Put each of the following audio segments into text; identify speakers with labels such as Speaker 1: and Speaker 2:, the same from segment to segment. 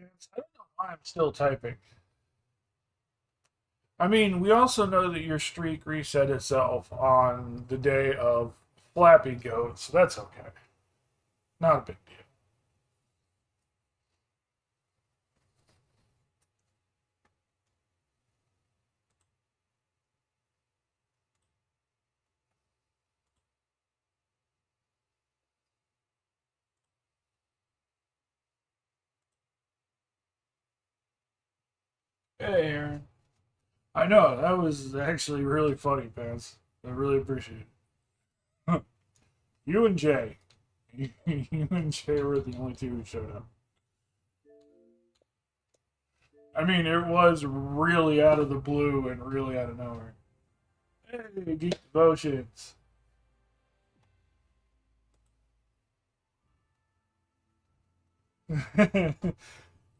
Speaker 1: I don't know why I'm still typing. I mean, we also know that your streak reset itself on the day of Flappy Goat, so that's okay. Not a big deal. Hey, Aaron. I know, that was actually really funny, Pants. I really appreciate it. You and Jay. You and Jay were the only two who showed up. I mean, it was really out of the blue and really out of nowhere. Hey, Geek Devotions.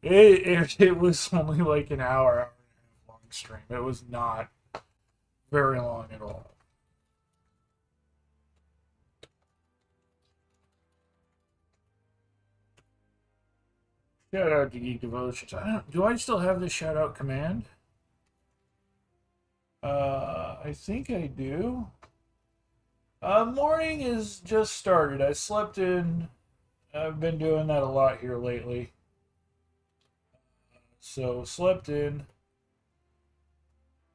Speaker 1: It was only like an hour and a half long stream. It was not very long at all. Shout out to Geek Devotions. Do I still have the shout out command? I think I do. Morning is just started. I slept in. I've been doing that a lot here lately. So slept in.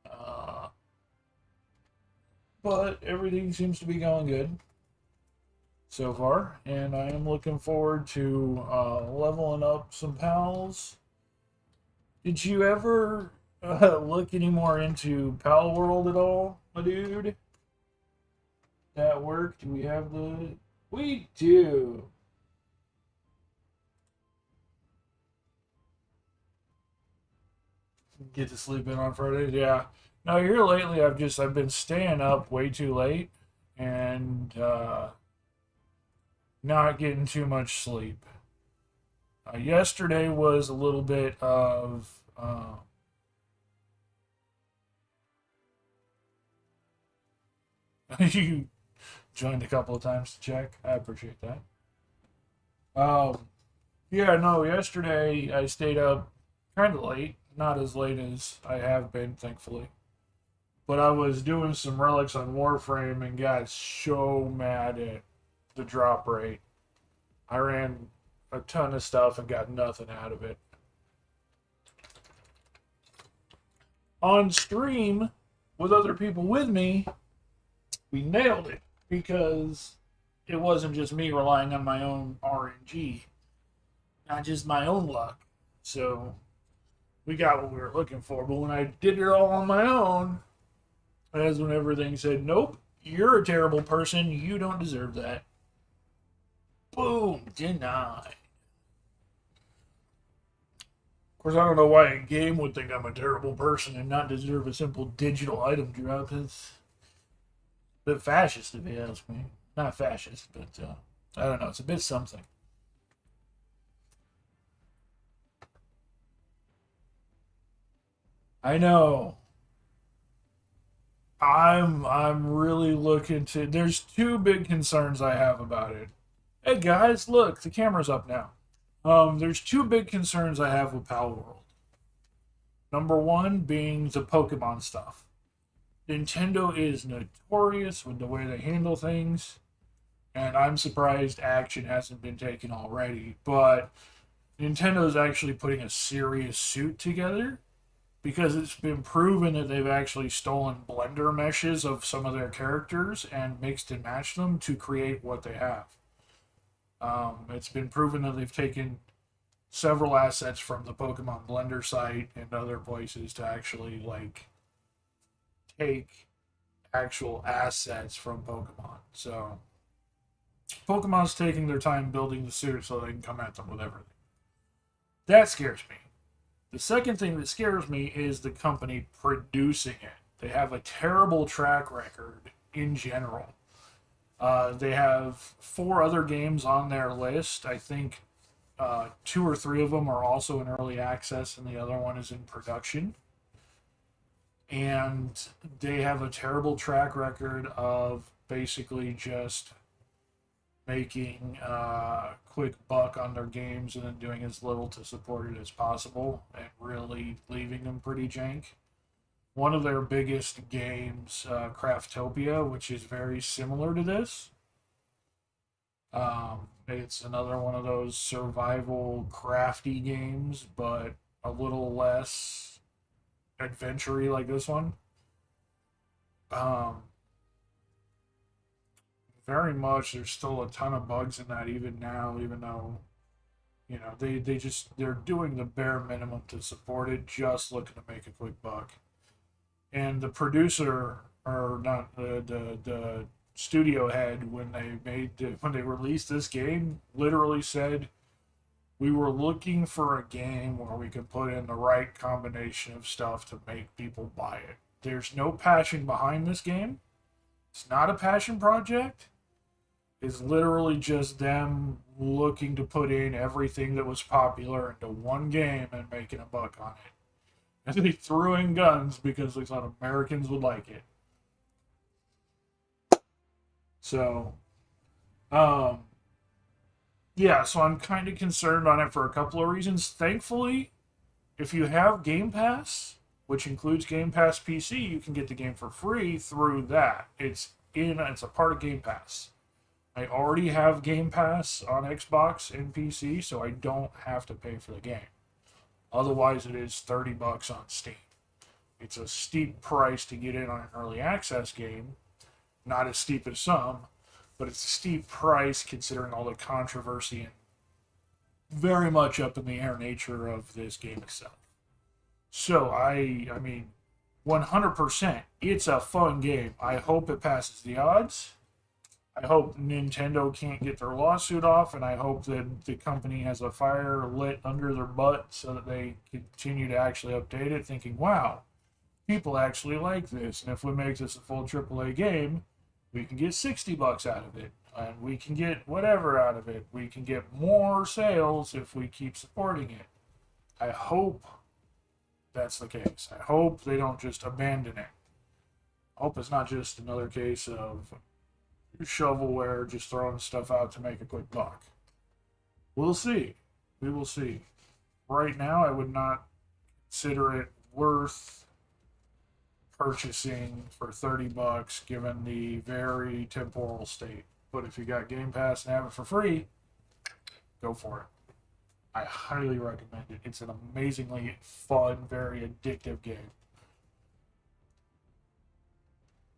Speaker 1: Uh, but everything seems to be going good so far, and I am looking forward to leveling up some pals. Did you ever look any more into Pal World at all, my dude? That work? Do we have the? We do. Get to sleep in on Fridays. Yeah. No, here lately I've been staying up way too late and not getting too much sleep. Yesterday was a little bit of you joined a couple of times to check. I appreciate that. Um, yeah, no, yesterday I stayed up kind of late, not as late as I have been, thankfully. But I was doing some relics on Warframe and got so mad at the drop rate. I ran a ton of stuff and got nothing out of it. On stream with other people with me, we nailed it because it wasn't just me relying on my own RNG, not just my own luck. So we got what we were looking for. But when I did it all on my own, that's when everything said, nope, you're a terrible person. You don't deserve that. Boom, denied. Of course, I don't know why a game would think I'm a terrible person and not deserve a simple digital item drop. It's a bit fascist, if you ask me. Not fascist, but I don't know. It's a bit something. I know. I'm really looking to. There's two big concerns I have about it. Hey guys, look, the camera's up now. There's two big concerns I have with Pal World. Number one being the Pokemon stuff. Nintendo is notorious with the way they handle things, and I'm surprised action hasn't been taken already. But Nintendo is actually putting a serious suit together because it's been proven that they've actually stolen blender meshes of some of their characters and mixed and matched them to create what they have. It's been proven that they've taken several assets from the Pokemon Blender site and other places to actually like take actual assets from Pokemon. So Pokemon's taking their time building the suit so they can come at them with everything. That scares me. The second thing that scares me is the company producing it. They have a terrible track record in general. They have four other games on their list. I think two or three of them are also in early access, and the other one is in production. And they have a terrible track record of basically just making a quick buck on their games and then doing as little to support it as possible and really leaving them pretty jank. One of their biggest games, Craftopia, which is very similar to this. It's another one of those survival crafty games, but a little less adventure-y like this one. Um, Very much, there's still a ton of bugs in that even now, even though they're doing the bare minimum to support it, just looking to make a quick buck. And the producer, or not the studio head, when they released this game, literally said, we were looking for a game where we could put in the right combination of stuff to make people buy it. There's no passion behind this game. It's not a passion project. It's literally just them looking to put in everything that was popular into one game and making a buck on it. And they threw in guns because they thought Americans would like it. So, um, yeah, so I'm kind of concerned on it for a couple of reasons. Thankfully, if you have Game Pass, which includes Game Pass PC, you can get the game for free through that. It's a part of Game Pass. I already have Game Pass on Xbox and PC, so I don't have to pay for the game. Otherwise, it is $30 on Steam. It's a steep price to get in on an early access game. Not as steep as some, but it's a steep price considering all the controversy and very much up in the air nature of this game itself. So I mean, 100%, it's a fun game. I hope it passes the odds. I hope Nintendo can't get their lawsuit off, and I hope that the company has a fire lit under their butt so that they continue to actually update it, thinking, wow, people actually like this, and if we make this a full AAA game, we can get $60 out of it, and we can get whatever out of it. We can get more sales if we keep supporting it. I hope that's the case. I hope they don't just abandon it. I hope it's not just another case of shovelware just throwing stuff out to make a quick buck. We'll see. We will see. Right now, I would not consider it worth purchasing for $30 given the very temporal state. But if you got Game Pass and have it for free, go for it. I highly recommend it. It's an amazingly fun, very addictive game.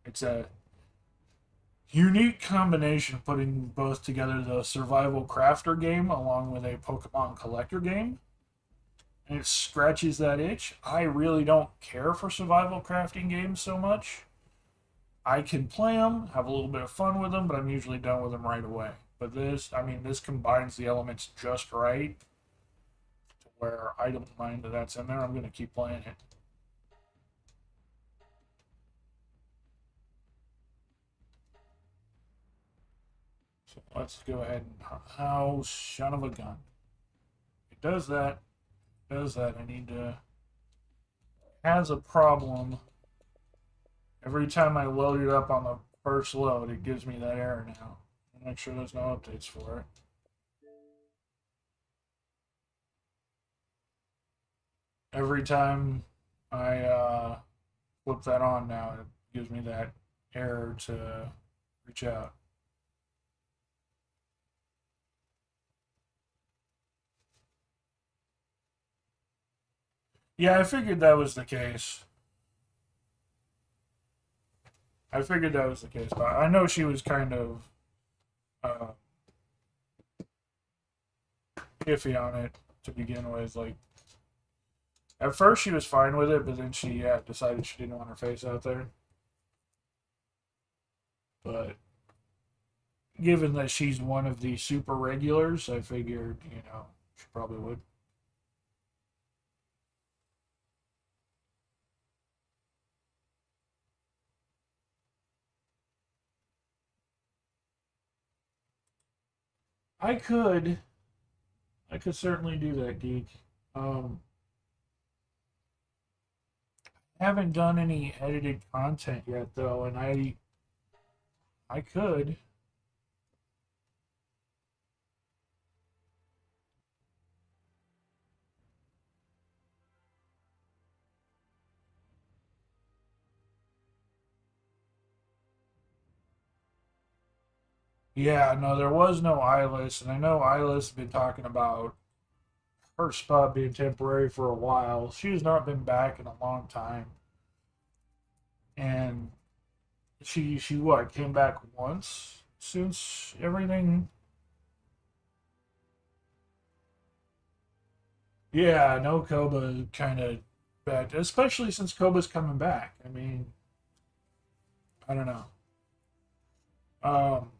Speaker 1: It's a unique combination putting both together the survival crafter game along with a Pokemon collector game. And it scratches that itch. I really don't care for survival crafting games so much. I can play them, have a little bit of fun with them, but I'm usually done with them right away. But this combines the elements just right to where I don't mind that that's in there. I'm going to keep playing it. So let's go ahead and... Oh, son of a gun. It does that. It does that. I need to... Has a problem. Every time I load it up on the first load, it gives me that error now. I'll make sure there's no updates for it. Every time I flip that on now, it gives me that error to reach out. Yeah, I figured that was the case. I figured that was the case, but I know she was kind of uh, iffy on it to begin with. Like, at first she was fine with it, but then she decided she didn't want her face out there. But given that she's one of the super regulars, I figured, she probably would. I could. I could certainly do that, Geek. Um, haven't done any edited content yet, though, and I could. Yeah, no, there was no eyeless, and I know eyeless has been talking about her spot being temporary for a while. She has not been back in a long time, and she what came back once since everything. Yeah, no Koba kind of bad, especially since Koba's coming back. I mean, I don't know. Um,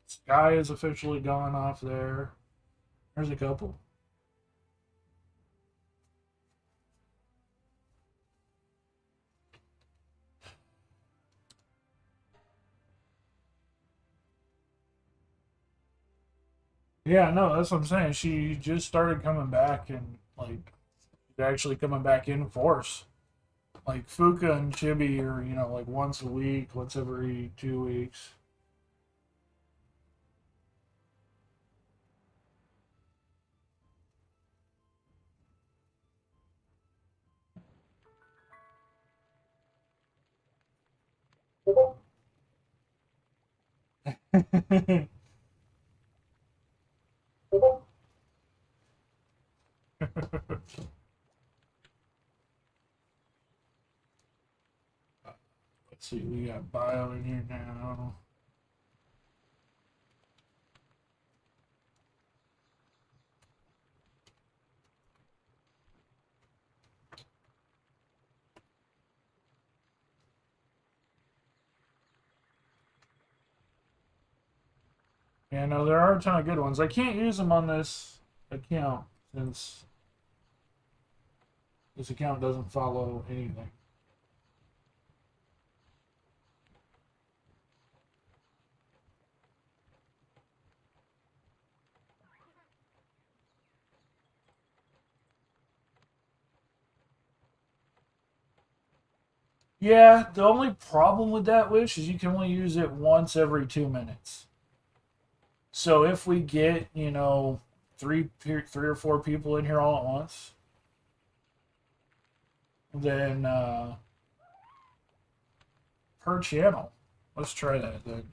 Speaker 1: Sky is officially gone off there. There's a couple. Yeah, no, that's what I'm saying. She just started coming back and like actually coming back in force. Like Fuka and Chibi are, like once a week, once every 2 weeks. Let's see, we got Bio in here now. Yeah, no, there are a ton of good ones. I can't use them on this account since this account doesn't follow anything. Yeah, the only problem with that wish is you can only use it once every 2 minutes. So if we get, three or four people in here all at once, then per channel. Let's try that then.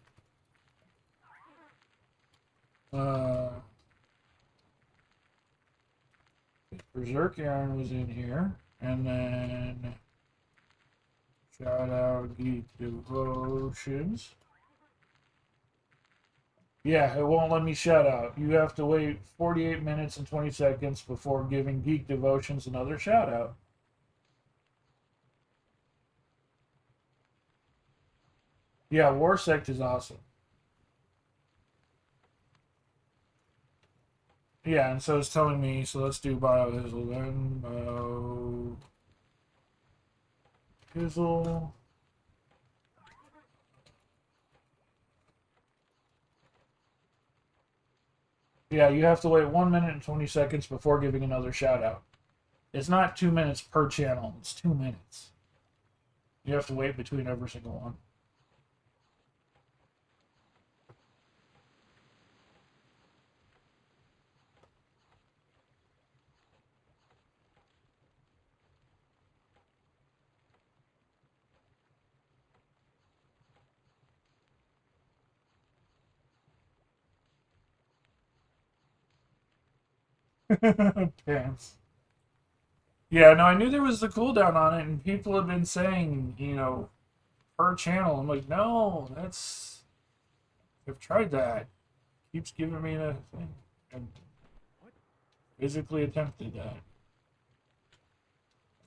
Speaker 1: Uh, Berserk Yarn was in here, and then shout out Geek Devotions. Yeah, it won't let me shout out. You have to wait 48 minutes and 20 seconds before giving Geek Devotions another shout out. Yeah, Warsect is awesome. Yeah, and so it's telling me, so let's do Biohizzle then. Biohizzle. Yeah, you have to wait 1 minute and 20 seconds before giving another shout out. It's not 2 minutes per channel, it's 2 minutes. You have to wait between every single one. Pants. Yeah, no, I knew there was the cooldown on it, and people have been saying, per channel. I'm like, no, that's. I've tried that. Keeps giving me the thing. And physically attempted that.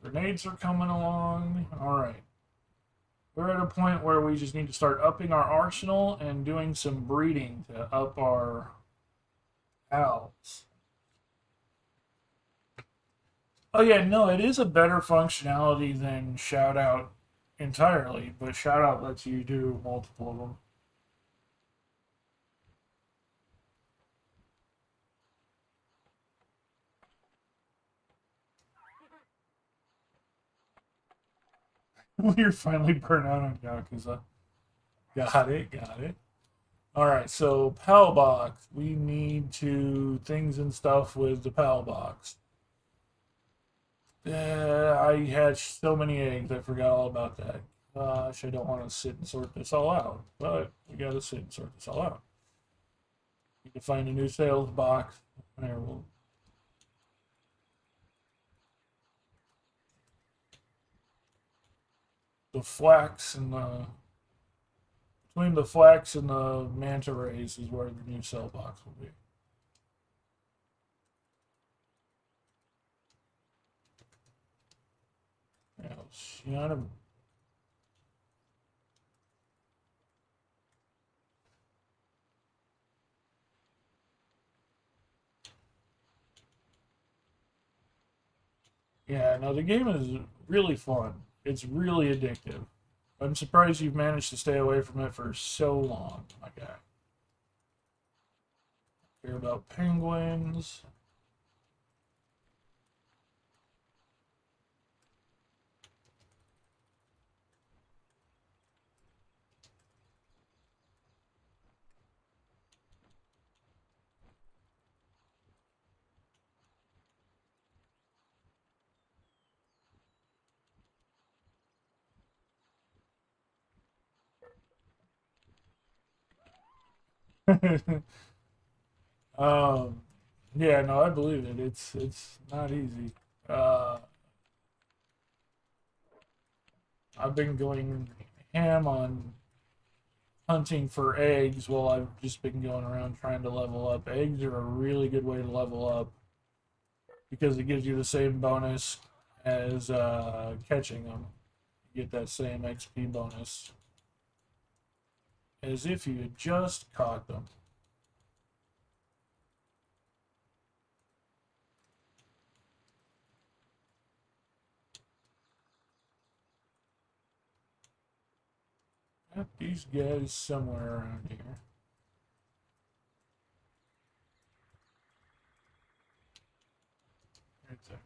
Speaker 1: Grenades are coming along. Alright. We're at a point where we just need to start upping our arsenal and doing some breeding to up our pals. Oh yeah, no, it is a better functionality than Shoutout entirely, but Shoutout lets you do multiple of them. You're finally burnt out on Yakuza. Got it, got it. Alright, so PAL box. We need to things and stuff with the PAL box. I hatched so many eggs, I forgot all about that. Gosh, I don't want to sit and sort this all out, but we got to sit and sort this all out. Need to find a new sales box. There, we'll the flax and the between the flax and the manta rays is where the new cell box will be. Yeah, yeah, no, the game is really fun. It's really addictive. I'm surprised you've managed to stay away from it for so long, my guy. Care about penguins. um, yeah, no, I believe it. It's not easy. Uh, I've been going ham on hunting for eggs while I've just been going around trying to level up. Eggs are a really good way to level up because it gives you the same bonus as catching them. You get that same XP bonus as if you had just caught them. Got these guys somewhere around here. Right there.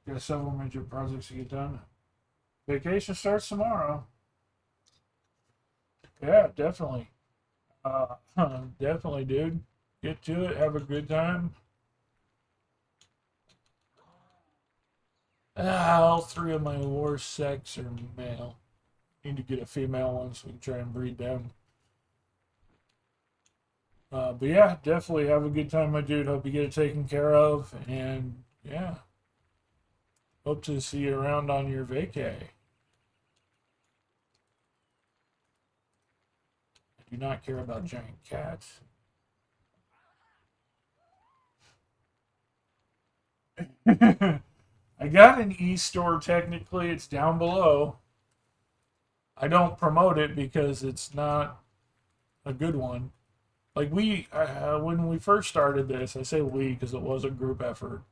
Speaker 1: Got several major projects to get done. Vacation starts tomorrow. Yeah, definitely. Definitely, dude. Get to it. Have a good time. All three of my worst sex are male. Need to get a female one so we can try and breed them. But yeah, definitely have a good time, my dude. Hope you get it taken care of. And yeah, hope to see you around on your vacay. I do not care about giant cats. I got an e-store technically. It's down below. I don't promote it because it's not a good one. Like when we first started this, I say we because it was a group effort.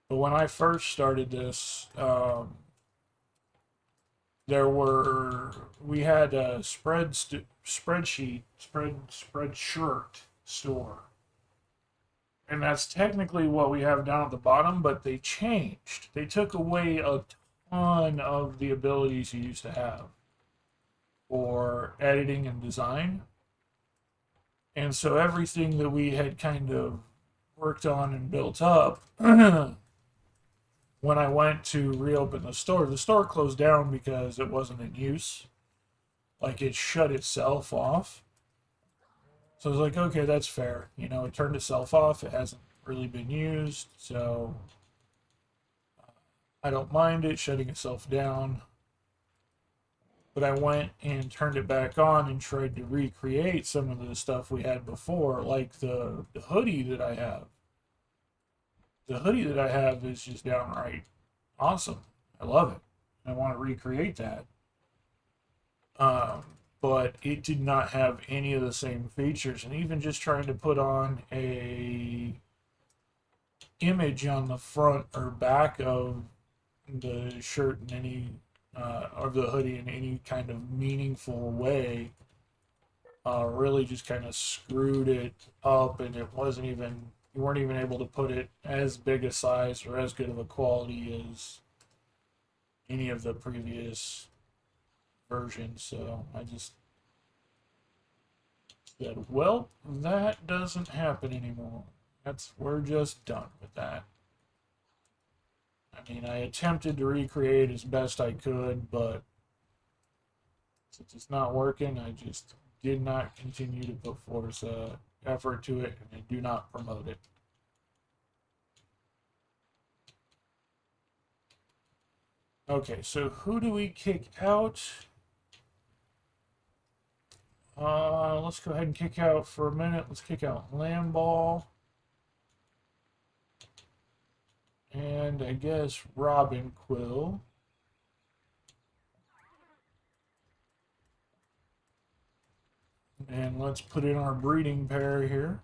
Speaker 1: But when I first started this, we had a spread shirt store, and that's technically what we have down at the bottom. But they changed. They took away a ton of the abilities you used to have for editing and design. And so everything that we had kind of worked on and built up, when I went to reopen the store closed down because it wasn't in use. Like it shut itself off. So I was like, okay, that's fair. You know, it turned itself off. It hasn't really been used. So I don't mind it shutting itself down. But I went and turned it back on and tried to recreate some of the stuff we had before, like the hoodie that I have. The hoodie that I have is just downright awesome. I love it. I want to recreate that. Um, but it did not have any of the same features. And even just trying to put on a image on the front or back of the shirt in any or the hoodie in any kind of meaningful way really just kind of screwed it up, and it wasn't even you weren't even able to put it as big a size or as good of a quality as any of the previous versions. So I just said, well, that doesn't happen anymore. We're just done with that. I mean, I attempted to recreate as best I could, but since it's not working, I just did not continue to put forth effort to it, and I do not promote it. Okay, so who do we kick out? Let's go ahead and kick out for a minute. Let's kick out Lamball. And I guess Robin Quill. And let's put in our breeding pair here.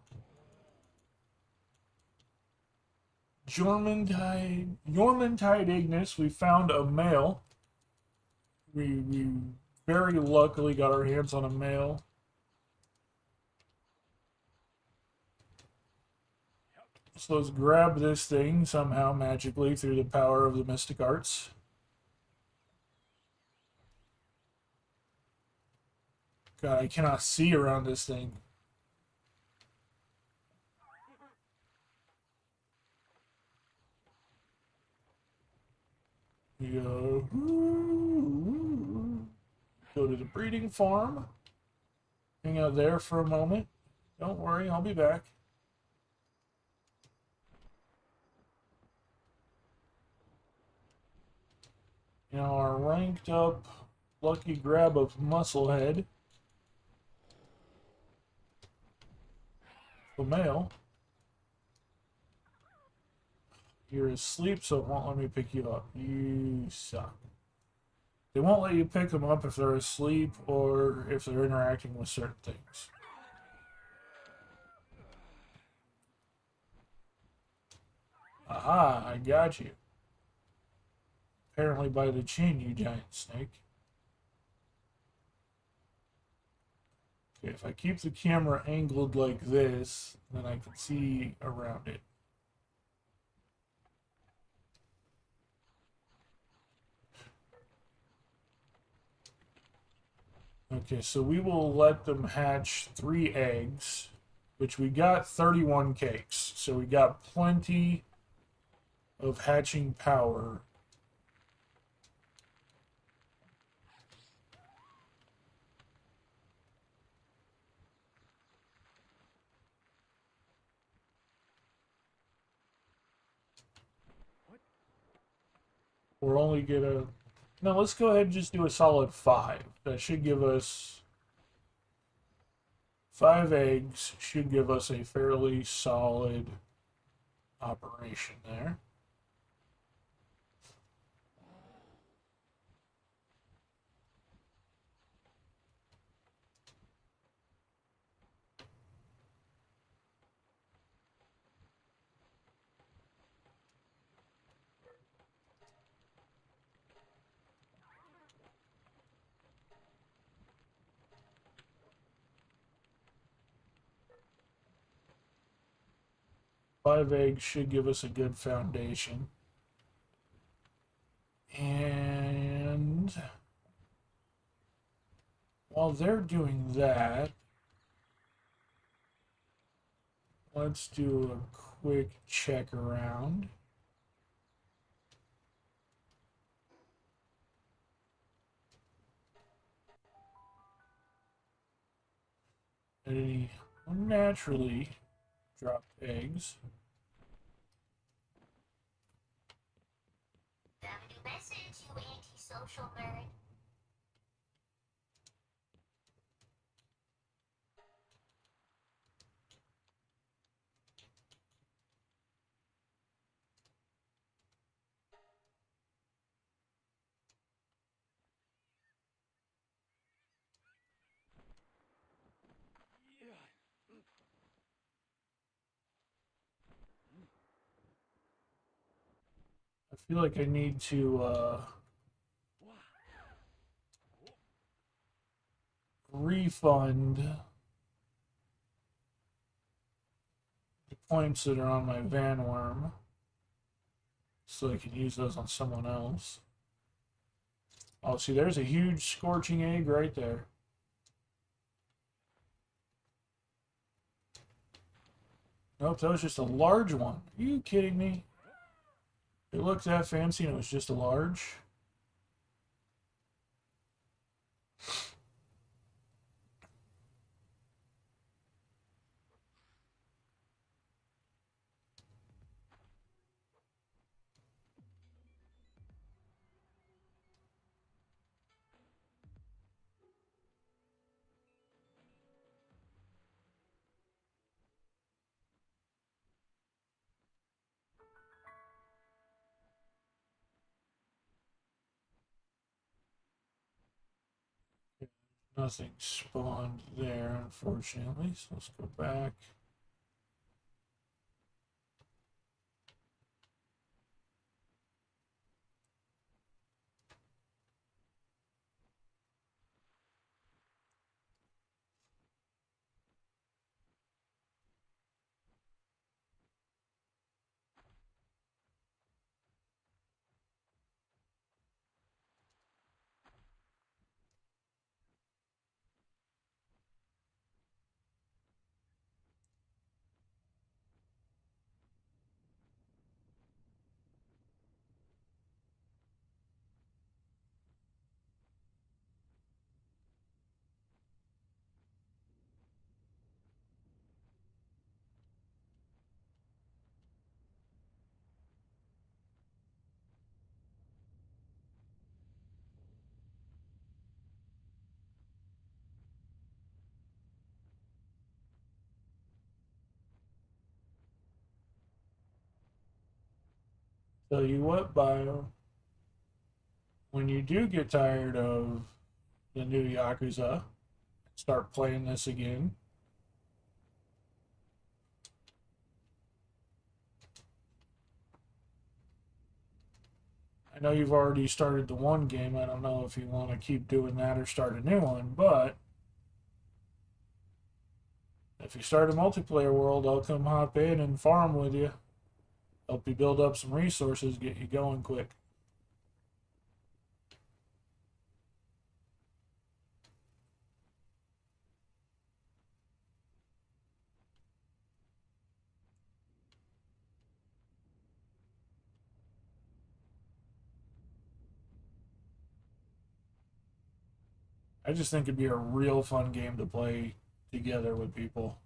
Speaker 1: Jormuntide Ignis, we found a male. We very luckily got our hands on a male. So let's grab this thing somehow magically through the power of the mystic arts. God, I cannot see around this thing. Go to the breeding farm. Hang out there for a moment. Don't worry, I'll be back. Now our ranked up lucky grab of Musclehead. The male. You're asleep, so it won't let me pick you up. You suck. They won't let you pick them up if they're asleep or if they're interacting with certain things. Aha, I got you. Apparently by the chin, you giant snake. Okay, if I keep the camera angled like this, then I can see around it. Okay, so we will let them hatch 3 eggs, which we got 31 cakes. So we got plenty of hatching power. We're only gonna... No, let's go ahead and just do a solid 5. That should give us... 5 eggs should give us a fairly solid operation there. Five eggs should give us a good foundation. And while they're doing that, let's do a quick check around. Any naturally dropped eggs.
Speaker 2: Got a new message, you antisocial nerd.
Speaker 1: I feel like I need to refund the points that are on my Van Worm so I can use those on someone else. Oh, see, there's a huge scorching egg right there. Nope, that was just a large one. Are you kidding me? It looked that fancy and it was just a large. Nothing spawned there, unfortunately. So let's go back. Tell you what, Bio, when you do get tired of the new Yakuza, start playing this again. I know you've already started the one game. I don't know if you want to keep doing that or start a new one, but if you start a multiplayer world, I'll come hop in and farm with you. Help you build up some resources, get you going quick. I just think it'd be a real fun game to play together with people.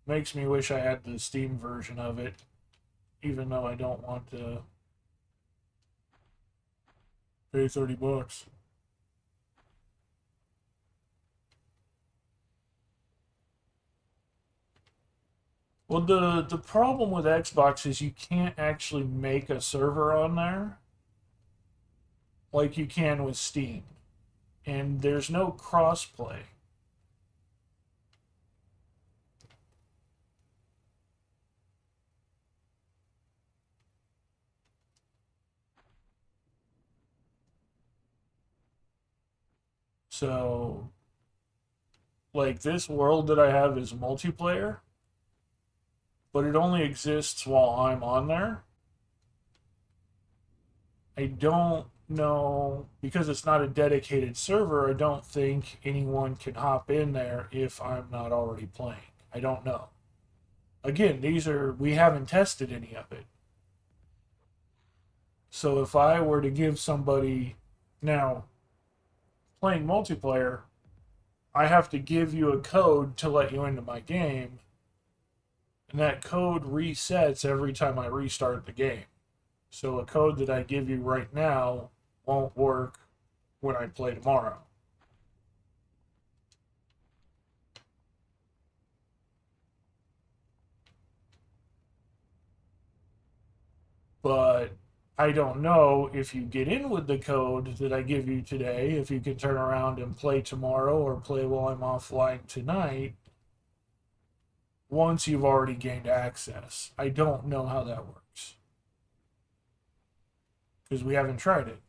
Speaker 1: Makes me wish I had the Steam version of it, even though I don't want to pay $30. Well, the problem with Xbox is you can't actually make a server on there like you can with Steam, and there's no crossplay. So, like this world that I have is multiplayer, but it only exists while I'm on there. I don't know because it's not a dedicated server. I don't think anyone can hop in there if I'm not already playing. I don't know. Again, we haven't tested any of it. So if I were to give somebody now playing multiplayer, I have to give you a code to let you into my game, and that code resets every time I restart the game. So a code that I give you right now won't work when I play tomorrow. But I don't know if you get in with the code that I give you today, if you can turn around and play tomorrow or play while I'm offline tonight once you've already gained access. I don't know how that works because we haven't tried it.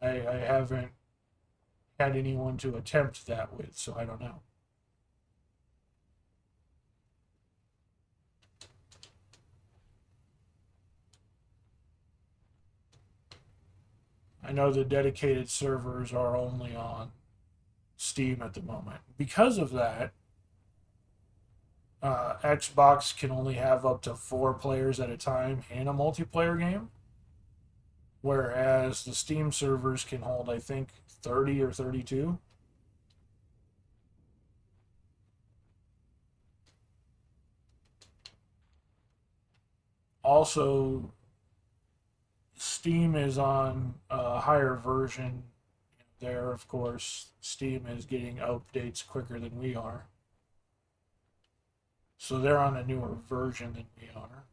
Speaker 1: I haven't had anyone to attempt that with, so I don't know. I know the dedicated servers are only on Steam at the moment. Because of that, Xbox can only have up to 4 players at a time in a multiplayer game, whereas the Steam servers can hold, I think, 30 or 32. Also, Steam is on a higher version. There, of course, Steam is getting updates quicker than we are. So they're on a newer version than we are.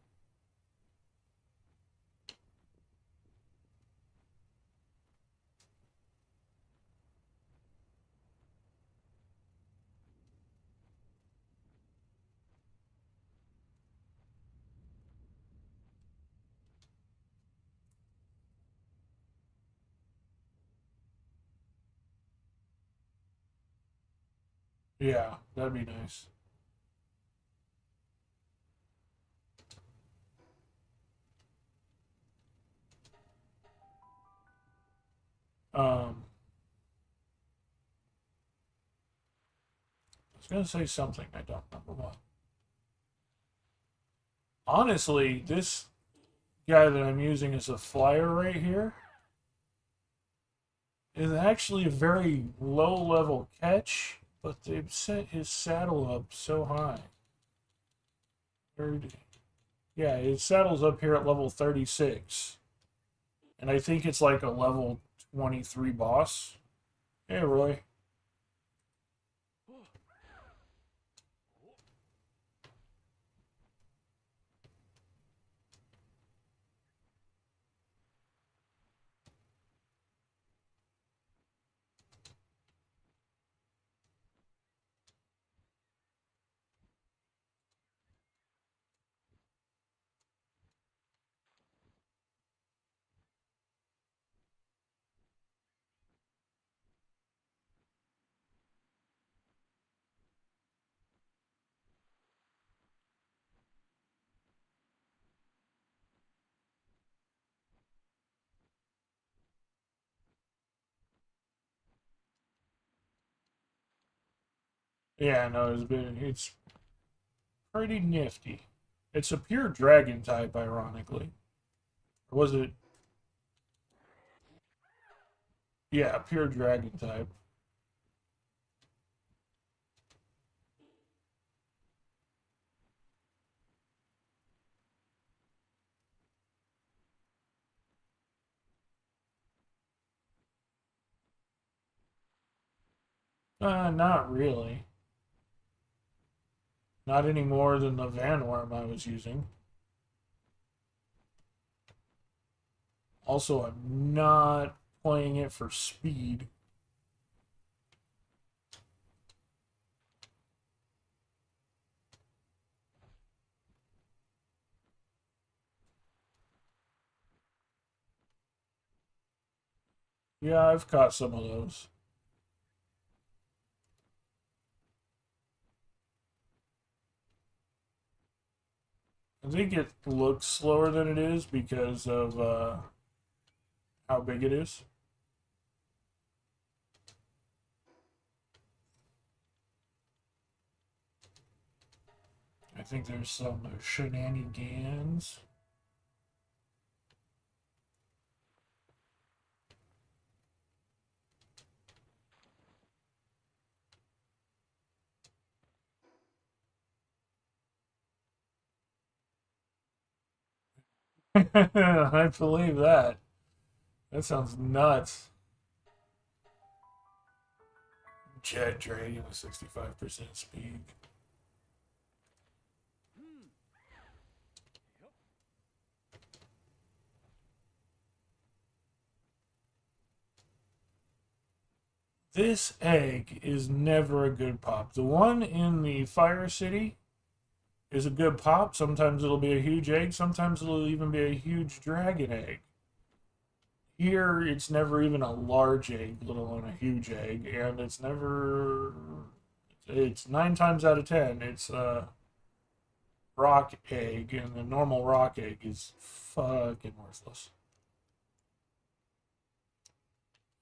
Speaker 1: Yeah, that'd be nice. I was gonna say something, I don't remember what. Honestly, this guy that I'm using as a flyer right here is actually a very low level catch, but they've set his saddle up so high. Yeah, his saddle's up here at level 36. And I think it's like a level 23 boss. Hey, Roy. Yeah, no, it's pretty nifty. It's a pure dragon type, ironically. Or was it? Yeah, pure dragon type. Not really. Not any more than the Vanworm I was using. Also, I'm not playing it for speed. Yeah, I've caught some of those. I think it looks slower than it is because of how big it is. I think there's some shenanigans. I believe that. That sounds nuts. Jet Dragon with 65% speed. This egg is never a good pop. The one in the Fire City is a good pop. Sometimes it'll be a huge egg. Sometimes it'll even be a huge dragon egg. Here, it's never even a large egg, let alone a huge egg, and it's never. It's 9 times out of 10. It's a rock egg, and the normal rock egg is fucking worthless.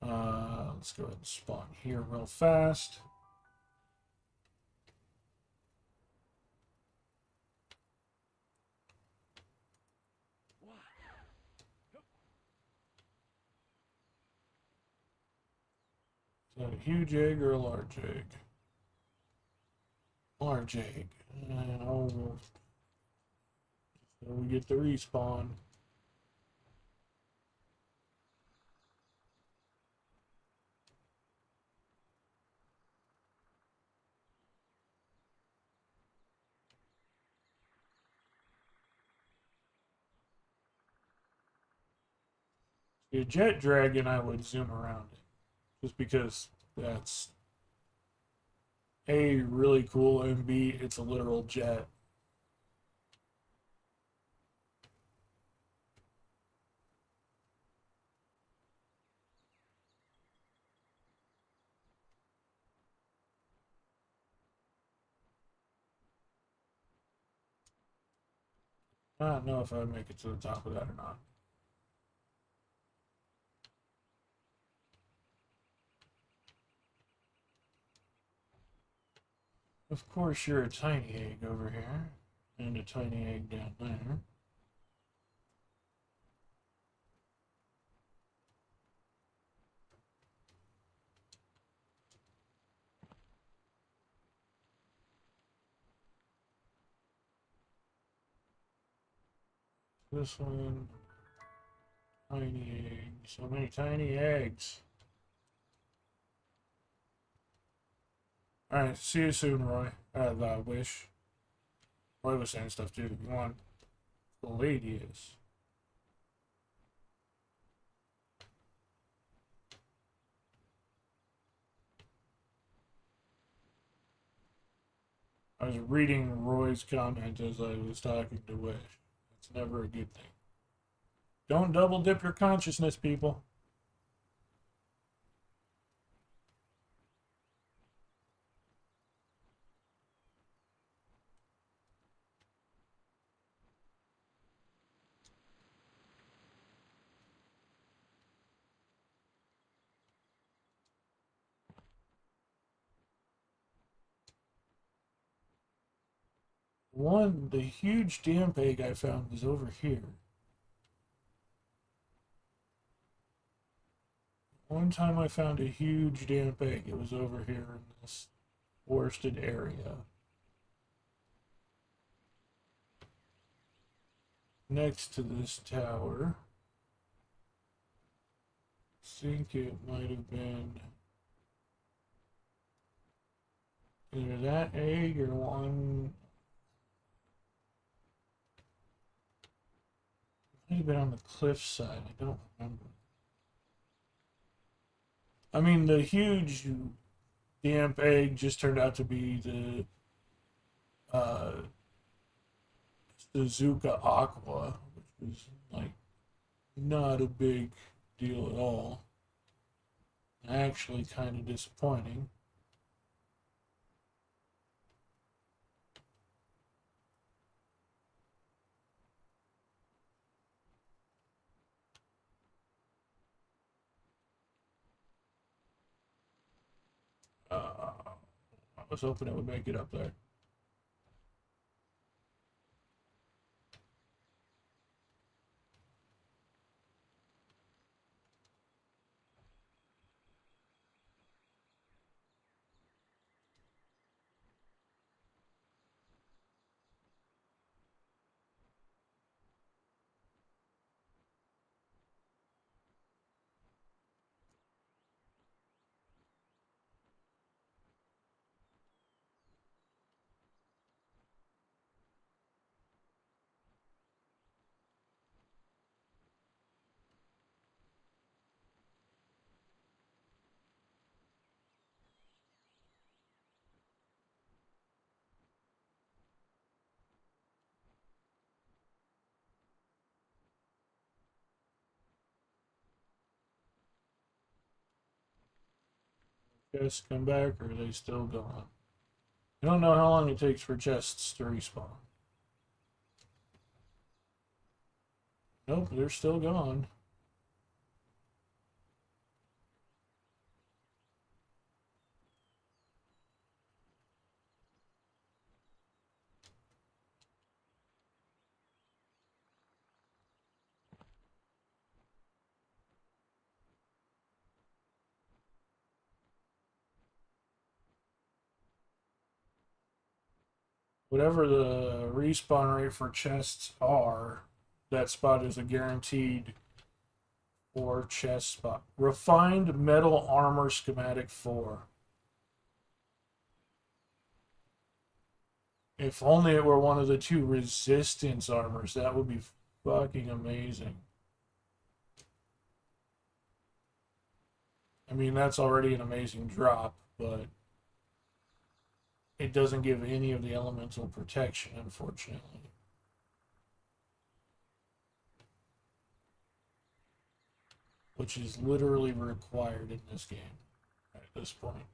Speaker 1: Let's go ahead and spawn here real fast. Is that a huge egg or a large egg? Large egg. Oh, so we get the respawn. A jet dragon, I would zoom around it, just because that's A, really cool, and B, it's a literal jet. I don't know if I would make it to the top of that or not. Of course, you're a tiny egg over here, and a tiny egg down there. This one, tiny egg. So many tiny eggs. Alright, see you soon, Roy. Wish. Roy was saying stuff too. You want the lady is. I was reading Roy's comment as I was talking to Wish. That's never a good thing. Don't double dip your consciousness, people. The huge damp egg I found was over here. One time I found a huge damp egg. It was over here in this forested area. Next to this tower. I think it might have been either that egg or one. It might have been on the cliff side. I don't remember. I mean, the huge damp egg just turned out to be uh, Suzuka Aqua, which was like not a big deal at all. Actually, kind of disappointing. I was hoping it would make it up there. Chests come back, or are they still gone? I don't know how long it takes for chests to respawn. Nope, they're still gone. whatever the respawn rate for chests are, that spot is a guaranteed 4 chest spot. Refined metal armor schematic 4. If only it were one of the 2 resistance armors, that would be fucking amazing. I mean, that's already an amazing drop, but it doesn't give any of the elemental protection, unfortunately. Which is literally required in this game at this point.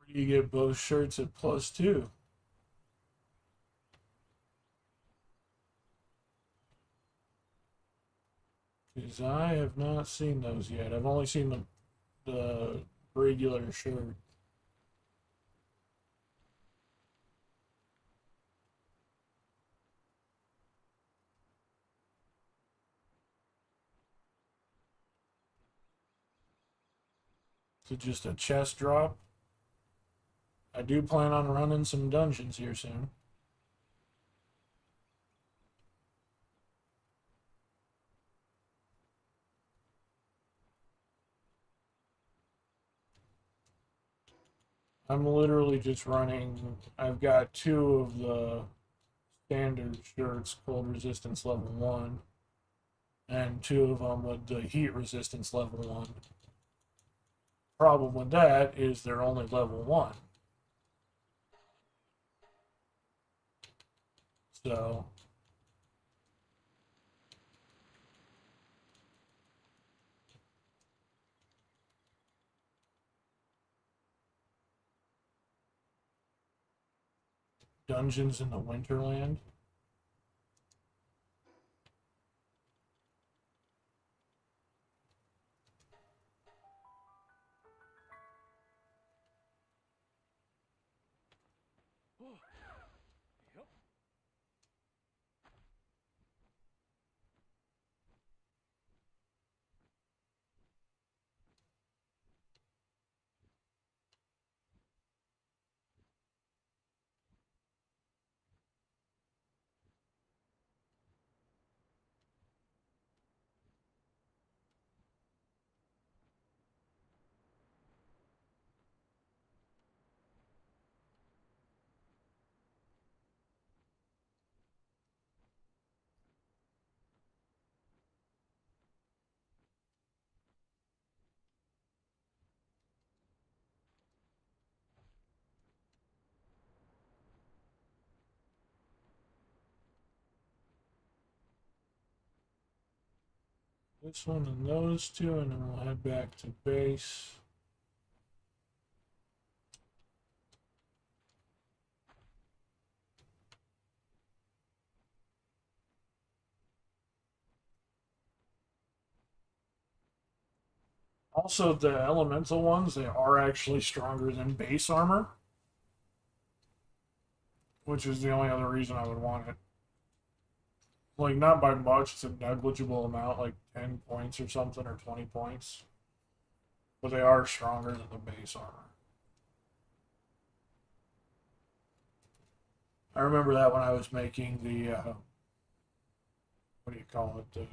Speaker 1: Where do you get both shirts at +2? Because I have not seen those yet. I've only seen the regular shirt. Is it just a chest drop? I do plan on running some dungeons here soon. I'm literally just running. I've got 2 of the standard shirts, cold resistance level 1, and 2 of them with the heat resistance level 1. Problem with that is they're only level 1. So dungeons in the Winterland. This one and those 2, and then we'll head back to base. Also, the elemental ones, they are actually stronger than base armor, which is the only other reason I would want it. Like, not by much, it's a negligible amount, like 10 points or something, or 20 points. But they are stronger than the base armor. I remember that when I was making the, what do you call it, the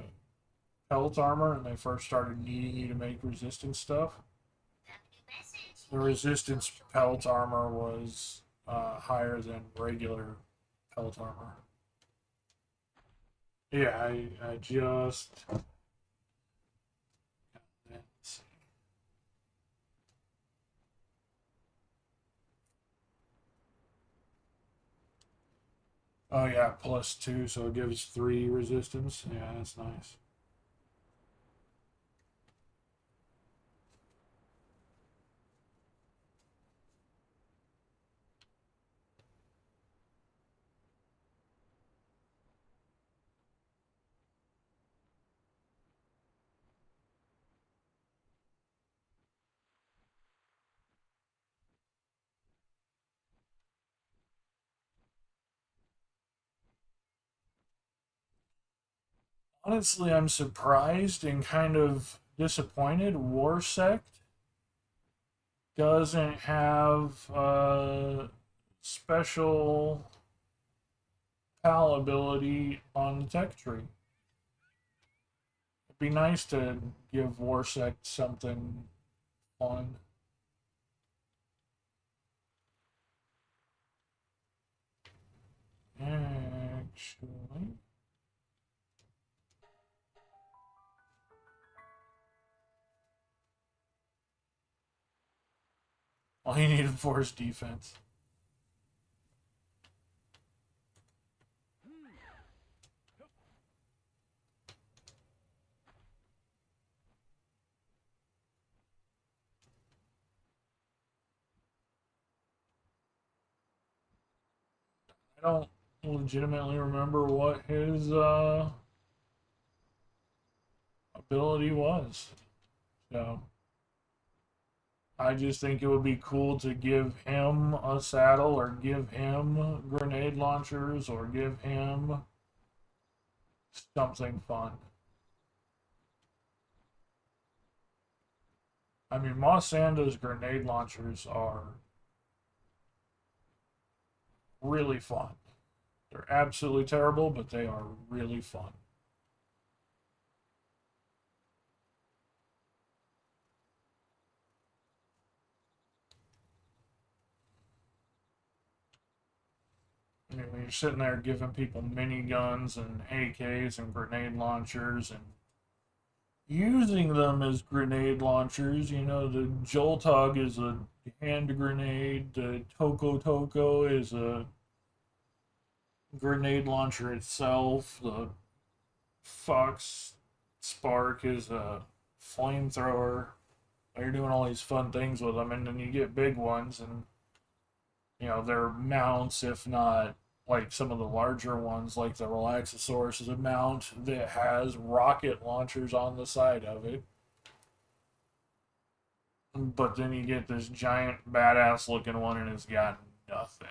Speaker 1: pelt armor, and they first started needing you to make resistance stuff. The resistance pelt armor was higher than regular pelt armor. Yeah, I just. Let's see. Oh, yeah, +2, so it gives 3 resistance. Yeah, that's nice. Honestly, I'm surprised and kind of disappointed. Warsect doesn't have special PAL ability on the tech tree. It'd be nice to give Warsect something fun. Actually, all you need for is defense. I don't legitimately remember what his ability was. So I just think it would be cool to give him a saddle or give him grenade launchers or give him something fun. I mean, Moss Sanda's grenade launchers are really fun. They're absolutely terrible, but they are really fun. I mean, when you're sitting there giving people miniguns and AKs and grenade launchers and using them as grenade launchers, you know, the Joltog is a hand grenade, the Toko Toko is a grenade launcher itself, the Fox Spark is a flamethrower. You're doing all these fun things with them, and then you get big ones, and you know they're mounts, if not like some of the larger ones, like the Relaxosaurus is a mount that has rocket launchers on the side of it. But then you get this giant badass looking one, and it's got nothing.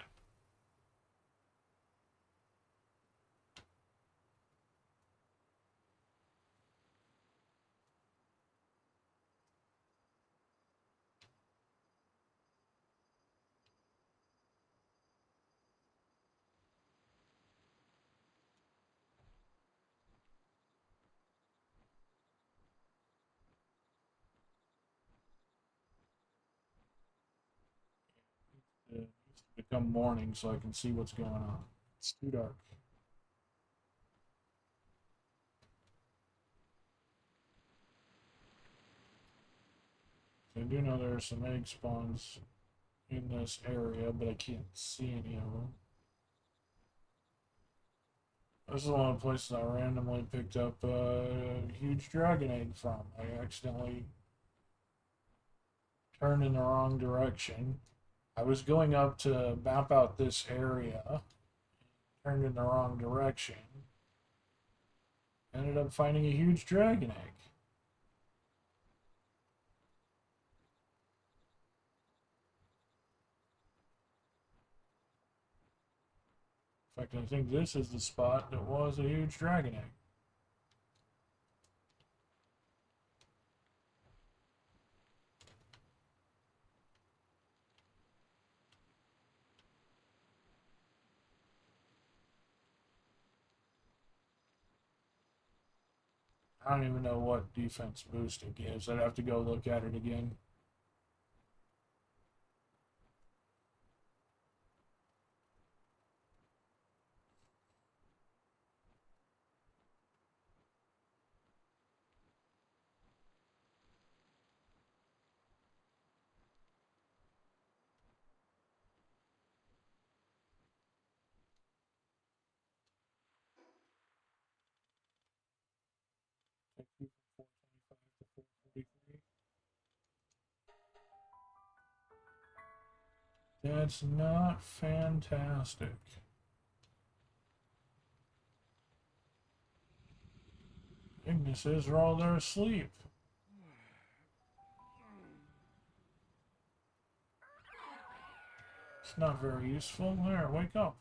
Speaker 1: It needs to become morning so I can see what's going on. It's too dark. I do know there are some egg spawns in this area, but I can't see any of them. This is one of the places I randomly picked up a huge dragon egg from. I accidentally turned in the wrong direction. I was going up to map out this area, turned in the wrong direction, ended up finding a huge dragon egg. In fact, I think this is the spot that was a huge dragon egg. I don't even know what defense boost it gives. I'd have to go look at it again. Take you from 425 to 443. That's not fantastic. Ignises are all there asleep. It's not very useful. There, wake up.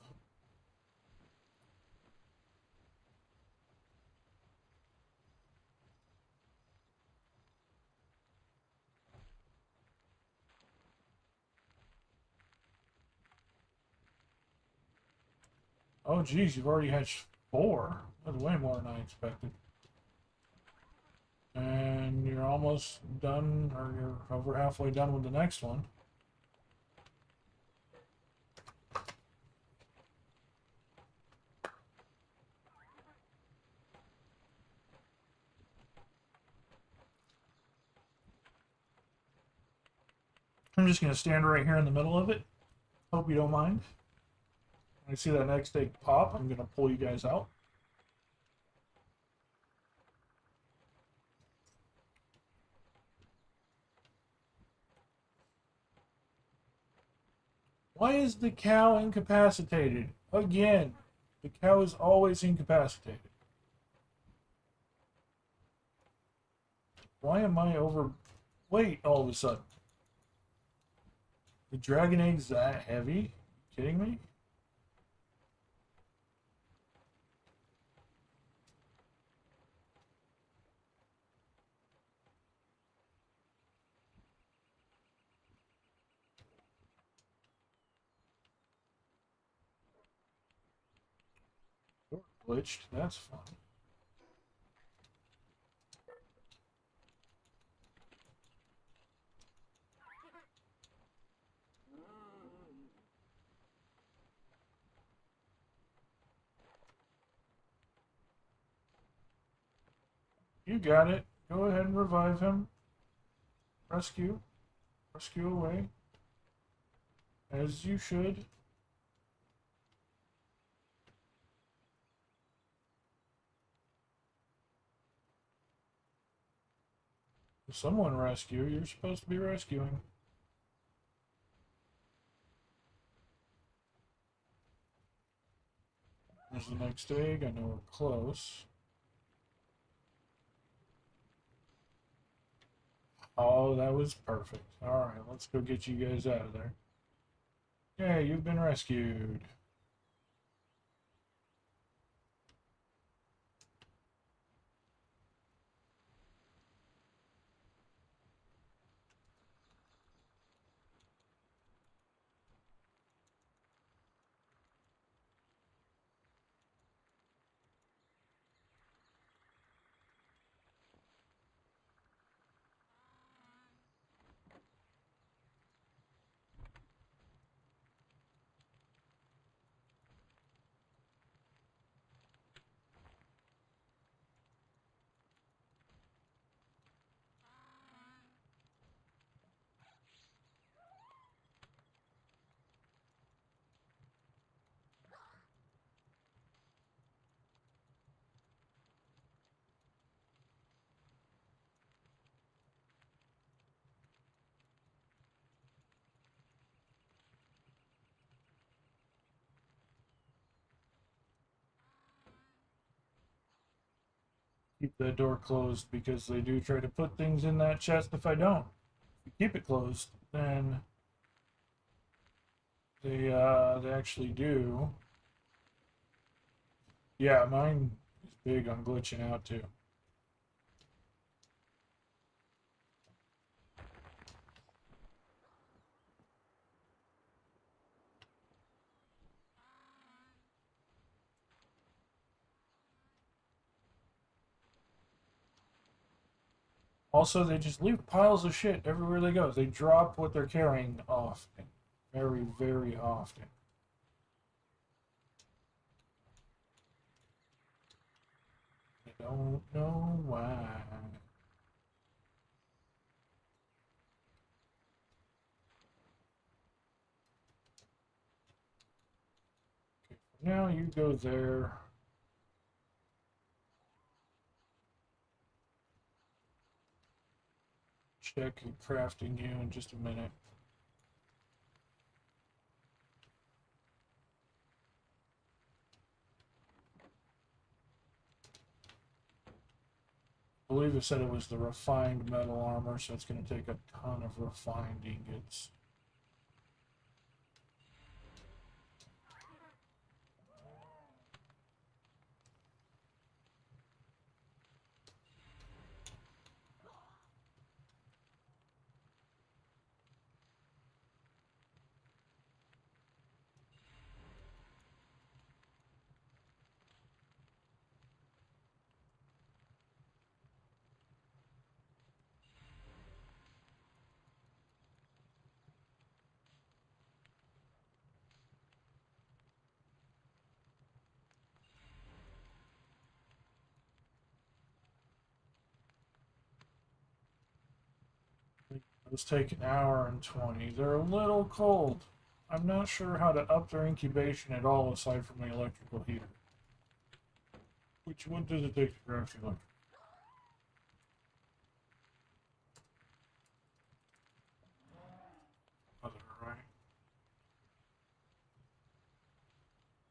Speaker 1: Oh, geez, you've already hatched 4. That's way more than I expected. And you're almost done, or you're over halfway done with the next one. I'm just going to stand right here in the middle of it. Hope you don't mind. When I see that next egg pop, I'm going to pull you guys out. Why is the cow incapacitated? Again, the cow is always incapacitated. Why am I overweight all of a sudden? The dragon egg's that heavy? You kidding me? Door glitched. That's fun. You got it. Go ahead and revive him. Rescue. Rescue away. As you should. Someone rescue. You're supposed to be rescuing. There's the next egg. I know we're close. Oh, that was perfect. Alright, let's go get you guys out of there. Yeah, you've been rescued. Keep that door closed because they do try to put things in that chest if I don't. If you keep it closed, then they actually do. Yeah, mine is big on glitching out too. Also, they just leave piles of shit everywhere they go. They drop what they're carrying often. Very, very often. I don't know why. Okay, for now you go there. Check crafting you in just a minute. I believe it said it was the refined metal armor, so it's going to take a ton of refined ingots. Those take an hour and 20. They're a little cold. I'm not sure how to up their incubation at all aside from the electrical heater. Which one does it take to craft the electrical? Other, right?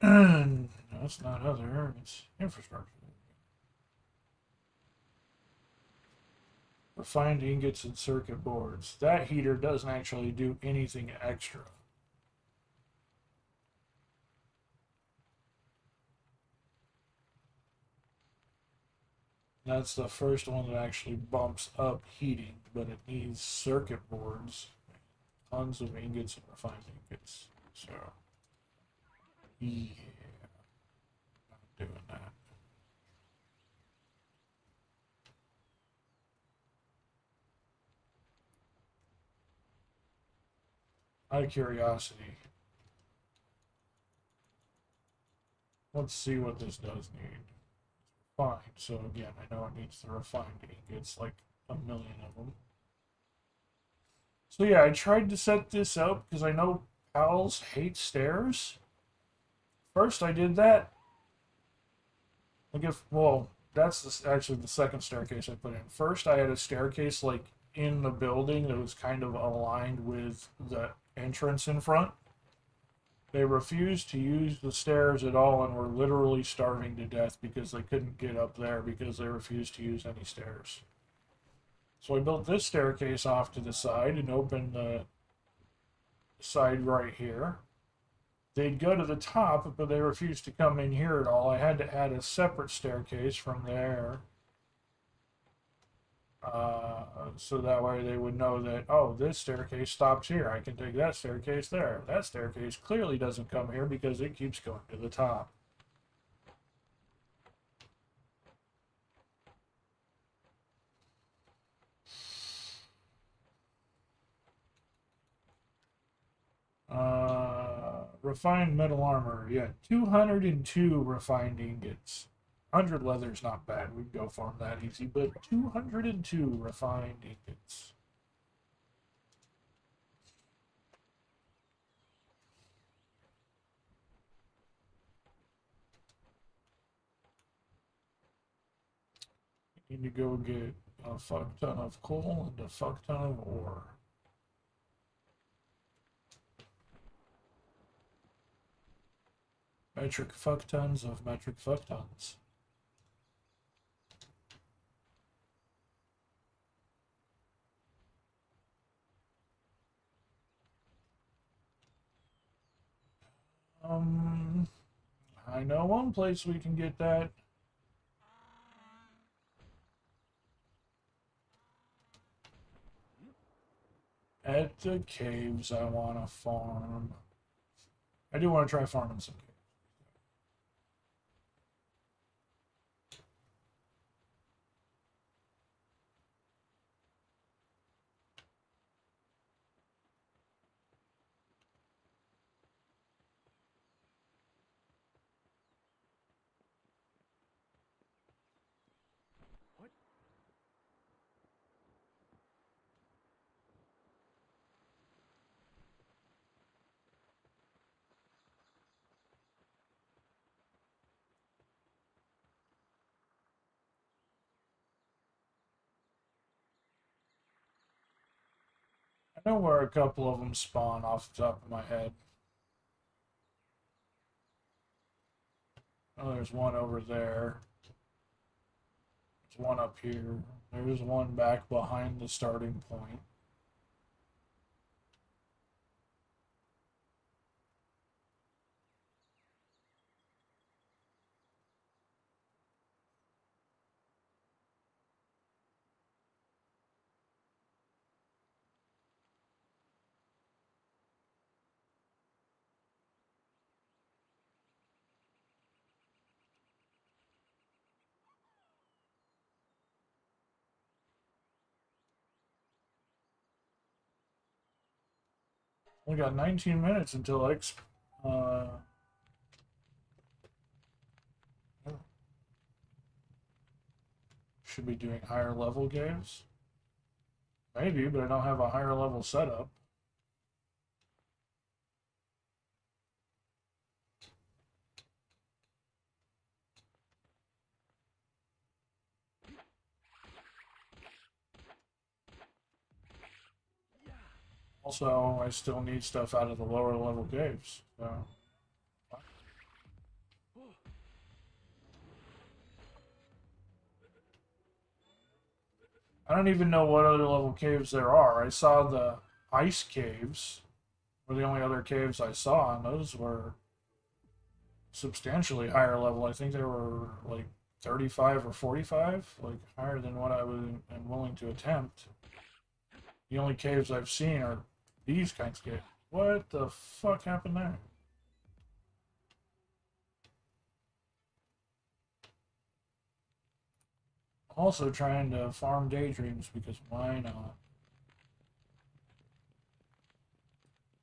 Speaker 1: No, it's not other, it's infrastructure. Refined ingots and circuit boards. That heater doesn't actually do anything extra. That's the first one that actually bumps up heating, but it needs circuit boards, tons of ingots and refined ingots. So, yeah, I'm doing that. Out of curiosity, let's see what this does need. Fine. So again, I know it needs the refined ingots, like a million of them. So yeah, I tried to set this up because I know pals hate stairs. First, I did that. Like if well, that's actually the second staircase I put in. First, I had a staircase like in the building that was kind of aligned with the entrance in front. They refused to use the stairs at all and were literally starving to death because they couldn't get up there because they refused to use any stairs. So I built this staircase off to the side and opened the side right here. They'd go to the top, but they refused to come in here at all. I had to add a separate staircase from there. So that way they would know that, oh, this staircase stops here. I can take that staircase there. That staircase clearly doesn't come here because it keeps going to the top. Refined metal armor. Yeah, 202 refined ingots. 100 leather's not bad. We'd go farm that easy, but 202 refined ingots. Need to go get a fuck ton of coal and a fuck ton of ore. Metric fuck tons of metric fuck tons. I know one place we can get that. At the caves, I want to farm. I do want to try farming some caves. I know where a couple of them spawn off the top of my head. Oh, there's one over there. There's one up here. There's one back behind the starting point. We got 19 minutes until uh, should be doing higher level games. Maybe, but I don't have a higher level setup. Also, I still need stuff out of the lower level caves. So. I don't even know what other level caves there are. I saw the ice caves were the only other caves I saw, and those were substantially higher level. I think they were like 35 or 45, like higher than what I am willing to attempt. The only caves I've seen are these kinds of caves. What the fuck happened there? Also trying to farm daydreams because why not?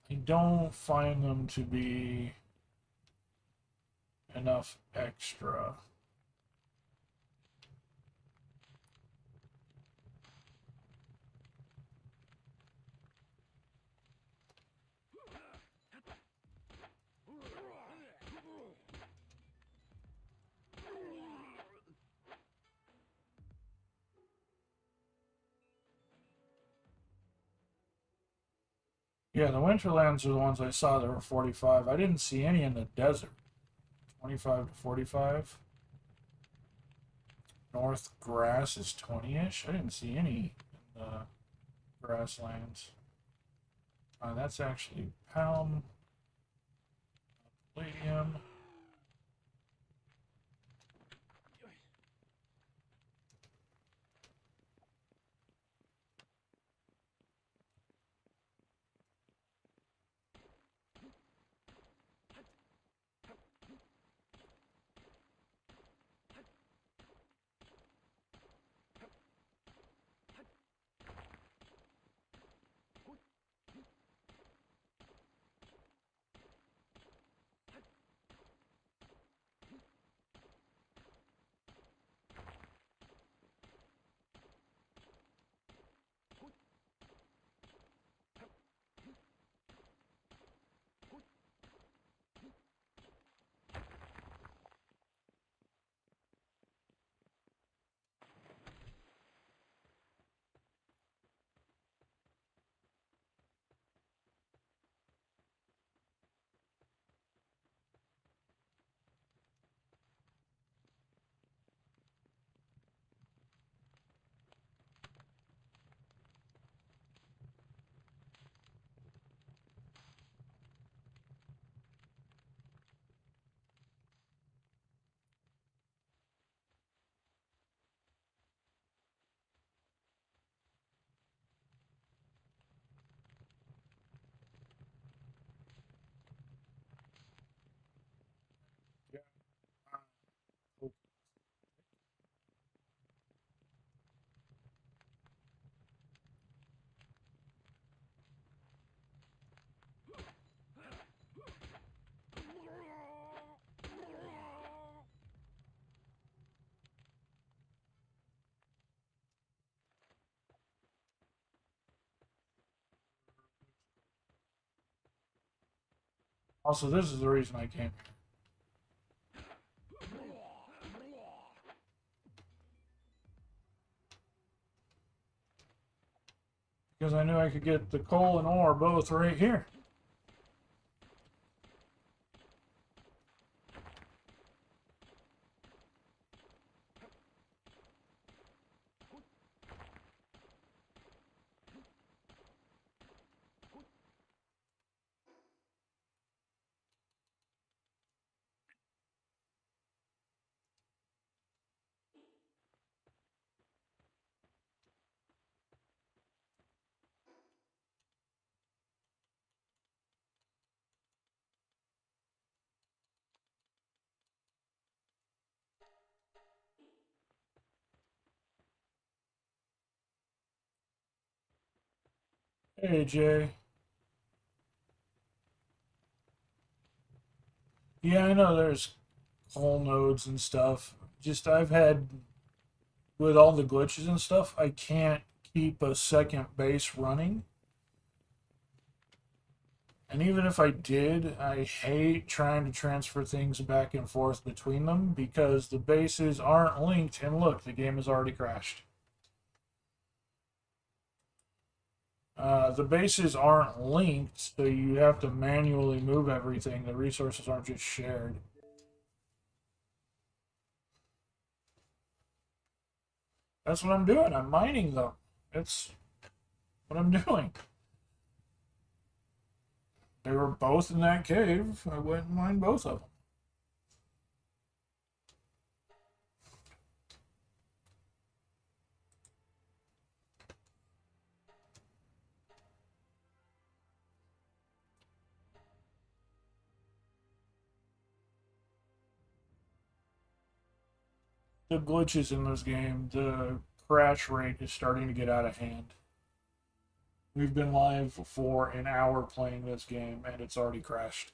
Speaker 1: I don't find them to be enough extra. Yeah, the Winterlands are the ones I saw that were 45. I didn't see any in the desert. 25 to 45. North Grass is 20-ish. I didn't see any in the grasslands. That's actually Palm, Palladium. Yeah. Also, this is the reason I came here. Because I knew I could get the coal and ore both right here. Hey, Jay. Yeah, I know there's coal nodes and stuff. Just I've had with all the glitches and stuff, I can't keep a second base running. And even if I did, I hate trying to transfer things back and forth between them because the bases aren't linked. And look, the game has already crashed. The bases aren't linked, so you have to manually move everything. The resources aren't just shared. That's what I'm doing. I'm mining them. It's what I'm doing. They were both in that cave. I went and mined both of them. The glitches in this game, the crash rate is starting to get out of hand. We've been live for an hour playing this game, and it's already crashed.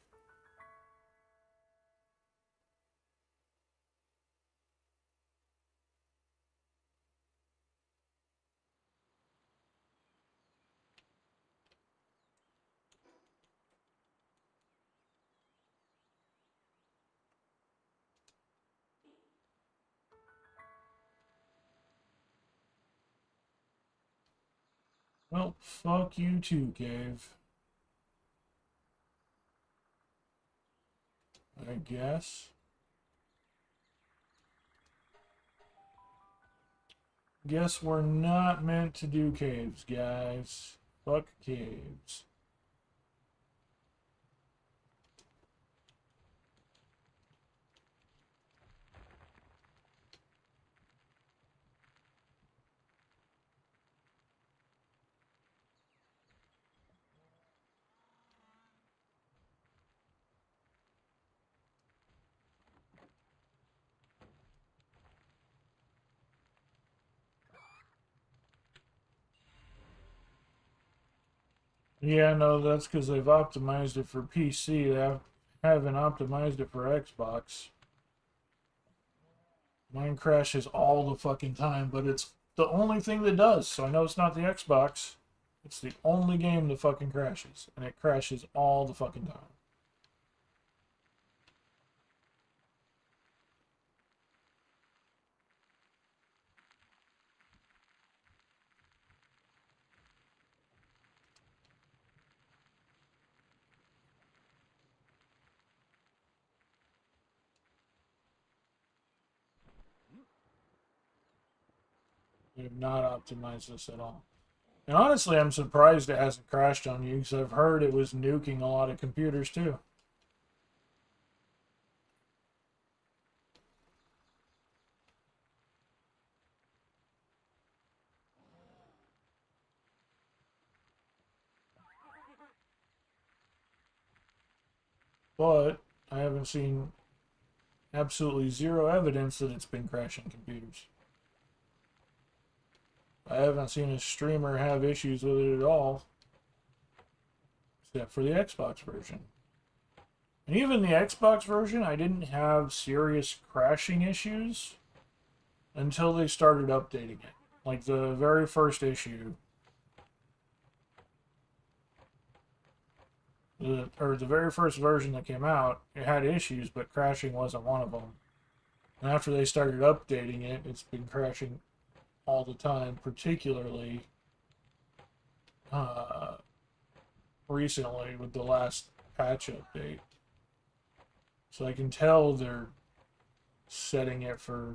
Speaker 1: Well, fuck you too, Cave. I guess. Guess we're not meant to do caves, guys. Fuck caves. Yeah, no, that's because they've optimized it for PC. They haven't optimized it for Xbox. Mine crashes all the fucking time, but it's the only thing that does, so I know it's not the Xbox. It's the only game that fucking crashes, and it crashes all the fucking time. They have not optimized this at all. And honestly, I'm surprised it hasn't crashed on you, because I've heard it was nuking a lot of computers too. But I haven't seen absolutely zero evidence that it's been crashing computers. I haven't seen a streamer have issues with it at all, except for the Xbox version. And even the Xbox version, I didn't have serious crashing issues until they started updating it. Like the very first issue, or the very first version that came out, it had issues, but crashing wasn't one of them. And after they started updating it, it's been crashing all the time, particularly recently with the last patch update. So I can tell they're setting it for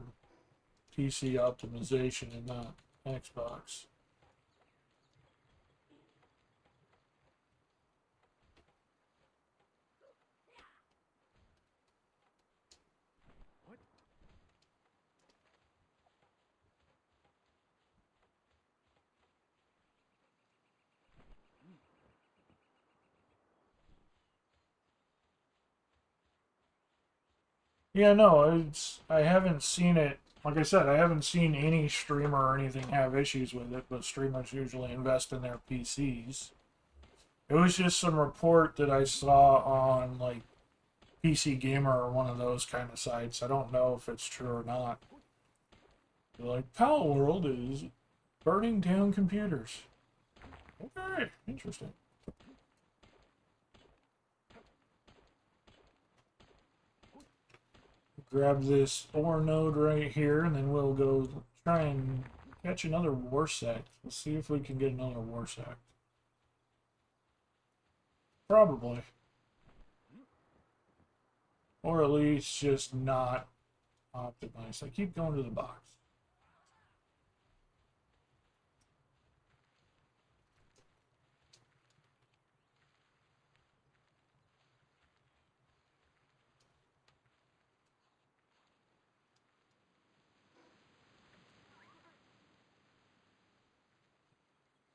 Speaker 1: PC optimization and not Xbox. Yeah, no, I haven't seen it. Like I said, I haven't seen any streamer or anything have issues with it, but streamers usually invest in their PCs. It was just some report that I saw on like PC Gamer or one of those kind of sites. I don't know if it's true or not. They're like, Pal World is Burning down computers. Okay, interesting. Grab this ore node right here, and then we'll go try and catch another war sect. Let's see if we can get another war sect. Probably. Or at least just not optimized. I keep going to the box.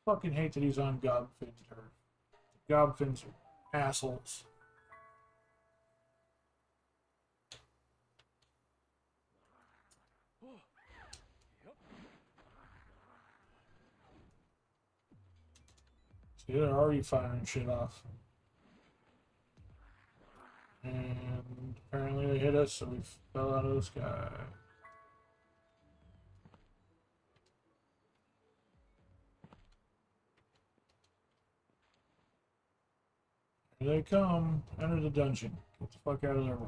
Speaker 1: Fucking hate that he's on Gobfin turf. Gobfins are assholes. See, they're already firing shit off. And apparently they hit us, so we fell out of the sky. Here they come. Enter the dungeon. Get the fuck out of their way.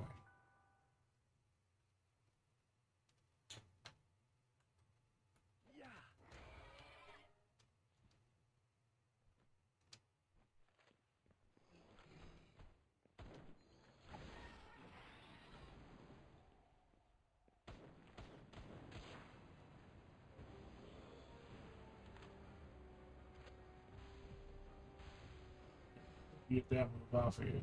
Speaker 1: Get that move off of you.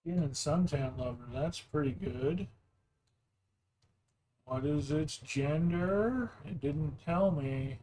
Speaker 1: Skin and suntan lover, that's pretty good. What is its gender? It didn't tell me.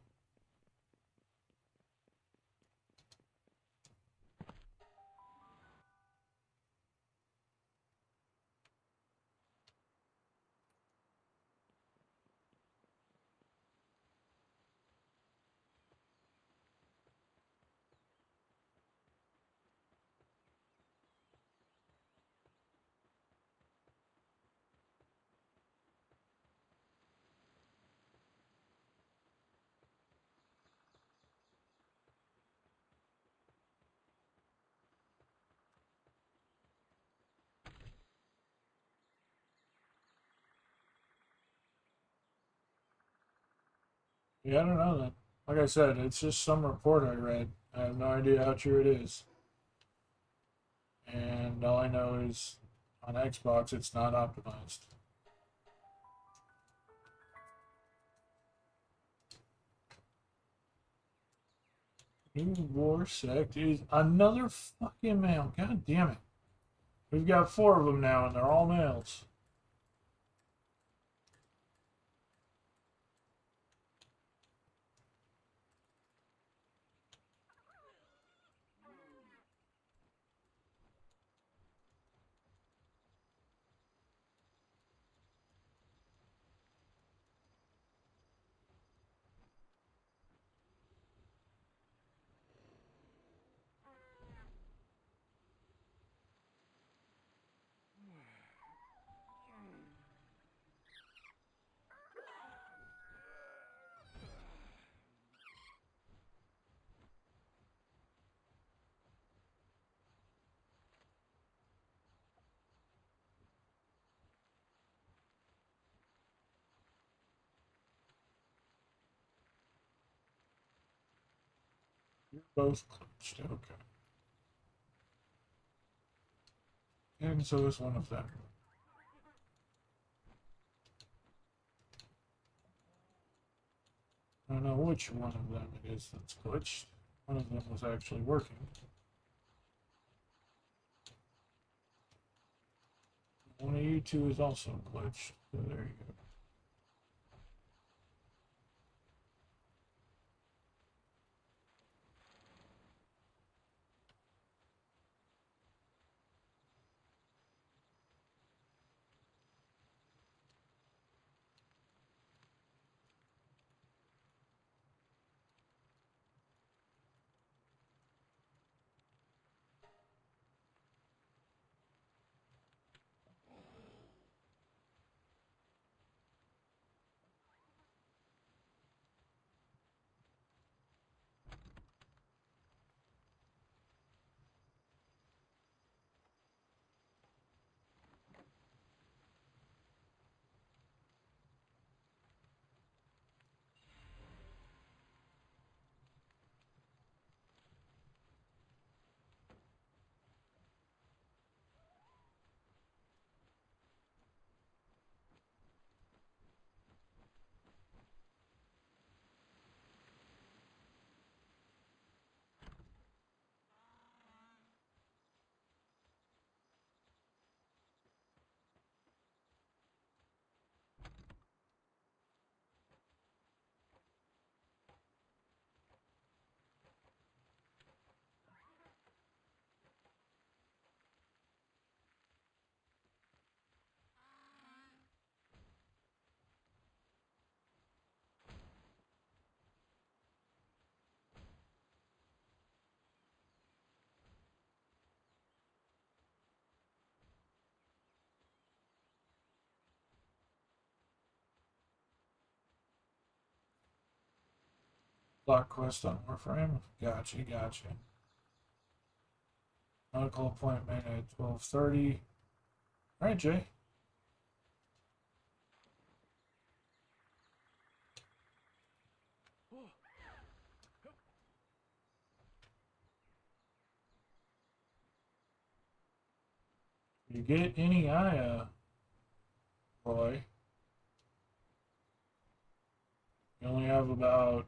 Speaker 1: Yeah, I don't know then. Like I said, it's just some report I read. I have no idea how true it is. And all I know is on Xbox it's not optimized. New war sect is another fucking male. God damn it. We've got 4 of them now and they're all males. You're both glitched. Okay. And so is one of them. I don't know which one of them it is that's glitched. One of them was actually working. One of you two is also glitched. So there you go. Block quest on Warframe. Gotcha, gotcha. Medical appointment at 12:30. All right, Jay. You get any Aya, boy. You only have about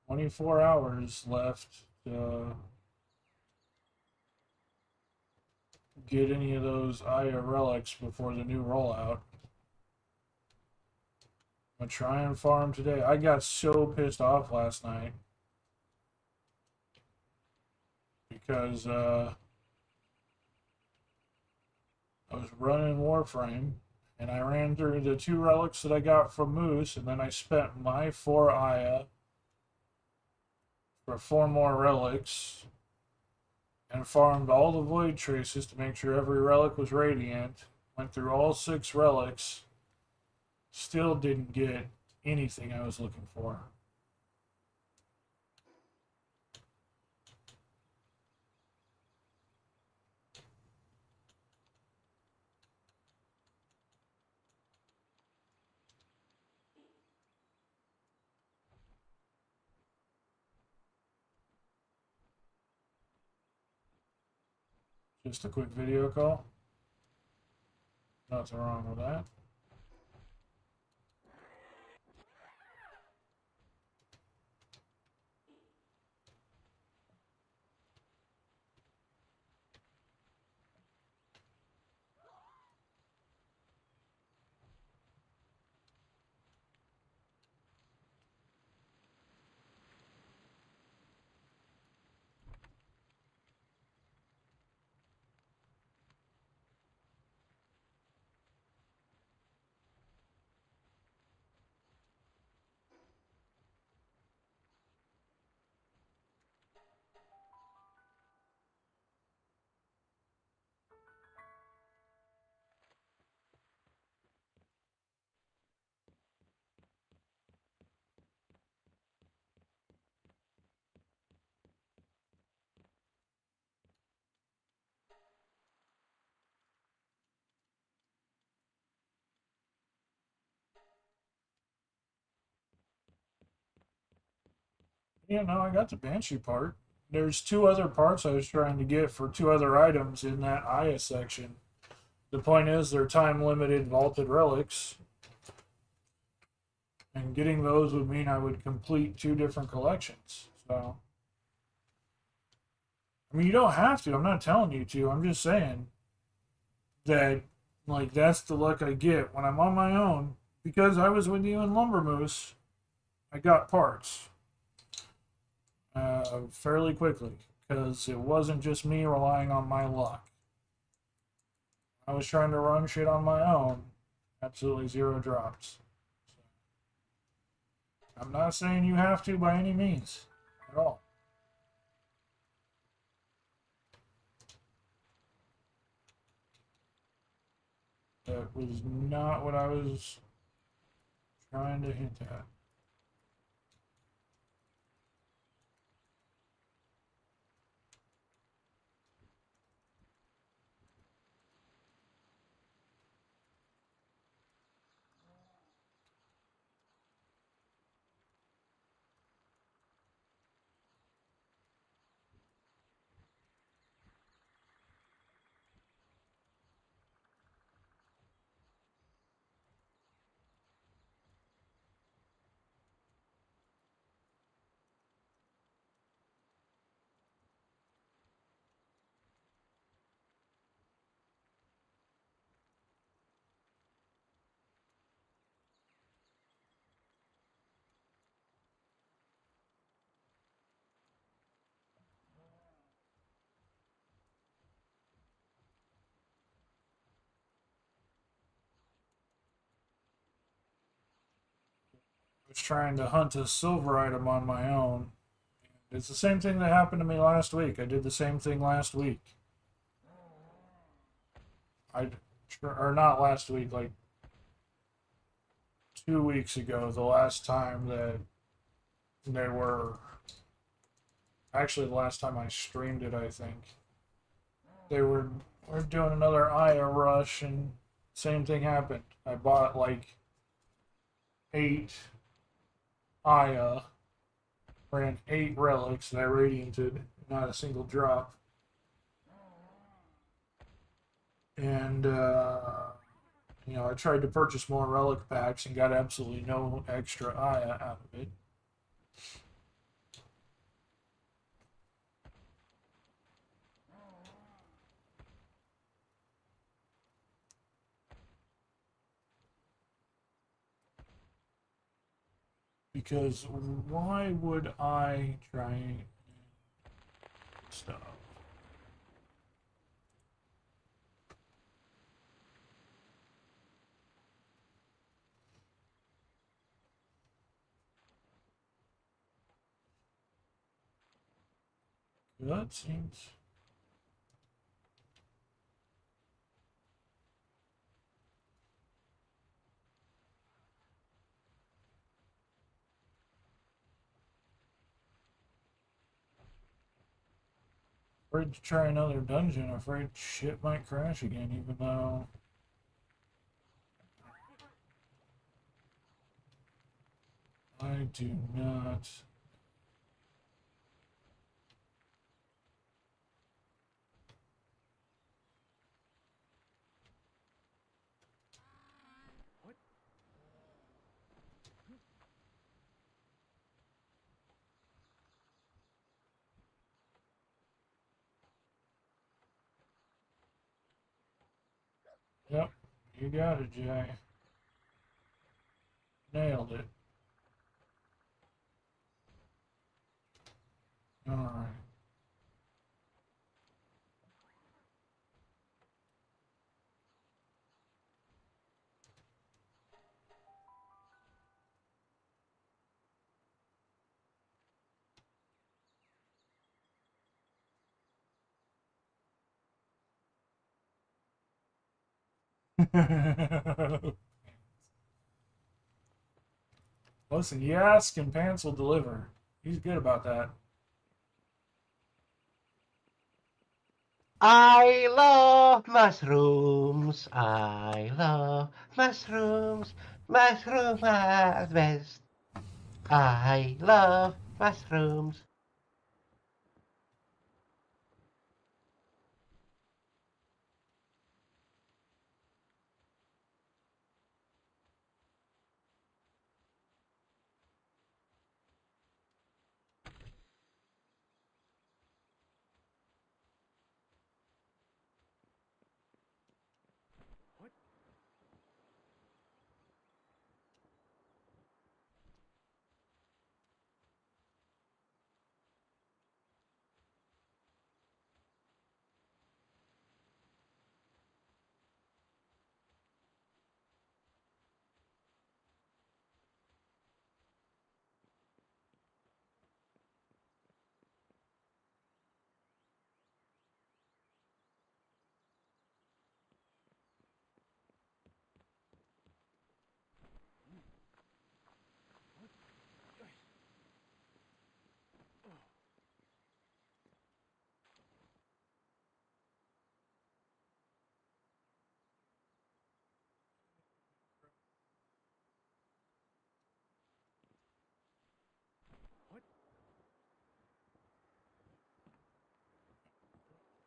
Speaker 1: 24 hours left to get any of those Aya relics before the new rollout. I'm gonna try and farm today. I got so pissed off last night because I was running Warframe and I ran through the 2 relics that I got from Moose, and then I spent my 4 Aya for 4 more relics and farmed all the void traces to make sure every relic was radiant. Went through all 6 relics, still didn't get anything I was looking for. Just a quick video call. Nothing wrong with that. Yeah, no, I got the Banshee part. There's two other parts I was trying to get for two other items in that Aya section. The point is, they're time limited vaulted relics, and getting those would mean I would complete two different collections. So, I mean, you don't have to. I'm not telling you to. I'm just saying that, like, that's the luck I get when I'm on my own. Because I was with you in Lumber Moose, I got parts fairly quickly. Because it wasn't just me relying on my luck. I was trying to run shit on my own. Absolutely zero drops. I'm not saying you have to by any means at all. That was not what I was trying to hint at. I was trying to hunt a silver item on my own. It's the same thing that happened to me last week. I did the same thing last week. I, or not last week, like 2 weeks ago, the last time that there were, actually the last time I streamed it, I think they were doing another Aya rush, and same thing happened. I bought like 8 Aya, ran 8 relics that I radianted, not a single drop, and I tried to purchase more relic packs and got absolutely no extra Aya out of it. Because why would I try stuff? That seems. Afraid to try another dungeon. Afraid shit might crash again, even though I do not. Yep, you got it, Jay. Nailed it. All right. Listen, you ask and Pants will deliver. He's good about that.
Speaker 3: I love mushrooms. I love mushrooms. Mushrooms are the best. I love Mushrooms.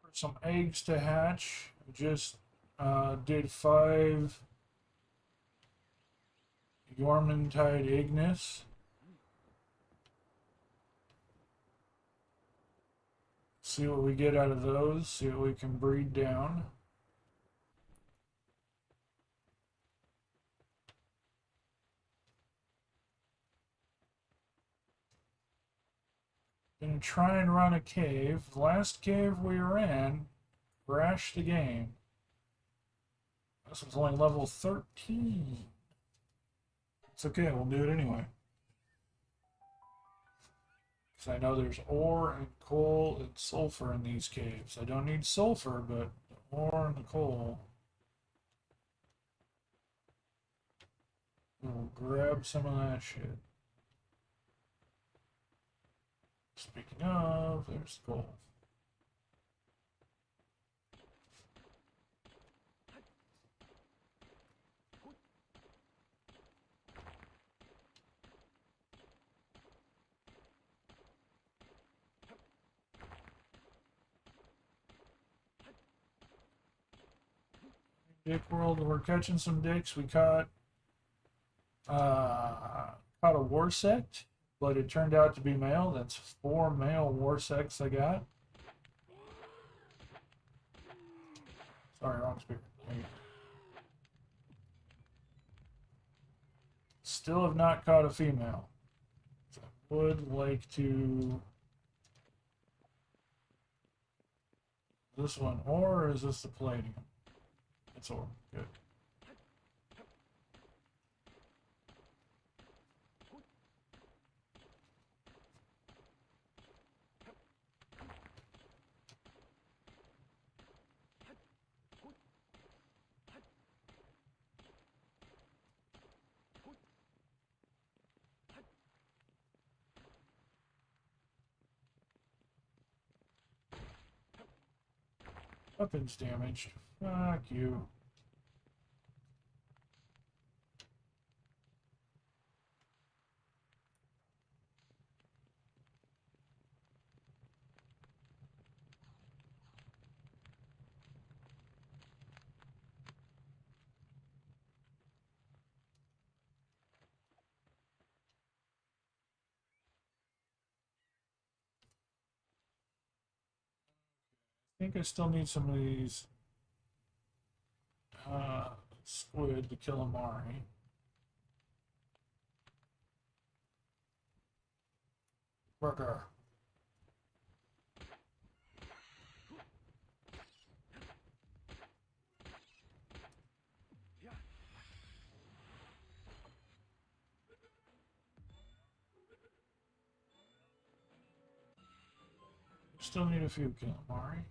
Speaker 1: For some eggs to hatch, I just did 5 Yormantide Ignis. See what we get out of those, see what we can breed down. Gonna try and run a cave. The last cave we were in crashed the game. This was only level 13. It's okay, we'll do it anyway. Because I know there's ore and coal and sulfur in these caves. I don't need sulfur, but the ore and the coal. We'll grab some of that shit. Speaking of, there's the coal. Dick World, we're catching some dicks. We caught a warsect, but it turned out to be male. That's 4 male warsects I got. Sorry, wrong speaker. Still have not caught a female. So I would like to. This one, or is this the palladium? It's ore. Good. Weapons damaged. Fuck you. I think I still need some of these squid to kill Amari. Burger. Still need a few calamari.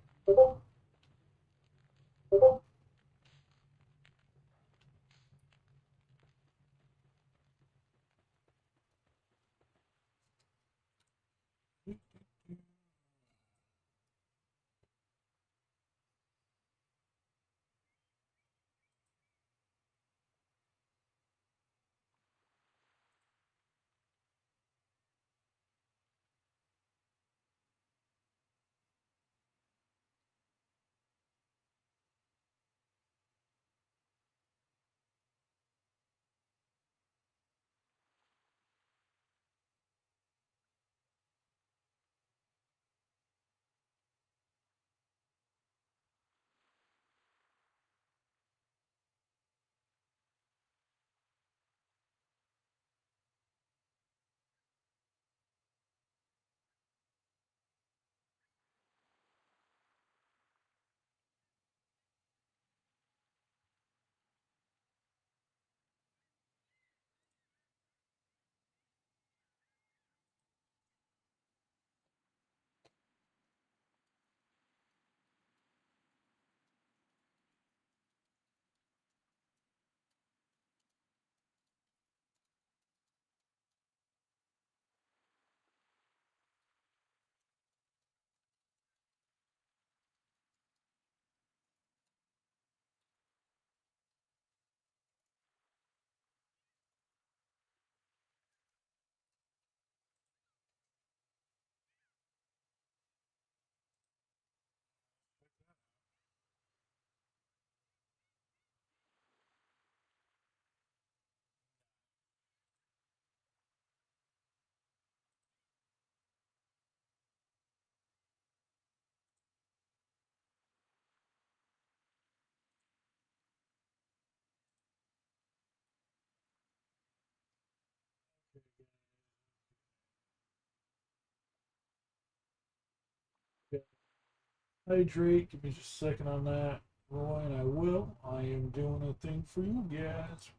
Speaker 1: Hydrate. Give me just a second on that, Roy, and I will. I am doing a thing for you guys.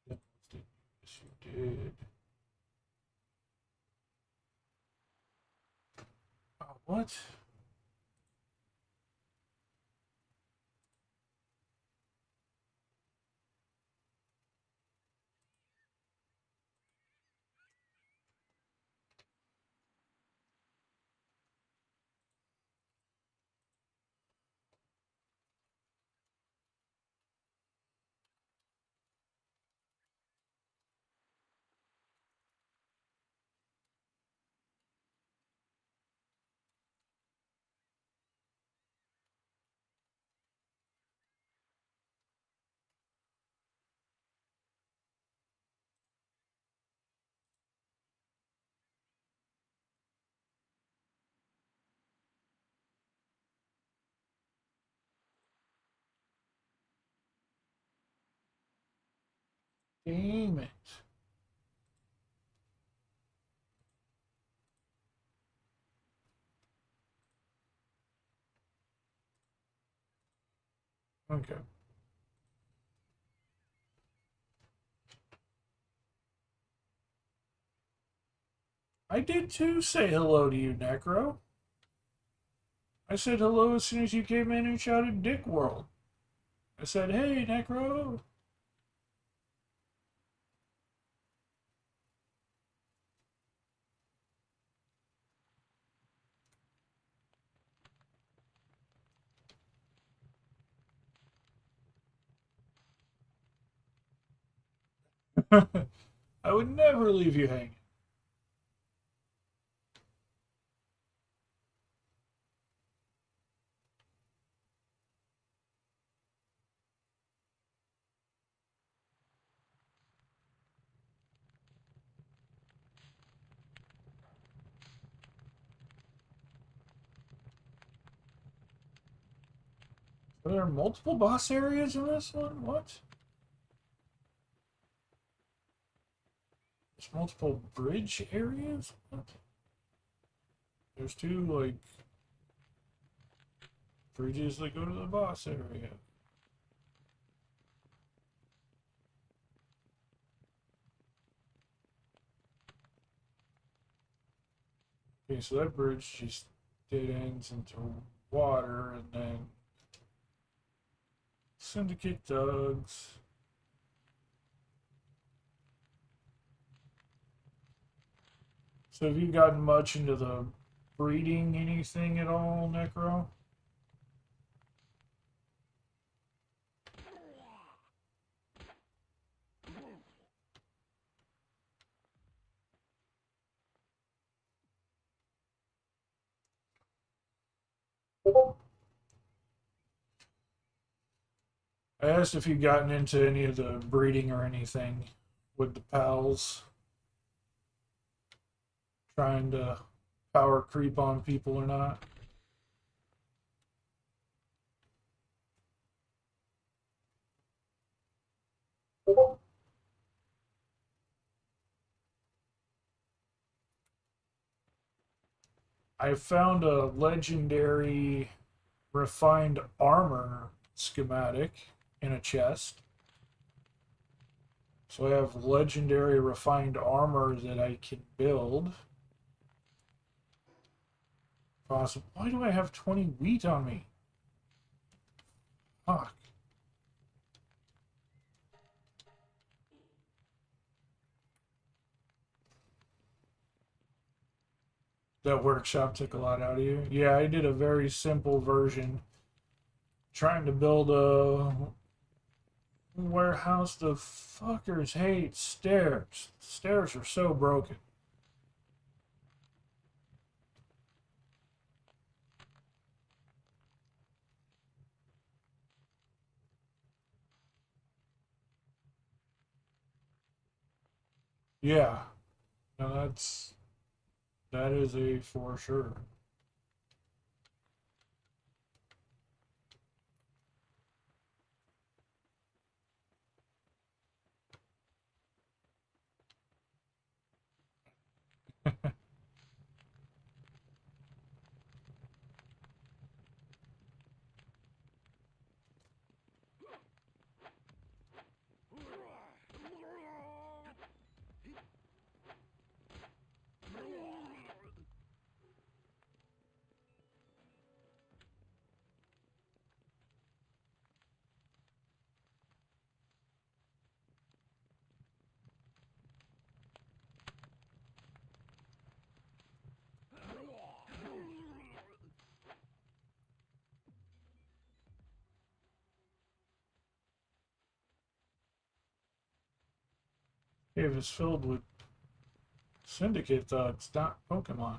Speaker 1: Yes, you did. Oh, what? Damn it. Okay. I did too say hello to you, Necro. I said hello as soon as you came in and shouted Dick World. I said, hey, Necro. I would never leave you hanging. Are there multiple boss areas in this one? What? There's multiple bridge areas? What? There's two, like, bridges that go to the boss area. Okay, so that bridge just dead ends into water, and then Syndicate Dogs. So have you gotten much into the breeding anything at all, Necro? I asked if you'd gotten into any of the breeding or anything with the pals, trying to power creep on people or not. I found a legendary refined armor schematic in a chest. So I have legendary refined armor that I can build. Possible. Why do I have 20 wheat on me? Fuck. That workshop took a lot out of you. Yeah, I did a very simple version. Trying to build a warehouse. The fuckers hate stairs. Stairs are so broken. Yeah. No, that is a for sure. Cave is filled with syndicate thugs, not Pokemon.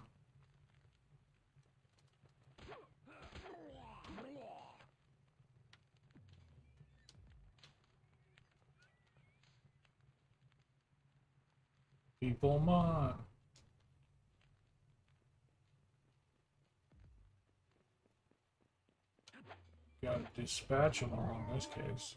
Speaker 1: People mon. Gotta dispatch them all in this case.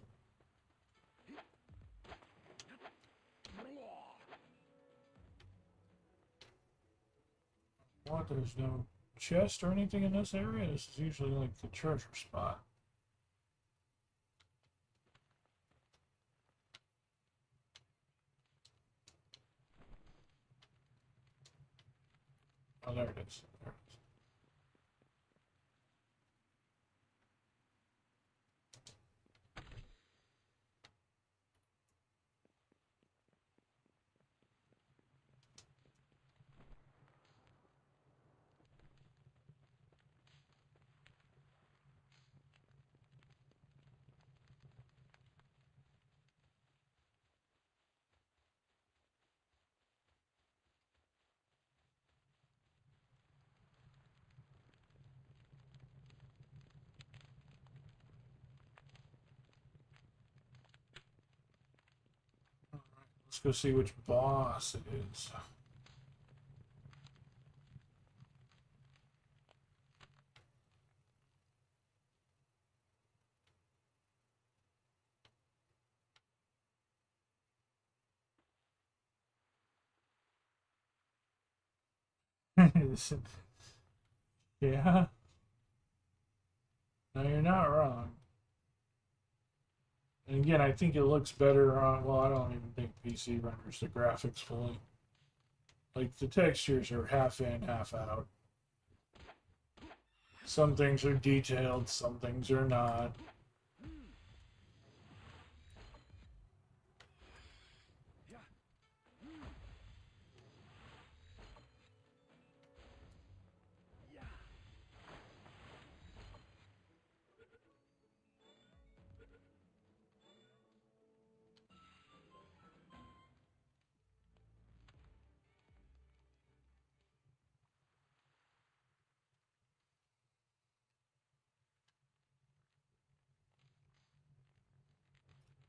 Speaker 1: What? There's no chest or anything in this area? This is usually like the treasure spot. Oh, there it is. There it is. Let's go see which boss it is. Yeah. No, you're not wrong. And again, I think it looks better on, well, I don't even think PC renders the graphics fully. Like, the textures are half in, half out. Some things are detailed, some things are not.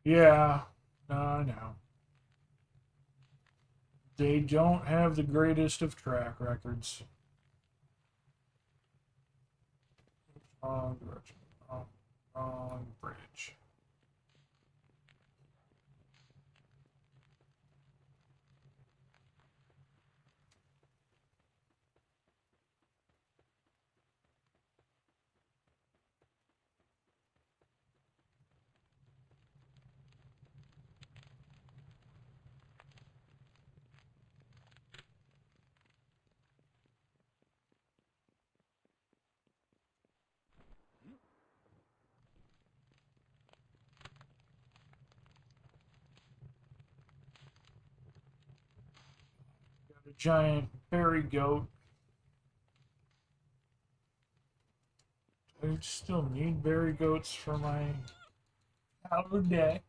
Speaker 1: Yeah, I know. They don't have the greatest of track records. Wrong direction. Wrong bridge. Got a giant berry goat. I still need berry goats for my outer deck.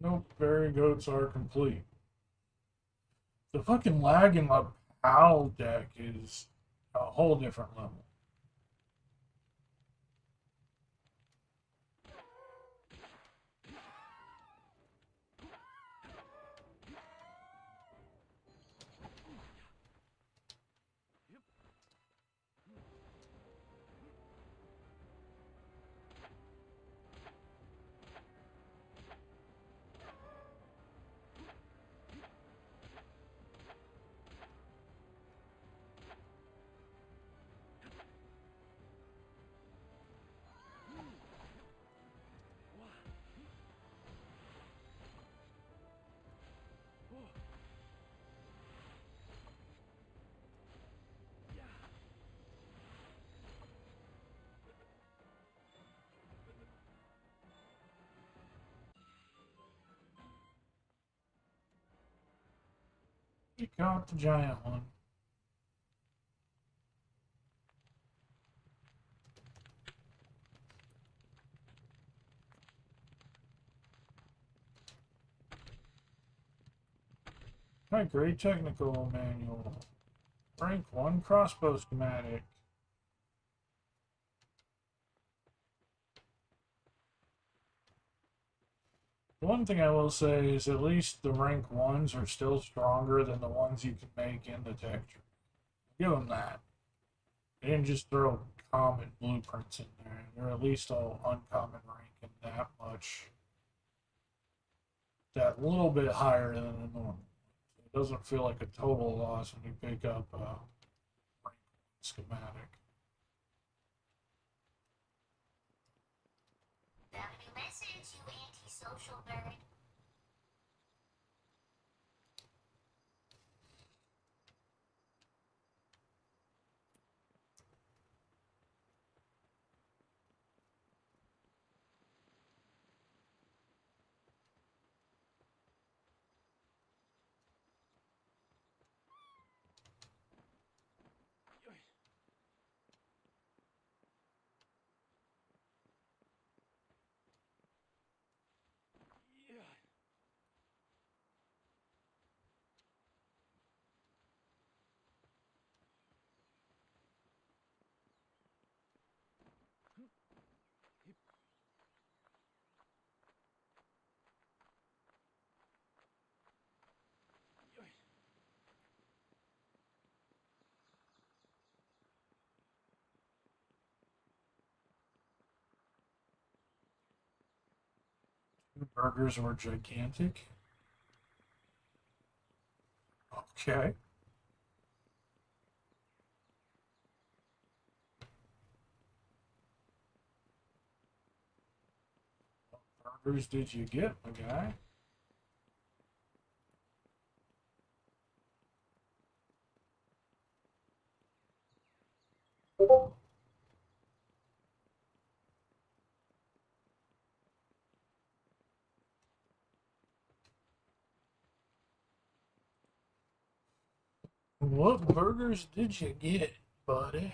Speaker 1: Nope, berry goats are complete. The fucking lag in my PAL deck is a whole different level. You caught the giant one. My great technical manual. Rank 1 crossbow schematic. One thing I will say is at least the rank 1s are still stronger than the ones you can make in the tech tree. Give them that. They didn't just throw common blueprints in there. They're at least all uncommon ranking that much. That little bit higher than the normal. It doesn't feel like a total loss when you pick up a rank 1 schematic.
Speaker 2: Got a new message, you antisocial nerd.
Speaker 1: Two burgers were gigantic. Okay. What burgers did you get, my guy? What burgers did you get, buddy?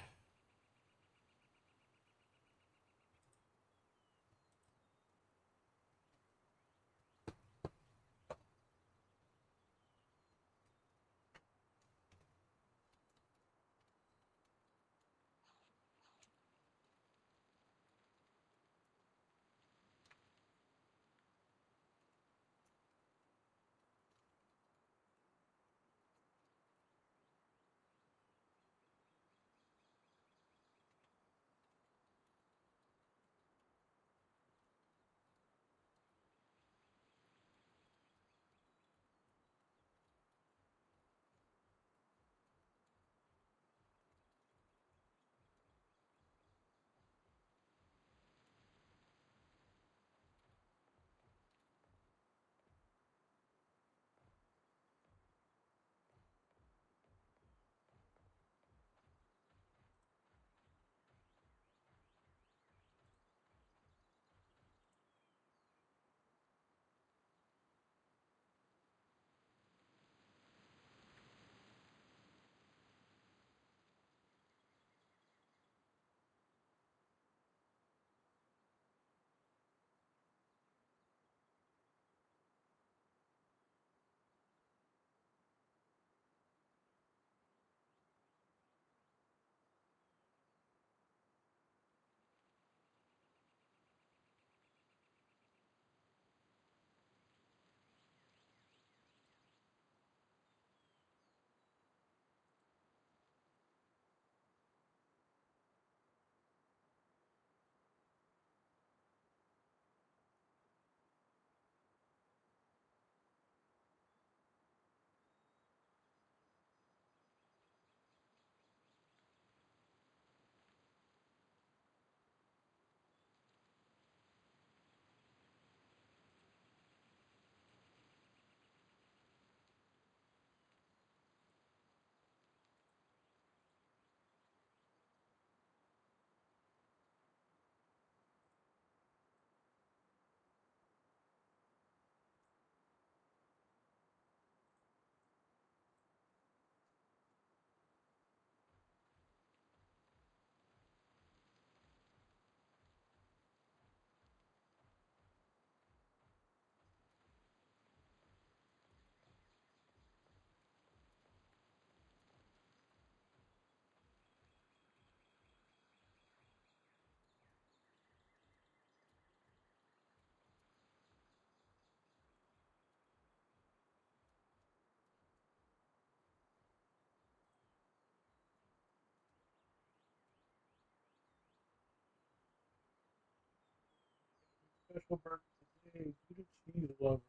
Speaker 1: special burger today. Gouda cheese lover.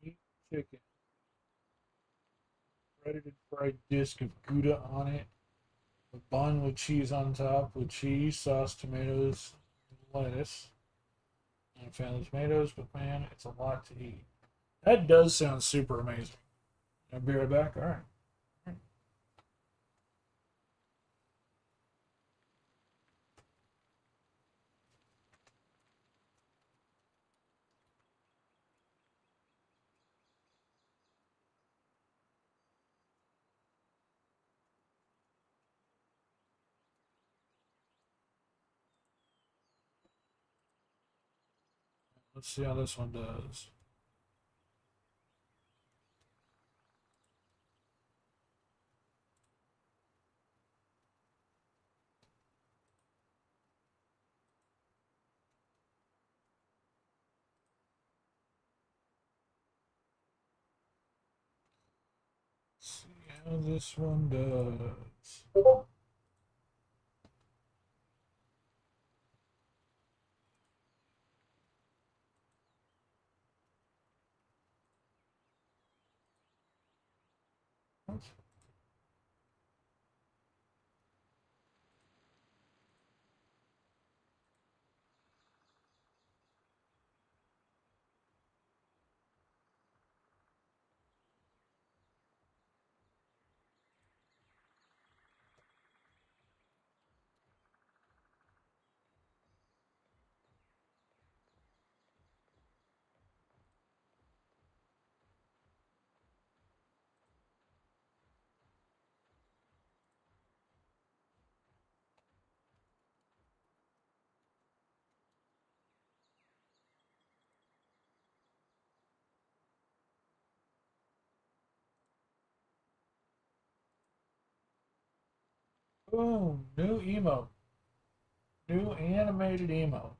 Speaker 1: Meat chicken. Breaded and fried disc of Gouda on it. A bun with cheese on top with cheese, sauce, tomatoes, and lettuce. I'm a fan of tomatoes, but man, it's a lot to eat. That does sound super amazing. I'll be right back. All right. Let's see how this one does. Let's see how this one does. Boom, new emote. New animated emote.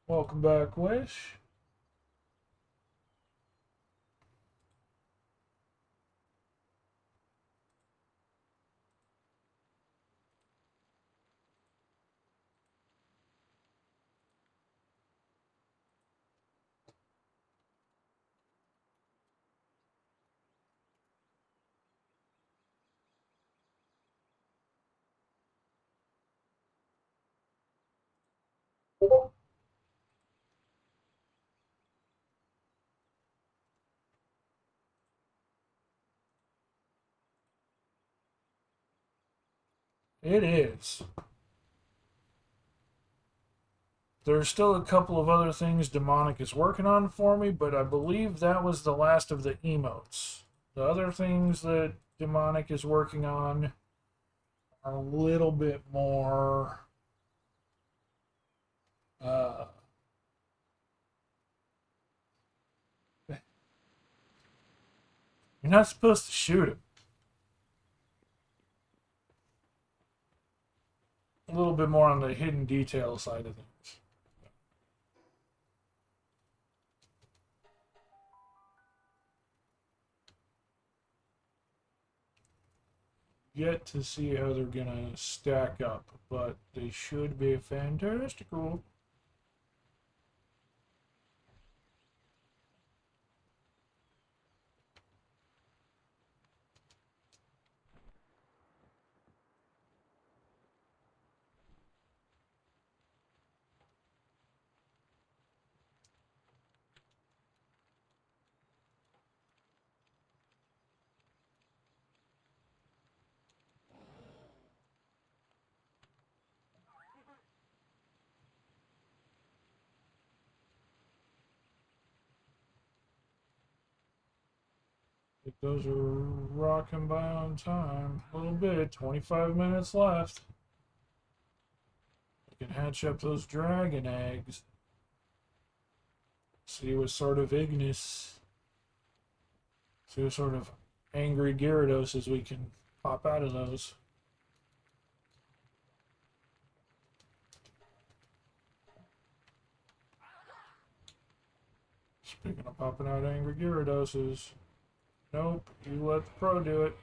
Speaker 1: Welcome back, Wish. It is. There's still a couple of other things Demonic is working on for me, but I believe that was the last of the emotes. The other things that Demonic is working on are a little bit more uh, you're not supposed to shoot him. A little bit more on the hidden detail side of things. Yet to see how they're gonna stack up, but they should be fantastical. If those are rocking by on time, a little bit, 25 minutes left. We can hatch up those dragon eggs. See what sort of Ignis, see what sort of angry Gyarados we can pop out of those. Speaking of popping out angry Gyarados, nope, you let the pro do it.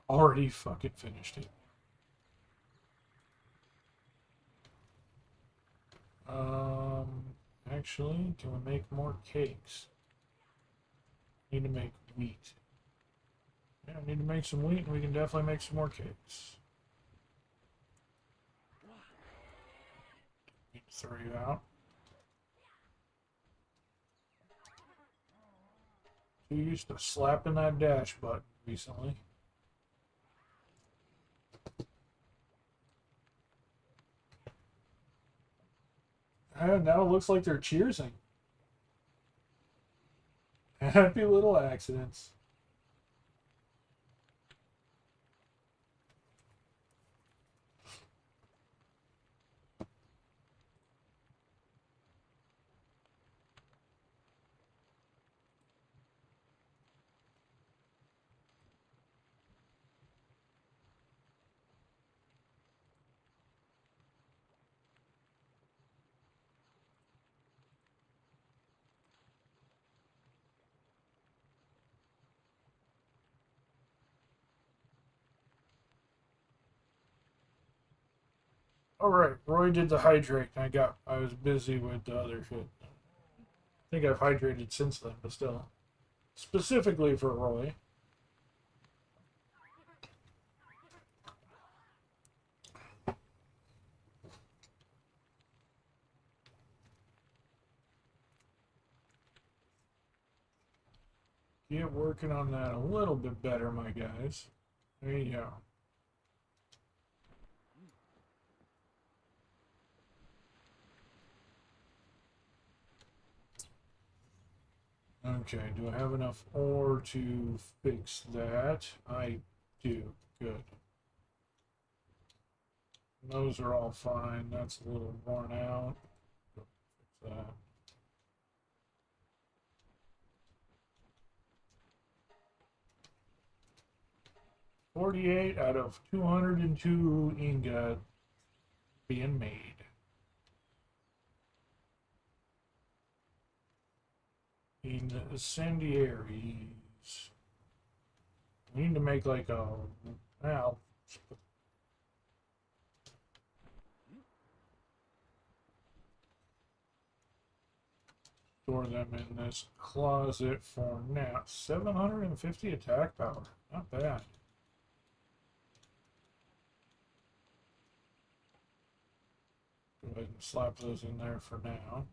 Speaker 1: Already fucking finished it. Actually, can we make more cakes? Need to make wheat. Yeah, I need to make some wheat, and we can definitely make some more cakes. Need to throw you out. Too used to slapping that dash button recently. Now it looks like they're cheersing. Happy little accidents. All right, Roy did the hydrate. I was busy with the other shit. I think I've hydrated since then, but still, specifically for Roy. Get working on that a little bit better, my guys. There you go. Okay, do I have enough ore to fix that? I do. Good. Those are all fine. That's a little worn out. Go fix that. $48 out of 202 ingot being made. Incendiaries. We need to make like a, well, store them in this closet for now. 750 attack power. Not bad. Go ahead and slap those in there for now.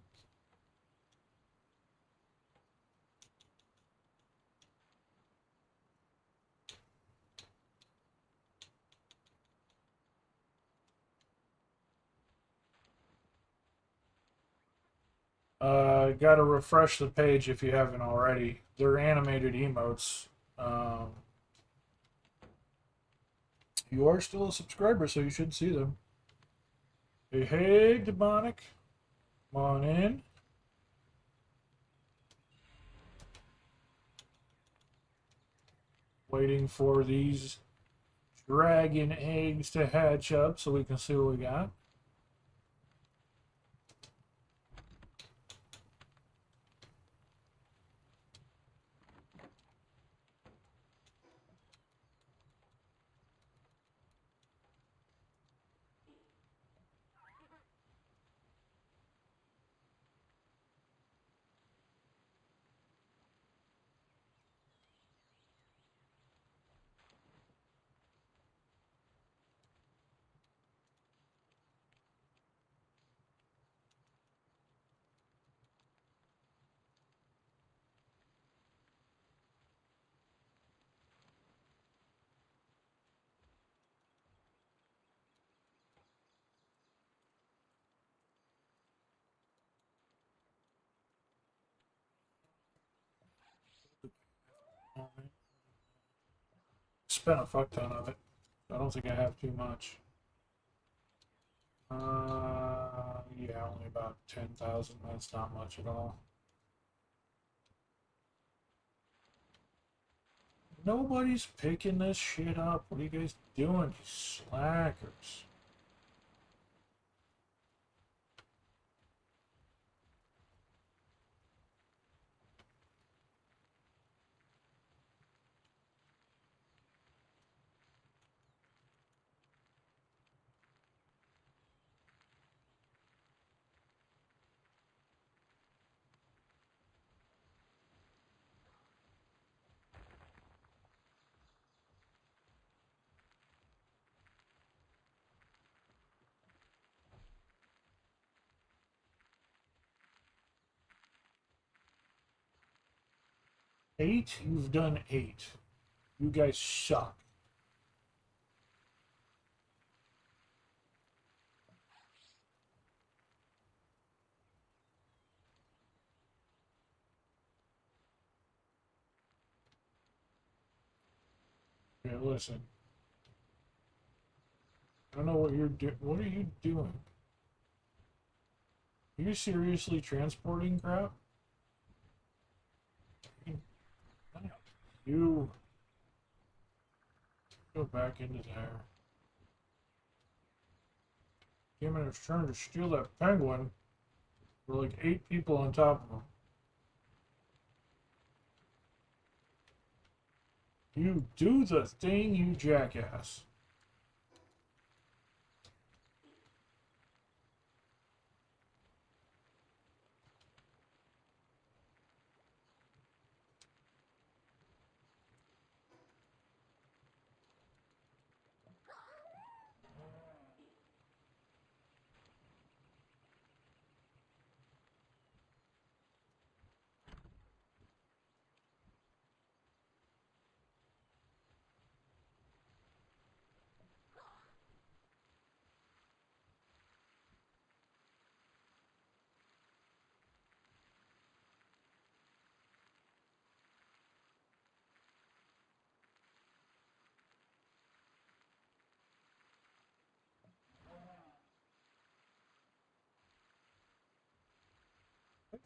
Speaker 1: Got to refresh the page if you haven't already. They're animated emotes. You are still a subscriber, so you should see them. Hey, hey, Demonic. Come on in. Waiting for these dragon eggs to hatch up so we can see what we got. Spent a fuck ton of it. I don't think I have too much. Yeah, only about 10,000. That's not much at all. Nobody's picking this shit up. What are you guys doing, you slackers? 8? You've done 8. You guys suck. Okay, listen. I don't know what you're doing. What are you doing? Are you seriously transporting crap? You go back into there. Damn it, I was trying to steal that penguin. There were like 8 people on top of him. You do the thing, you jackass.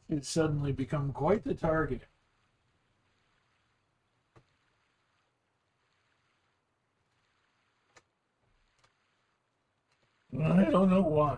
Speaker 1: It's suddenly become quite the target. I don't know why.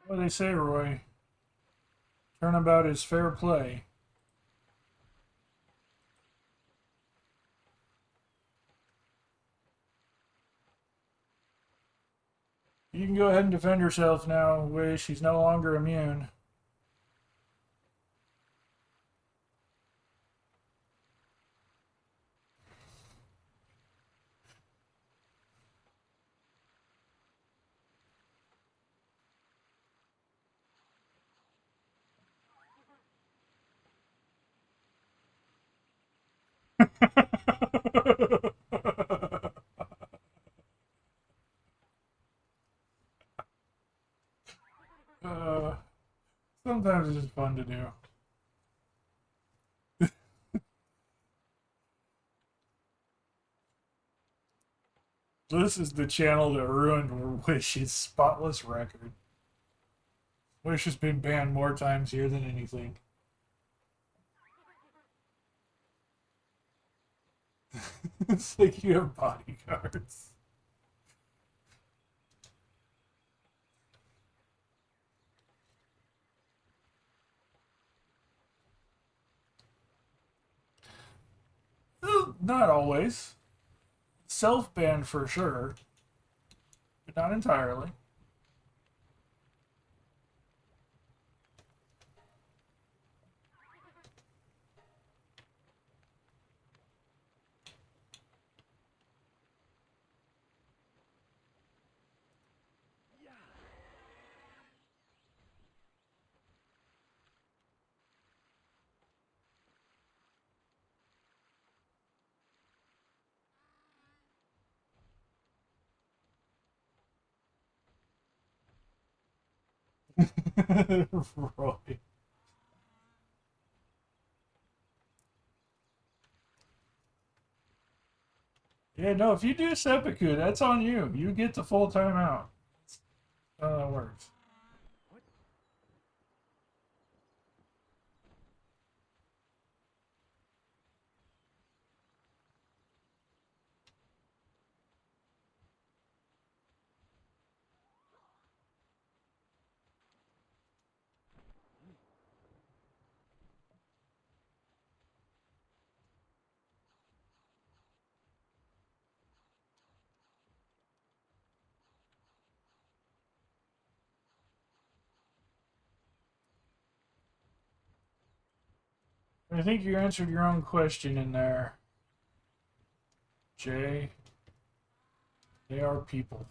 Speaker 1: What do they say, Roy? Turnabout is fair play. You can go ahead and defend yourself now, Wish. He's no longer immune. uh, Sometimes it's just fun to do. This is the channel that ruined Wish's spotless record. Wish has been banned more times here than anything. It's like you have bodyguards. Not always. Self-banned for sure, but not entirely. Roy. Yeah, no, if you do seppuku, that's on you. You get the full timeout. That's how that works. I think you answered your own question in there, Jay. They are people.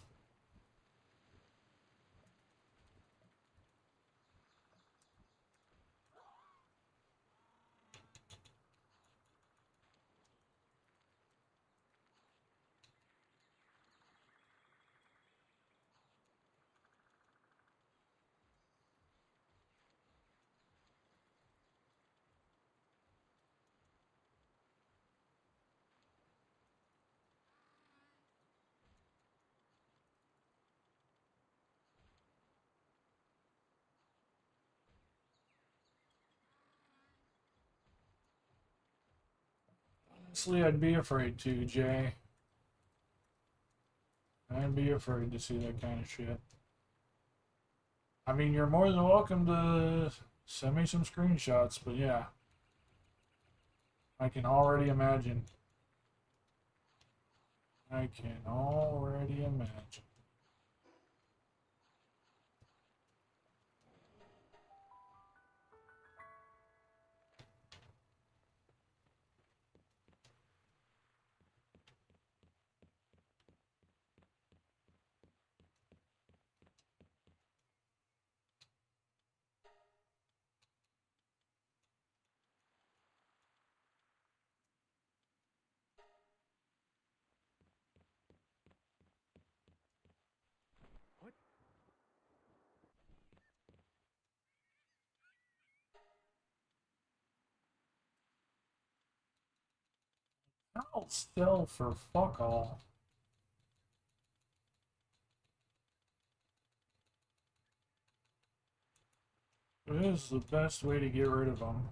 Speaker 1: Honestly, I'd be afraid to, Jay. I'd be afraid to see that kind of shit. I mean, you're more than welcome to send me some screenshots, but yeah, I can already imagine. I can already imagine. I'll still for fuck all. It is the best way to get rid of them.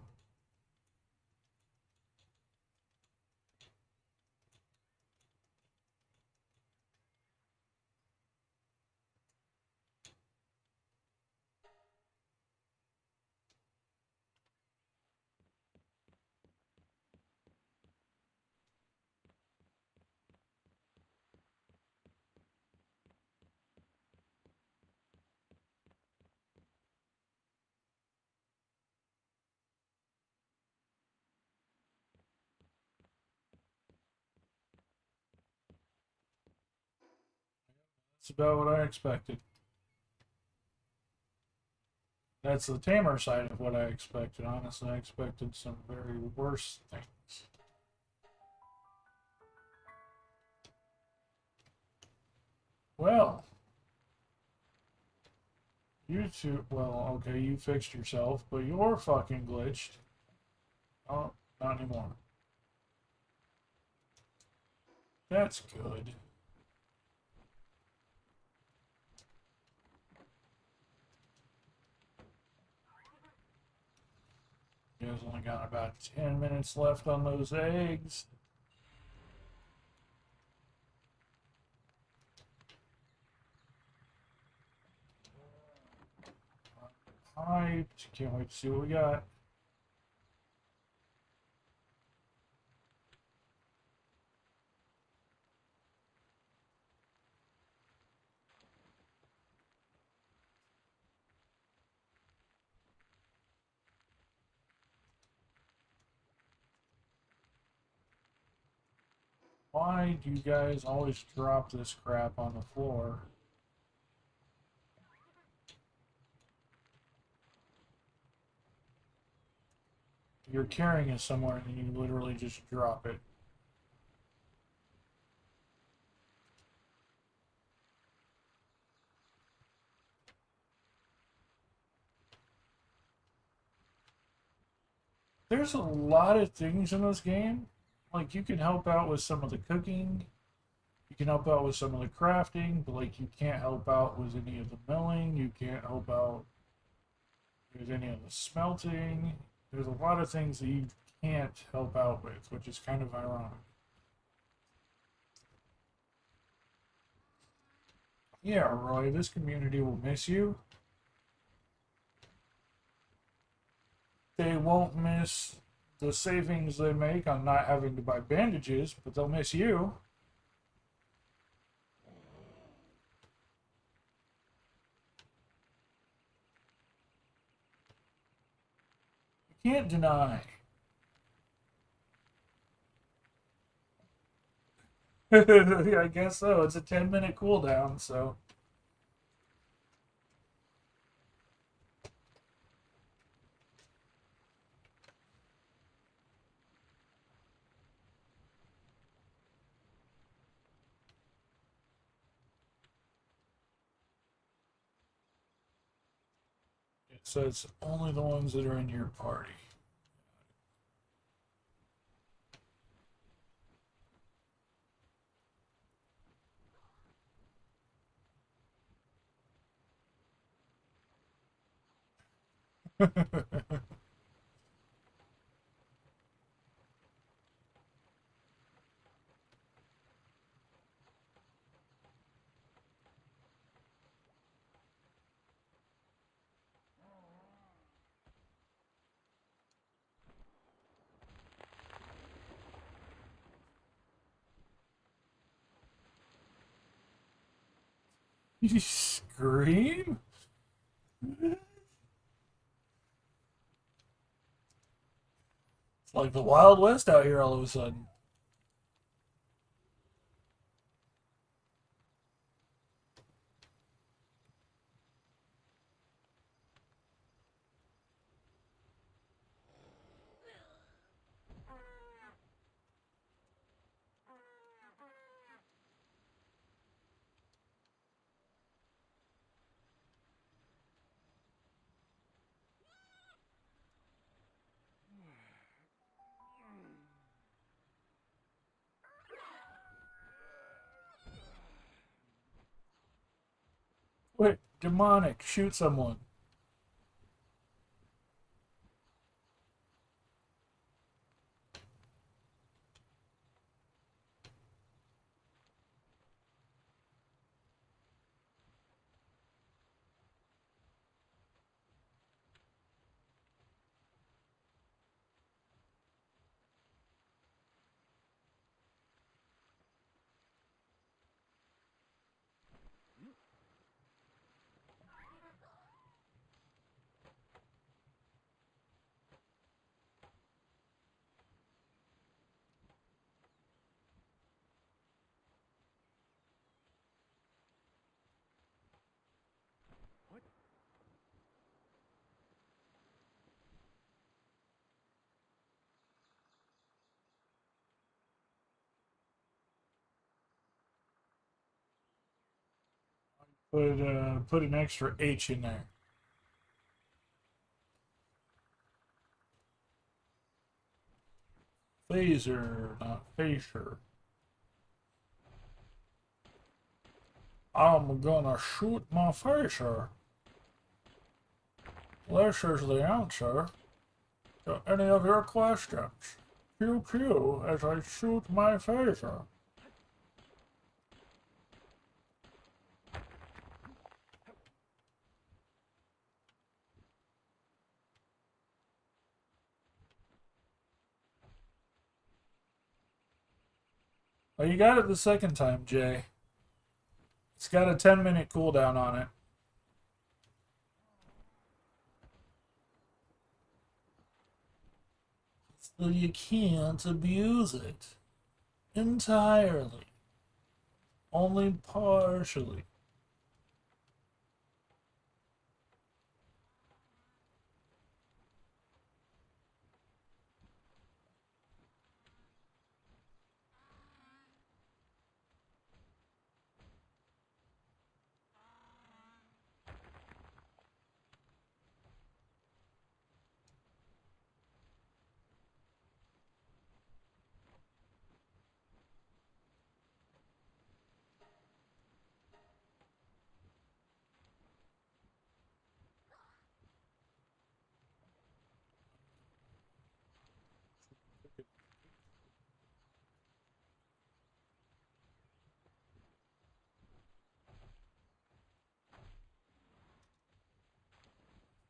Speaker 1: That's about what I expected. That's the tamer side of what I expected. Honestly, I expected some very worse things. Well, you two. Well, okay, you fixed yourself, but you're fucking glitched. Oh, not anymore. That's good. You guys only got about 10 minutes left on those eggs. Hyped. Can't wait to see what we got. Why do you guys always drop this crap on the floor? You're carrying it somewhere and you literally just drop it. There's a lot of things in this game. Like, you can help out with some of the cooking, you can help out with some of the crafting, but like, you can't help out with any of the milling, you can't help out with any of the smelting. There's a lot of things that you can't help out with, which is kind of ironic. Yeah, Roy, this community will miss you. They won't miss the savings they make on not having to buy bandages, but they'll miss you. You can't deny. I guess so. It's a 10-minute cooldown, so. It says only the ones that are in your party. You scream? It's like the Wild West out here all of a sudden. Wait, demonic, shoot someone. Put an extra H in there. Phaser, not phaser. I'm gonna shoot my phaser. This is the answer to any of your questions. Pew pew as I shoot my phaser. Oh, you got it the second time, Jay. It's got a 10-minute cooldown on it. So you can't abuse it entirely. Only partially.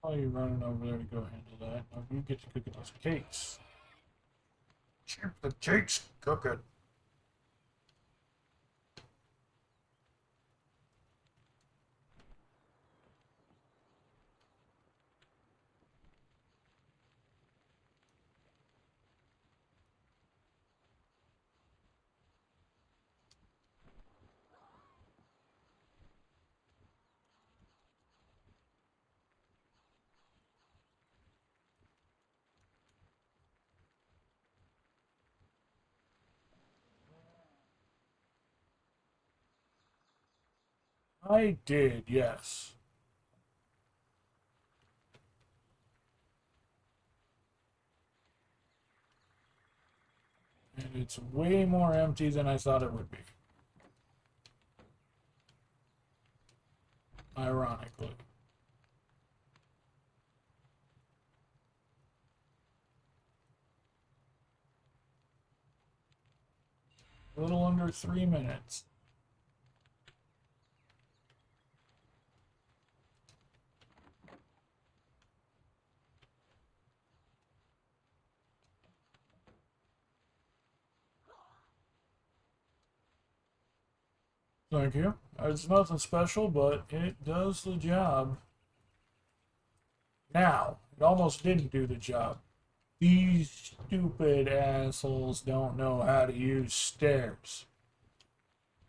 Speaker 1: Why are you running over there to go handle that? Now you get to cooking those cakes. Keep the cakes cooking. I did, yes. And it's way more empty than I thought it would be. Ironically. A little under 3 minutes. Thank you. It's nothing special, but it does the job. Now, it almost didn't do the job. These stupid assholes don't know how to use stairs.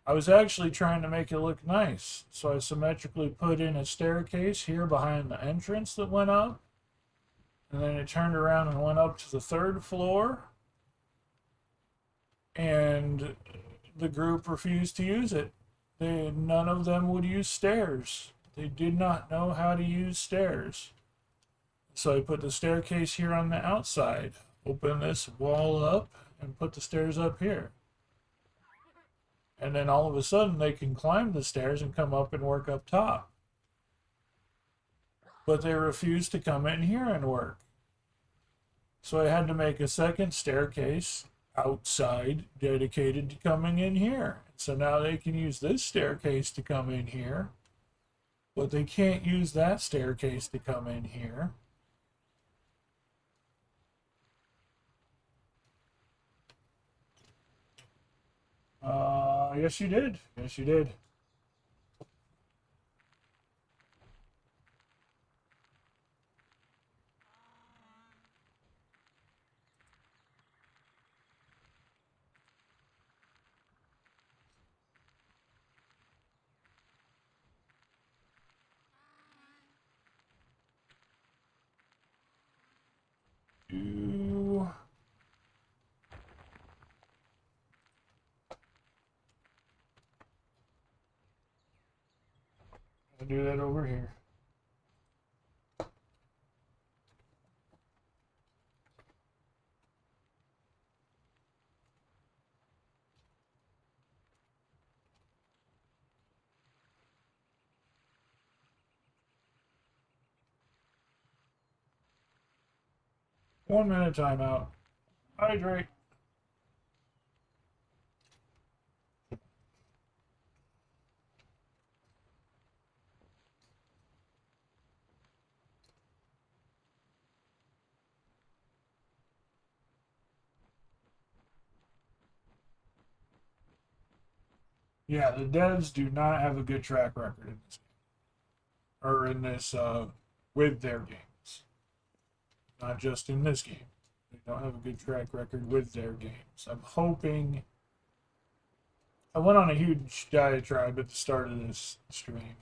Speaker 1: I was actually trying to make it look nice, so I symmetrically put in a staircase here behind the entrance that went up, and then it turned around and went up to the third floor, and the group refused to use it. None of them would use stairs. They did not know how to use stairs. So I put the staircase here on the outside, open this wall up, and put the stairs up here. And then all of a sudden they can climb the stairs and come up and work up top. But they refused to come in here and work. So I had to make a second staircase outside dedicated to coming in here. So now they can use this staircase to come in here, but they can't use that staircase to come in here. Yes you did. Yes you did. Do I'll do that over here. One-minute timeout. Hydrate. Yeah, the devs do not have a good track record in this game, or in this with their games. Not just in this game. They don't have a good track record with their games. I'm hoping. I went on a huge diatribe at the start of this stream.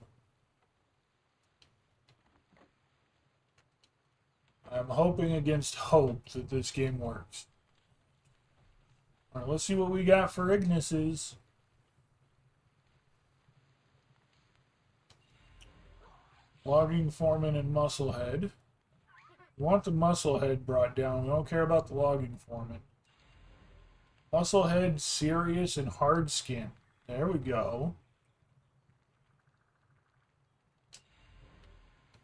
Speaker 1: I'm hoping against hope that this game works. Alright, let's see what we got for Ignis's. Logging Foreman and Musclehead. We want the Musclehead brought down. We don't care about the Logging Foreman. Musclehead, Serious, and Hard Skin. There we go.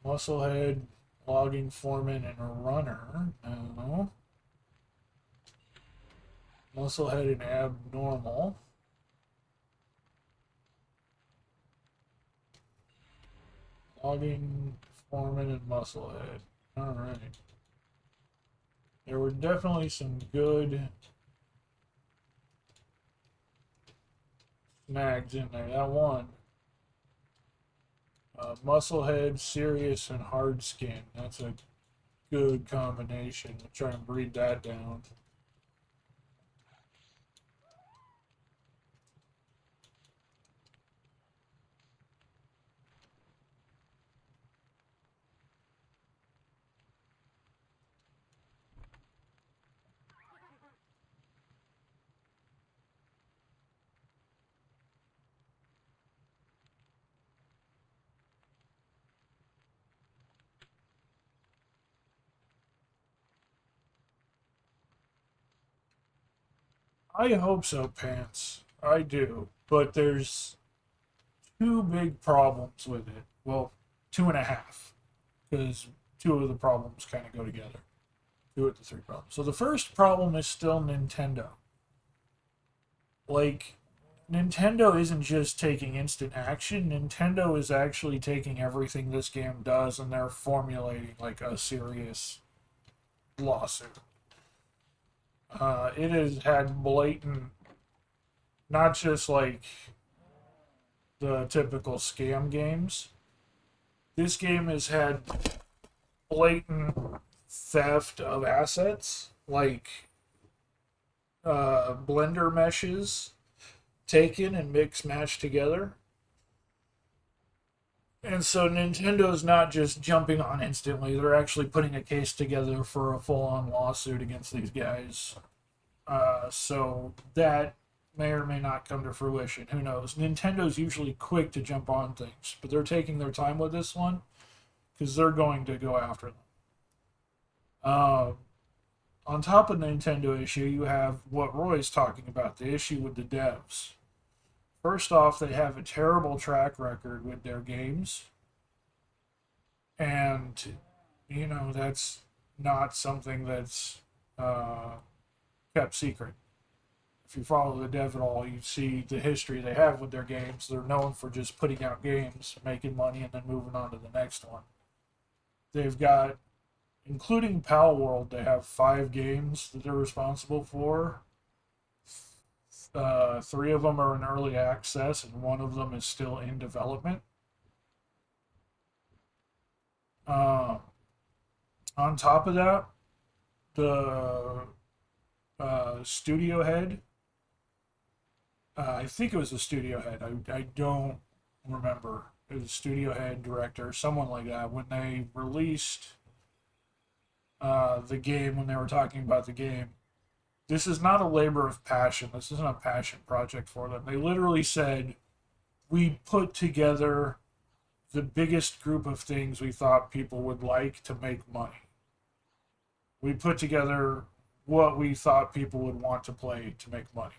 Speaker 1: Musclehead, Logging Foreman, and a Runner. No. Musclehead and Abnormal. Logging Foreman and Musclehead. Alright. There were definitely some good snags in there. That one. Musclehead, Serious, and Hard Skin. That's a good combination. We'll try and breed that down. I hope so, Pants. I do. But there's two big problems with it. Well, two and a half. Because two of the problems kind of go together. Two of the three problems. So the first problem is still Nintendo. Like, Nintendo isn't just taking instant action. Nintendo is actually taking everything this game does and they're formulating like a serious lawsuit. It has had blatant, not just like the typical scam games. This game has had blatant theft of assets, like blender meshes taken and mixed matched together. And so Nintendo's not just jumping on instantly, they're actually putting a case together for a full on lawsuit against these guys. So that may or may not come to fruition. Who knows? Nintendo's usually quick to jump on things, but they're taking their time with this one because they're going to go after them. On top of the Nintendo issue, you have what Roy's talking about, the issue with the devs. First off, they have a terrible track record with their games. And, that's not something that's kept secret. If you follow the dev at all, you see the history they have with their games. They're known for just putting out games, making money, and then moving on to the next one. They've got, including Pal World, they have 5 games that they're responsible for. 3 of them are in early access, and 1 of them is still in development. On top of that, the studio head, I think it was the studio head. I don't remember. It was studio head, director, someone like that. When they released the game, when they were talking about the game, this is not a labor of passion. This isn't a passion project for them. They literally said, we put together the biggest group of things we thought people would like to make money. We put together what we thought people would want to play to make money.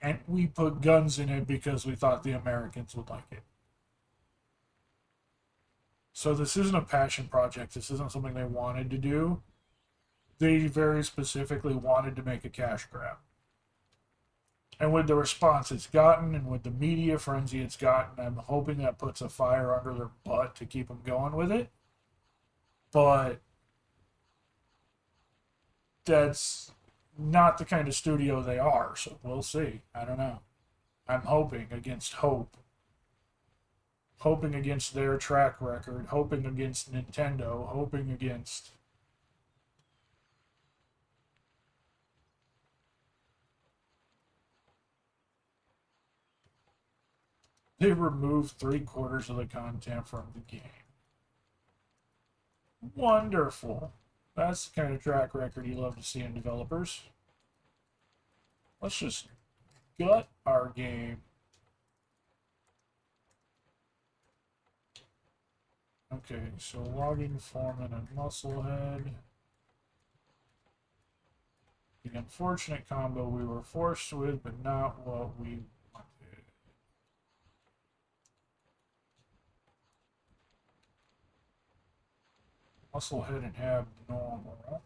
Speaker 1: And we put guns in it because we thought the Americans would like it. So this isn't a passion project. This isn't something they wanted to do. They very specifically wanted to make a cash grab. And with the response it's gotten and with the media frenzy it's gotten, I'm hoping that puts a fire under their butt to keep them going with it. But that's not the kind of studio they are, so we'll see. I don't know. I'm hoping against hope. Hoping against their track record. Hoping against Nintendo. Hoping against... They removed 3/4 of the content from the game. Wonderful. That's the kind of track record you love to see in developers. Let's just gut our game. Okay, so logging foreman and musclehead. The unfortunate combo we were forced with, but not what we wanted. Musclehead and abnormal.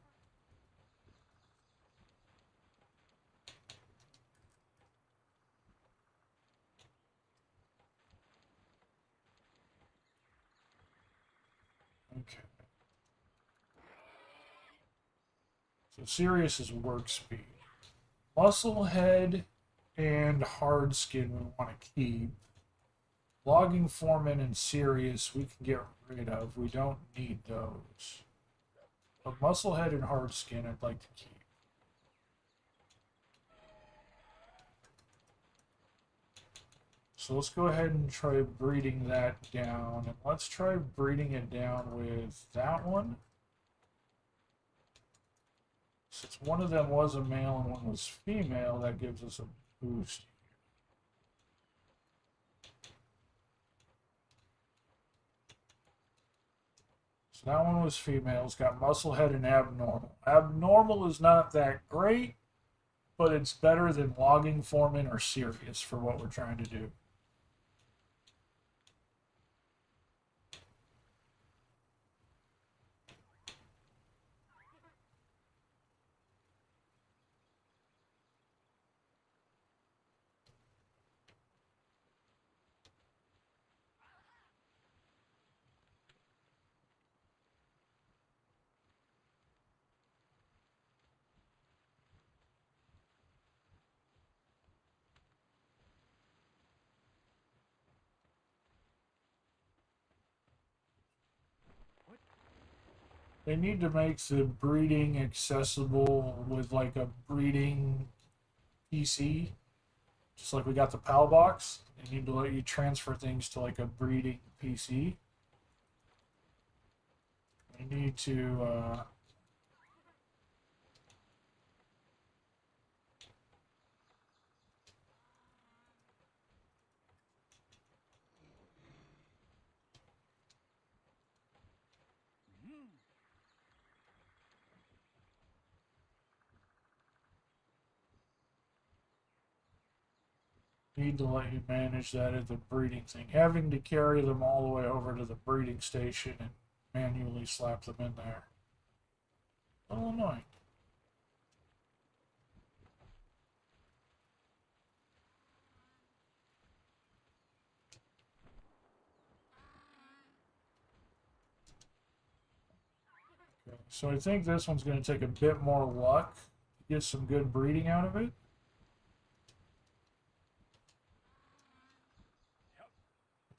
Speaker 1: Okay. So Sirius is work speed. Musclehead and hard skin we want to keep. Logging foreman and Sirius we can get rid of. We don't need those. But musclehead and hard skin I'd like to keep. So let's go ahead and try breeding that down. And let's try breeding it down with that one. Since one of them was a male and one was female, that gives us a boost. So that one was female. It's got musclehead and abnormal. Abnormal is not that great, but it's better than logging, foreman, or serious for what we're trying to do. They need to make the breeding accessible with like a breeding PC, just like we got the PAL box. They need to let you transfer things to like a breeding PC. They need to let you manage that at the breeding thing. Having to carry them all the way over to the breeding station and manually slap them in there. A little annoying. Okay, so I think this one's going to take a bit more luck to get some good breeding out of it.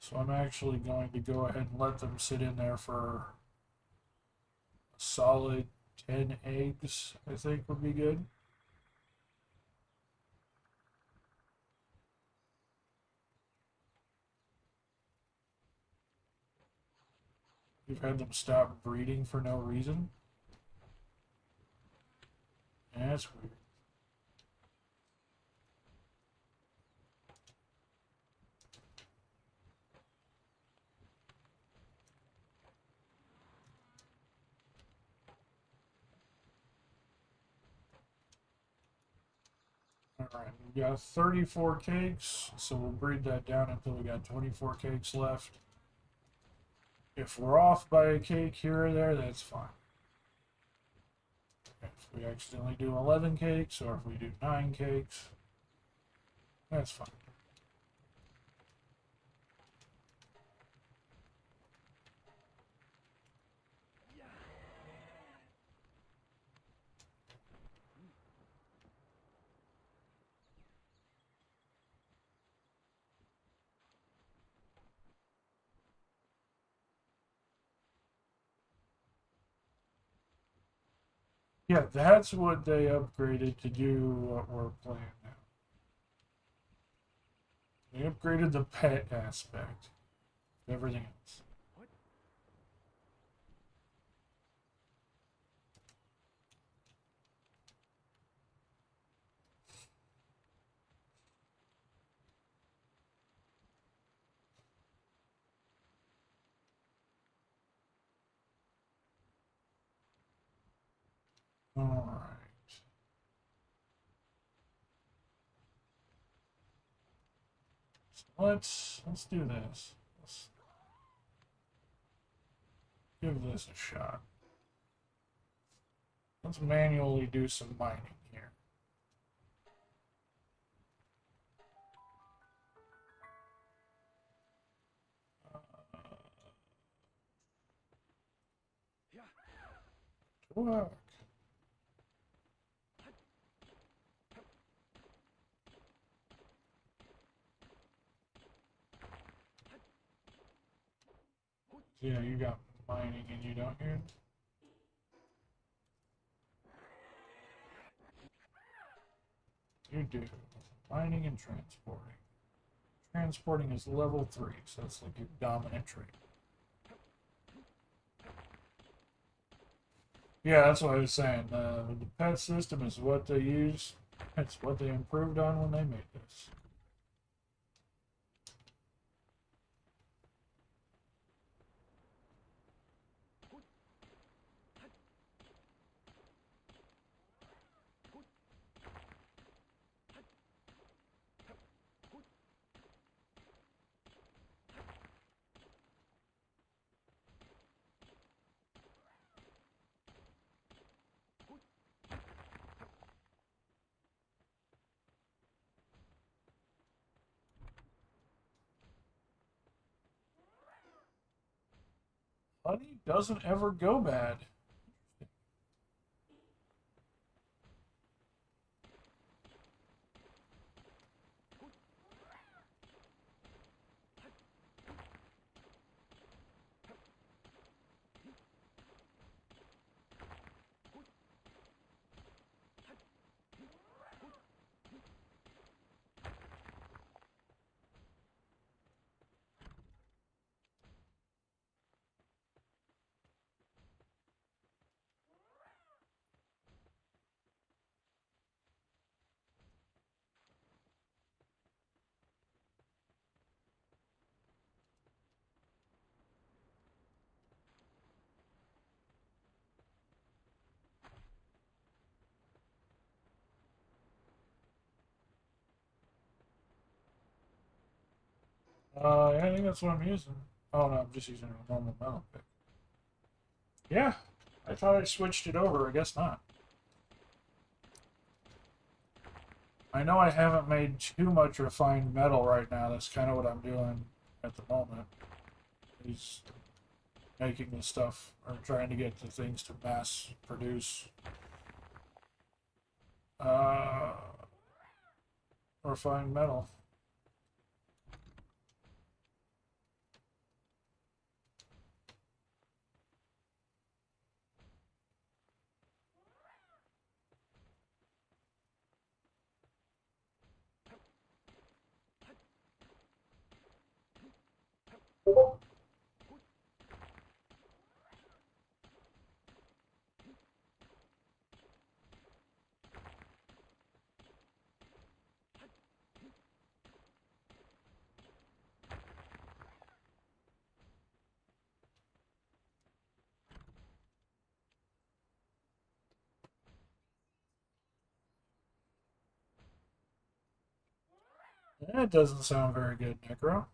Speaker 1: So I'm actually going to go ahead and let them sit in there for a solid 10 eggs, I think would be good. We've had them stop breeding for no reason. Yeah, that's weird. Alright, we've got 34 cakes, so we'll breed that down until we got 24 cakes left. If we're off by a cake here or there, that's fine. If we accidentally do 11 cakes, or if we do 9 cakes, that's fine. Yeah, that's what they upgraded to do what we're playing now. They upgraded the pet aspect of everything else. Alright. So let's do this. Let's give this a shot. Let's manually do some mining here. Work. Yeah, you got mining and you don't here. You do. Mining and transporting. Transporting is level 3, so that's like your dominant trait. Yeah, that's what I was saying. The pet system is what they use. It's what they improved on when they made this. Money doesn't ever go bad. Yeah, I think that's what I'm using. Oh no, I'm just using a normal metal pick. Yeah, I thought I switched it over. I guess not. I know I haven't made too much refined metal right now. That's kind of what I'm doing at the moment. Is making the stuff or trying to get the things to mass produce uh, refined metal. That doesn't sound very good, Necro.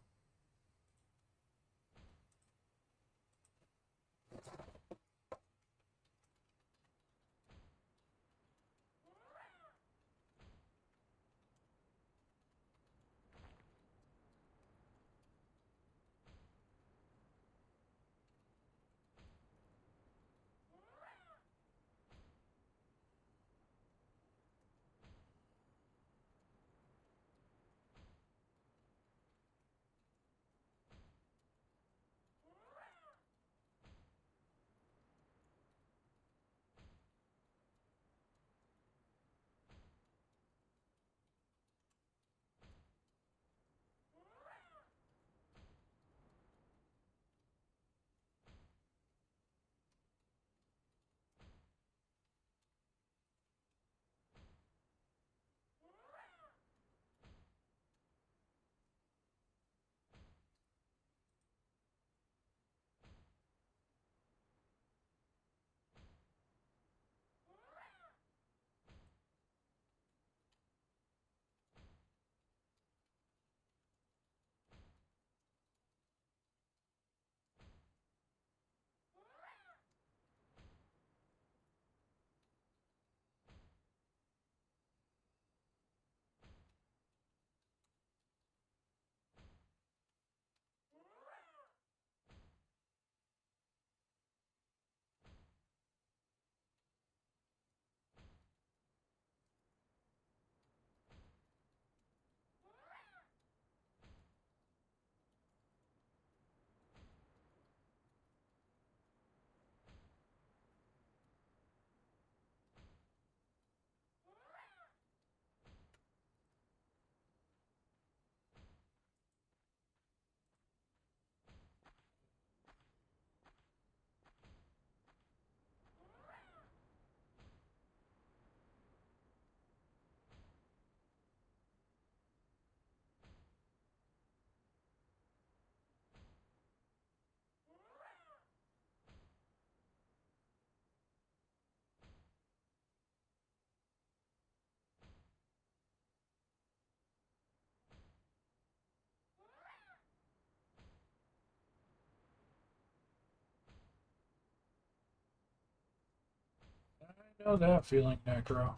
Speaker 1: I know that feeling, Necro.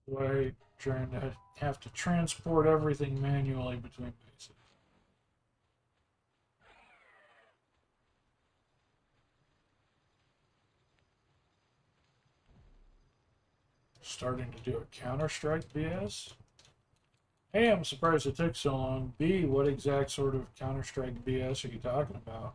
Speaker 1: Right, trying to have to transport everything manually between bases. Starting to do a Counter-Strike BS? A, I'm surprised it took so long. B, what exact sort of Counter-Strike BS are you talking about?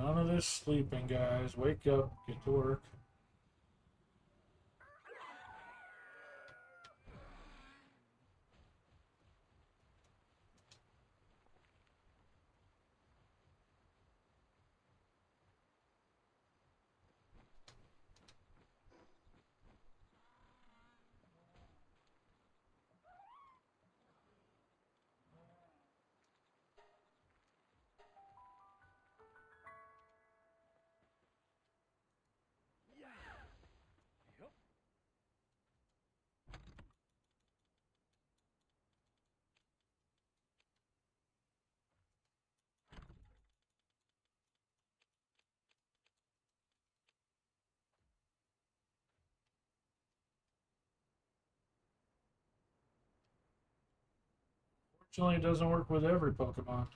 Speaker 1: None of this sleeping, guys. Wake up, get to work. Fortunately, it doesn't work with every Pokemon.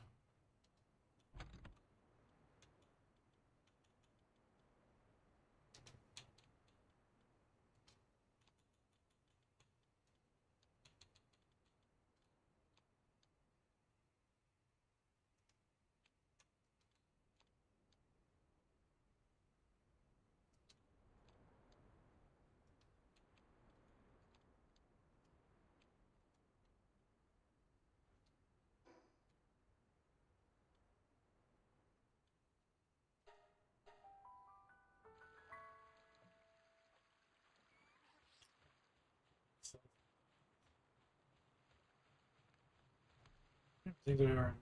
Speaker 1: I think they are.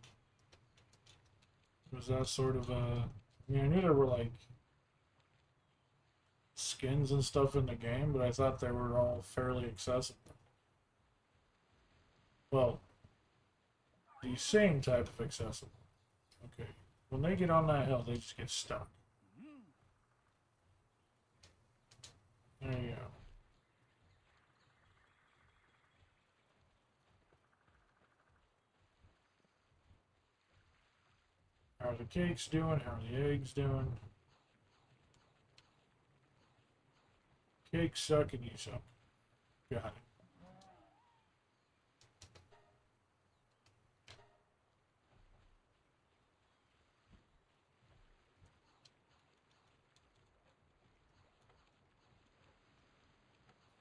Speaker 1: Was that sort of a. I mean, I knew there were like skins and stuff in the game, but I thought they were all fairly accessible. Well, the same type of accessible. Okay. When they get on that hill, they just get stuck. There you go. How are the cakes doing? How are the eggs doing? Cakes suck and you suck. Got it.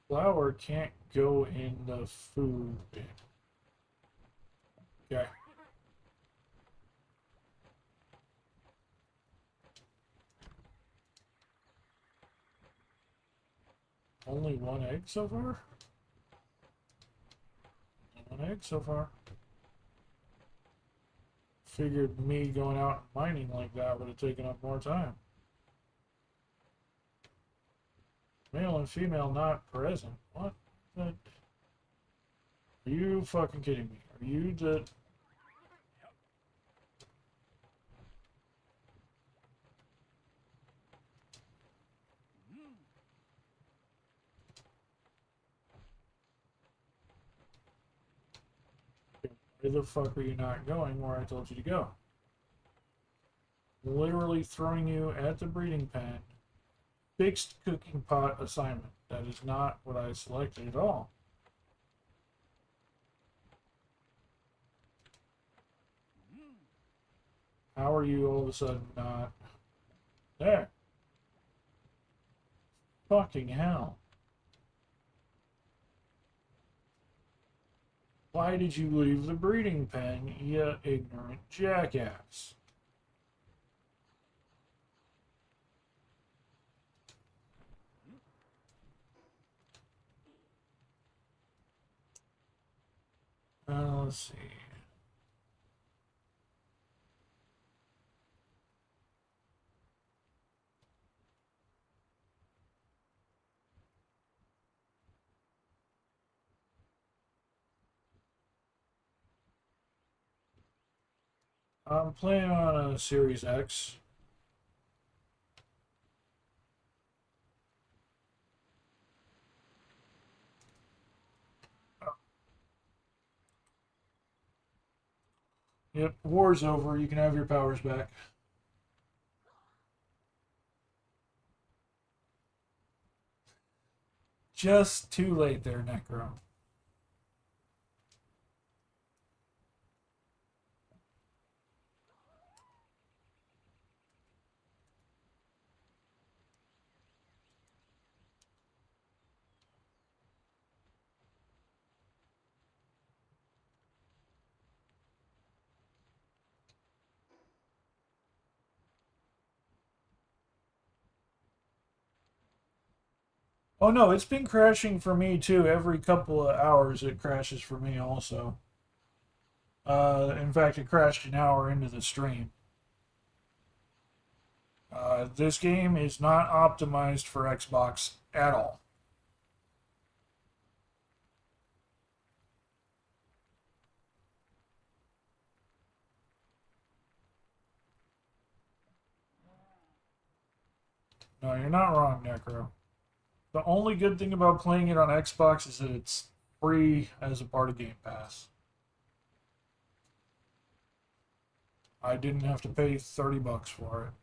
Speaker 1: Flour can't go in the food bin. Okay. Only one egg so far? One egg so far. Figured me going out and mining like that would have taken up more time. Male and female not present. What? Are you fucking kidding me? Are you the... Where the fuck are you not going where I told you to go? Literally throwing you at the breeding pen. Fixed cooking pot assignment. That is not what I selected at all. How are you all of a sudden not there? Fucking hell. Why did you leave the breeding pen, you ignorant jackass? Let's see. I'm playing on a Series X. Yep, war's over. You can have your powers back. Just too late there, Necro. Oh no, it's been crashing for me too. Every couple of hours it crashes for me also. In fact, it crashed an hour into the stream. This game is not optimized for Xbox at all. No, you're not wrong, Necro. The only good thing about playing it on Xbox is that it's free as a part of Game Pass. I didn't have to pay $30 for it.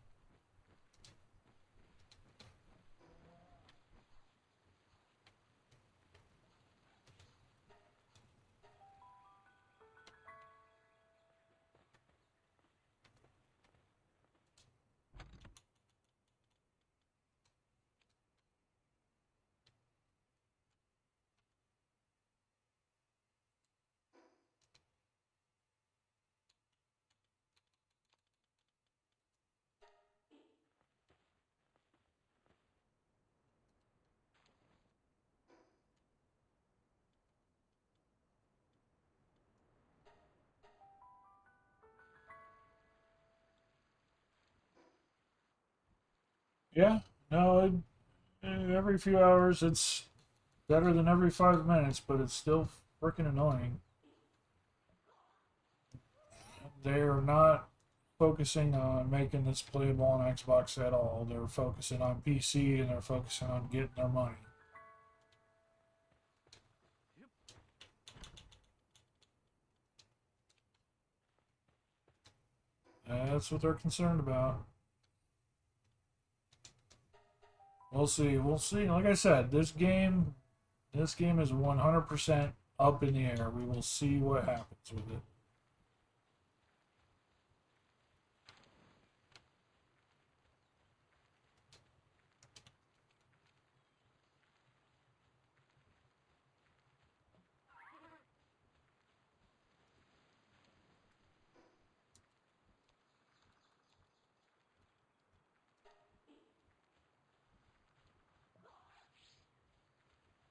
Speaker 1: Yeah, no, every few hours it's better than every 5 minutes, but it's still freaking annoying. They are not focusing on making this playable on Xbox at all. They're focusing on PC and they're focusing on getting their money. That's what they're concerned about. We'll see. We'll see. Like I said, this game is 100% up in the air. We will see what happens with it.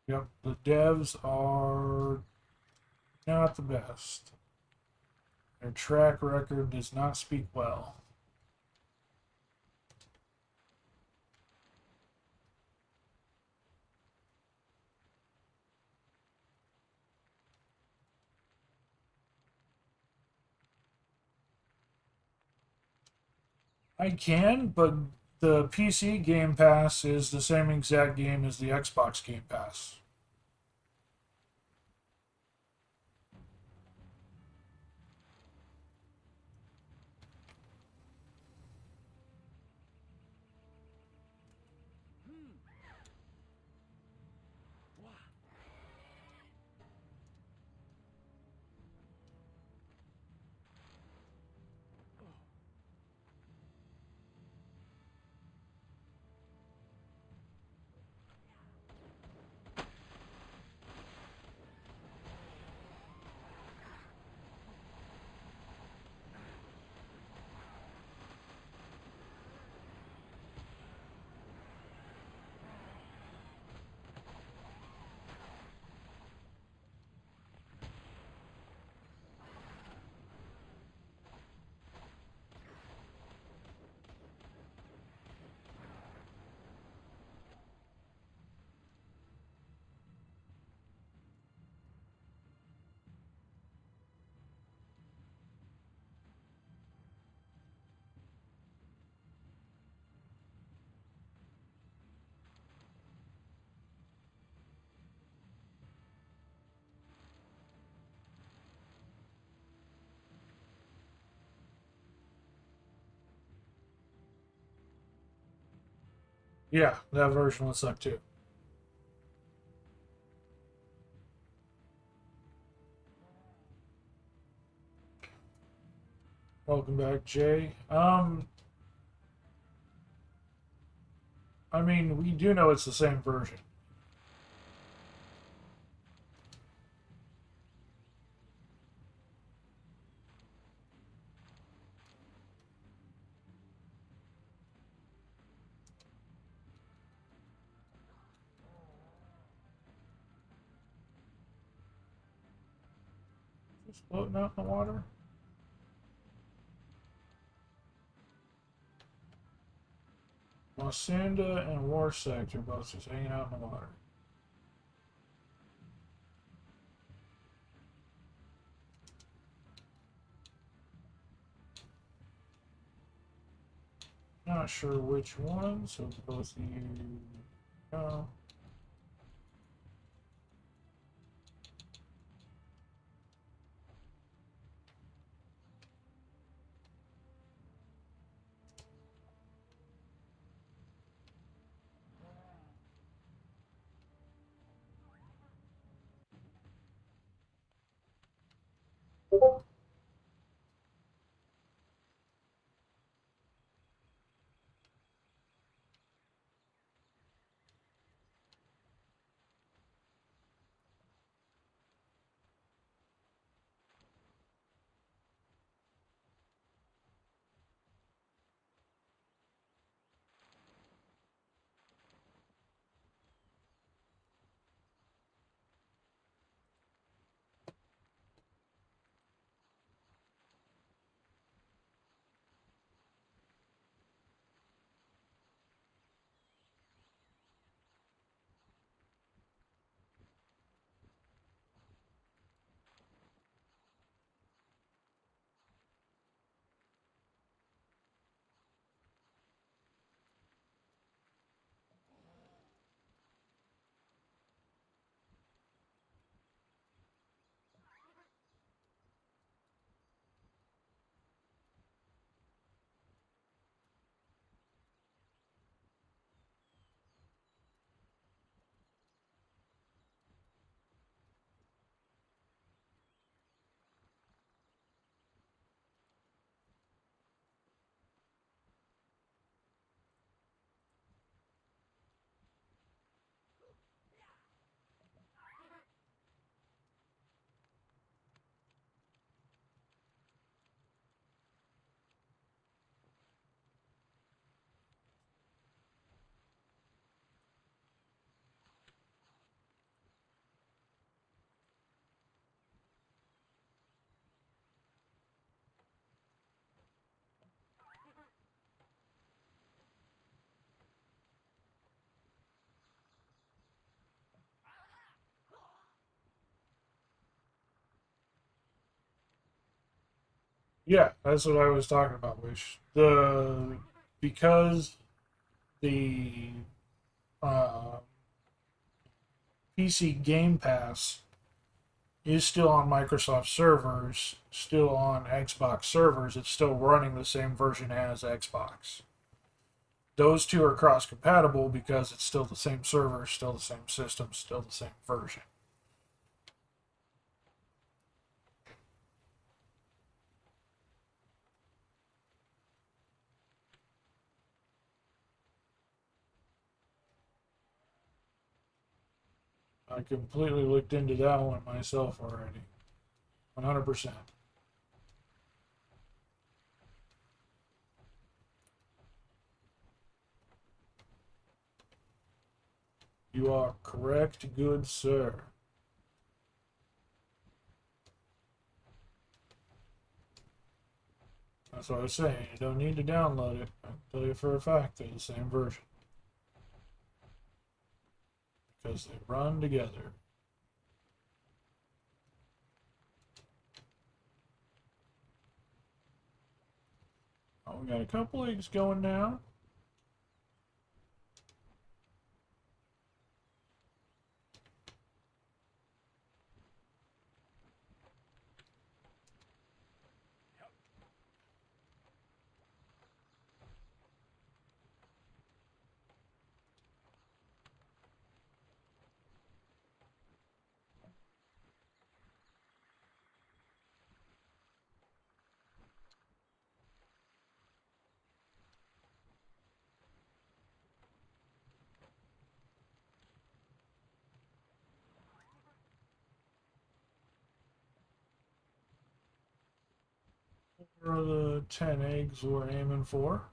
Speaker 1: Yep, the devs are not the best. Their track record does not speak well. I can, but the PC Game Pass is the same exact game as the Xbox Game Pass. Yeah, that version would suck too. Welcome back, Jay. I mean, we do know it's the same version. Just floating out in the water. Wasanda and Warsect are both just hanging out in the water. Not sure which one, so both of you go. Yeah, that's what I was talking about. Which the because the uh, PC Game Pass is still on Microsoft servers, still on Xbox servers. It's still running the same version as Xbox. Those two are cross compatible because it's still the same server, still the same system, still the same version. I completely looked into that one myself already. 100%. You are correct, good sir. That's what I was saying. You don't need to download it. I can tell you for a fact they're the same version. Because they run together. Oh, we got a couple eggs going now. Where are the 10 eggs we're aiming for?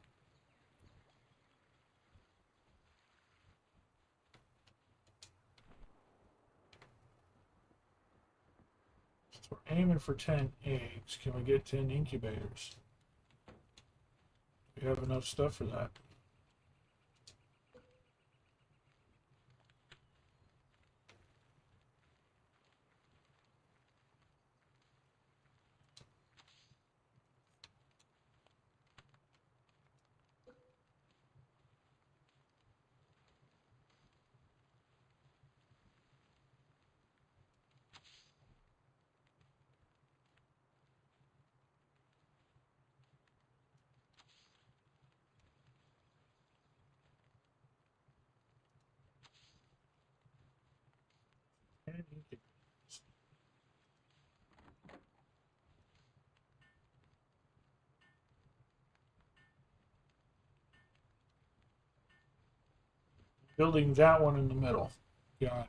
Speaker 1: So we're aiming for 10 eggs. Can we get 10 incubators? We have enough stuff for that. Building that one in the middle. Got it.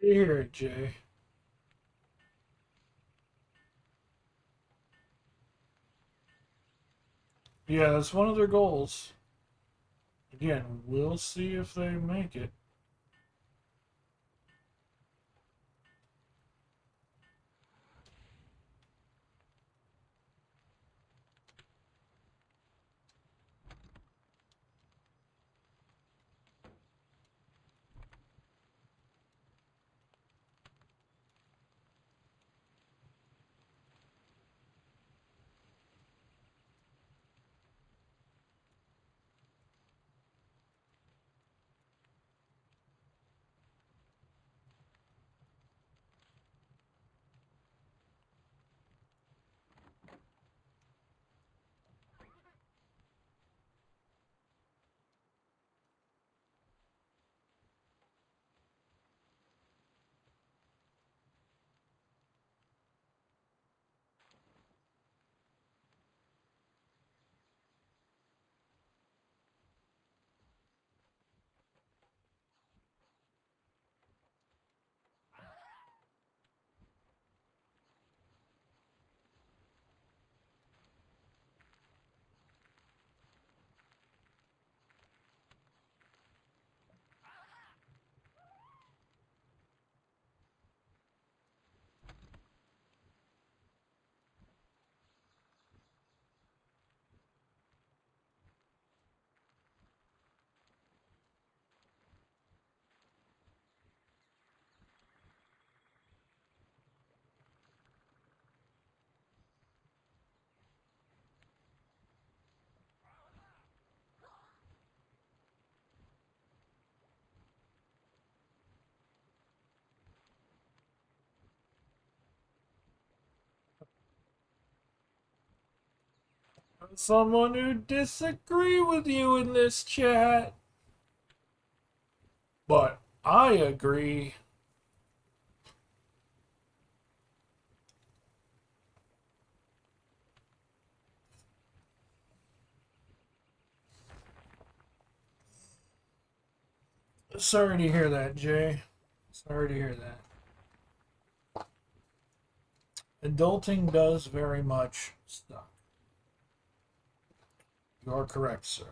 Speaker 1: Right here, Jay. Yeah, that's one of their goals. Again, we'll see if they make it. Someone who disagree with you in this chat. But I agree. Sorry to hear that, Jay. Sorry to hear that. Adulting does very much suck. You are correct, sir.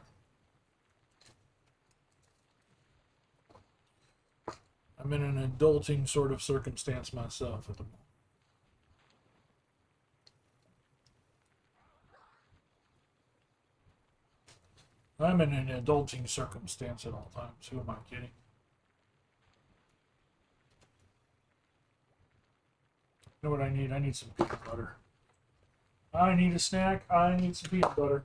Speaker 1: I'm in an adulting sort of circumstance myself at the moment. I'm in an adulting circumstance at all times. Who am I kidding? You know what I need? I need some peanut butter. I need a snack. I need some peanut butter.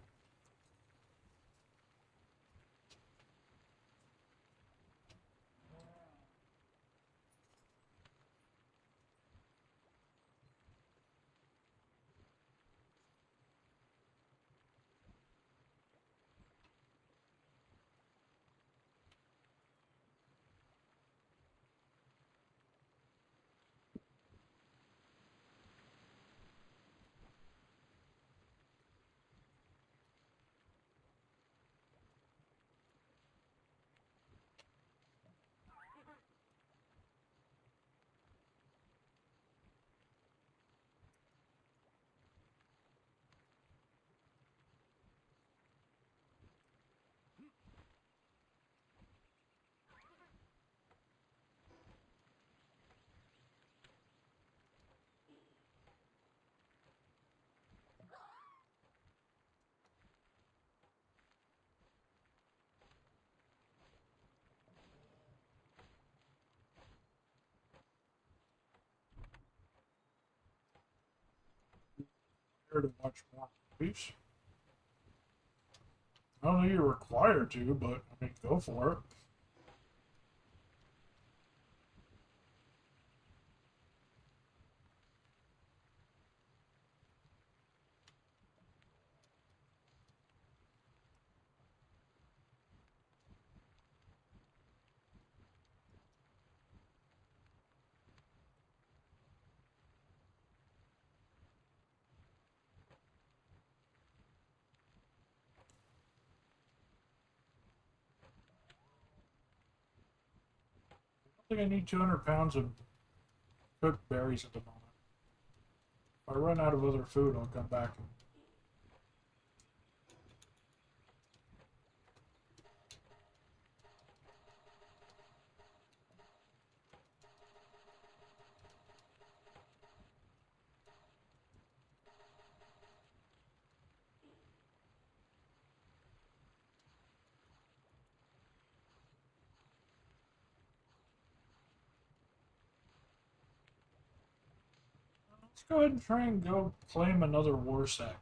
Speaker 1: Here to watch more movies. I don't think you're required to, but I mean, go for it. I think I need 200 pounds of cooked berries at the moment. If I run out of other food, I'll come back. Let's go ahead and try and go claim another war sect.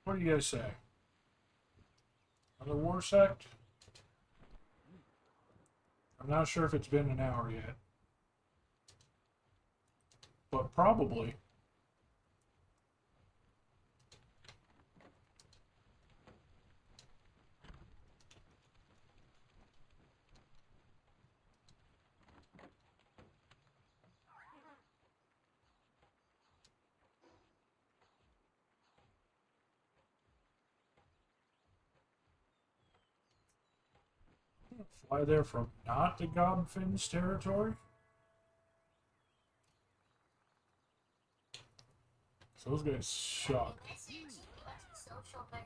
Speaker 1: What do you guys say? Another war sect? I'm not sure if it's been an hour yet. But probably. Fly there from not the Gobfin's territory? So those guys suck.
Speaker 2: Message you antisocial bird.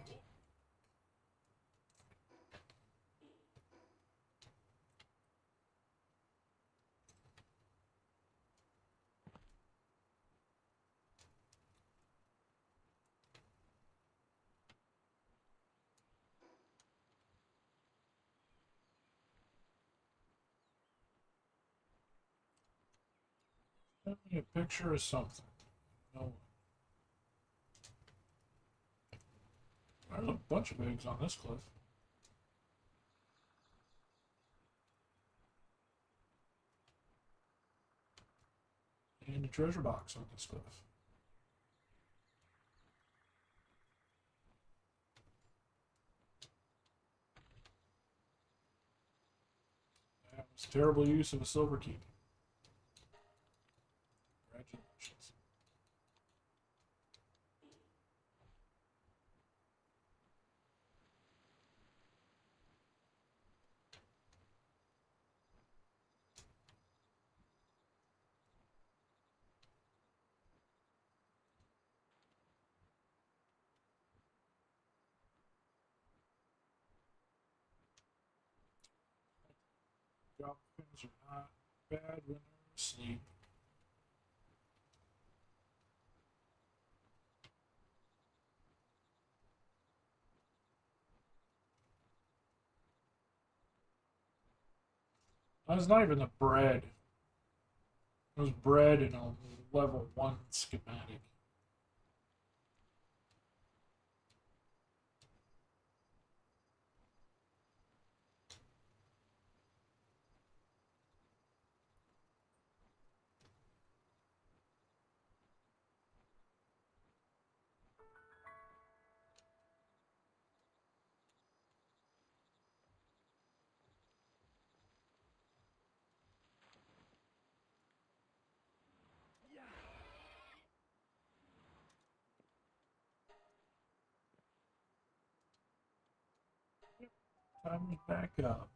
Speaker 1: Send me a picture of something. No. There's a bunch of eggs on this cliff. And a treasure box on this cliff. That was terrible use of a silver key. Congratulations. Dolphins are not bad when they're asleep. That's not even the bread. It was bread in a level 1 schematic. Time to back up.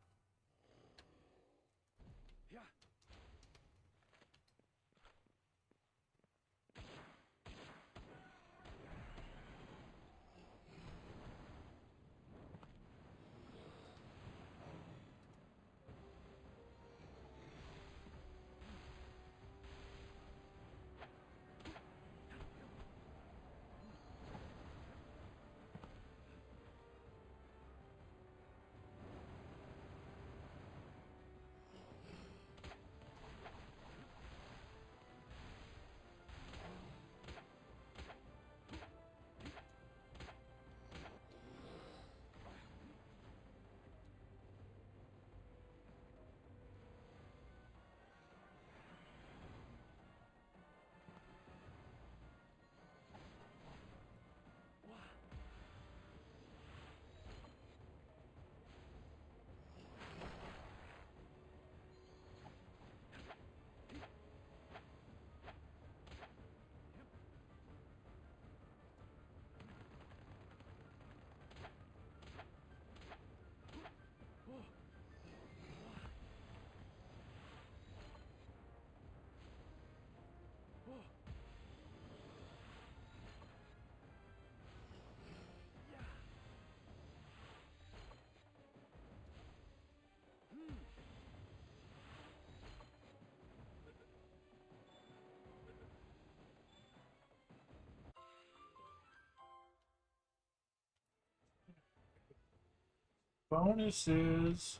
Speaker 1: Bonuses.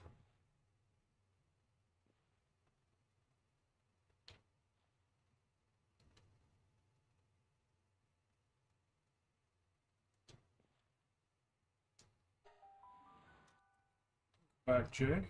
Speaker 1: Back, Jay.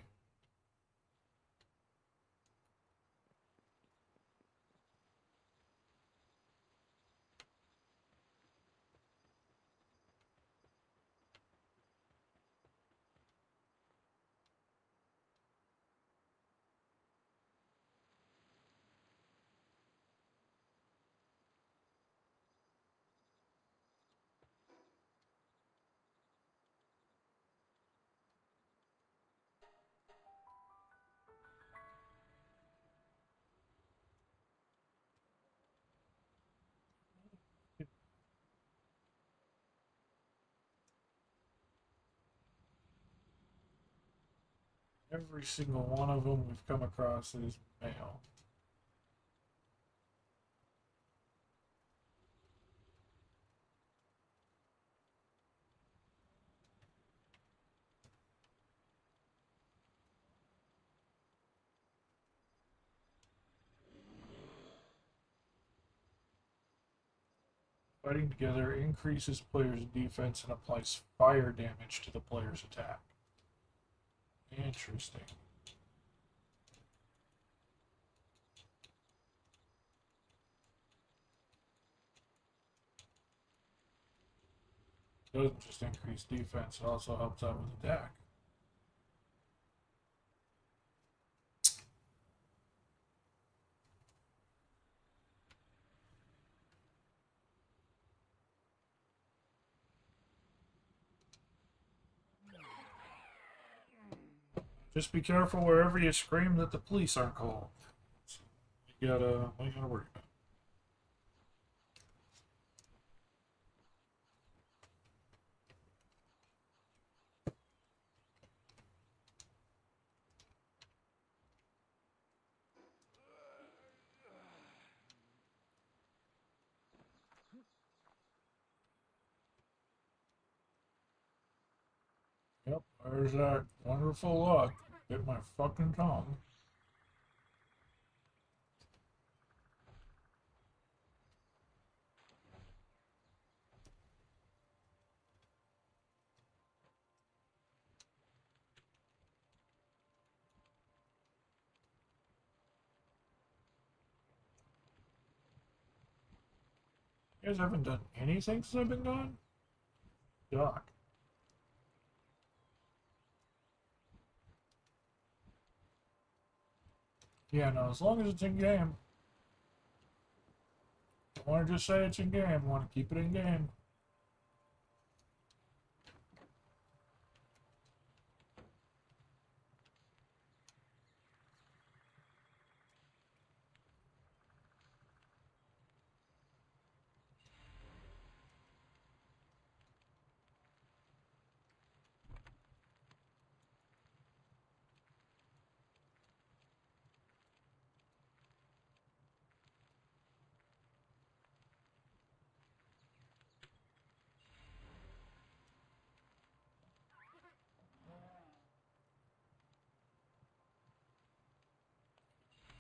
Speaker 1: Every single one of them we've come across is male. Fighting together increases players' defense and applies fire damage to the player's attack. Interesting. Doesn't just increase defense, it also helps out with attack. Just be careful wherever you scream that the police aren't called. You gotta worry about. Yep, there's that wonderful luck. Bit my fucking tongue. You guys haven't done anything since I've been gone? Yuck. Yeah, no, as long as it's in game. Don't want to just say it's in game, want to keep it in game.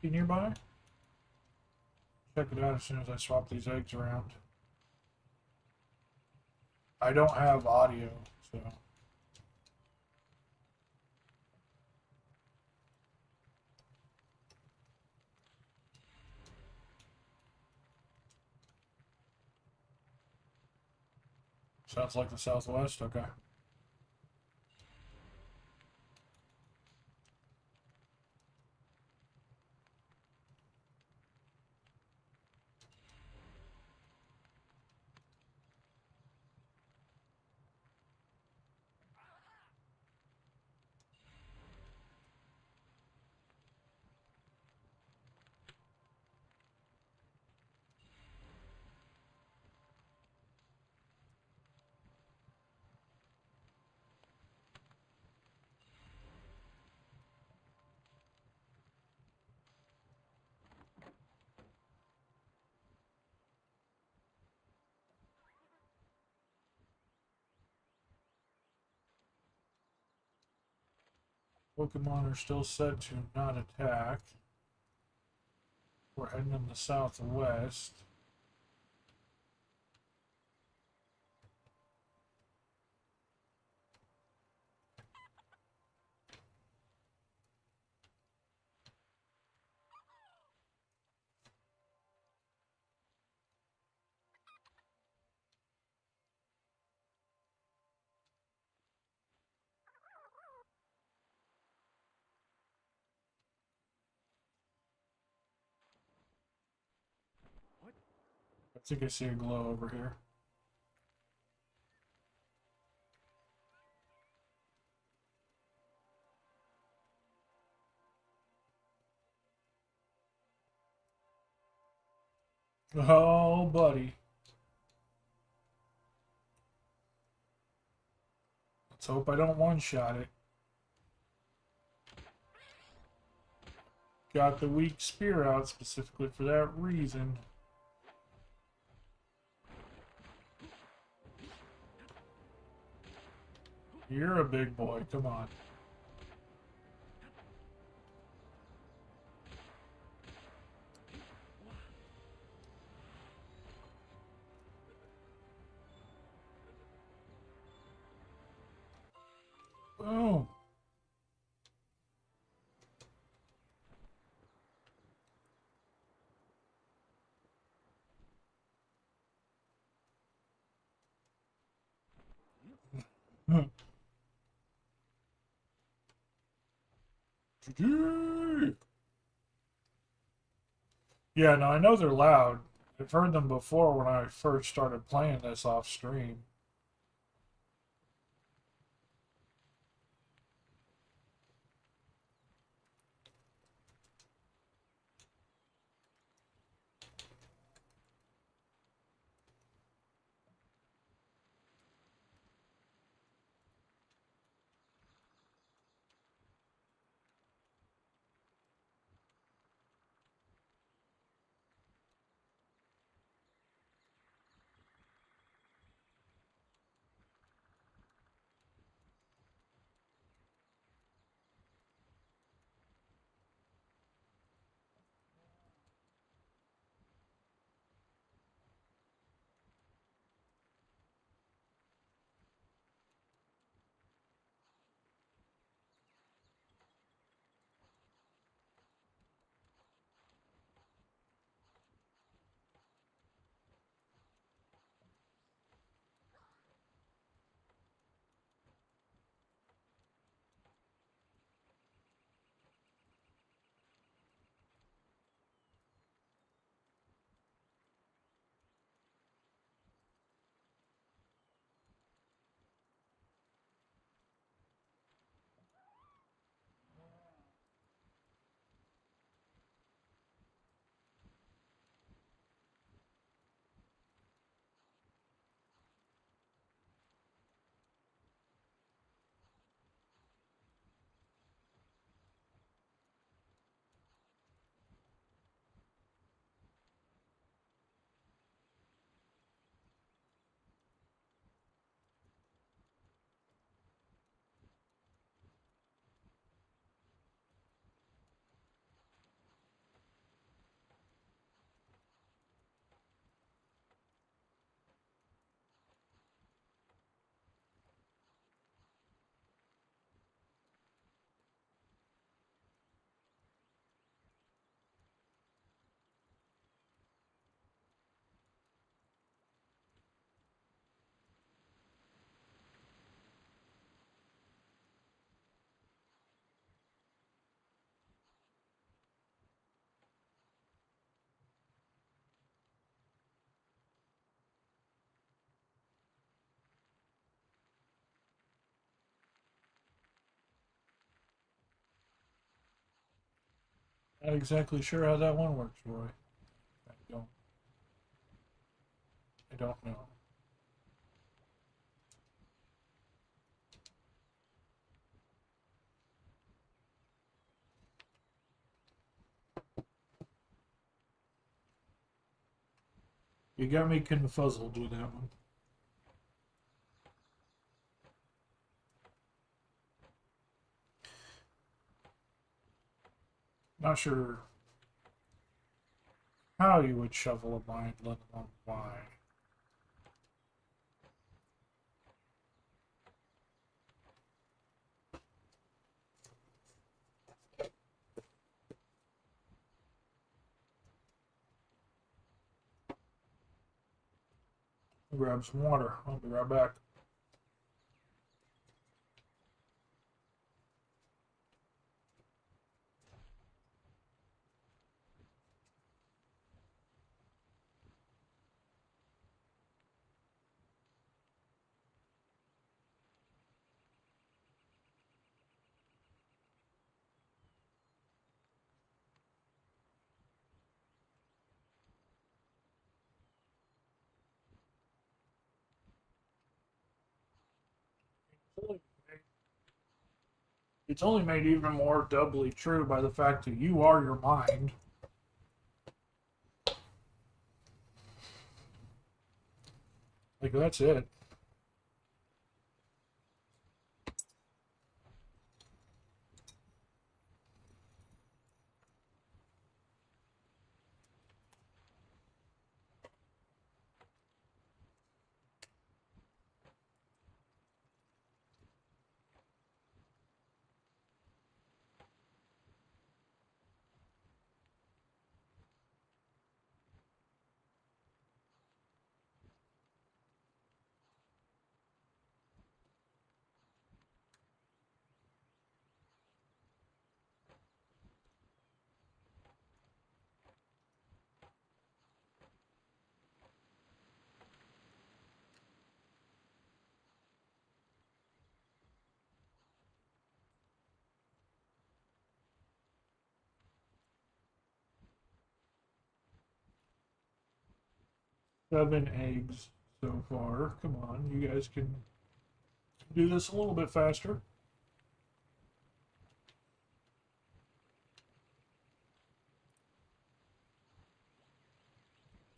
Speaker 1: Be nearby? Check it out as soon as I swap these eggs around. I don't have audio, so. Sounds like the Southwest, okay. Pokemon are still set to not attack. We're heading in the southwest. I think I see a glow over here. Oh, buddy. Let's hope I don't one-shot it. Got the weak spear out specifically for that reason. You're a big boy, come on. Boom. Yeah, no, I know they're loud. I've heard them before when I first started playing this off stream. Not exactly sure how that one works, Roy. I don't. I don't know. You got me confuzzled with that one. Not sure how you would shovel a mine, let alone why. I'll grab some water. I'll be right back. It's only made even more doubly true by the fact that you are your mind. Like, that's it. Seven eggs so far. Come on, you guys can do this a little bit faster.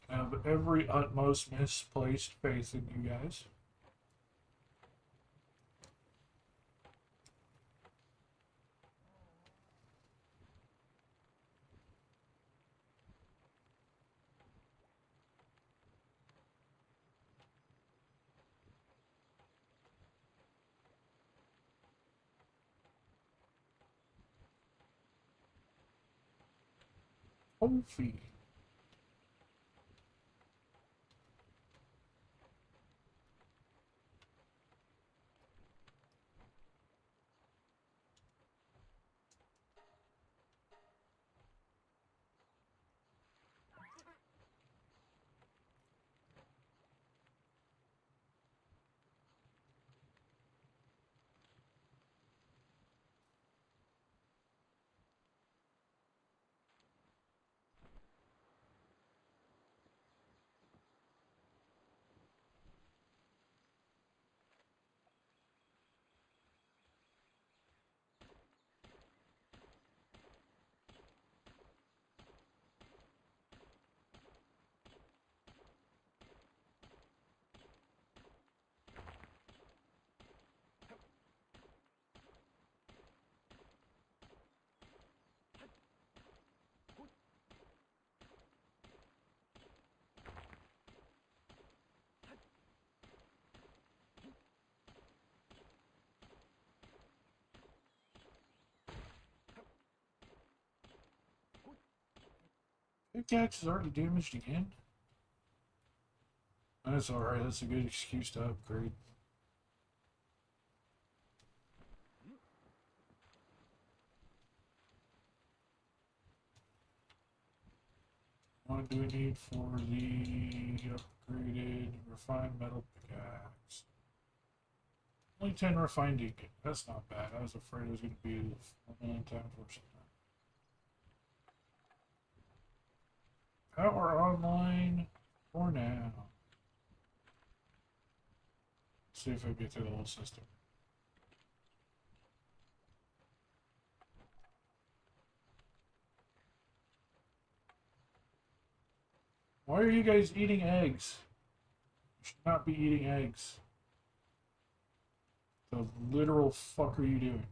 Speaker 1: I have every utmost misplaced faith in you guys. Kofi. Pickaxe is already damaged again? That's alright, that's a good excuse to upgrade. What do we need for the upgraded refined metal pickaxe? Only 10 refined ingot. That's not bad. I was afraid it was going to be 1,000,000 times worse than that. Power online for now. See if I get through the whole system. Why are you guys eating eggs? You should not be eating eggs. The literal fuck are you doing?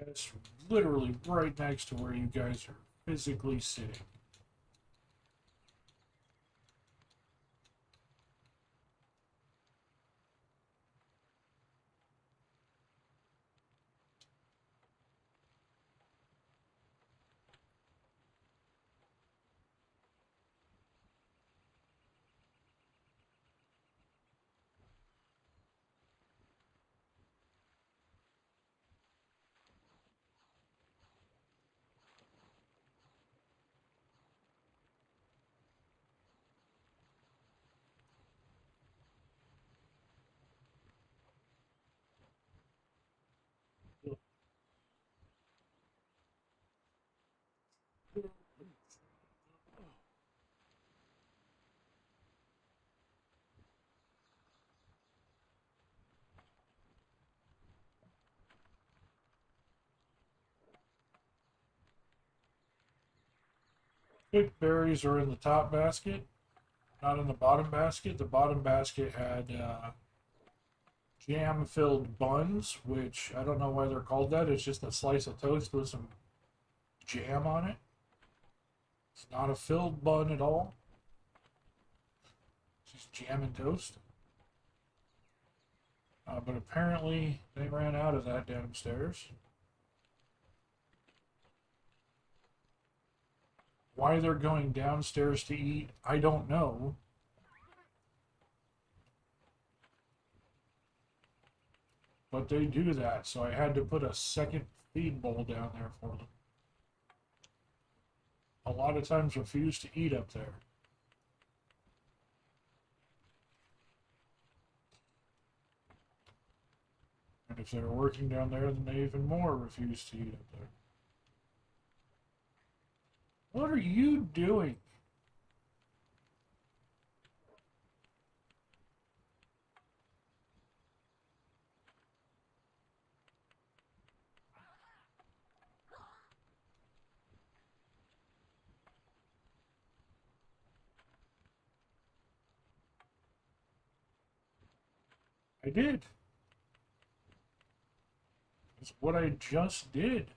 Speaker 1: That's literally right next to where you guys are physically sitting. Pick berries are in the top basket, not in the bottom basket. The bottom basket had jam filled buns, which I don't know why they're called that. It's just a slice of toast with some jam on it. It's not a filled bun at all. It's just jam and toast. But apparently they ran out of that downstairs. Why they're going downstairs to eat, I don't know. But they do that, so I had to put a second feed bowl down there for them. A lot of times refuse to eat up there. And if they're working down there, then they even more refuse to eat up there. What are you doing? I did. It's what I just did.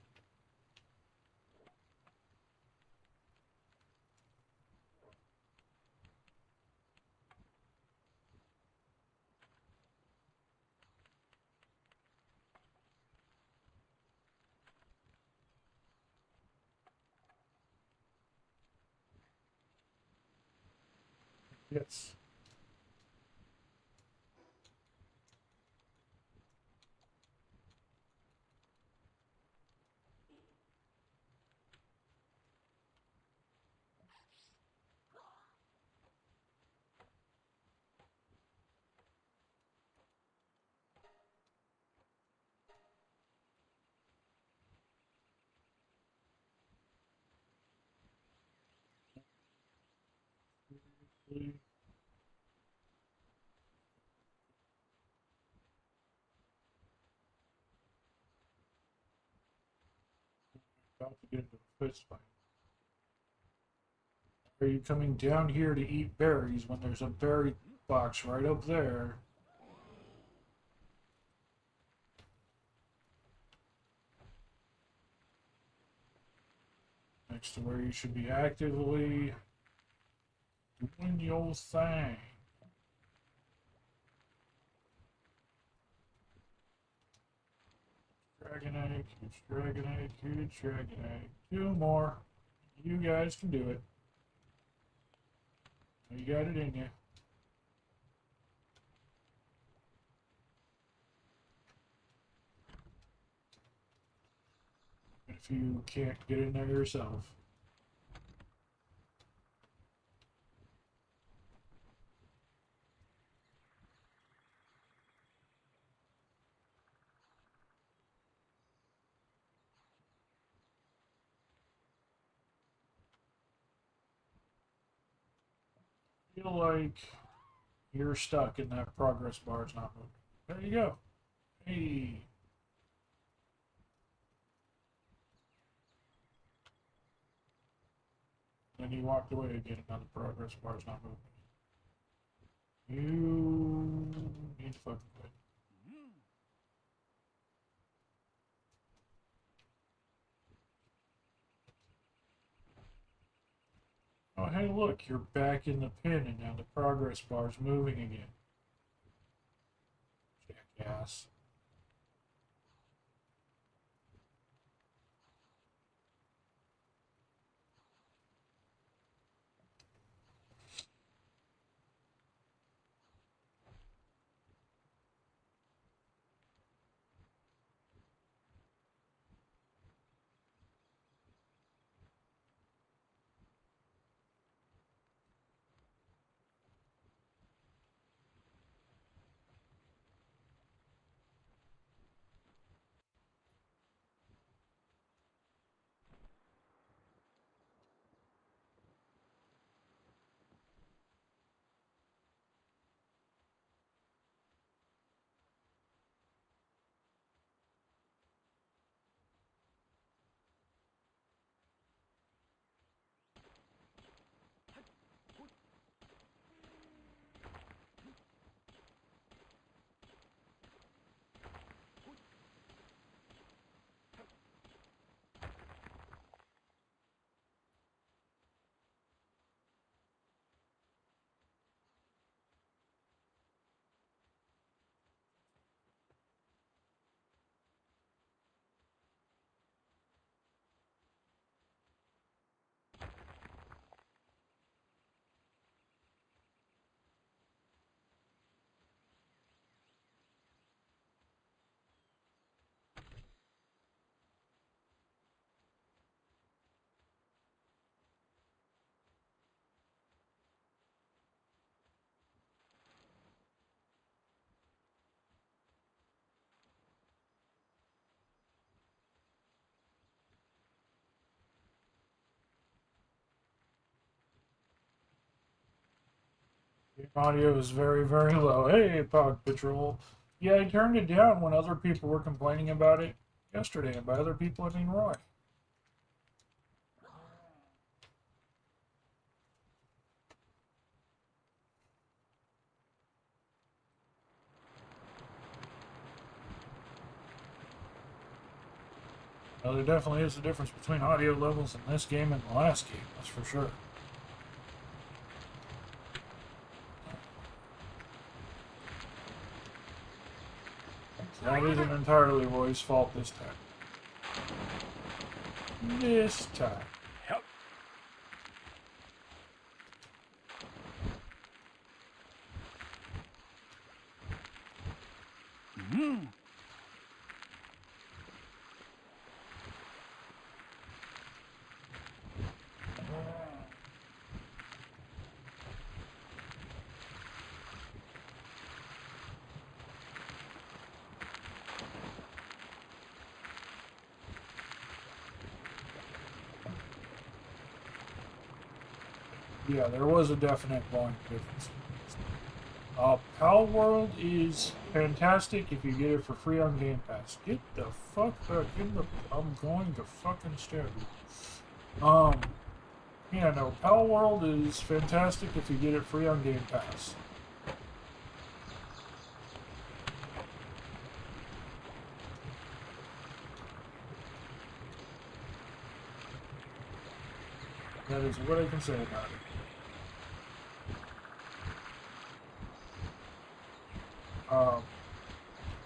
Speaker 1: Yes. About to get into a fist fight. Are you coming down here to eat berries when there's a berry box right up there? Next to where you should be actively doing your thing. Dragon egg, huge dragon egg, huge dragon egg. Two more. You guys can do it. You got it in you. If you can't get in there yourself. Feel like you're stuck in that progress bar is not moving. There you go. Hey. Then you walked away again. Now the progress bar is not moving. You need to fucking quit. hey, look, you're back in the pin, and now the progress bar's moving again. Jackass. Game audio is very, very low. Hey, Pog Patrol. Yeah, I turned it down when other people were complaining about it yesterday, and by other people, I mean Roy. Well, there definitely is a difference between audio levels in this game and the last game, that's for sure. So that isn't entirely Roy's fault this time. This time.
Speaker 4: Yep. Mm.
Speaker 1: Yeah, there was a definite volume difference. Pal World is fantastic if you get it for free on Game Pass. Get the fuck back in the... I'm going to fucking stab you. Yeah, no, Pal World is fantastic if you get it free on Game Pass. That is what I can say about it.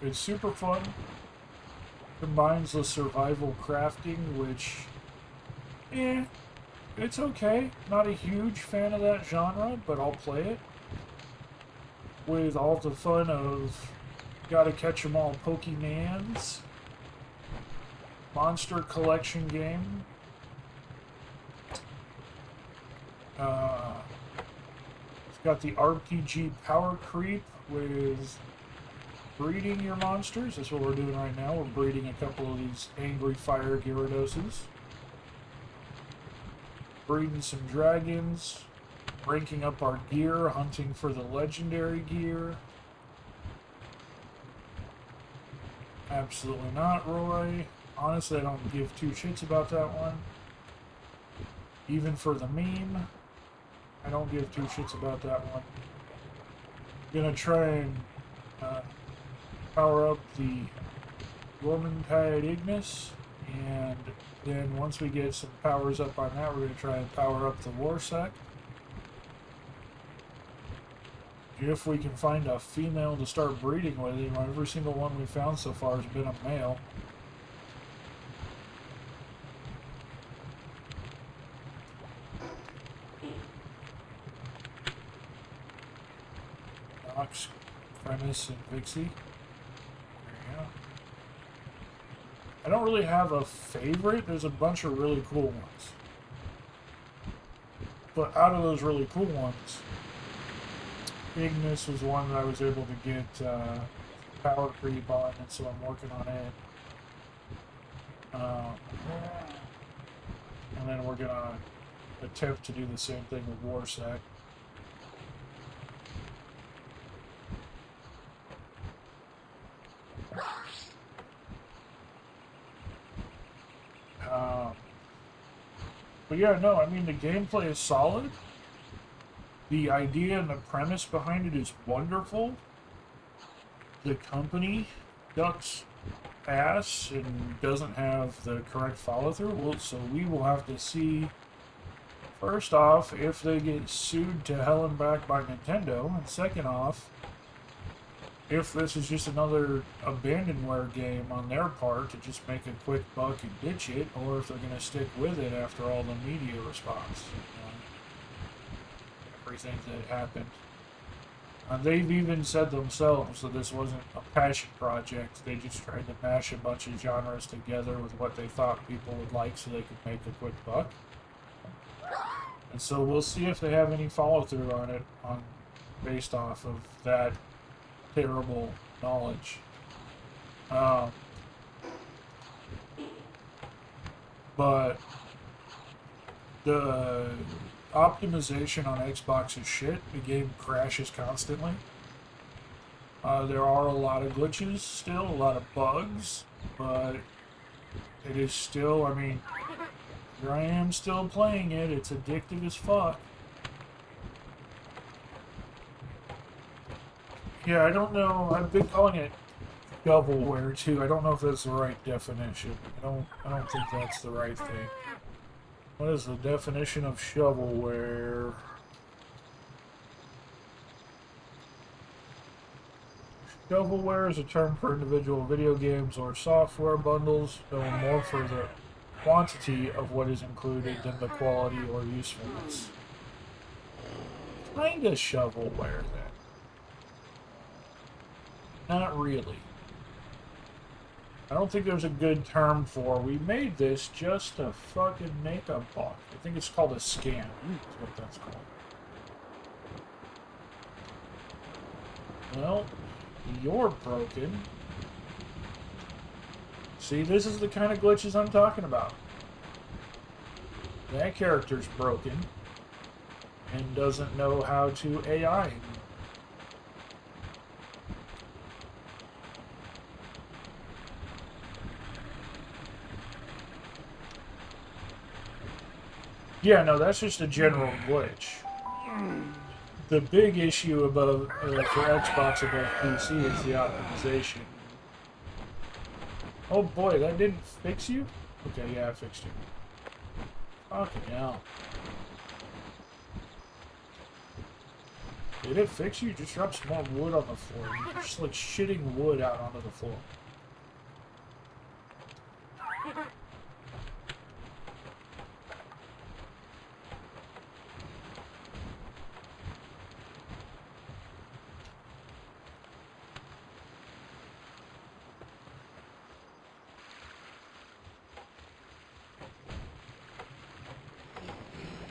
Speaker 1: It's super fun. Combines the survival crafting, which, it's okay. Not a huge fan of that genre, but I'll play it. With all the fun of gotta catch 'em all Pokemans, monster collection game. It's got the RPG power creep with breeding your monsters. That's what we're doing right now. We're breeding a couple of these angry fire Gyarados. Breeding some dragons. Ranking up our gear, hunting for the legendary gear. Absolutely not, Roy. Honestly, I don't give two shits about that one. Even for the meme, I don't give two shits about that one. Gonna try and power up the Tide Ignis, and then once we get some powers up on that, we're gonna try and power up the Warsack. if we can find a female to start breeding with. Every single one we found so far has been a male. Nox, Premise, and Vixie. There you go. I don't really have a favorite. There's a bunch of really cool ones. But out of those really cool ones, Ignis was one that I was able to get power creep on, and so I'm working on it. And then we're gonna attempt to do the same thing with Warsec. But yeah, no, I mean, the gameplay is solid. The idea and the premise behind it is wonderful. The company ducks ass and doesn't have the correct follow-through. Well, so we will have to see, first off, if they get sued to hell and back by Nintendo, and second off, if this is just another abandonware game on their part to just make a quick buck and ditch it, or if they're going to stick with it after all the media response. Everything that happened. They've even said themselves that this wasn't a passion project. They just tried to mash a bunch of genres together with what they thought people would like so they could make a quick buck. And so we'll see if they have any follow-through on it based off of that terrible knowledge. But the optimization on Xbox is shit. The game crashes constantly. There are a lot of glitches still, a lot of bugs, but it is still, I mean, here I am still playing it. It's addictive as fuck. Yeah, I don't know. I've been calling it shovelware too. I don't know if that's the right definition. I don't think that's the right thing. What is the definition of shovelware? Shovelware is a term for individual video games or software bundles, known more for the quantity of what is included than the quality or usefulness. Kinda shovelware then. Not really. I don't think there's a good term for, we made this just to fucking make a buck. I think it's called a scam. That's what that's called. Well, you're broken. See, this is the kind of glitches I'm talking about. That character's broken and doesn't know how to AI. Yeah, no, that's just a general glitch. The big issue above for Xbox above PC is the optimization. Oh boy, that didn't fix you? Okay, yeah, I fixed you. Fucking hell. Did it fix you? Just drop some more wood on the floor. You're just like shitting wood out onto the floor.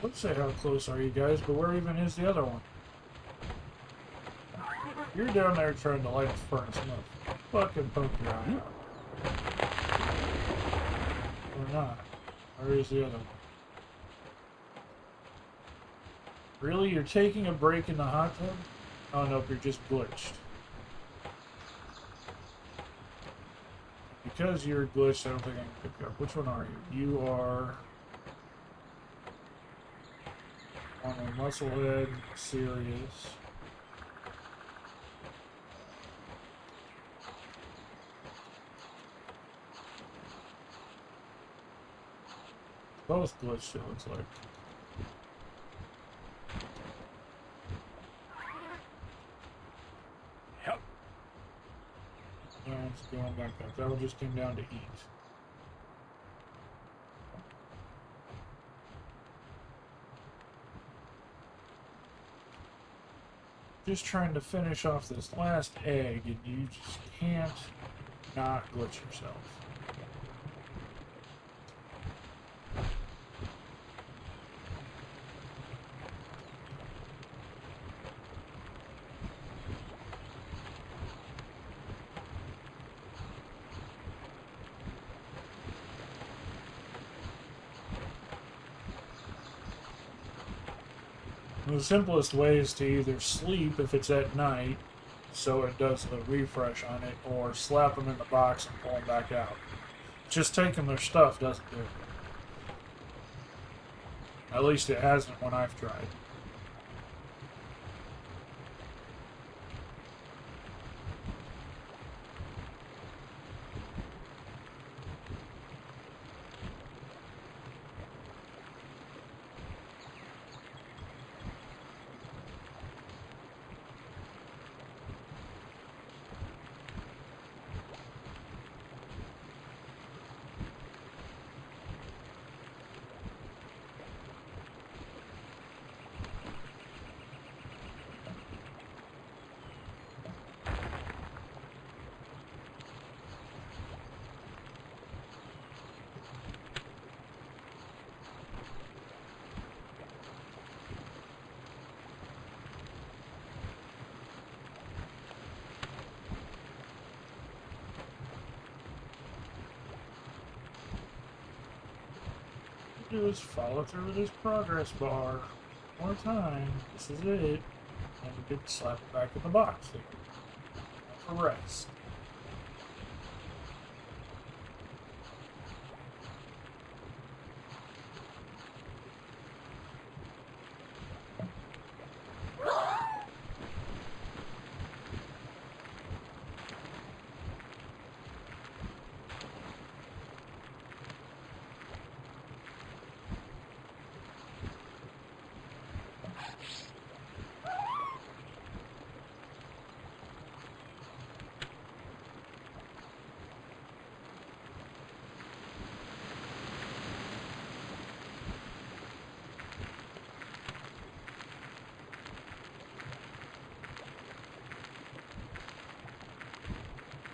Speaker 1: Let's say how close are you guys, but where even is the other one? You're down there trying to light a furnace. No, fucking poke your eye out. Or not. Where is the other one? Really? You're taking a break in the hot tub? Oh nope, you're just glitched. Because you're glitched, I don't think I can pick you up. Which one are you? You are on a musclehead, serious. Both glitched, it looks like. That one just came down to eat. Just trying to finish off this last egg, and you just can't not glitch yourself. The simplest way is to either sleep if it's at night, so it does the refresh on it, or slap them in the box and pull them back out. Just taking their stuff doesn't do it. At least it hasn't when I've tried. Do is follow through this progress bar one more time. This is it. And we could slap it back in the box. For rest.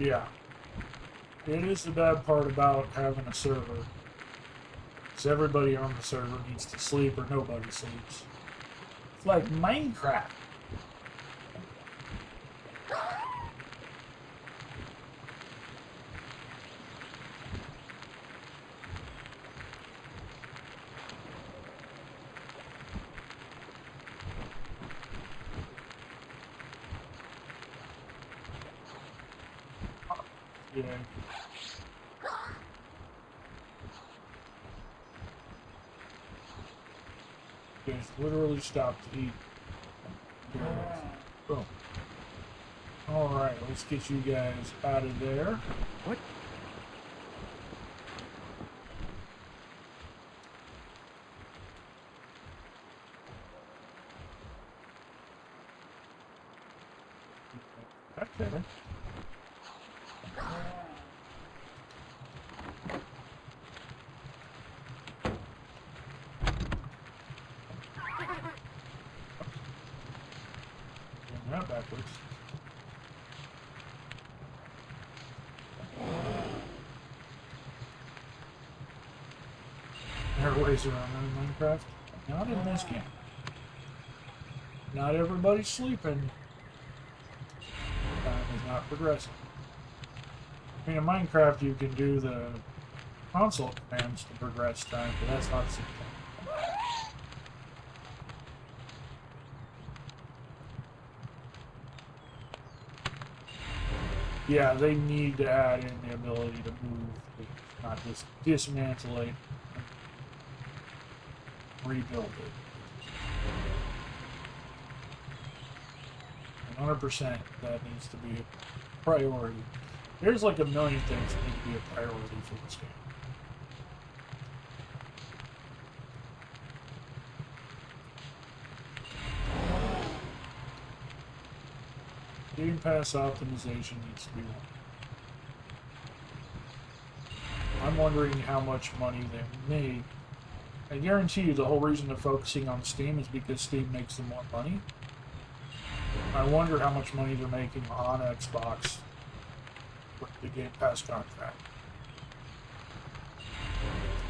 Speaker 1: Yeah. It is the bad part about having a server. Because everybody on the server needs to sleep or nobody sleeps. It's like Minecraft. Yeah. Just literally stopped to eat. Boom. Alright, let's get you guys out of there.
Speaker 4: What?
Speaker 1: Back there. Doing that backwards. There are ways around in Minecraft. Not in this game. Not everybody's sleeping. Time is not progressing. I mean, in Minecraft, you can do the console commands to progress time, but that's not the same thing. Yeah, they need to add in the ability to move, not just dismantle it, rebuild it. 100% that needs to be a priority. There's like a million things that need to be a priority for this game. Game Pass optimization needs to be one. am wondering how much money they make. I guarantee you the whole reason they're focusing on Steam is because Steam makes them more money. I wonder how much money they're making on Xbox with the Game Pass contract.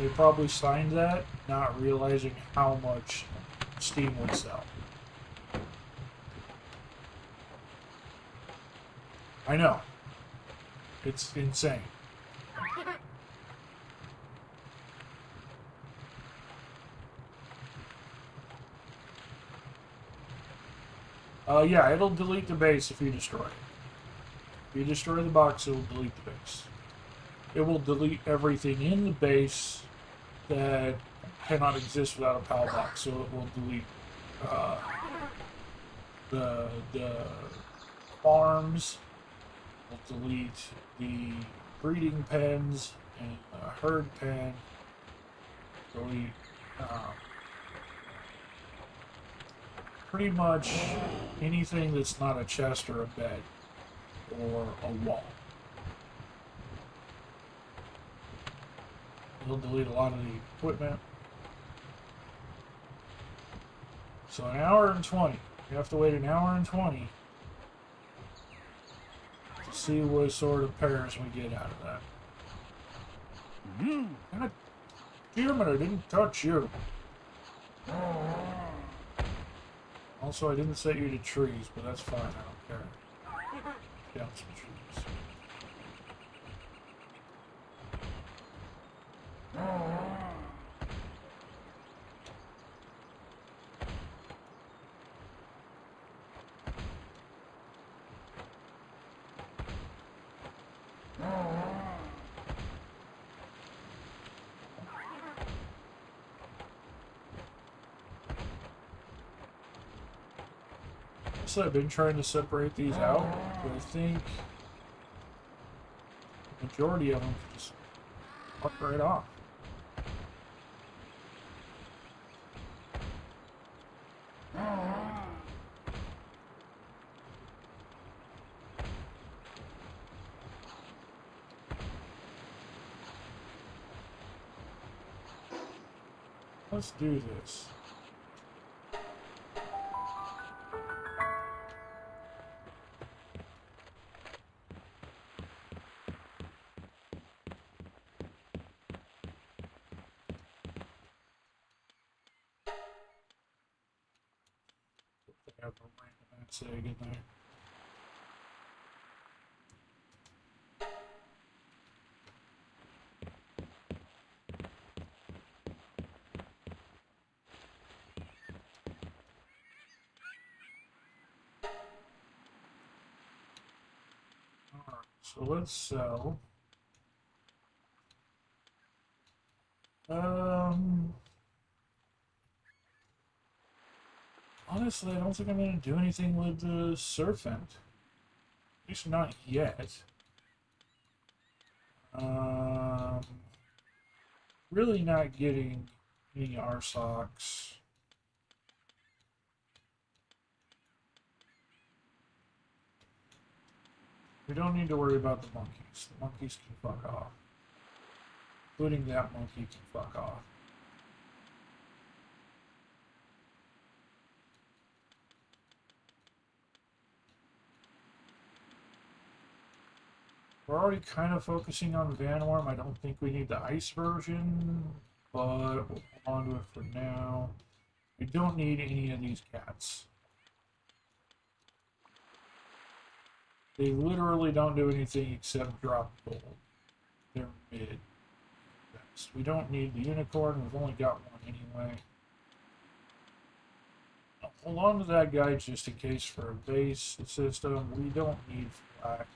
Speaker 1: They probably signed that, not realizing how much Steam would sell. I know. It's insane. Yeah, it'll delete the base if you destroy it. If you destroy the box, it will delete the base. It will delete everything in the base that cannot exist without a PAL box. So it will delete the farms. It will delete the breeding pens and the herd pen. Delete pretty much anything that's not a chest or a bed or a wall. It'll delete a lot of the equipment. So an hour and 20. You have to wait an hour and 20 to see what sort of pairs we get out of that. God damn it, I didn't touch you. Also, I didn't set you to trees, but that's fine, I don't care. Down some trees. So I've been trying to separate these out, but I think the majority of them can just fuck right off. Let's do this. Have a random ass egg in there. Alright, so let's sell. Honestly, I don't think I'm going to do anything with the Serpent. At least not yet. Really not getting any RSOCs. We don't need to worry about the monkeys. The monkeys can fuck off. Including that monkey can fuck off. We're already kind of focusing on Van Worm. I don't think we need the ice version, but we'll hold on to it for now. We don't need any of these cats. They literally don't do anything except drop gold. They're mid. We don't need the unicorn. We've only got one anyway. I'll hold on to that guy just in case for a base system. We don't need flax.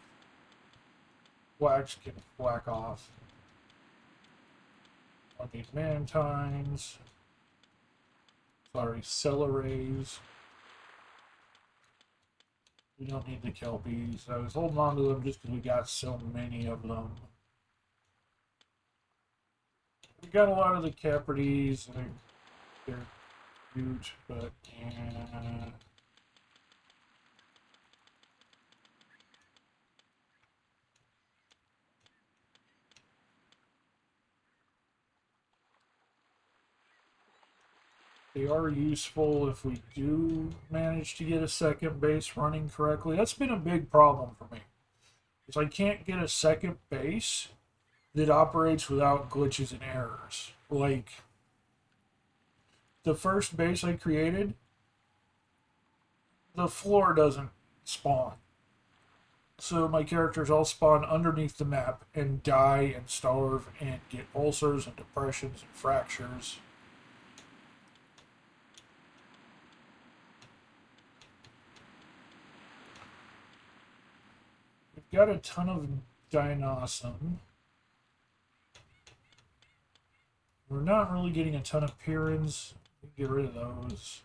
Speaker 1: Flax can whack off. I need mantines. Sorry, cellerays. We don't need the kelpies. I was holding on to them just because we got so many of them. We got a lot of the caprides. They're huge, but yeah. They are useful if we do manage to get a second base running correctly. That's been a big problem for me. Is I can't get a second base that operates without glitches and errors. Like the first base I created, the floor doesn't spawn. So my characters all spawn underneath the map and die and starve and get ulcers and depressions and fractures. We've got a ton of Dinosaur. We're not really getting a ton of Pyrans. Get rid of those.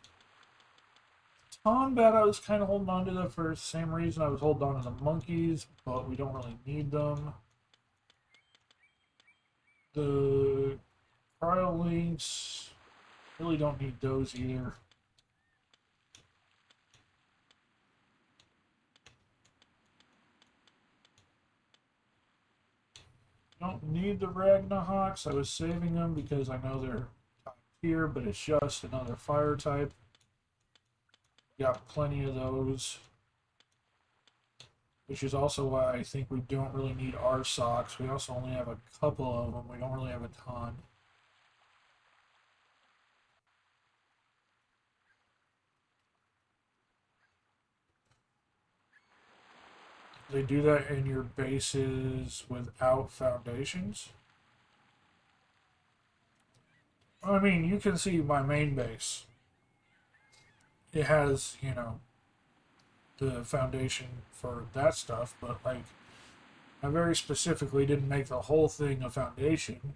Speaker 1: Combat, I was kind of holding on to them for the same reason I was holding on to the monkeys, but we don't really need them. The cryolinks, really don't need those either. Don't need the Ragnahawks. I was saving them because I know they're top tier, but it's just another fire type. Got plenty of those. Which is also why I think we don't really need our socks. We also only have a couple of them. We don't really have a ton. They do that in your bases without foundations. I mean, you can see my main base. It has, you know, the foundation for that stuff, but like I very specifically didn't make the whole thing a foundation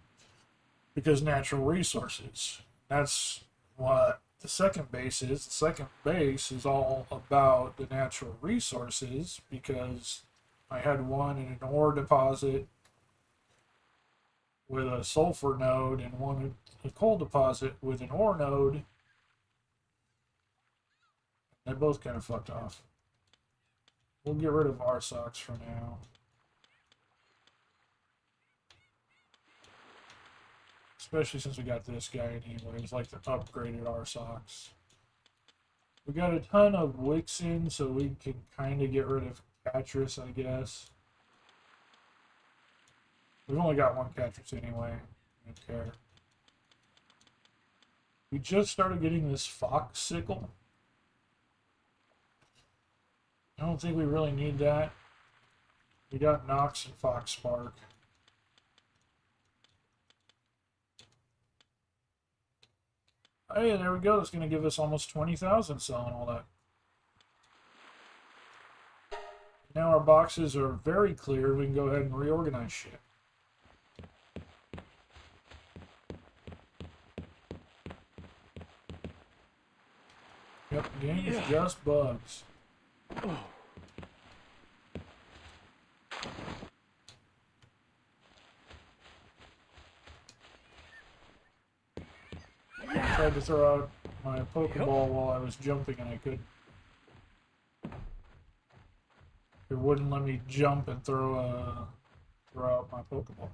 Speaker 1: because natural resources. That's what the second base is. The second base is all about the natural resources because I had one in an ore deposit with a sulfur node and one in a coal deposit with an ore node. They both kind of fucked off. We'll get rid of our socks for now. Especially since we got this guy anyways, like the upgraded our socks. We got a ton of Wixen, so we can kind of get rid of Catrus, I guess. We've only got one Catrus anyway. I don't care. We just started getting this Fox Sickle. I don't think we really need that. We got Nox and Fox Spark. Hey, there we go. That's going to give us almost 20,000 selling all that. Now our boxes are very clear. We can go ahead and reorganize shit. Yep, the game is just bugs. I tried to throw out my Pokeball while I was jumping and I couldn't. It wouldn't let me jump and throw out my Pokeball.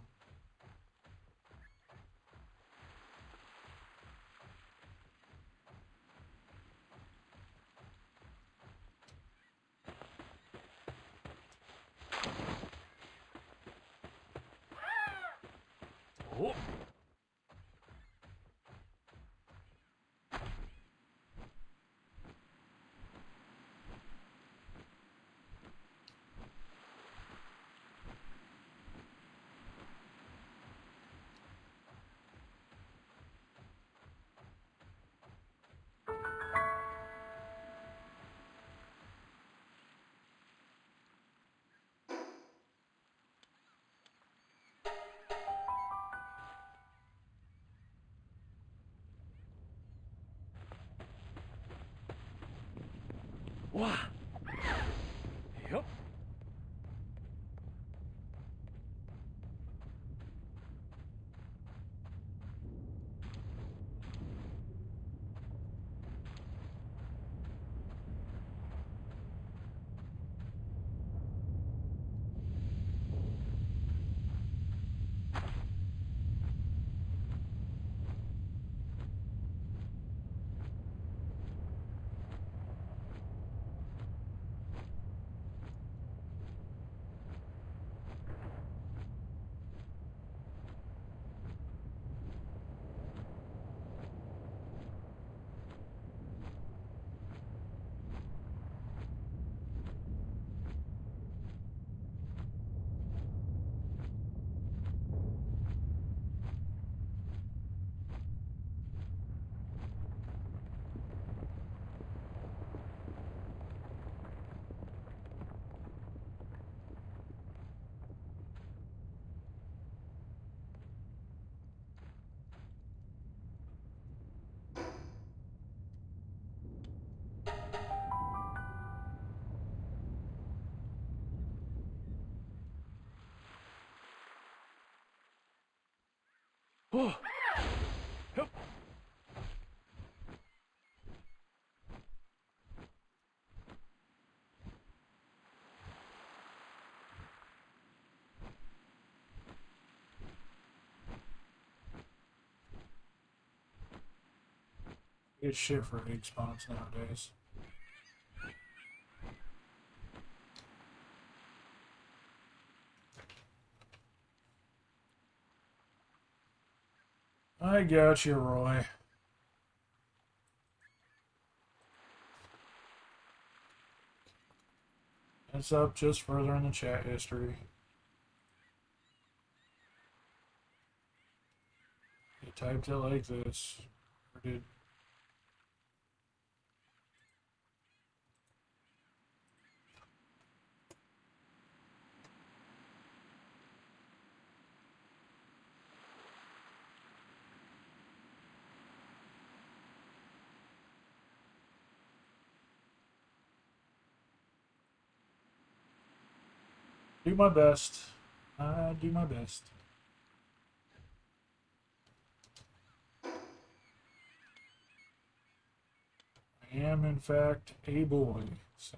Speaker 4: Oh. Wow. Yep. Oh. Yep.
Speaker 1: Get shit for egg spawns nowadays. I got you, Roy. It's up just further in the chat history. You typed it like this. Or did do my best. I do my best. I am, in fact, a boy. So.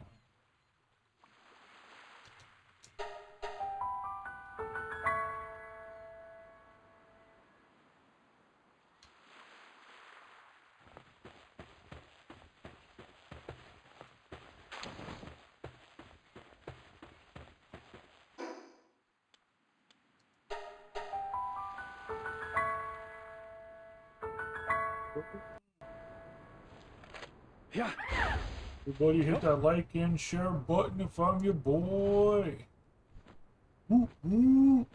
Speaker 4: Yeah.
Speaker 1: Everybody hit that like and share button if I'm your boy. Woo, woo.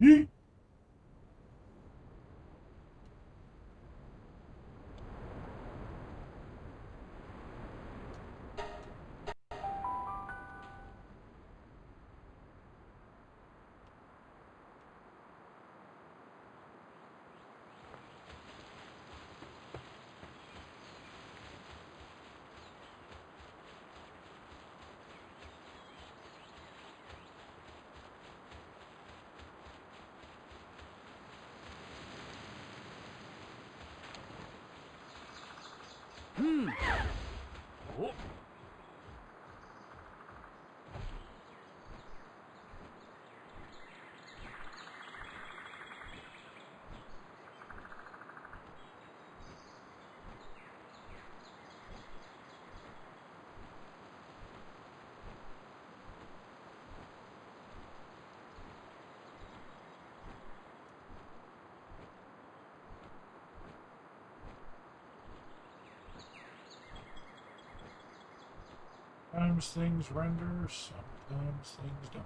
Speaker 1: Yeet.
Speaker 4: Oh.
Speaker 1: Sometimes things render, sometimes things don't.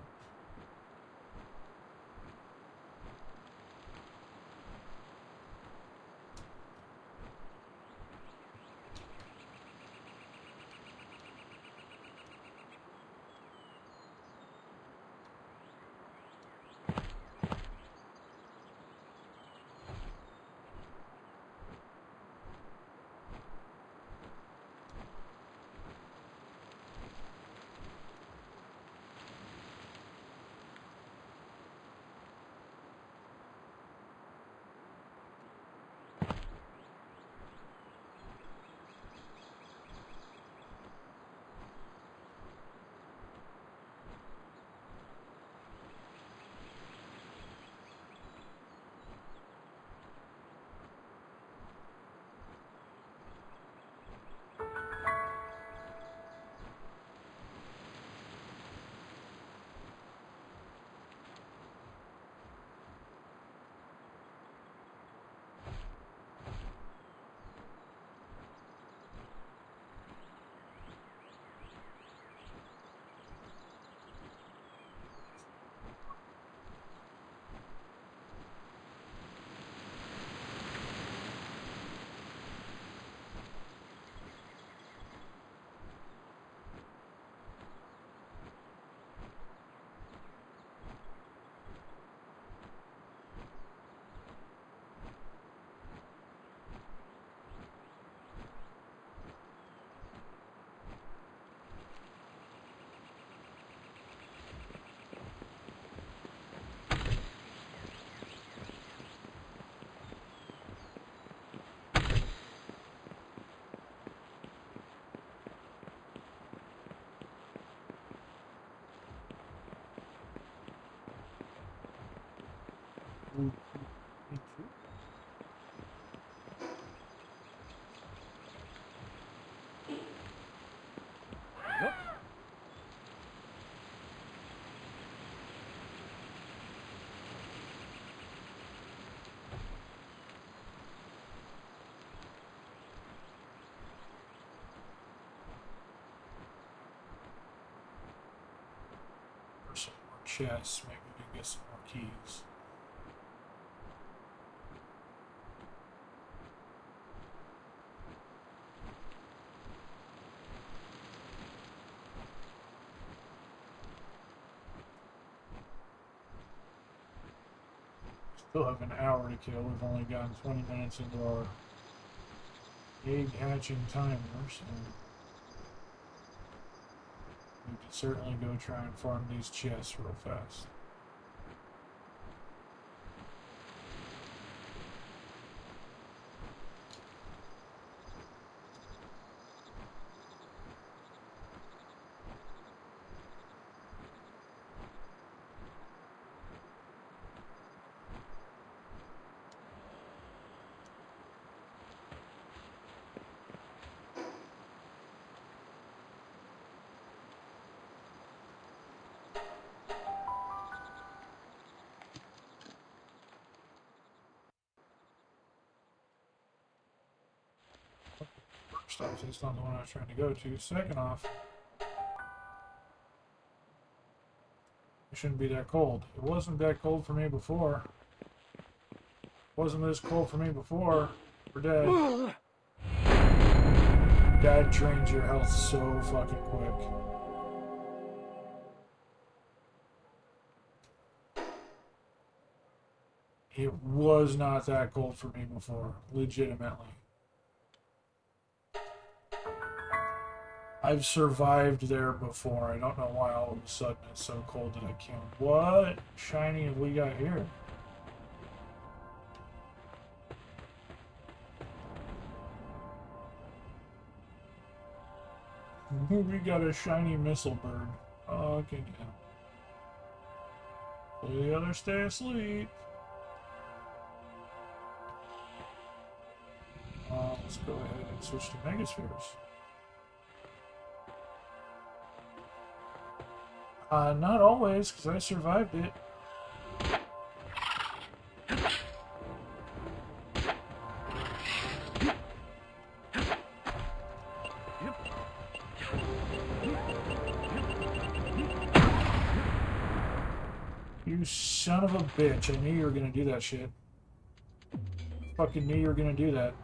Speaker 1: chests. Maybe we can get some more keys. Still have an hour to kill. We've only gotten 20 minutes into our egg hatching timer, so we can certainly go try and farm these chests real fast. First off, that's not the one I was trying to go to. Second off, it shouldn't be that cold. It wasn't that cold for me before. It wasn't this cold for me before. We're dead. That drains your health so fucking quick. It was not that cold for me before. Legitimately. I've survived there before. I don't know why all of a sudden it's so cold that I can't. What shiny have we got here? We got a shiny missile bird. Okay, yeah. So the others stay asleep. Let's go ahead and switch to megaspheres. Not always, because I survived it. You son of a bitch. I knew you were gonna do that shit. Fucking knew you were gonna do that.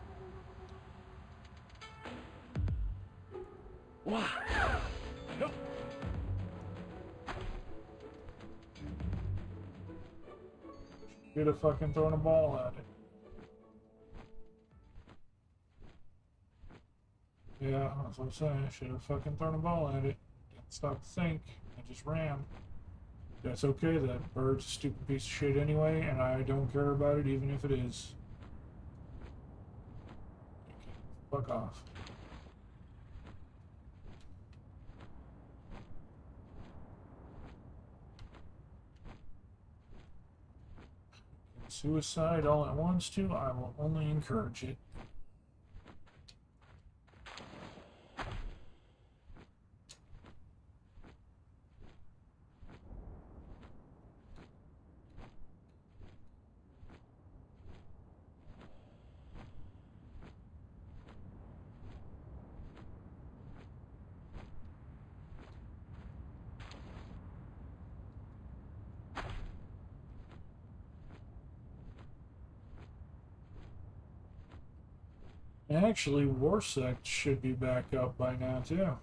Speaker 1: Should have fucking thrown a ball at it. Yeah, that's what I'm saying. Should have fucking thrown a ball at it. Didn't stop to think. I just ran. That's okay. That bird's a stupid piece of shit anyway, and I don't care about it even if it is. Fuck off. Suicide all it wants to, I will only encourage it. Actually, Warsect should be back up by now, too.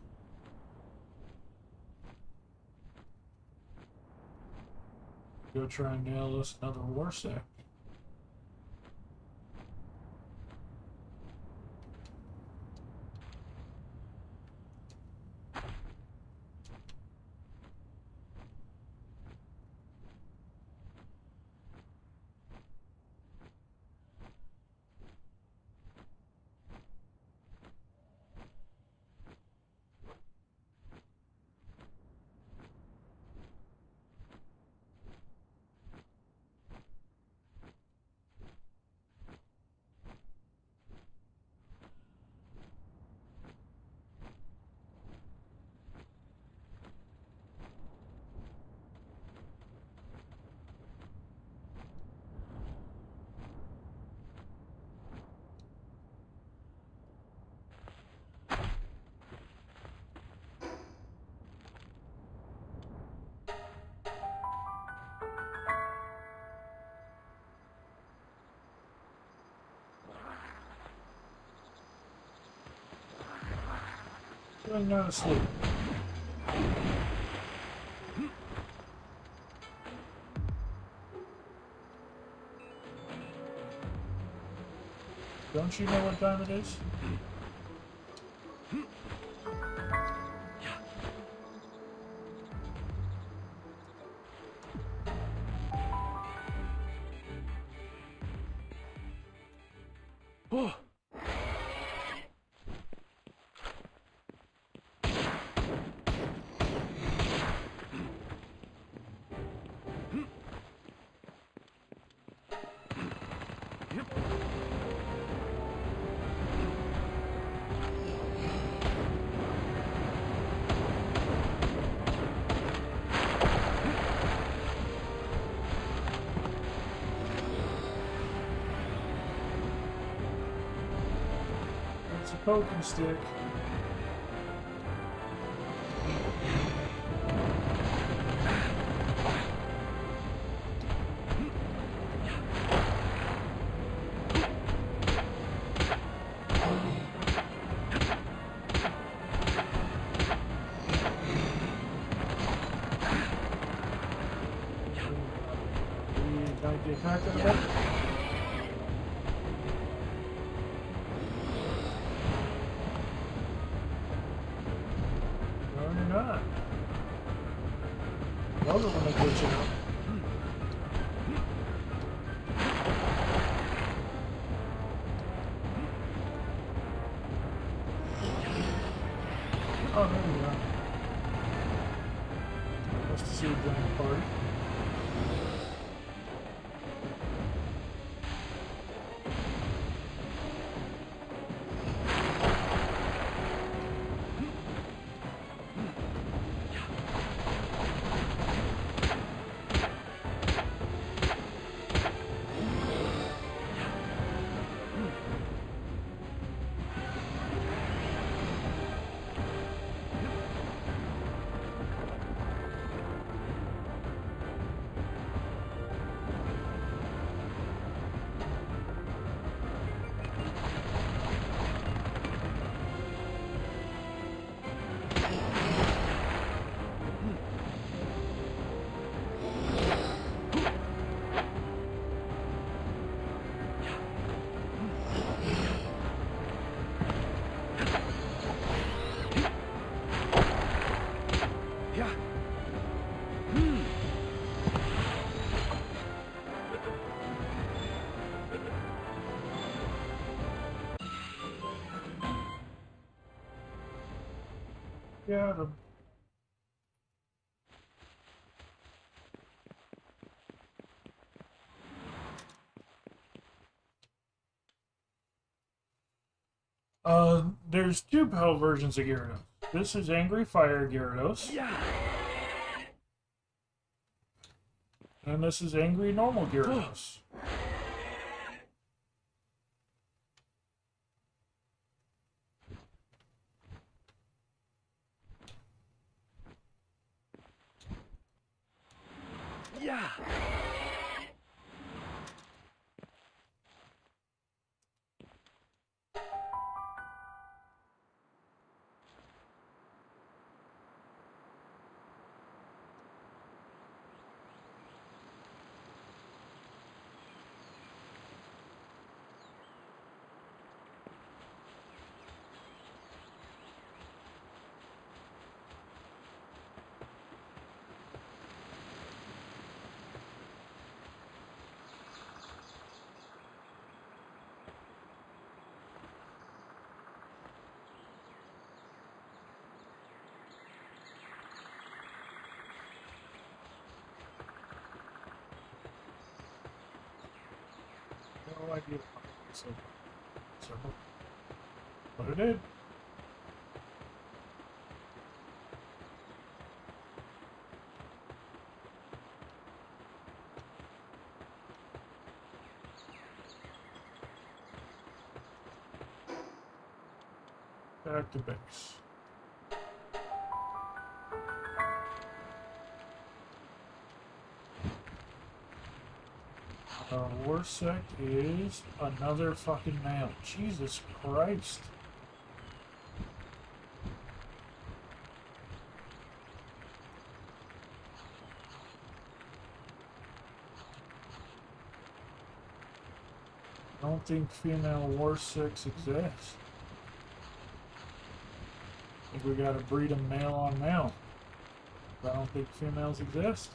Speaker 1: Go try and nail us another Warsect. Doing not asleep. Don't you know what time it is?
Speaker 4: Oh.
Speaker 1: It's a poking stick. Don't get attacked in a bit. No, you're not. Love it when they glitch out. Oh, there we go. Nice to see you join the party.
Speaker 4: Yeah.
Speaker 1: Got him. There's two PAL versions of Gyarados. This is Angry Fire Gyarados,
Speaker 4: Yeah.
Speaker 1: and this is Angry Normal Gyarados.
Speaker 4: Yeah.
Speaker 1: No idea. So, but it did. Back to base. Warsec is another fucking male. Jesus Christ. don't think female war sex exists. I think we gotta breed them male on male. But I don't think females exist.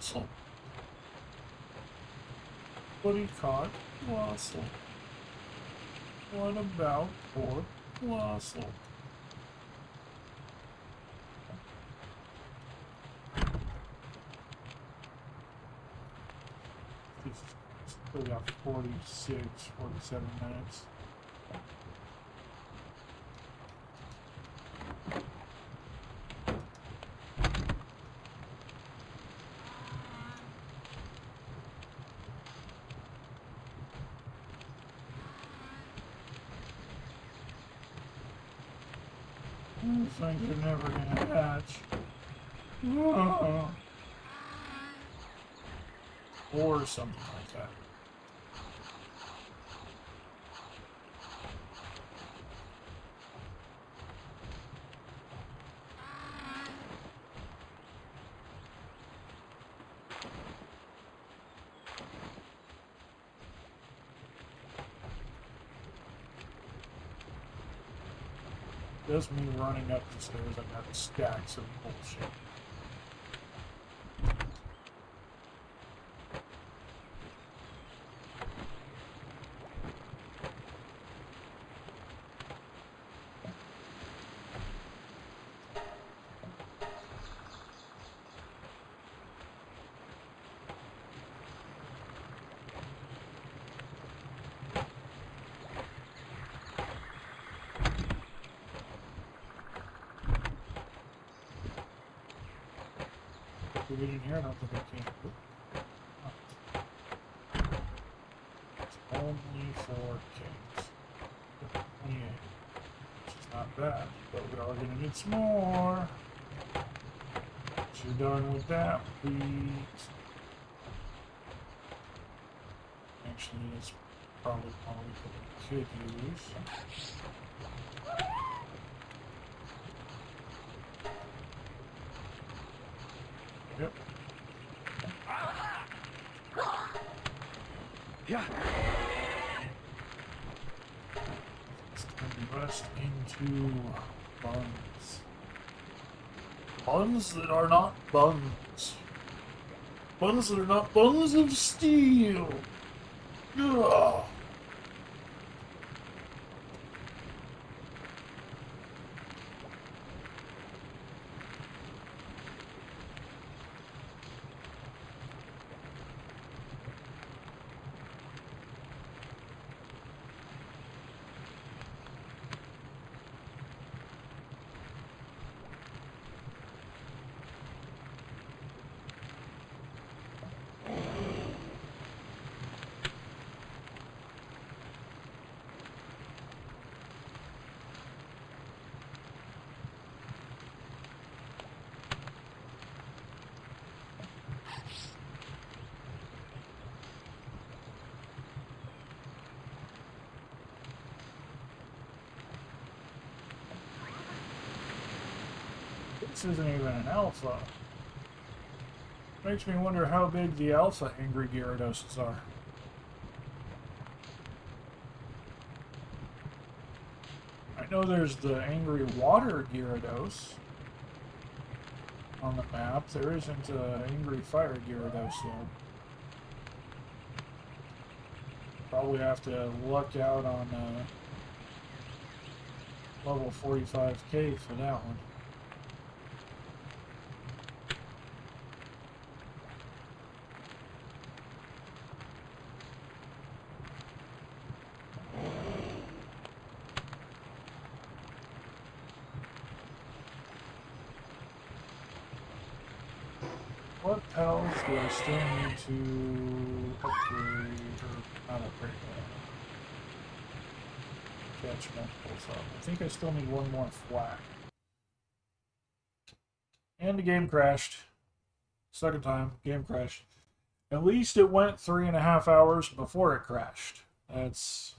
Speaker 1: Colossal. What he caught Colossal. What about poor Colossal? Still got 47 minutes. These things are never gonna hatch. Or something like that. Just me running up the stairs, I got stacks of bullshit. Division here, I don't think I can. It's only 4 kings. 28. Which is not bad, but we are gonna need some more. Once you're done with that, please. Actually, it's probably all we could use. Yep.
Speaker 4: Yeah.
Speaker 1: It's time to rest into buns. Buns that are not buns. Buns that are not buns of steel. Ugh. This isn't even an alpha. Makes me wonder how big the alpha angry Gyarados are. I know there's the angry water Gyarados on the map. There isn't an angry fire Gyarados though. Probably have to luck out on level 45k for that one. What pals do I still need to upgrade, or not upgrade, catch multiples up? I think I still need one more flag. And the game crashed. Second time, game crashed. At least it went 3.5 hours before it crashed. That's...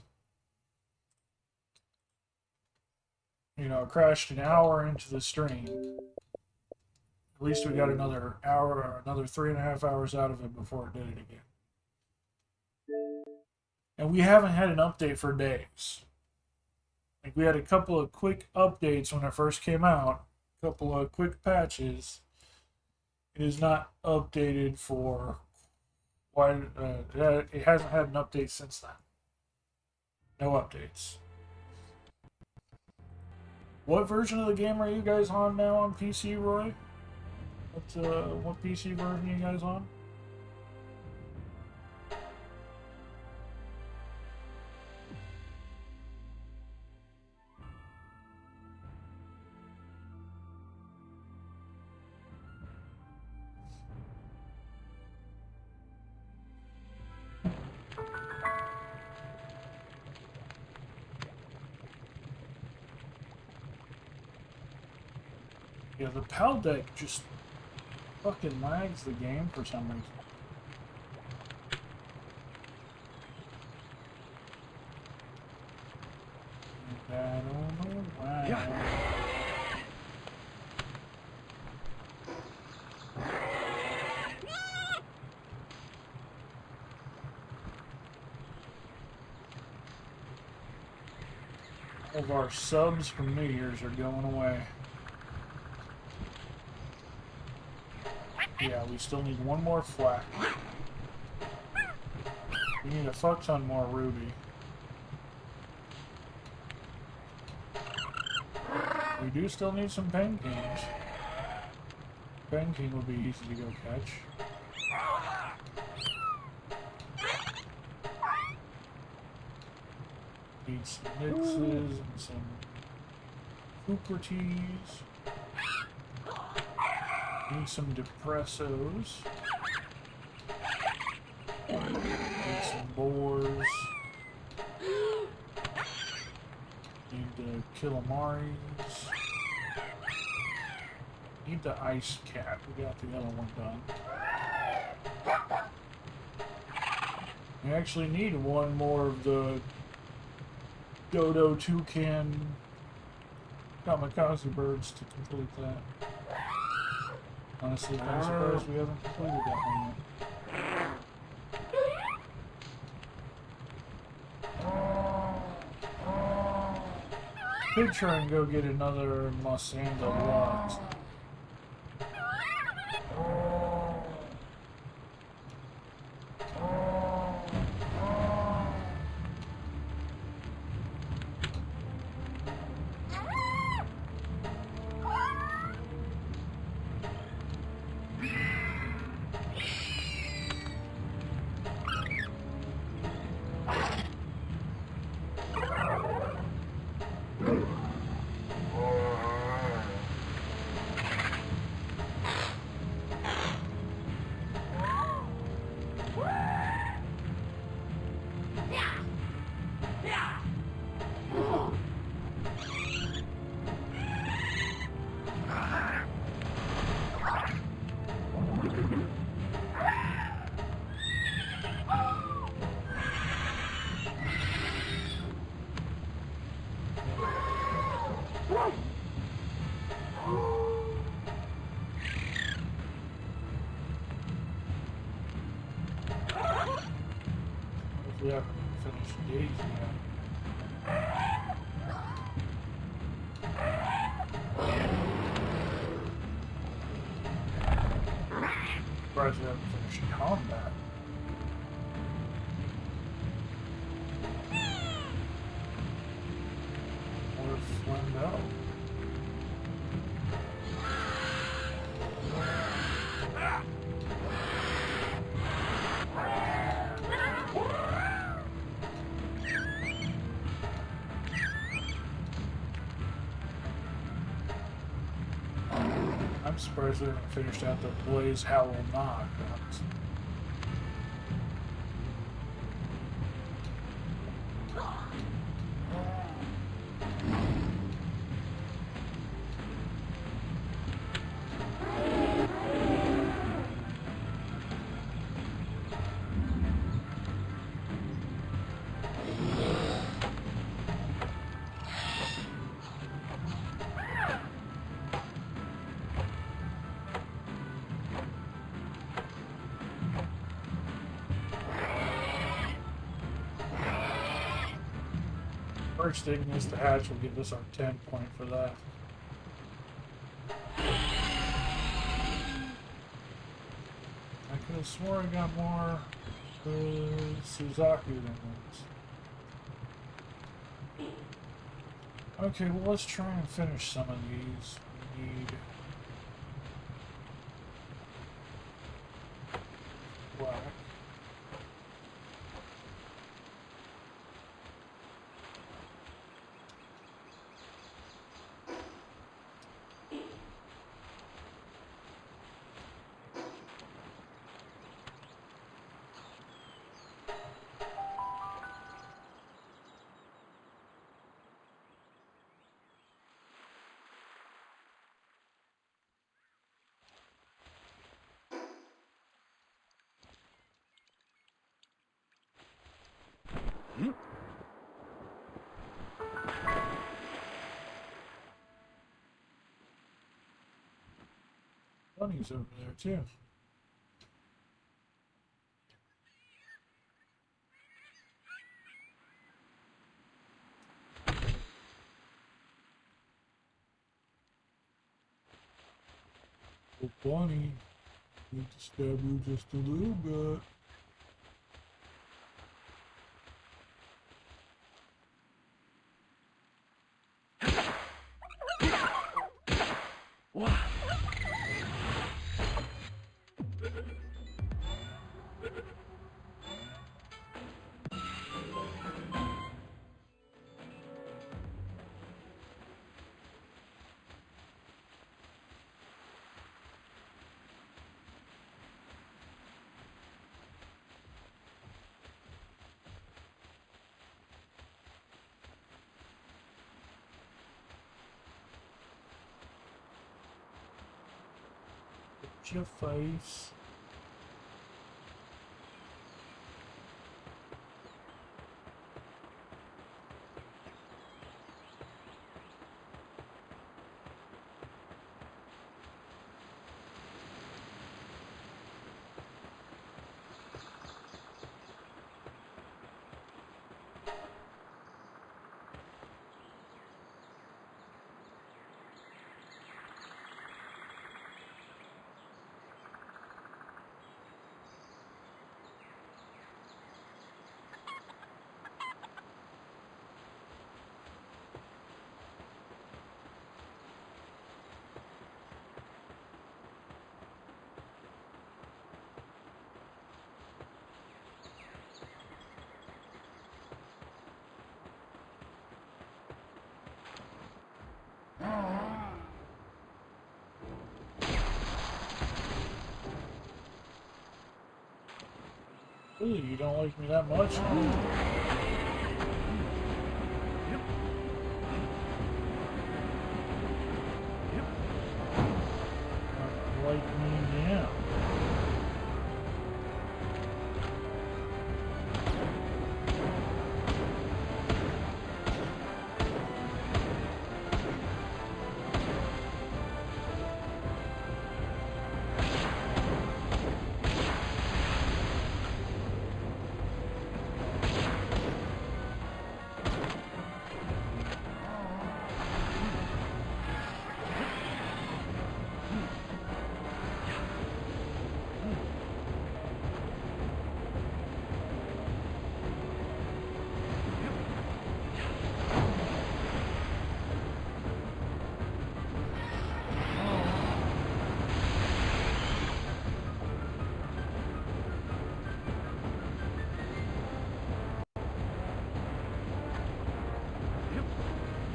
Speaker 1: You know, it crashed an hour into the stream. At least we got another hour or another 3.5 hours out of it before it did it again. And we haven't had an update for days. Like, we had a couple of quick updates when it first came out, a couple of quick patches, It is not updated for why it hasn't had an update since then. No updates. What version of the game are you guys on now on PC, Roy? What PC version are you guys on? Yeah, the PAL deck just fucking lags the game for some reason. And I don't know why.
Speaker 4: Yeah.
Speaker 1: All of our subs from New Year's are going away. Yeah, we still need one more flak. We need a fuck ton more ruby. We do still need some pen kings. Pen king will be easy to go catch. Need some mixes and some Fukerties. Need some depressos. Need some boars. Need the Kilamaris. Need the ice cat. We got the other one done. We actually need one more of the dodo toucan kamikaze birds to complete that. Honestly, I'm surprised we haven't completed that one yet. Could try and go get another Mossanda lot. We haven't finished Daisy yet. Surprised we haven't finished combat. Where's Flendell? I'm surprised we haven't finished out the Blaze Howl Knock. First thing is the hatch will give us our 10 point for that. I swore I got more Suzaku than this. Okay, well, let's try and finish some of these. We need black. Bunny's over there too. Oh, Bunny, need to stab you just a little bit.
Speaker 4: Wow.
Speaker 1: Put your face. Really, you don't like me that much? Like me now.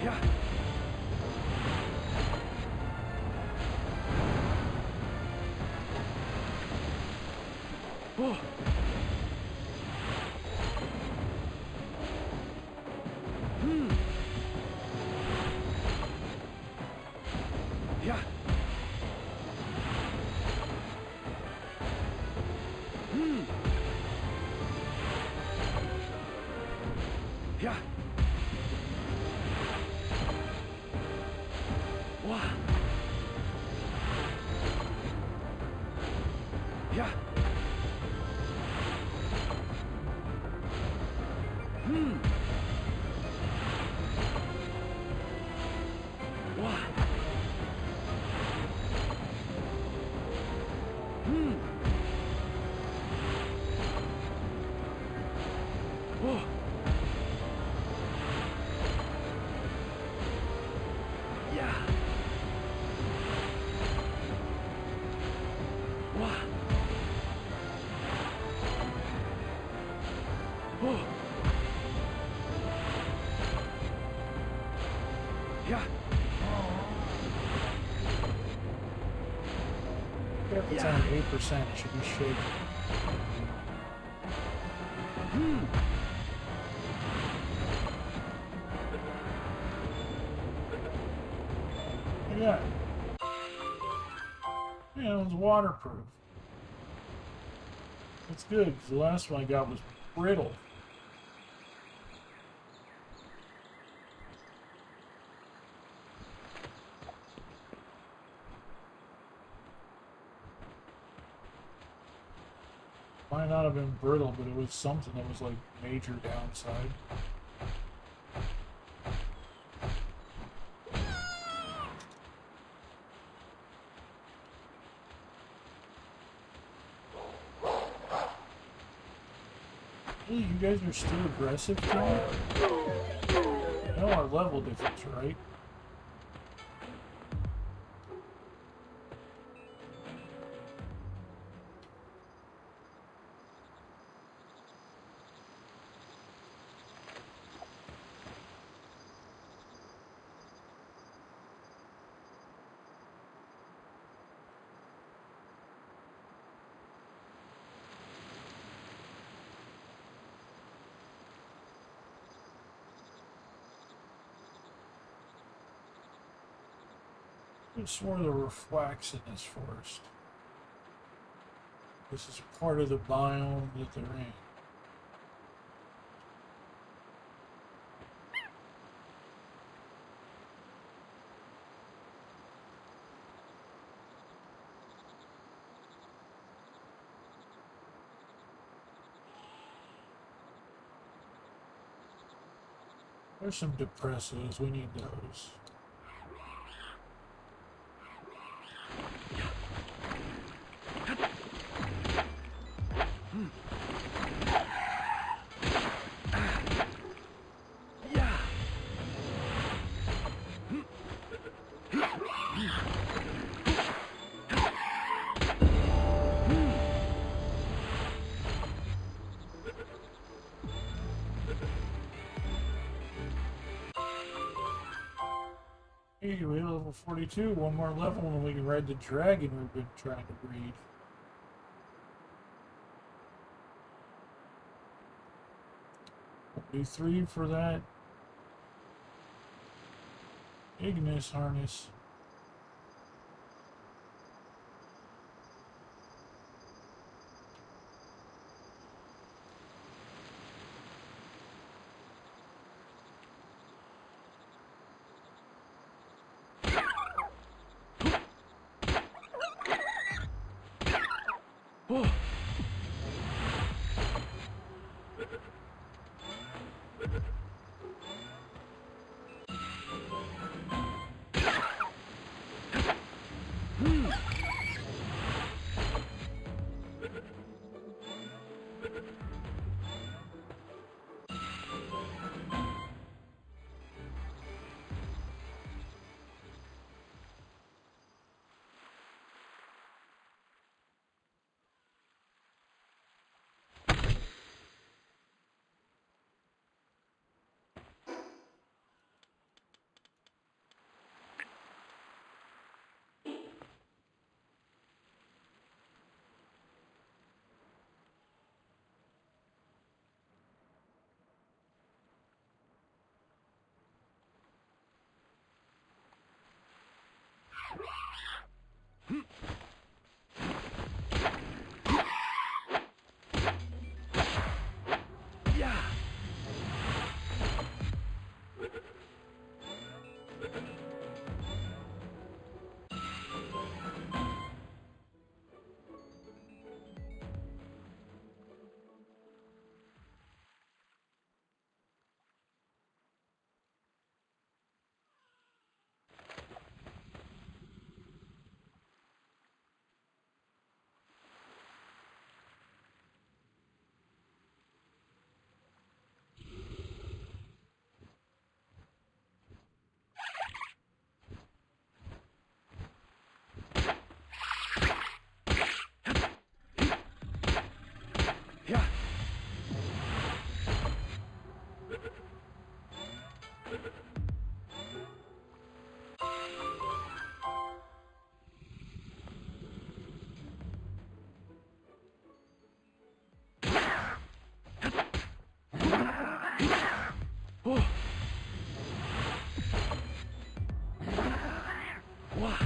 Speaker 4: Yeah. Oh. Yeah. Yeah. Wow. Yeah. Wow.
Speaker 1: If it's only 8%, it should be shaking. Yeah. Yeah, it was waterproof. That's good, because the last one I got was brittle. Might not have been brittle, but it was something that was like major downside. Hey, you guys are still aggressive, John? You know our level difference, right? I swore there were flax in this forest. This is part of the biome that they're in. There's some depressors, we need those. Hey, we hit level 42, one more level and we can ride the dragon we've been trying to breed. Do 3 for that Ignis harness.
Speaker 4: Oh. Wah.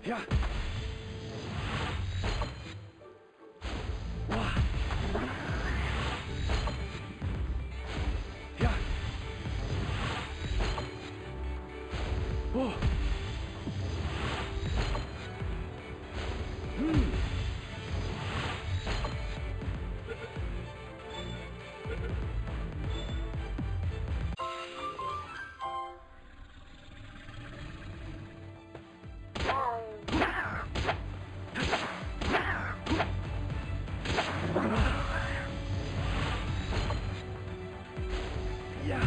Speaker 4: Yeah. Wah. Yeah. Oh. Yeah.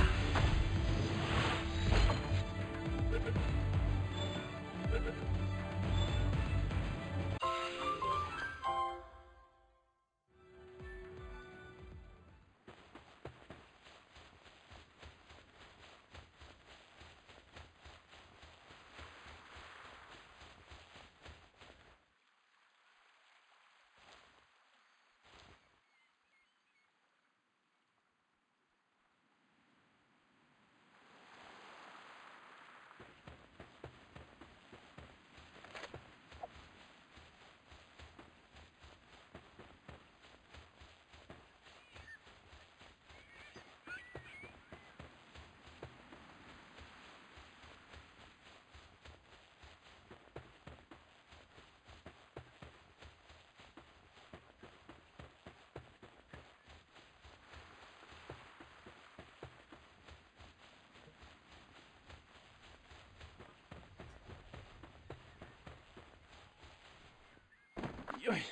Speaker 4: Yoy.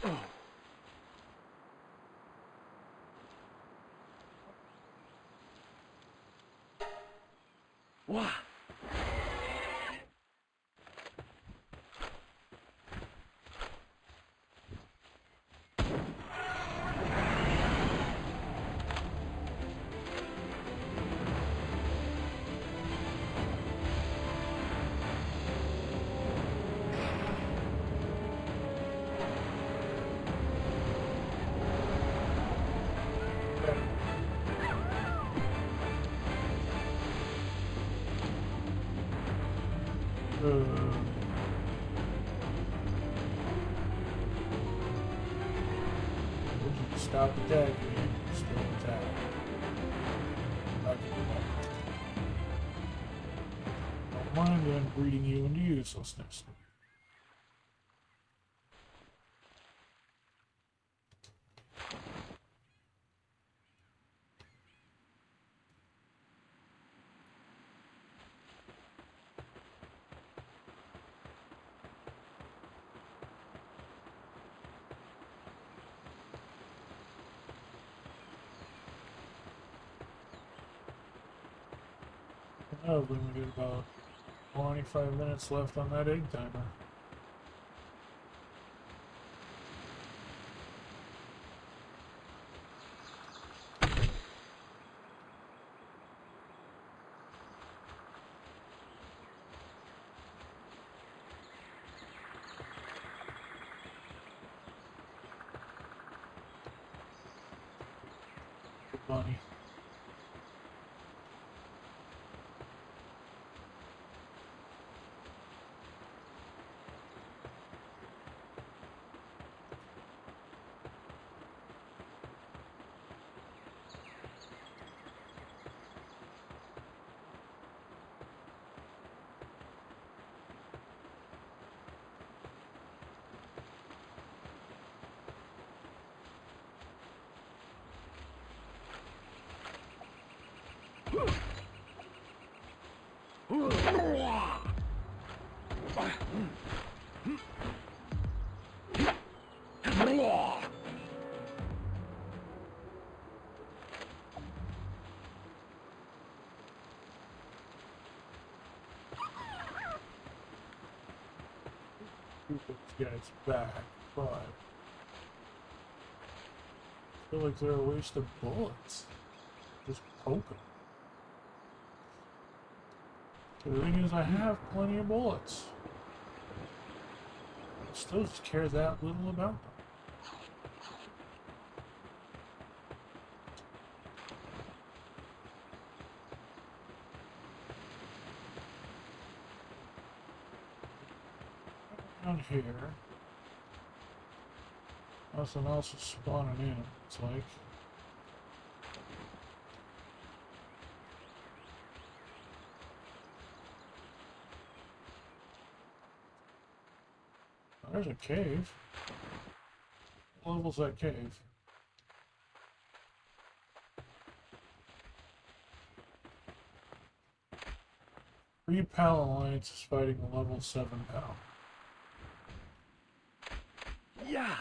Speaker 4: Oh. Wah.
Speaker 1: Would you stop attacking me? Still attack. Not to do that. Don't mind them breeding you into uselessness. Oh, we only got about 25 minutes left on that egg timer. Good bunny. This guy's back, but feel like they're a waste of bullets. Just poke them. The thing is, I have plenty of bullets. I still just care that little about them. Down here. Nothing else is spawning in, it's like. There's a cave. What level's that cave? Three Pal Alliance is fighting a level 7 Pal.
Speaker 4: Yeah.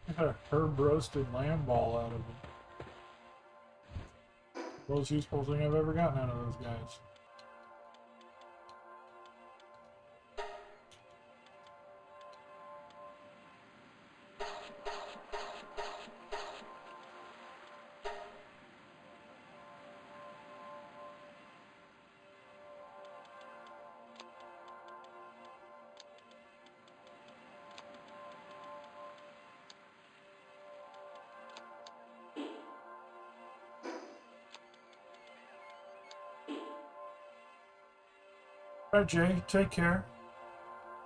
Speaker 1: I got a herb roasted lamb ball out of him. Most useful thing I've ever gotten out of those guys. Alright, Jay, take care.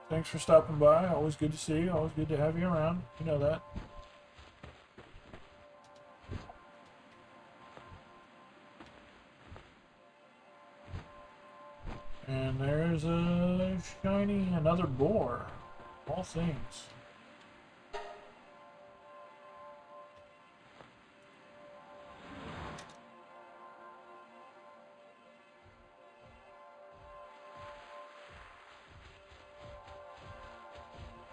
Speaker 1: Thanks for stopping by. Always good to see you. Always good to have you around. You know that. And there's a shiny, another boar. All things.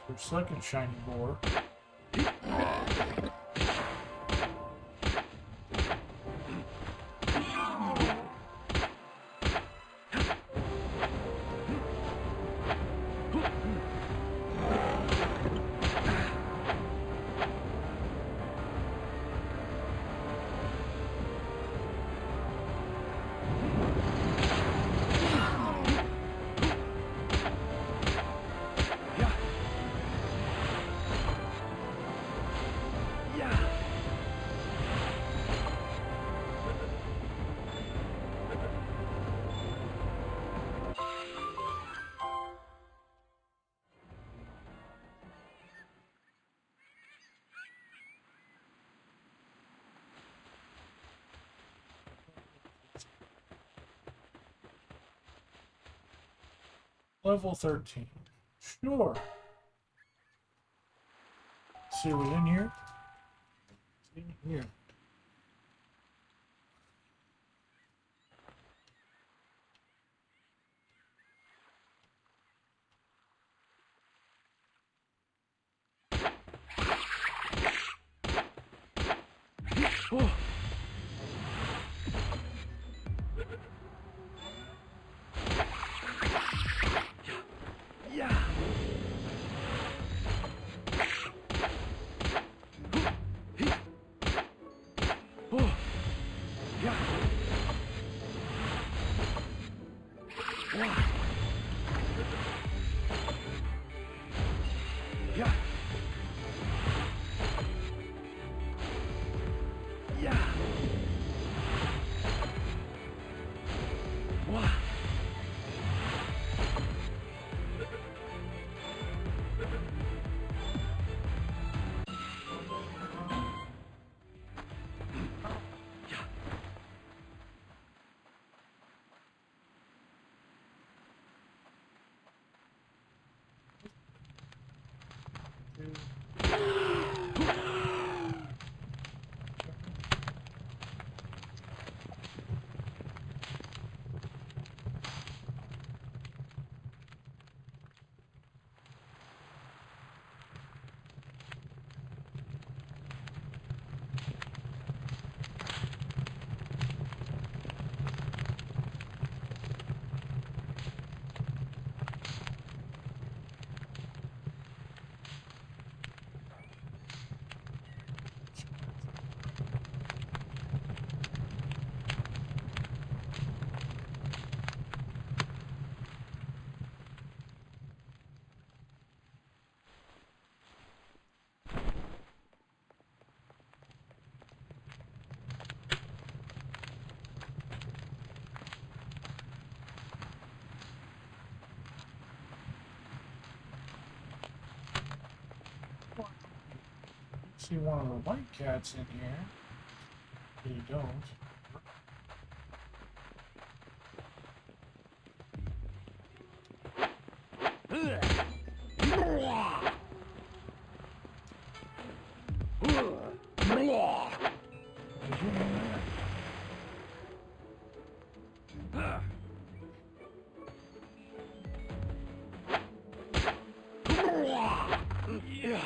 Speaker 1: Their second shiny boar. Level 13. Sure. See what's in here? What's in here?
Speaker 4: Oh. Yeah. Oh. Yeah. Wow. Yeah. Yeah. Wow.
Speaker 1: see one of the white cats in here. You don't.
Speaker 4: Yeah.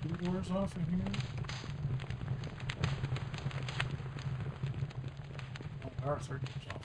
Speaker 1: Two doors off of here. Oh, there are 3 doors off.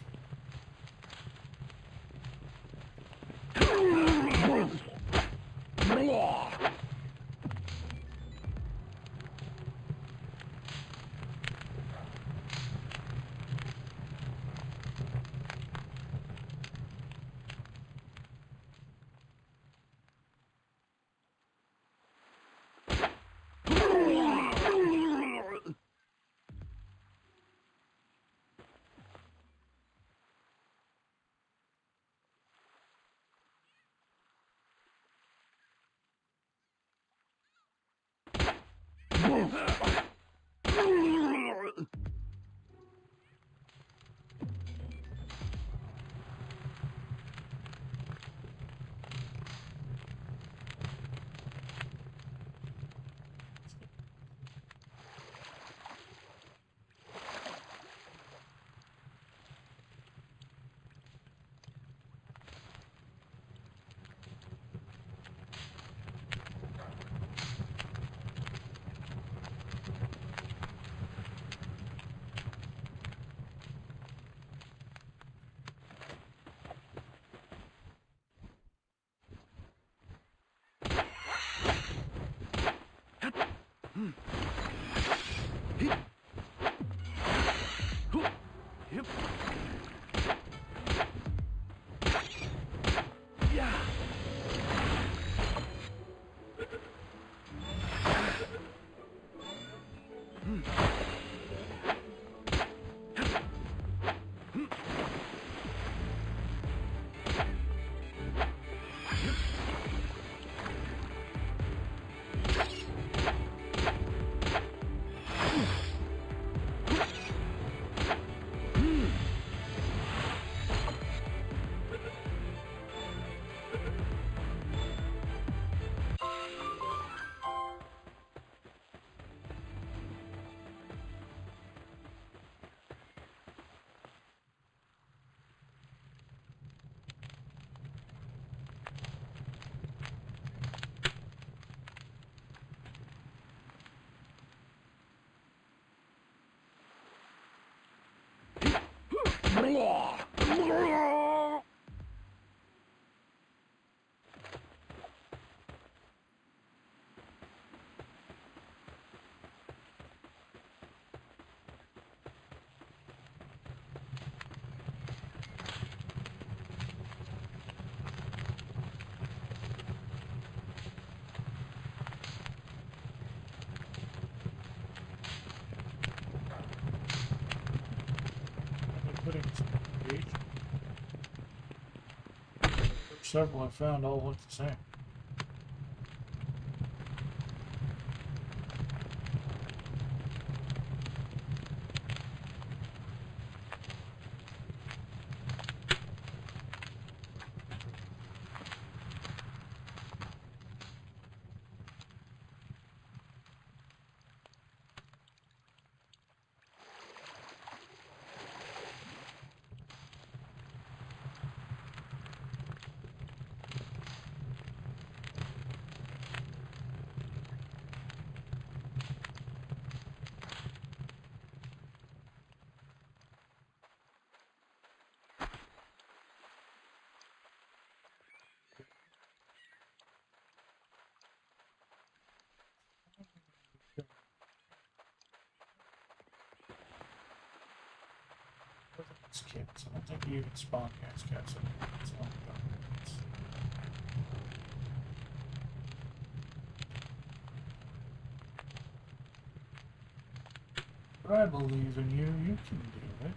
Speaker 4: Yep. Yeah.
Speaker 1: Putting some page. Several I found all look the same. Gas kits. I don't think you even spawn gas kits in here. It's only guns. But I believe in you. You can do it.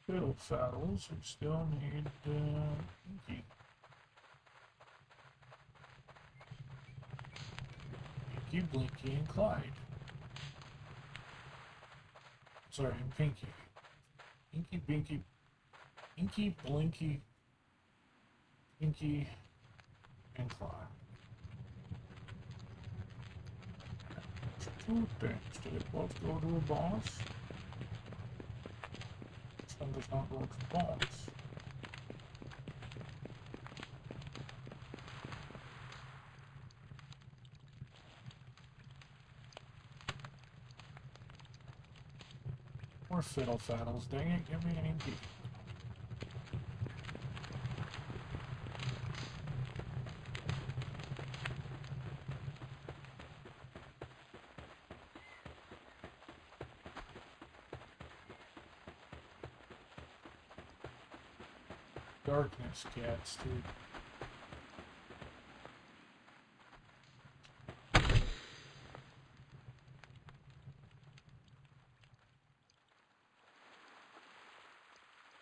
Speaker 1: Fiddle faddles. We still need Pinky. Pinky, Blinky, and Clyde. Sorry, and Pinky. Pinky, Binky, Pinky, Blinky, Pinky, and Clyde. Two things. Do they both go to a boss? One does not go to the boss. More fiddle faddles, dang it, give me an inky. Darkness cats, dude.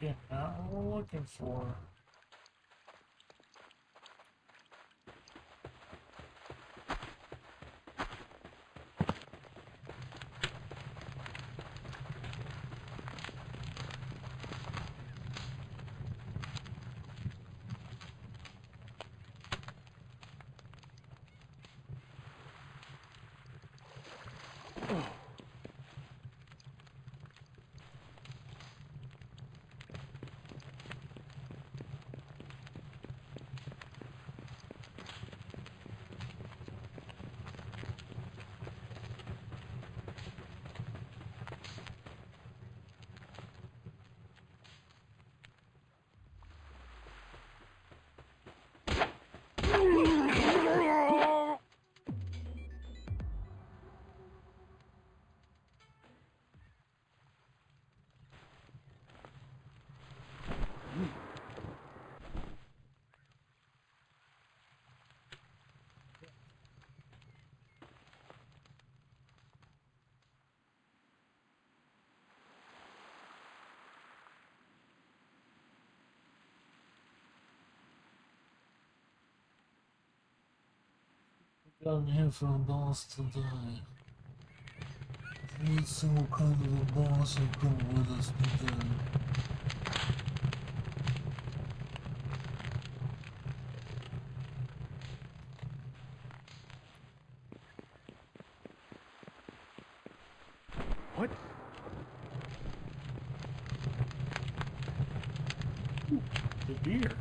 Speaker 1: Yeah, not what we're looking for. I'm here for a boss to die. Let's see what kind of a boss has come with us today.
Speaker 4: What?
Speaker 1: The deer.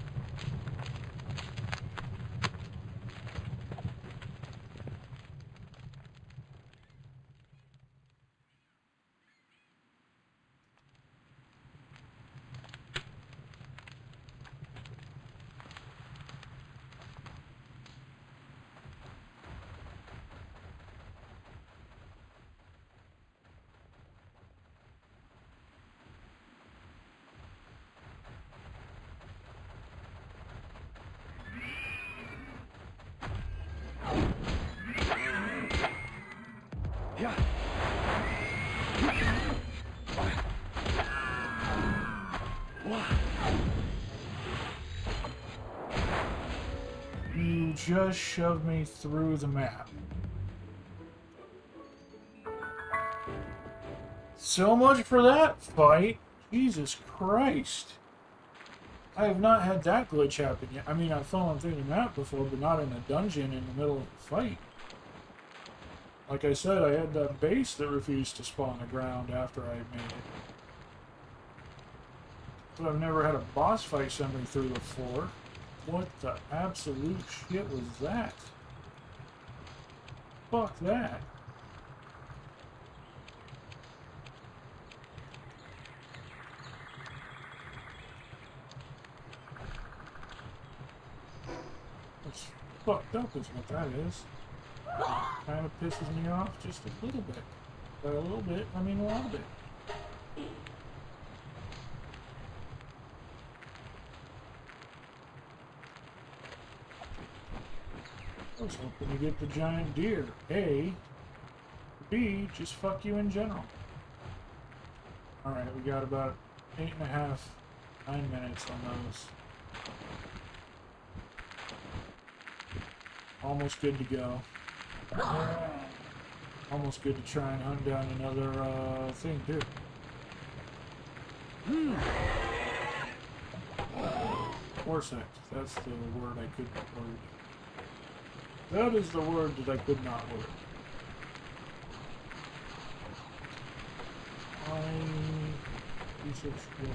Speaker 4: Yeah.
Speaker 1: You just shoved me through the map. So much for that fight. Jesus Christ. I have not had that glitch happen yet. I mean, I've fallen through the map before, but not in a dungeon in the middle of a fight. Like I said, I had that base that refused to spawn the ground after I made it. But I've never had a boss fight send me through the floor. What the absolute shit was that? Fuck that. fucked up is what that is. Kind of pisses me off just a little bit. By a little bit, I mean a lot of it. I was hoping to get the giant deer. A. B. Just fuck you in general. Alright, we got about 8.5, 9 minutes on those. Almost good to go. Almost good to try and hunt down another thing too. Forceps. That's the word I couldn't word. That is the word that I could not word. Piece of shit.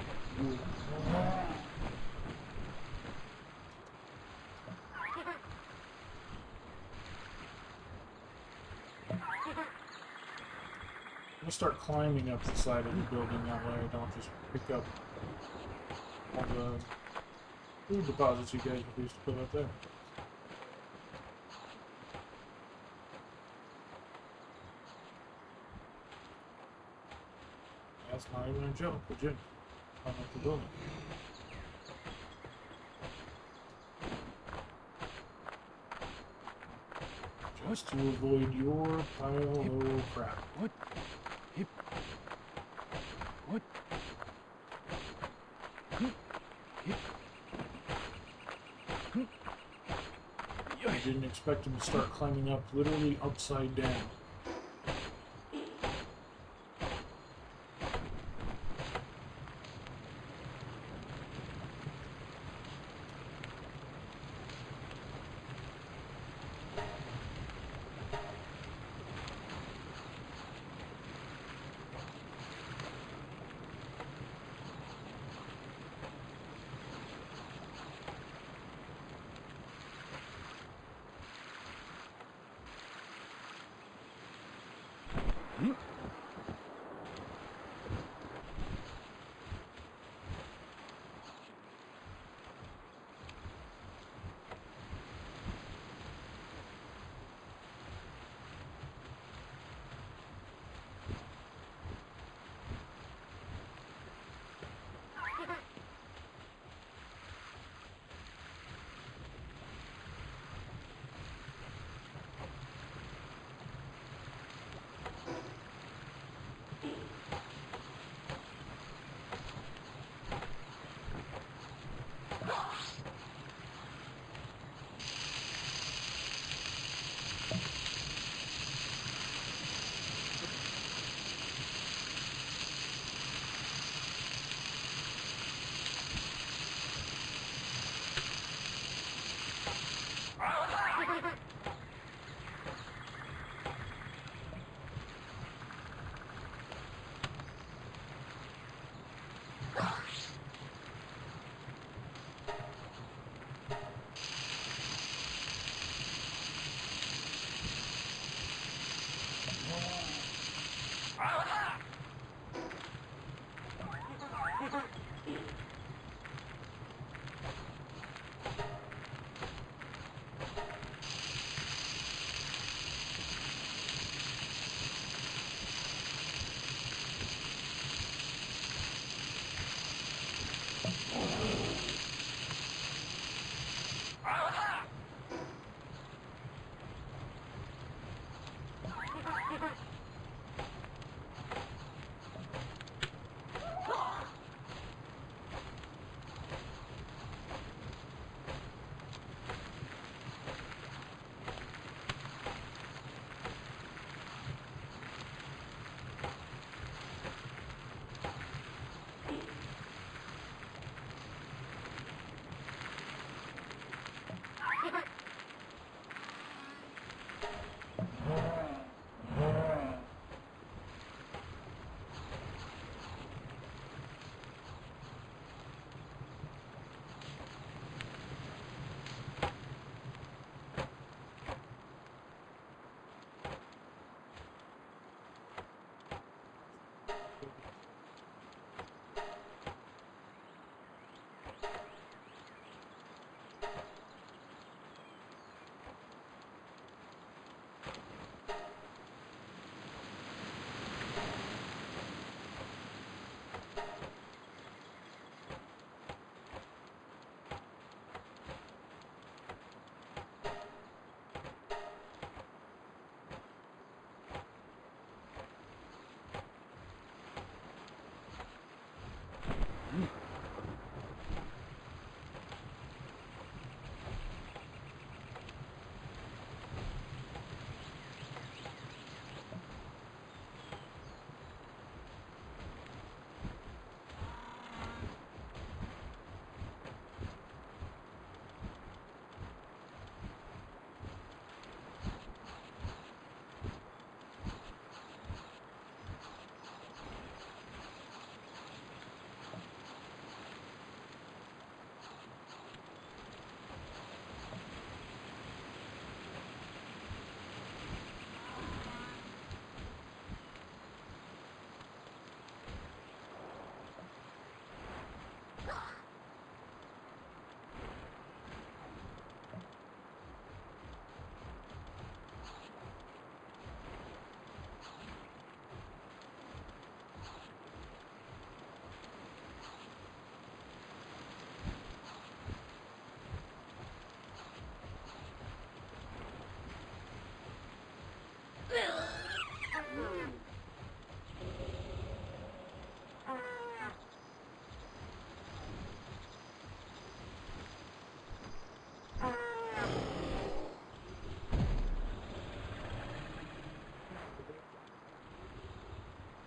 Speaker 1: I'm gonna start climbing up the side of the building, that way I don't just pick up all the food deposits you guys used to put up there. That's not even a joke, legit. Climb up the building. Just to avoid your pile of crap.
Speaker 4: What? Hip. What? Hip.
Speaker 1: I didn't expect him to start climbing up literally upside down.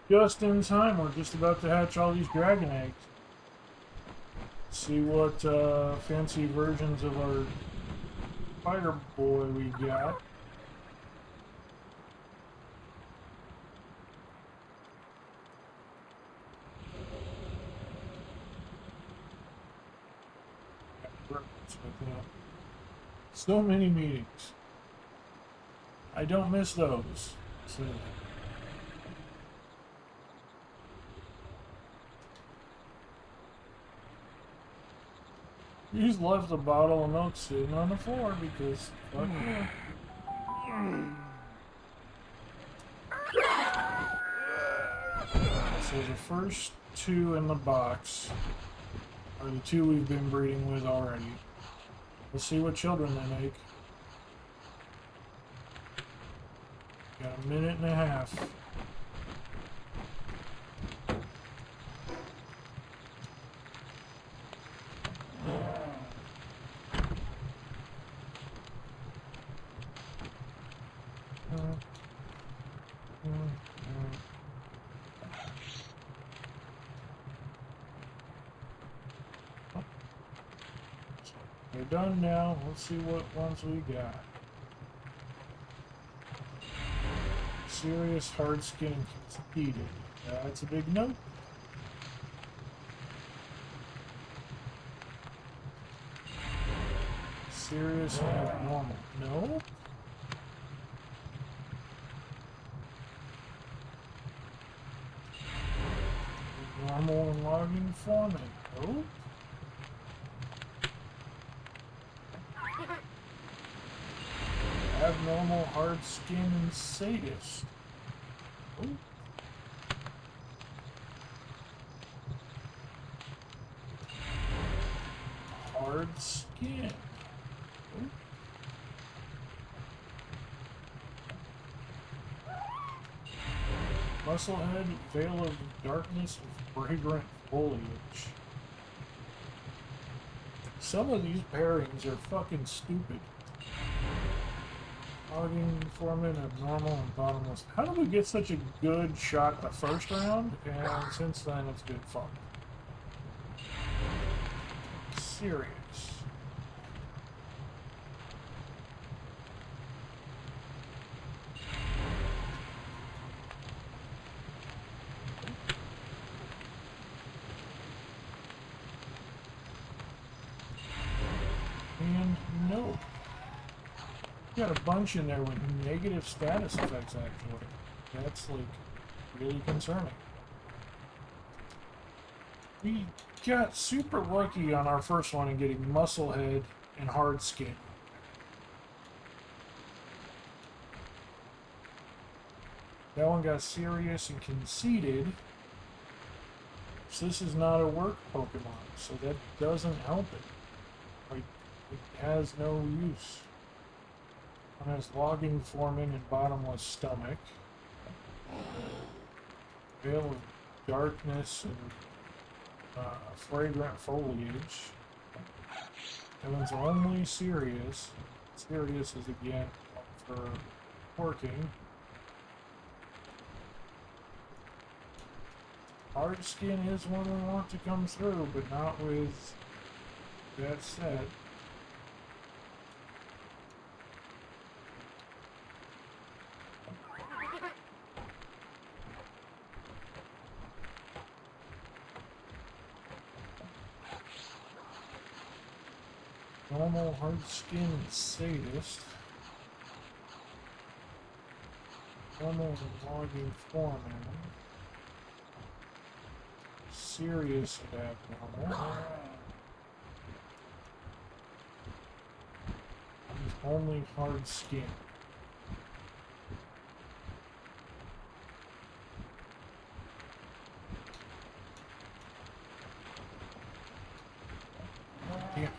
Speaker 1: Just in time. We're just about to hatch all these dragon eggs. See what fancy versions of our fire boy we got. So many meetings. I don't miss those. So. He's left a bottle of milk sitting on the floor because fuck yeah. So the first two in the box are the two we've been breeding with already. Let's see what children they make. Got a minute and a half. They're done now. Let's see what ones we got. Serious, hard skin, and conceited. That's a big note. Serious and abnormal. No. Normal and logging forming. Nope. Abnormal, hard skin, and sadist. Nope. Hard skin. Nope. Musclehead, veil of darkness, and fragrant foliage. Some of these pairings are fucking stupid. Logging, foreman, abnormal, and bottomless. How did we get such a good shot the first round? And since then, it's been fun. Serious. And no. Got a bunch in there with negative status effects, actually. That's, like, really concerning. We got super lucky on our first one in getting musclehead and hard skin. That one got serious and conceited. So this is not a work Pokemon, so that doesn't help it. Like, it has no use. One has logging foreman and bottomless stomach. Veil of darkness and fragrant foliage. That one's only serious. Serious is again for working. Hard skin is one we want to come through, but not with that set. Normal, hard skin, and sadist. Normal and logging foreman. Serious and abnormal. He's only hard skin. Damn.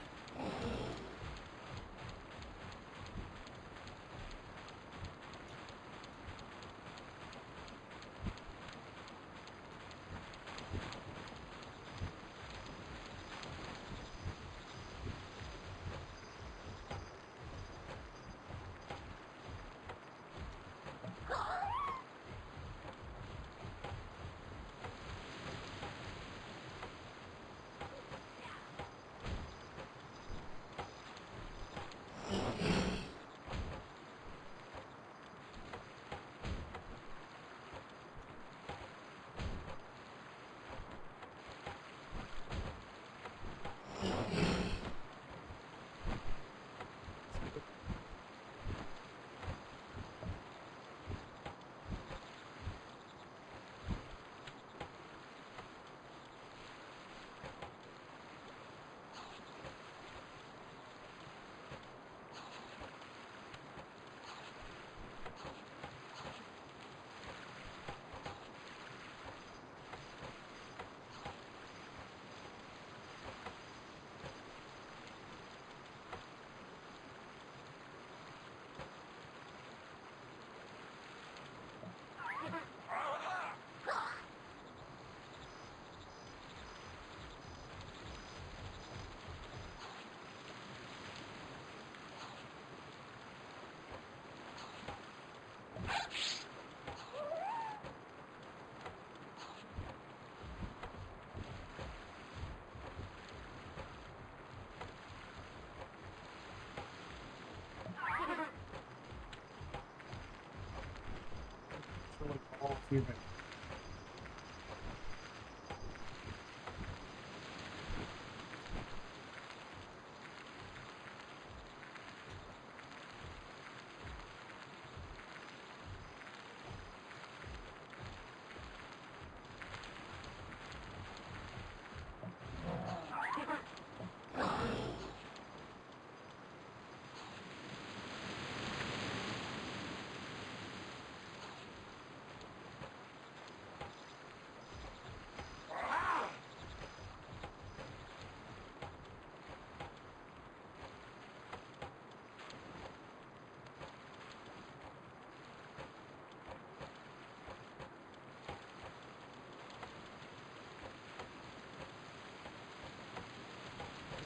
Speaker 1: Really all human.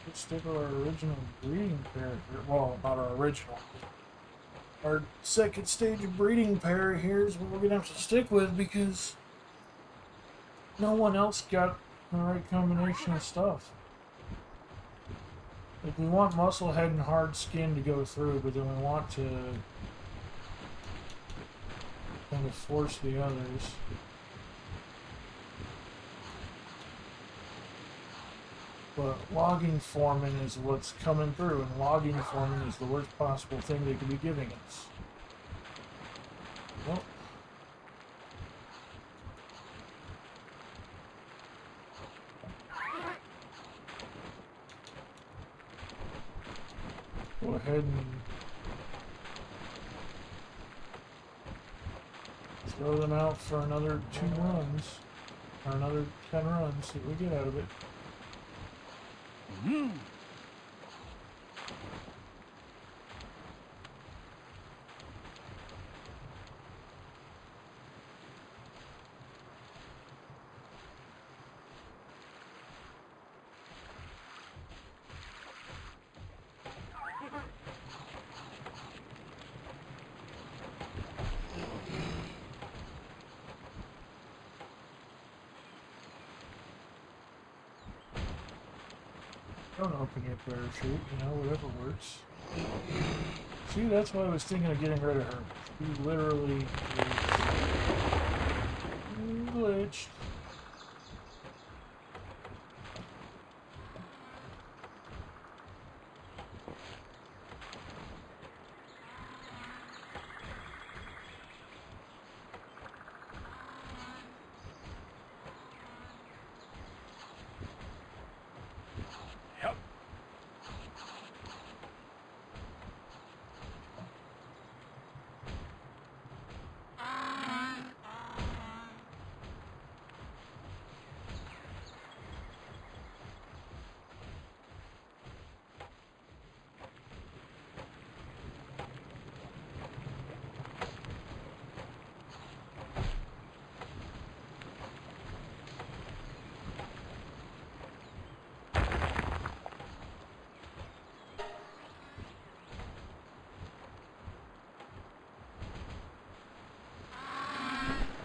Speaker 1: Let's stick with our original breeding pair here. Well, not our original. Our second stage of breeding pair here is what we're gonna have to stick with because no one else got the right combination of stuff. Like, we want muscle head and hard skin to go through, but then we want to kind of force the others. But logging foreman is what's coming through, and logging foreman is the worst possible thing they could be giving us. Well, go ahead and throw them out for another 2 runs, or another 10 runs, see what we get out of it. Don't open your parachute, you know, whatever works. See, that's why I was thinking of getting rid of her. She literally is glitched.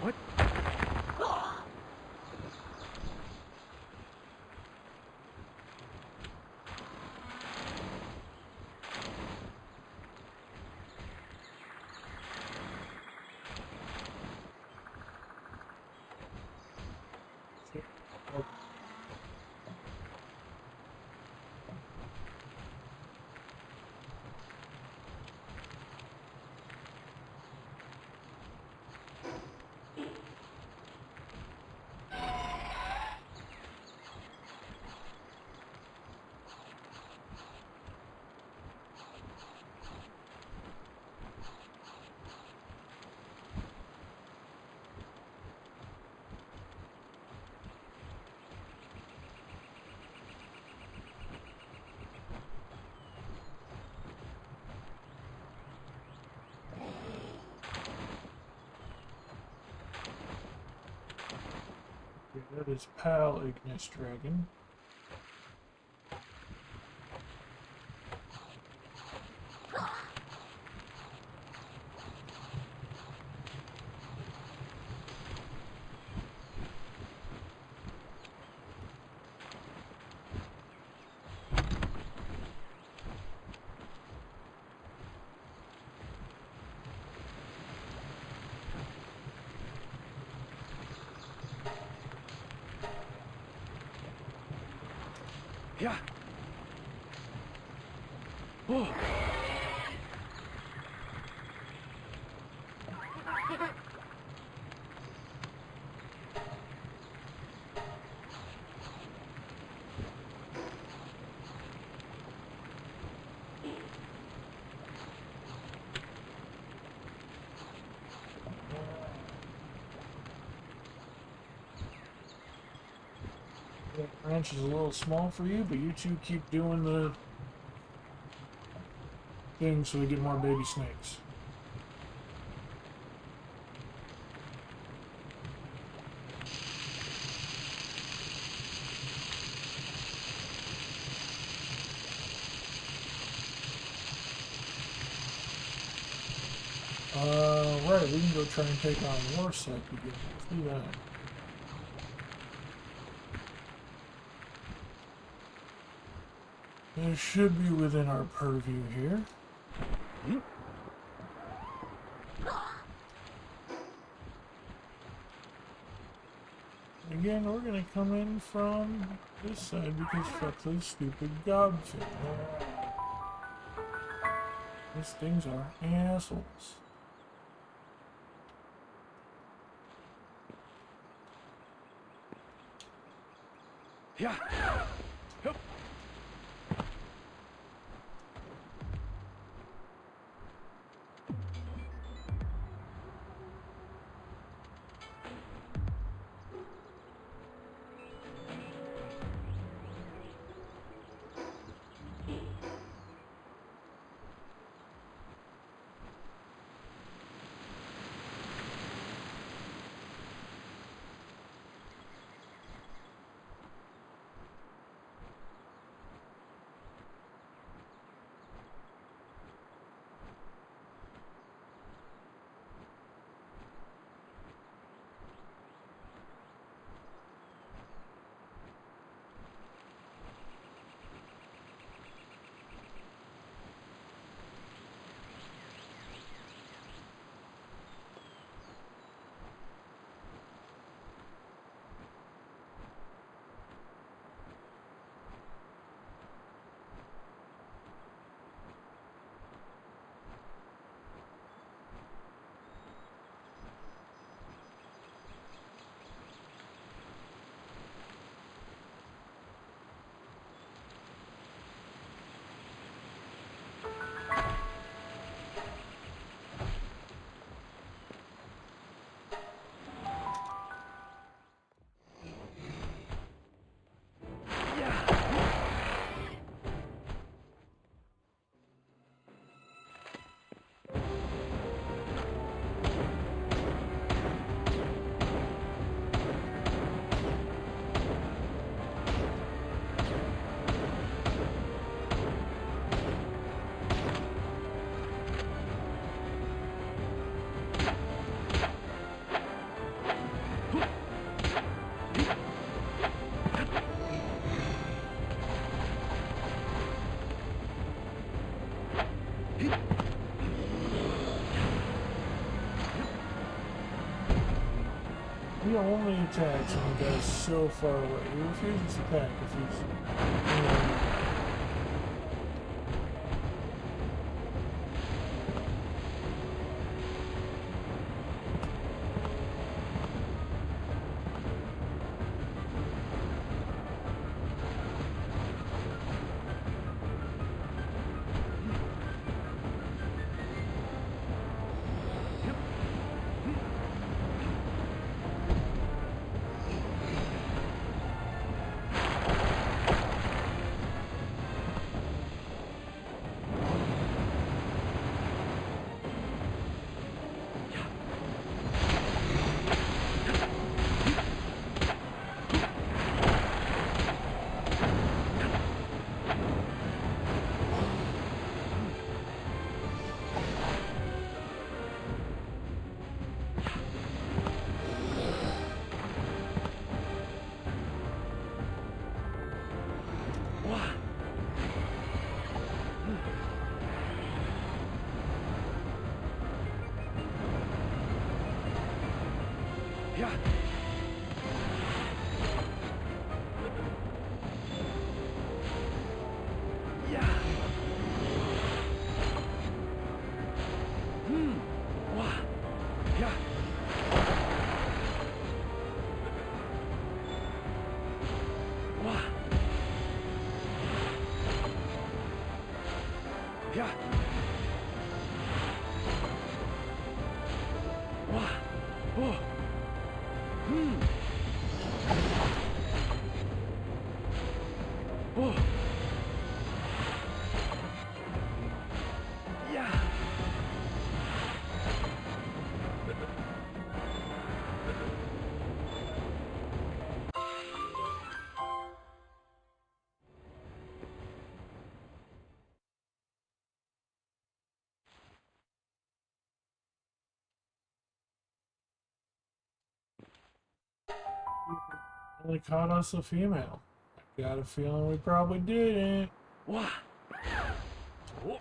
Speaker 4: What?
Speaker 1: Okay, that is Pal Ignis Dragon.
Speaker 4: Yeah. Oh.
Speaker 1: That branch is a little small for you, but you two keep doing the thing so we get more baby snakes. Right, we can go try and take on more sec again. Let's do that. It should be within our purview here. Again, we're gonna come in from this side because fuck those stupid gobfish. These things are assholes.
Speaker 4: Yeah. Hup.
Speaker 1: He only attacks when the guy's so far away. He refuses to attack if he's, you know,
Speaker 4: Yeah. Oh. Hmm. Oh. Yeah.
Speaker 1: Only caught us a female. I got a feeling we probably didn't.
Speaker 4: Wow. Oh.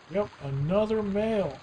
Speaker 1: Yep, another male.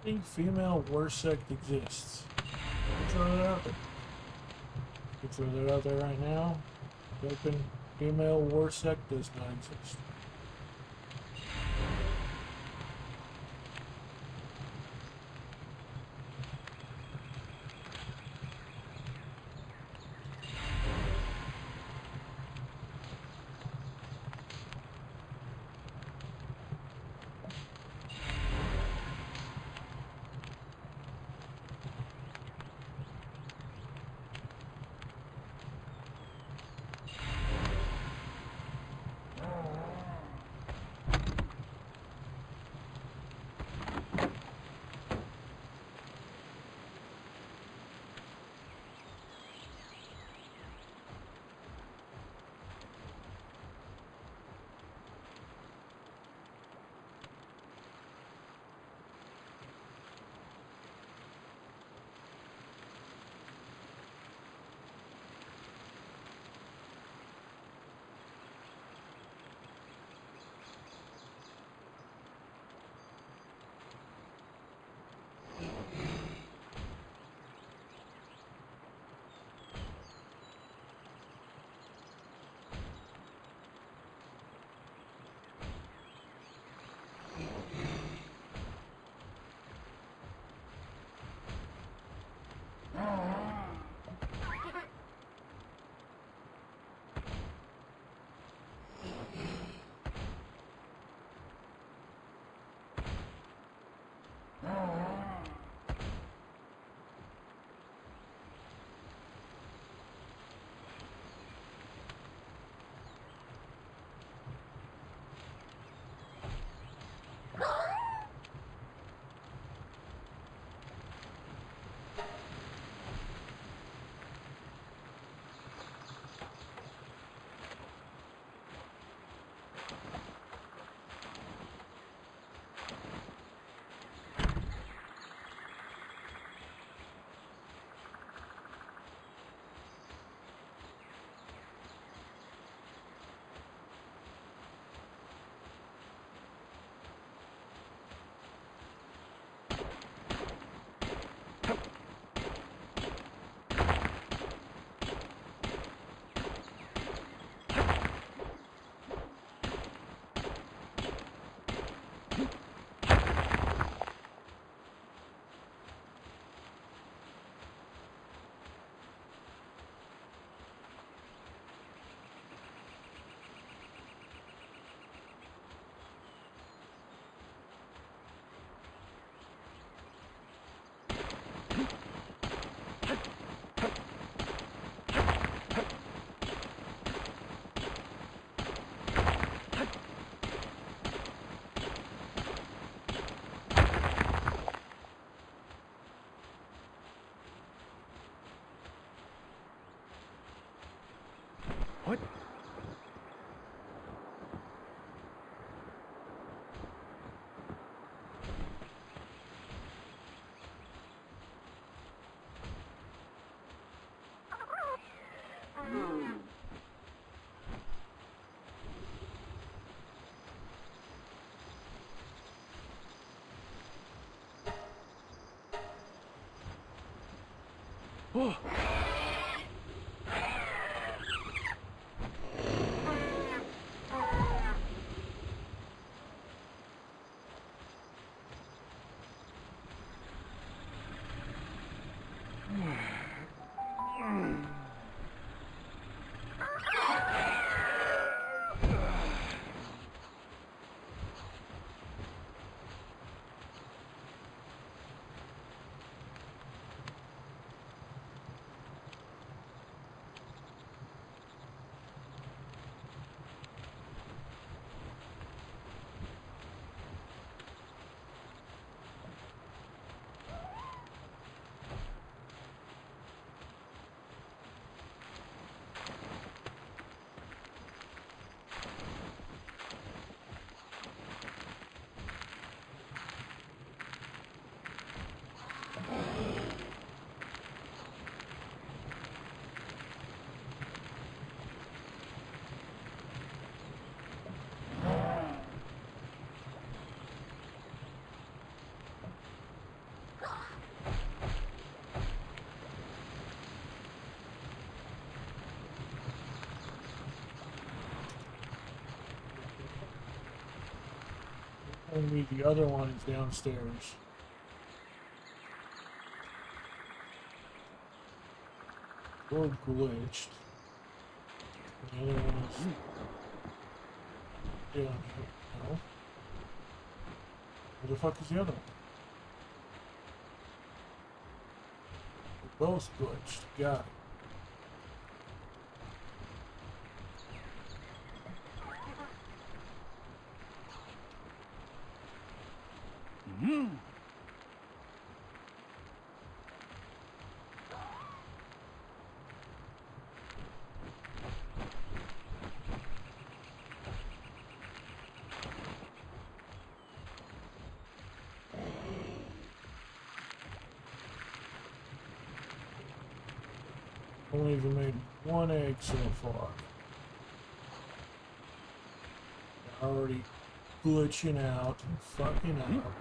Speaker 1: I think female worst sect exists. Throw that out there. You throw that out there right now. Open female worst sect does not exist.
Speaker 4: What? Oh.
Speaker 1: Only the other one is downstairs. Or glitched. The other one is down here. No. Where the fuck is the other one? They're both glitched. Got it.
Speaker 4: Hmm.
Speaker 1: Only even made one egg so far. They're already glitching out and fucking up.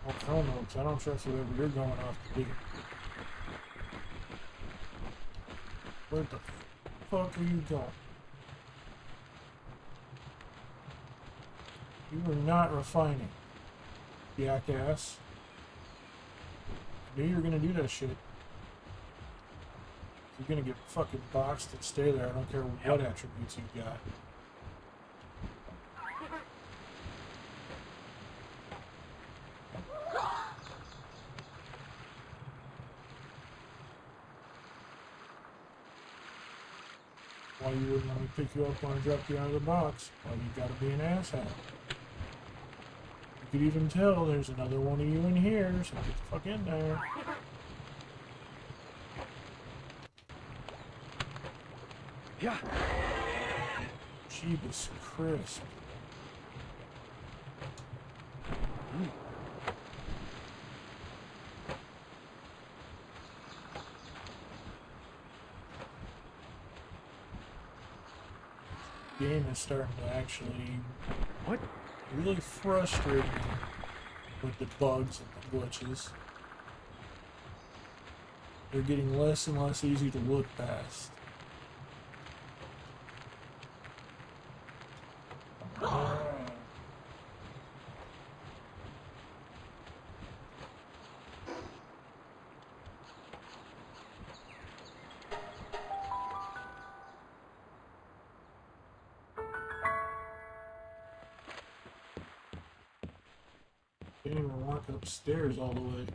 Speaker 1: Well, hell no, 'cause I don't trust whatever you're going off to do. Where the fuck are you going? You are not refining, jackass. I knew you were gonna do that shit. You're gonna get fucking boxed and stay there. I don't care what attributes you got. Why you wouldn't let me pick you up when I dropped you out of the box? Why you gotta be an asshole? You could even tell there's another one of you in here, so get the fuck in there.
Speaker 4: Yeah.
Speaker 1: Jeebus crisp. Game is starting to actually
Speaker 4: What?
Speaker 1: really frustrate me with the bugs and the glitches. They're getting less and less easy to look past. Can't even walk upstairs all the way.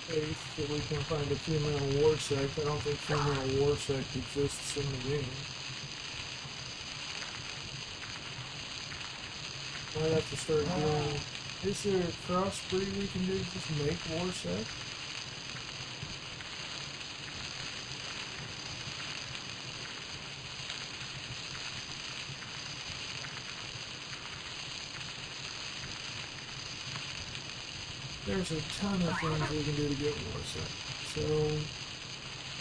Speaker 1: space so we can find a female war sect. I don't think female war sect exists in the game. Might have to start doing... Is there a crossbreed we can do to just make war sect? There's a ton of things we can do to get war sect. So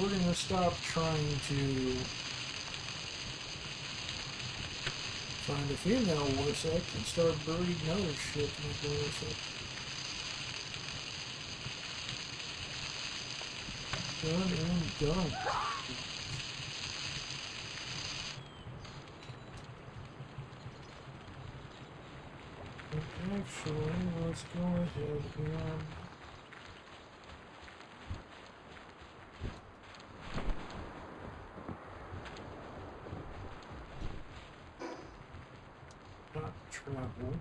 Speaker 1: we're gonna stop trying to find a female war sect and start breeding other shit to make war sect. Done and done. And actually, let's go ahead and not travel.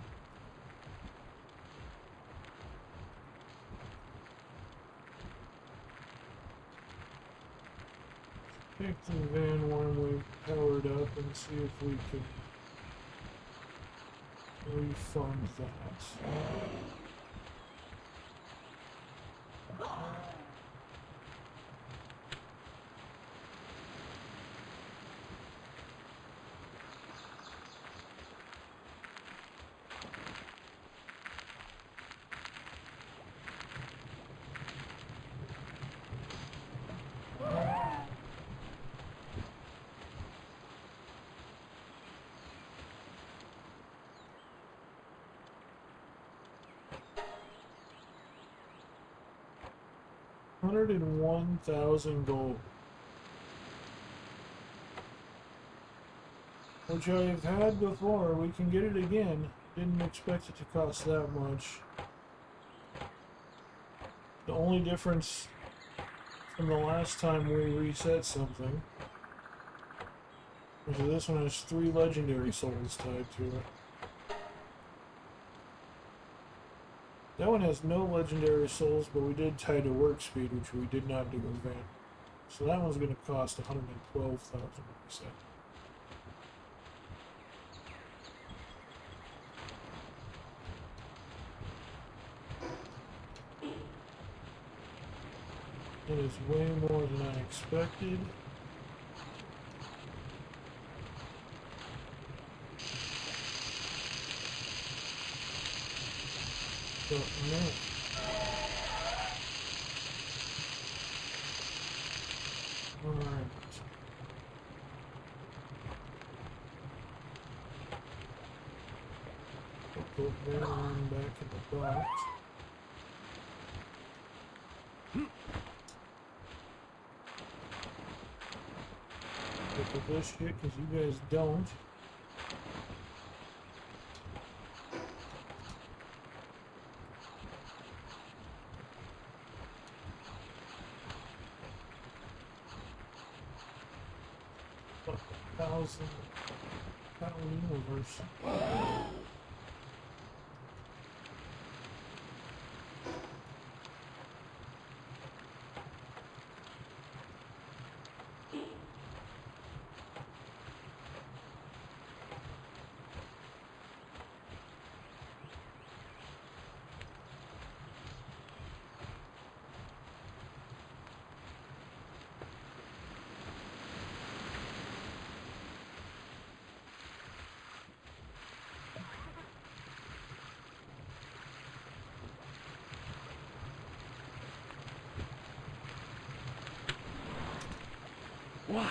Speaker 1: Pick the van when we've powered up and see if we can refund that. $101,000 gold, which I've had before. We can get it again. Didn't expect it to cost that much. The only difference from the last time we reset something is that this one has 3 legendary souls tied to it. That one has no legendary souls, but we did tie to work speed, which we did not do with Van. So that one's going to cost 112,000 reset. It is way more than I expected. But man. Alright. Put that one back in the box. Look at this shit, because you guys don't. Battle universe.
Speaker 4: Wow.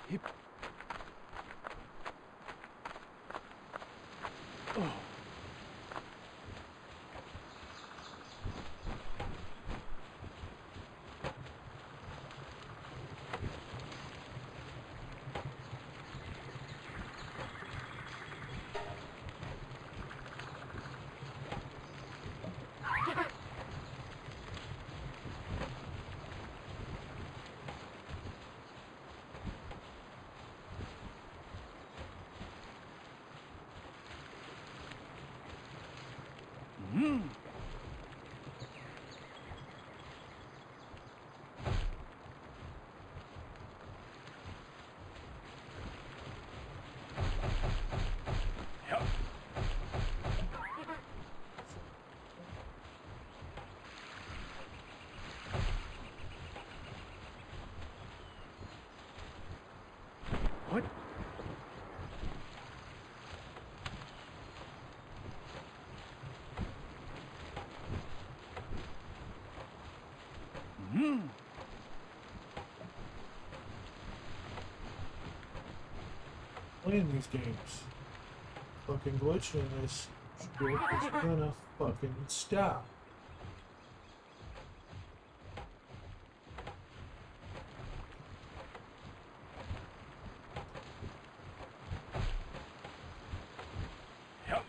Speaker 4: Hip. Oh. Mm. Yep. What? Mm.
Speaker 1: Playing these games. Fucking glitching this shit is gonna fucking stop.
Speaker 4: Yep.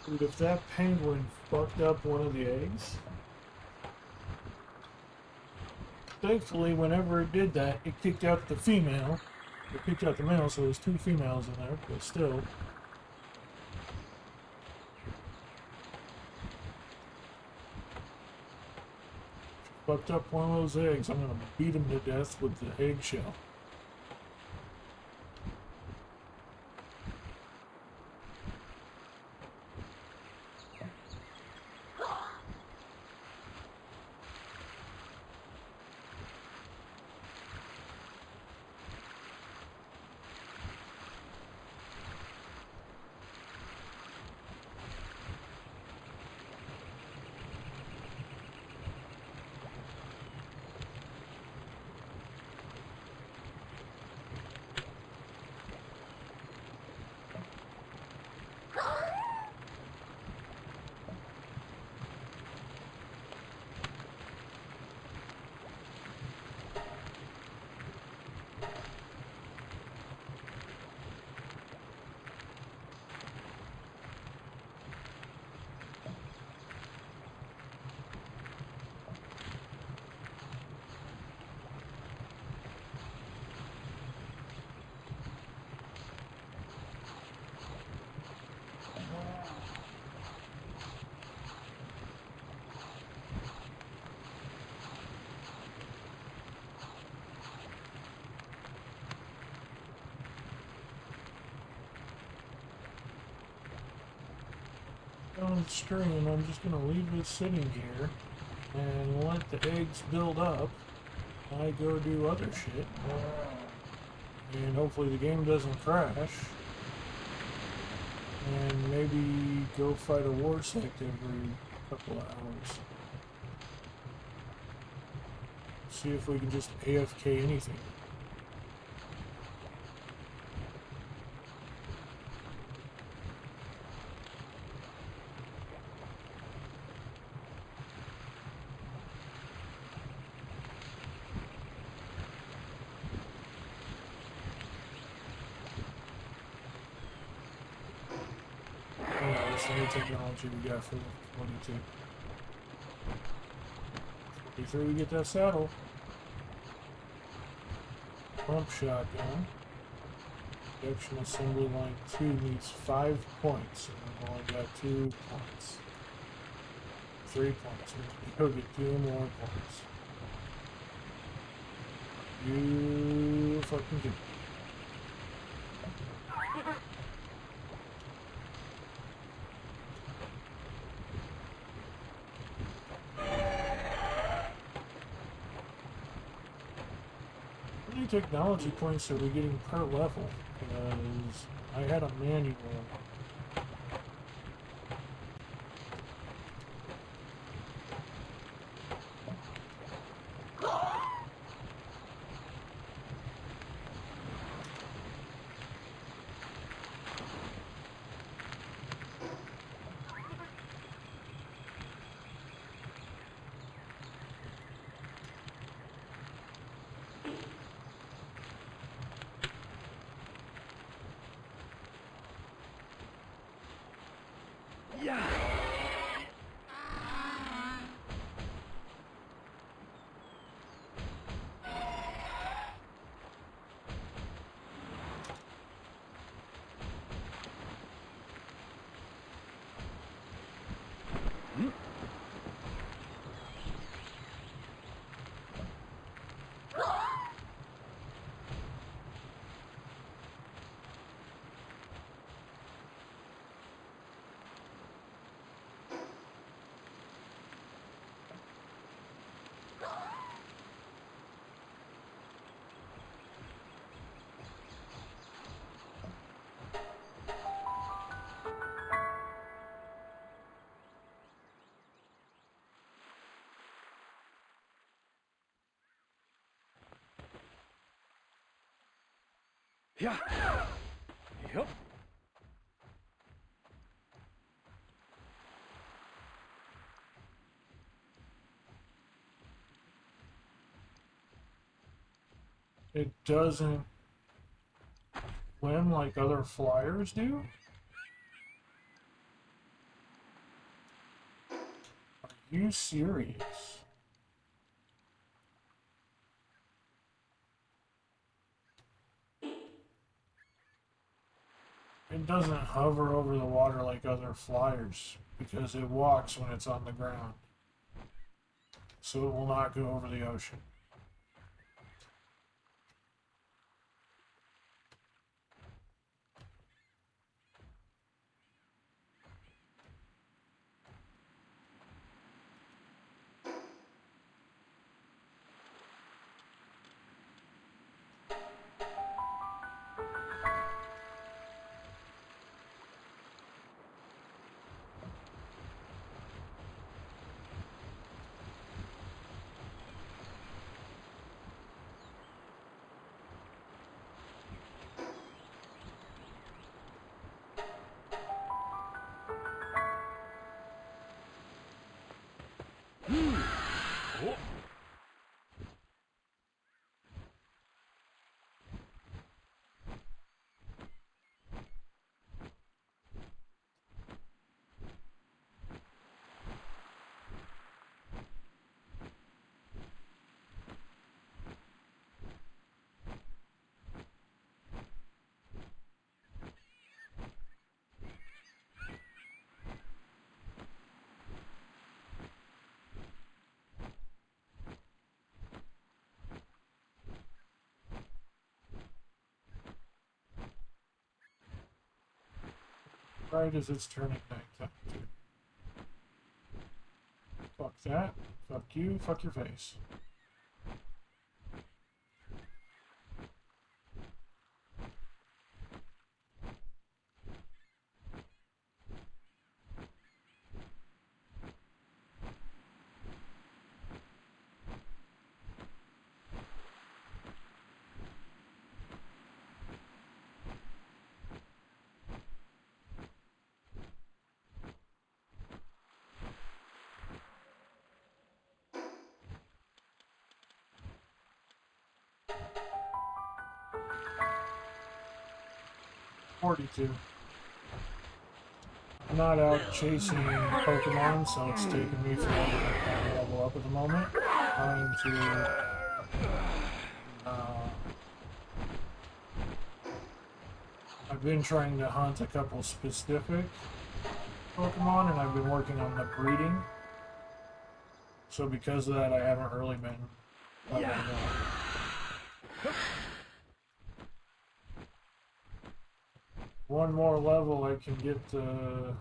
Speaker 1: Dude, if that penguin fucked up one of the eggs, thankfully, whenever it did that, it kicked out the female. It kicked out the male, so there's 2 females in there, but still. Fucked up one of those eggs, I'm gonna beat him to death with the eggshell. On the stream, I'm just gonna leave it sitting here and let the eggs build up. I go do other shit, and hopefully the game doesn't crash. And maybe go fight a war sect every couple of hours. See if we can just AFK anything. That's the new technology we got for the 22. 53, we get that saddle. Pump shotgun. Production assembly line 2 needs 5 points, and we've only got 2 points. 3 points. Go get 2 more points. You fucking kidding me. many technology points are we getting per level? Because I had a manual.
Speaker 4: Yeah. Yeah. Yep.
Speaker 1: It doesn't swim like other flyers do? Are you serious? It doesn't hover over the water like other flyers because it walks when it's on the ground. So it will not go over the ocean.
Speaker 4: Oh.
Speaker 1: Right as it's turning nighttime, too. Fuck that. Fuck you. Fuck your face. $42. I'm not out chasing Pokemon, so it's taking me forever to kind of level up at the moment. Trying to I've been trying to hunt a couple specific Pokemon, and I've been working on the breeding. So because of that, I haven't really been leveling up. One more level, I can get the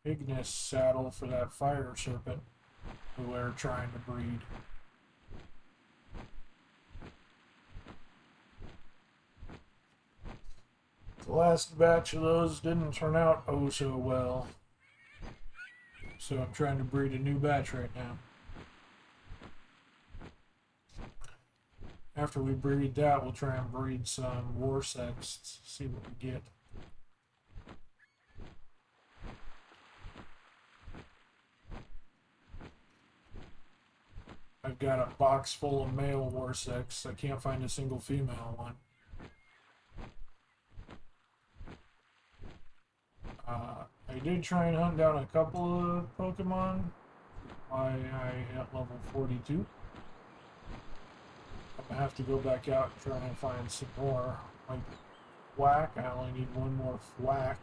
Speaker 1: Ignis saddle for that fire serpent who we're trying to breed. The last batch of those didn't turn out oh so well. So I'm trying to breed a new batch right now. After we breed that, we'll try and breed some war sexts, see what we get. I've got a box full of male war sexts. I can't find a single female one. I did try and hunt down a couple of Pokemon. I at level 42. I'm gonna have to go back out and try and find some more. Like Whack, I only need one more Whack.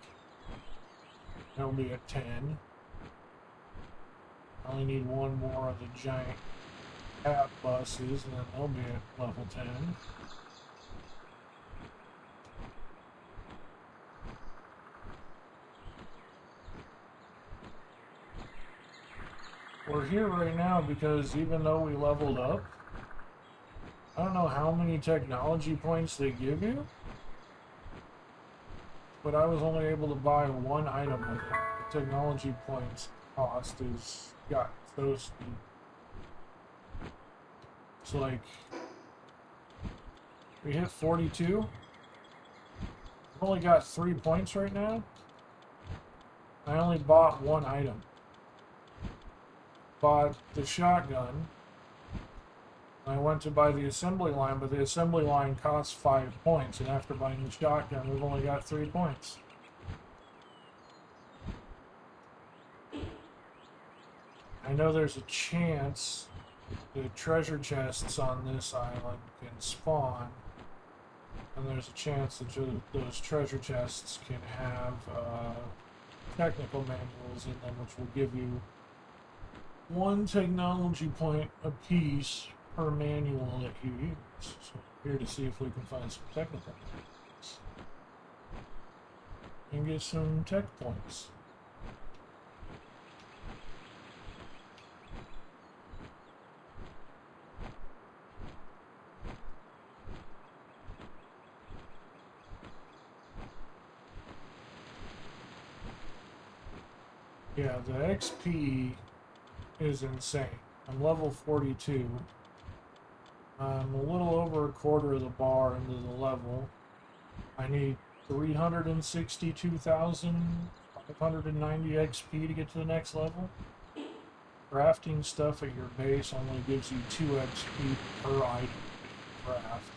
Speaker 1: That'll be at 10. I only need one more of the giant cat buses, and then they'll be at level 10. We're here right now because even though we leveled up, I don't know how many technology points they give you, but I was only able to buy one item with it. The technology points cost is got so steep. It's like we hit 42. I've only got 3 points right now. I only bought one item. Bought the shotgun. I went to buy the assembly line, but the assembly line costs 5 points, and after buying the shotgun, we've only got 3 points. I know there's a chance the treasure chests on this island can spawn, and there's a chance that those treasure chests can have technical manuals in them, which will give you 1 technology point apiece per manual that you use. So we're here to see if we can find some technical manuals and get some tech points. Yeah, the XP is insane. I'm level 42. I'm a little over a quarter of the bar into the level. I need 362,590 XP to get to the next level. Crafting stuff at your base only gives you 2 XP per item to craft.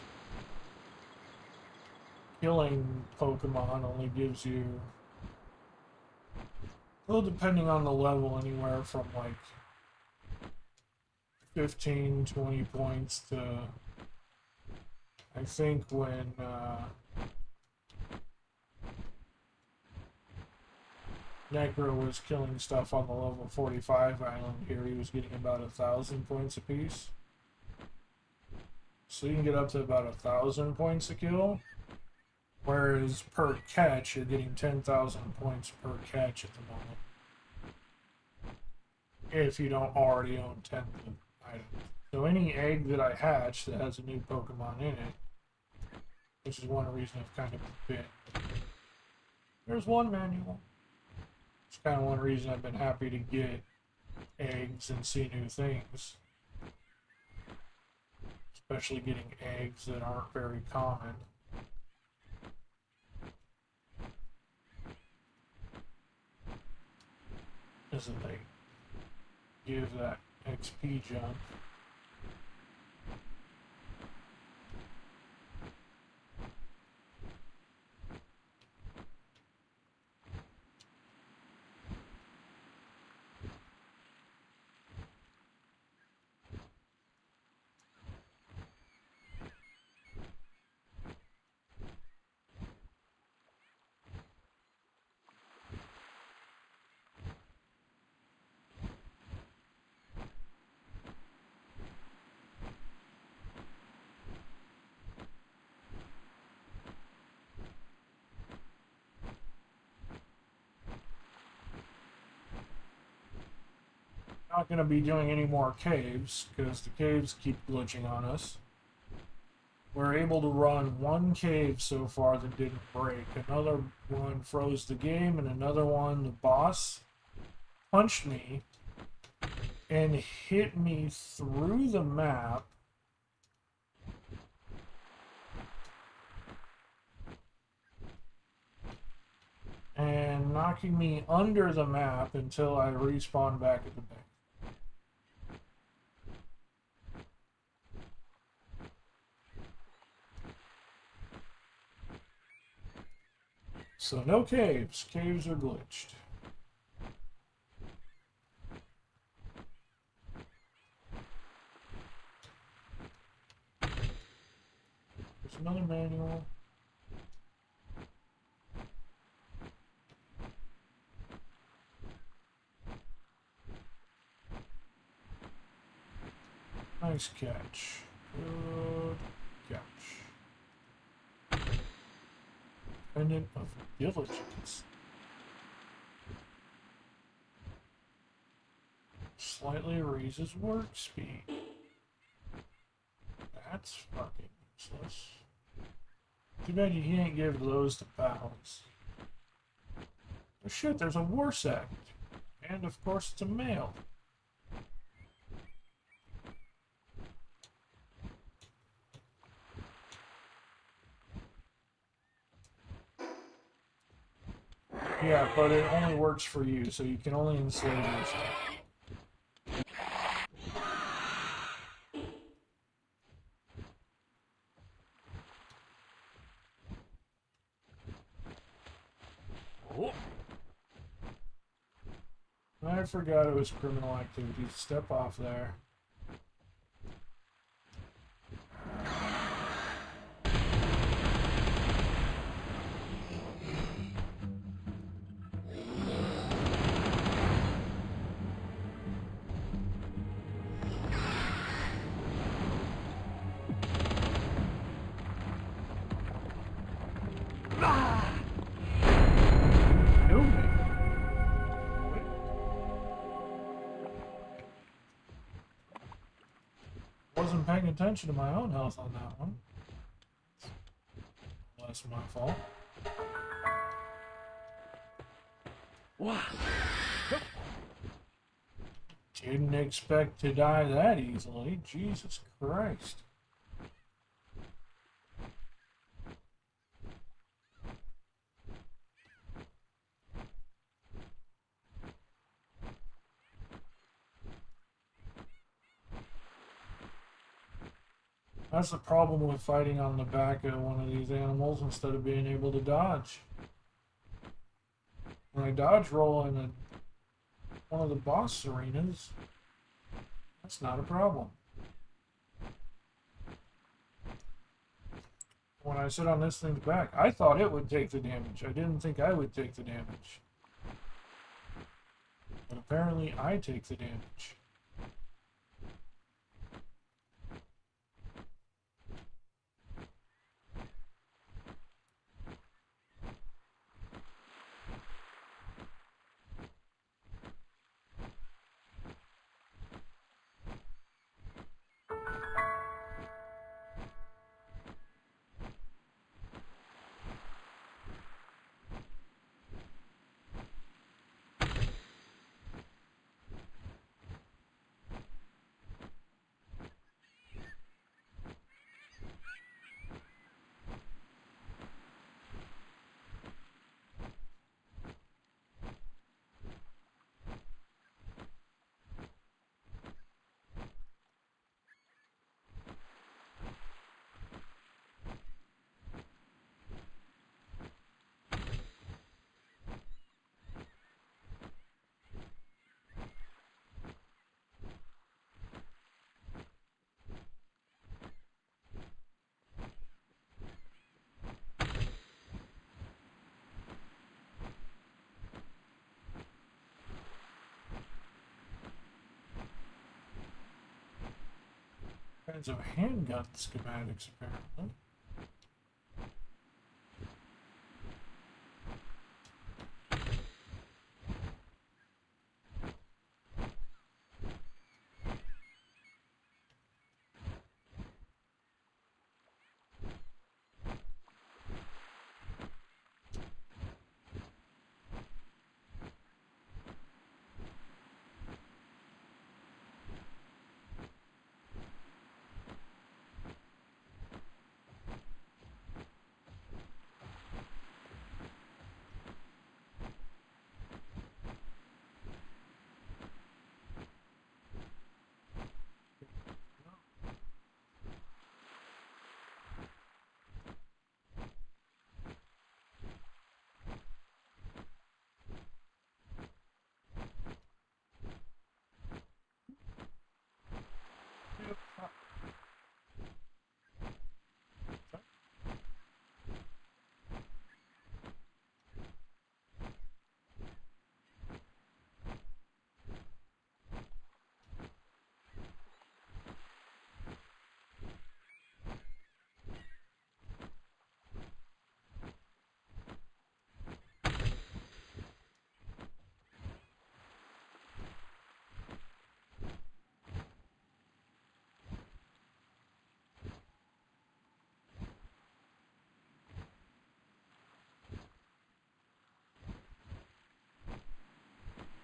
Speaker 1: Killing Pokemon only gives you, well, depending on the level, anywhere from like 15, 20 points to, I think when Necro was killing stuff on the level 45 island here, he was getting about 1,000 points apiece. So you can get up to about 1,000 points a kill, whereas per catch you're getting 10,000 points per catch at the moment, if you don't already own 10 items. So any egg that I hatch that has a new Pokemon in it, which is one reason I've kind of been, there's one manual. It's kind of one reason I've been happy to get eggs and see new things. Especially getting eggs that aren't very common. Isn't they give that XP jump. Not going to be doing any more caves because the caves keep glitching on us. We're able to run one cave so far that didn't break. Another one froze the game, and another one, the boss punched me and hit me through the map. And knocking me under the map until I respawn back at the bank. So no caves. Caves are glitched. There's another manual. Nice catch. Good catch. Pendant of diligence. Slightly raises work speed. That's fucking useless. Too bad you can't give those to pals. Oh shit, there's a war sect. And of course it's a male. Yeah, but it only works for you, so you can only enslave yourself.
Speaker 4: Oh.
Speaker 1: I forgot it was criminal activity. Step off there. Kill me. Wasn't paying attention to my own health on that one. That's my fault.
Speaker 4: Wow.
Speaker 1: Didn't expect to die that easily. Jesus Christ. That's the problem with fighting on the back of one of these animals instead of being able to dodge. When I dodge roll in one of the boss arenas, that's not a problem. When I sit on this thing's back, I thought it would take the damage. I didn't think I would take the damage. But apparently I take the damage. Kinds of handgun schematics, apparently.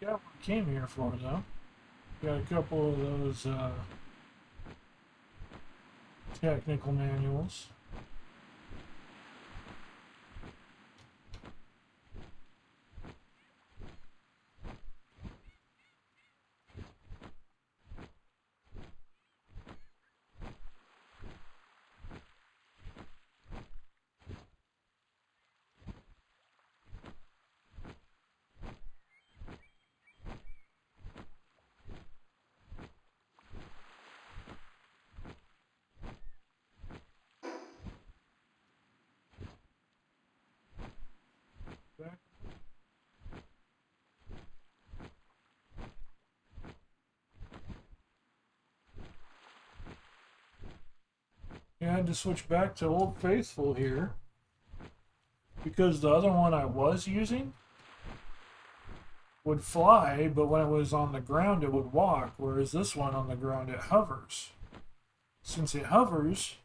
Speaker 1: Got what I came here for, though. Got a couple of those technical manuals. Back. Yeah, I had to switch back to Old Faithful here because the other one I was using would fly, but when it was on the ground, it would walk, whereas this one on the ground, it hovers. Since it hovers,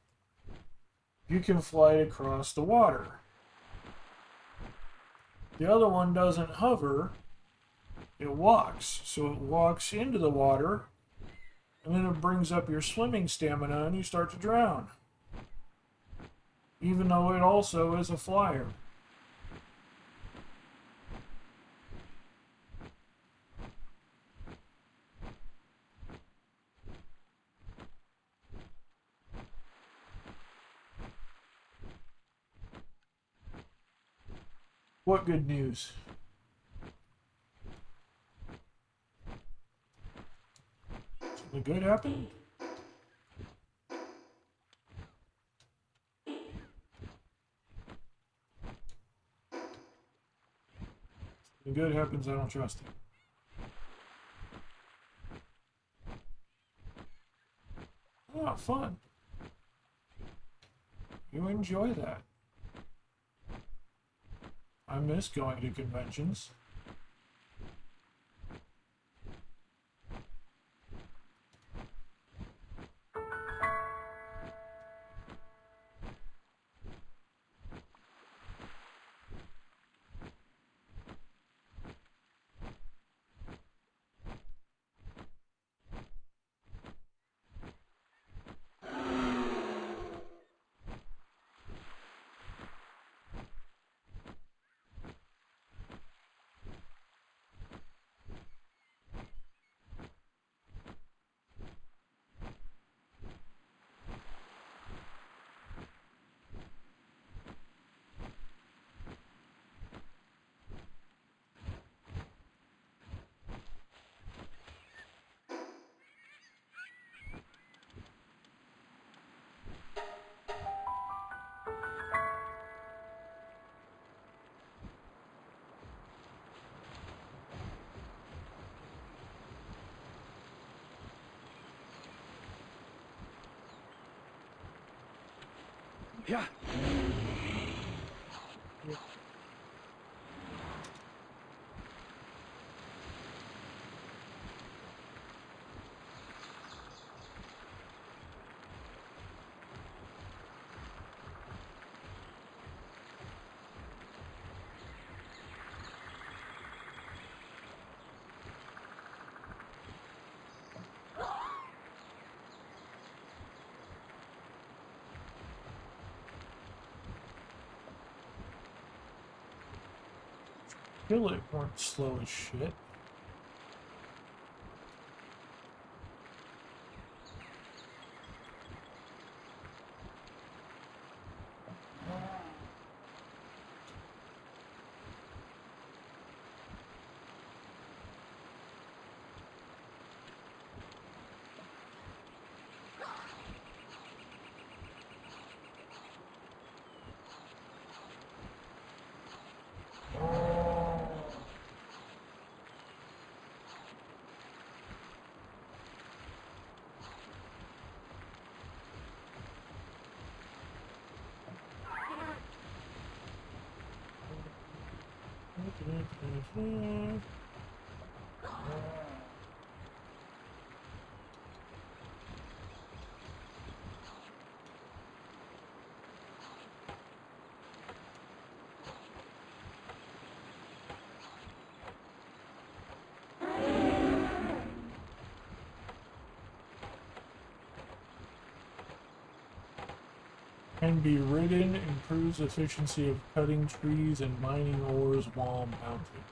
Speaker 1: you can fly it across the water. The other one doesn't hover, it walks. So it walks into the water, and then it brings up your swimming stamina, and you start to drown. Even though it also is a flyer. What good news? Something good happened? Something good happens, I don't trust it. Oh, fun. You enjoy that. I miss going to conventions.
Speaker 4: Yeah.
Speaker 1: Kill it weren't slow as shit. Can be ridden, improves efficiency of cutting trees and mining ores while mounted.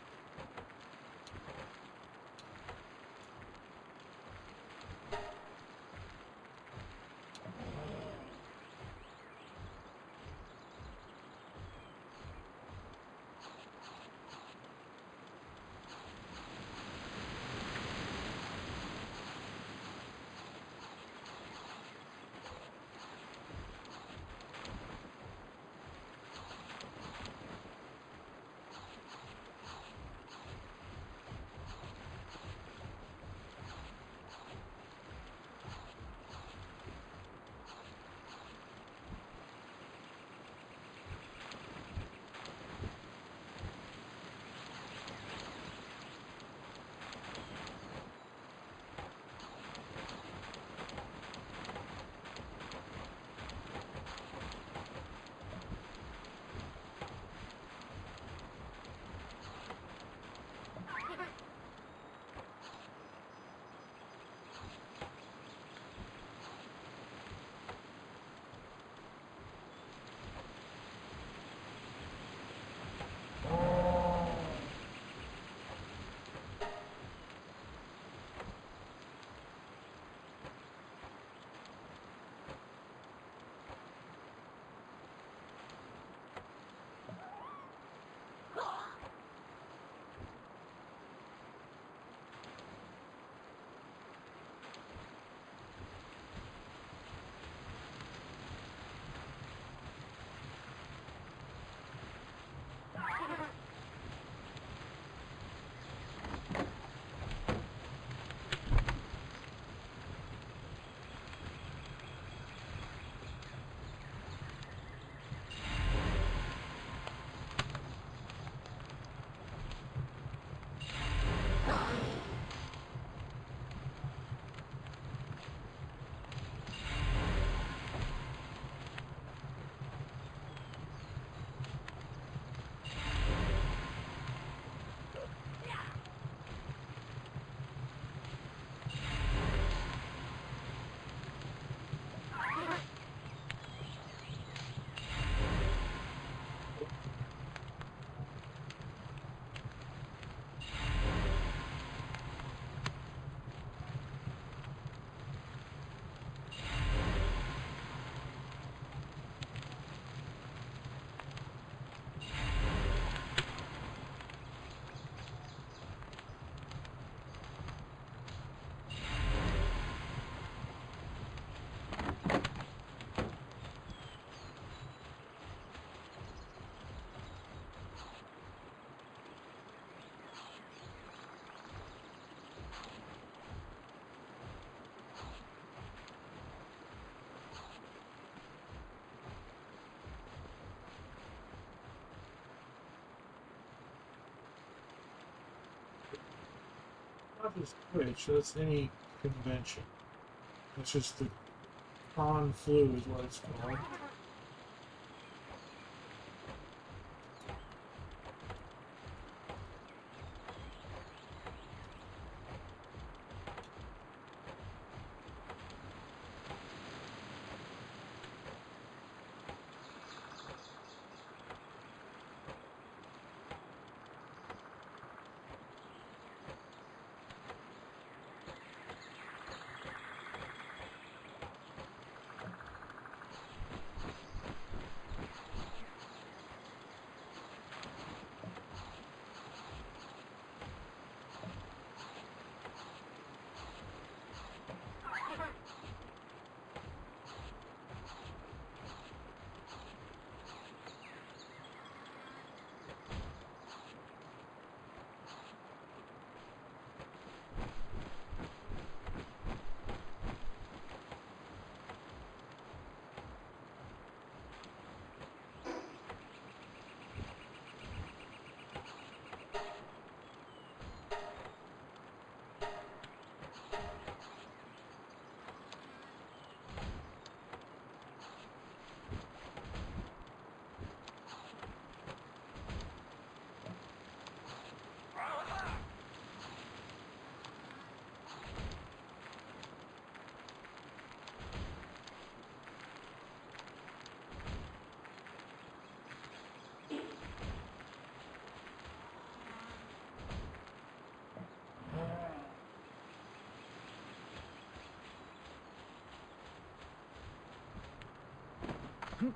Speaker 1: Not just Twitch, that's any convention. It's just the con flu is what it's called.
Speaker 4: What?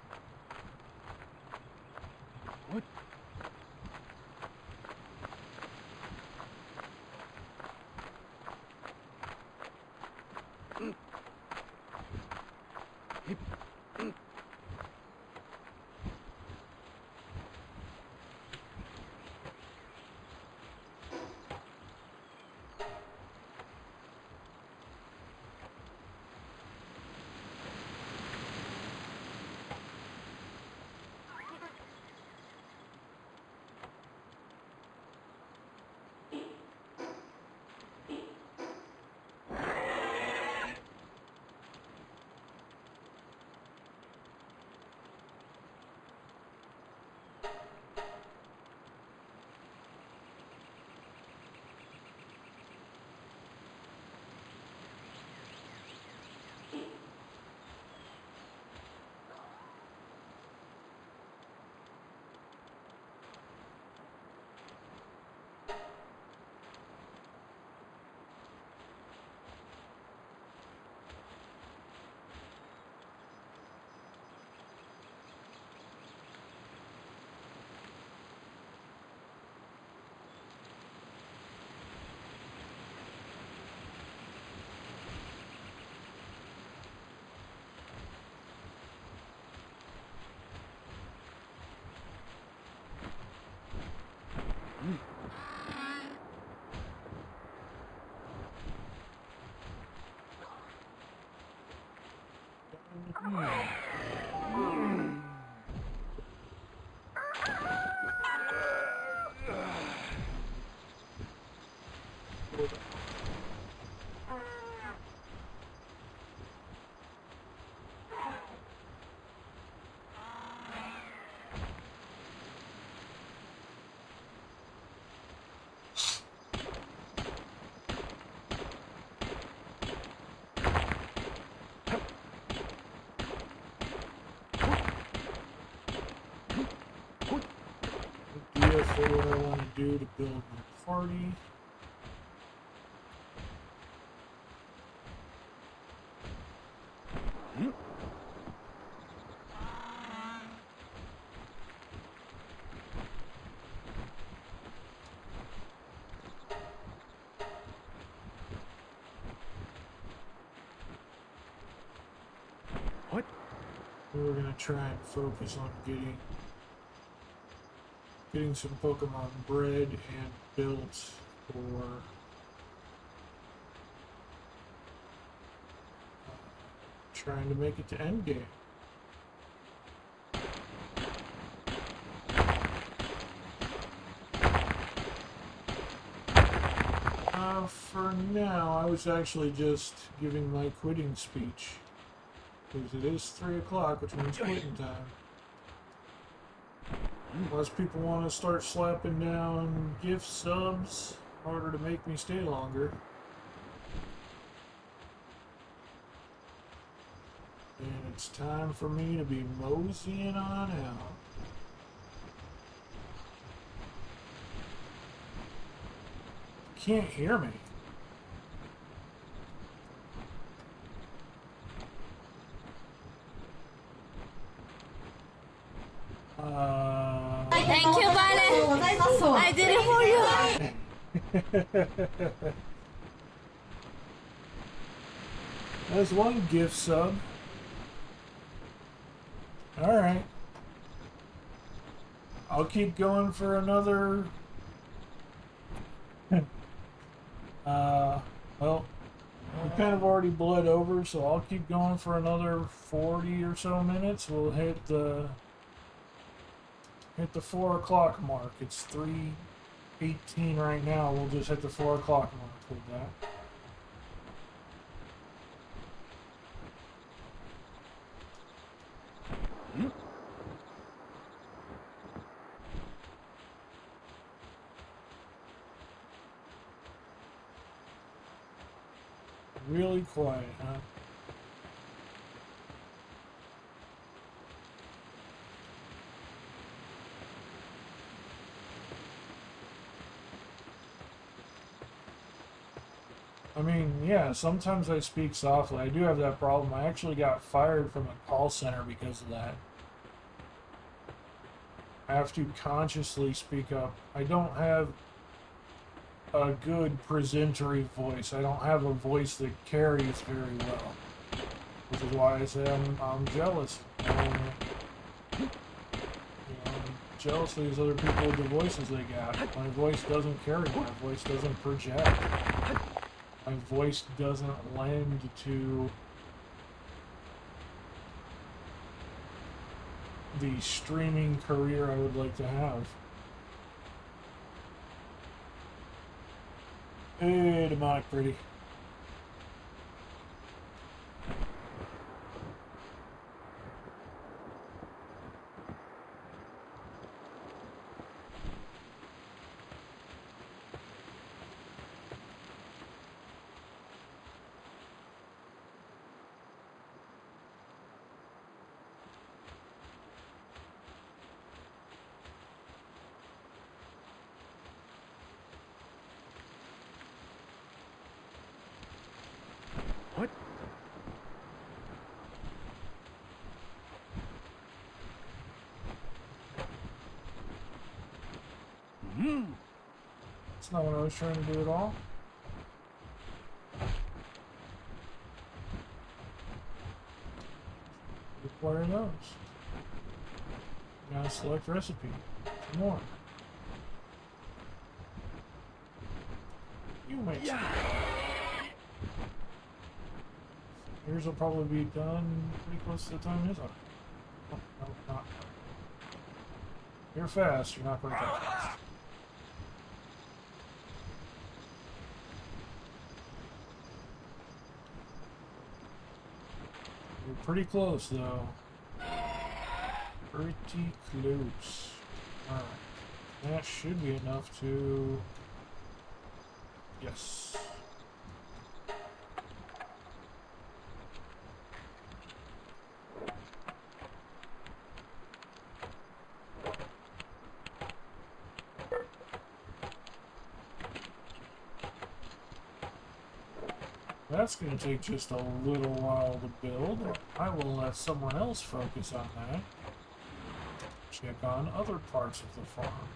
Speaker 1: Idea for what I want to do to build my party.
Speaker 4: What?
Speaker 1: We're gonna try and focus on getting some Pokemon bred and built for trying to make it to endgame. For now, I was actually just giving my quitting speech. Because it is 3 o'clock, which means quitting time. Unless people want to start slapping down gift subs in order to make me stay longer. And it's time for me to be moseying on out. You can't hear me.
Speaker 2: Thank you, Vale. I did it for you.
Speaker 1: That's one gift sub. Alright. I'll keep going for another... well, we kind of already bled over, so I'll keep going for another 40 or so minutes. We'll hit the 4 o'clock mark. It's 3:18 right now. We'll just hit the 4 o'clock mark with that. Really quiet, huh? I mean, yeah, sometimes I speak softly. I do have that problem. I actually got fired from a call center because of that. I have to consciously speak up. I don't have a good presentory voice. I don't have a voice that carries very well. Which is why I say I'm jealous. I'm jealous of these other people with the voices they got. My voice doesn't carry. My voice doesn't project. My voice doesn't lend to the streaming career I would like to have. Hey, demonic pretty.
Speaker 4: What?
Speaker 1: That's not what I was trying to do at all. Require those. You gotta select recipe. Some more. You make some. Yours will probably be done pretty close to the time it is. Oh, no, not. You're fast, you're not quite that fast. You're pretty close, though. Pretty close. Alright. That should be enough to... Yes. That's going to take just a little while to build. I will let someone else focus on that. Check on other parts of the farm.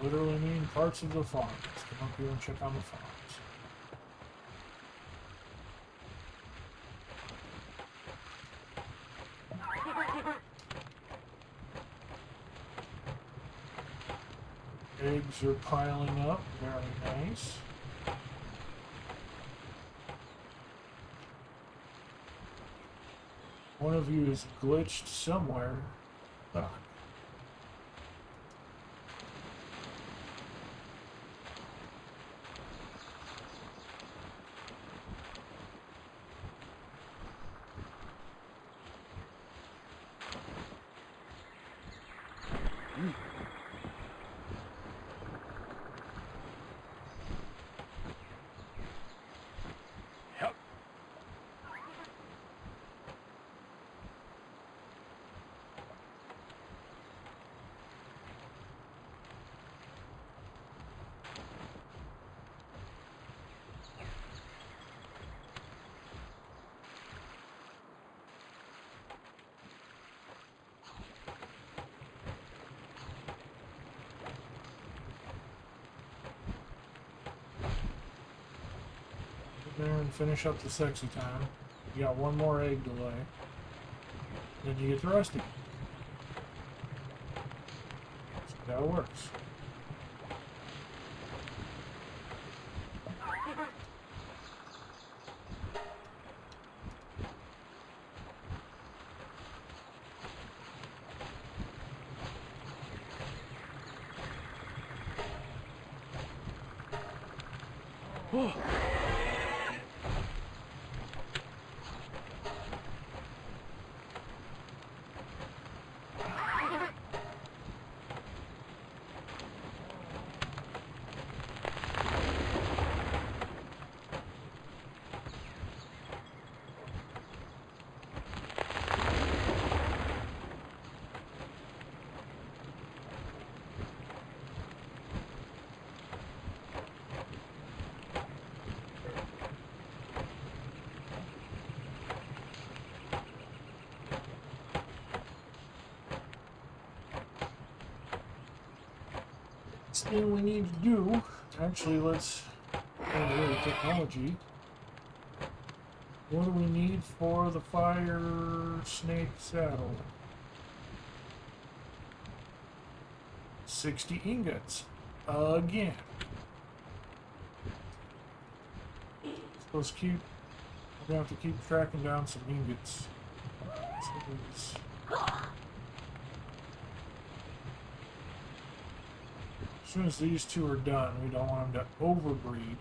Speaker 1: Literally mean parts of the farm. Let's come up here and check on the farms. Eggs are piling up. Very nice. One of you is glitched somewhere. Ah.
Speaker 4: Yep.
Speaker 1: Get there and finish up the sexy time. You got one more egg to lay. Then you get the rest of it. See how it works.
Speaker 4: Oh.
Speaker 1: next thing we need to do, actually, let's go to technology. What do we need for the fire snake saddle? 60 ingots. Again. Let's keep... We're going to have to keep tracking down some ingots. As soon as these two are done, we don't want them to overbreed.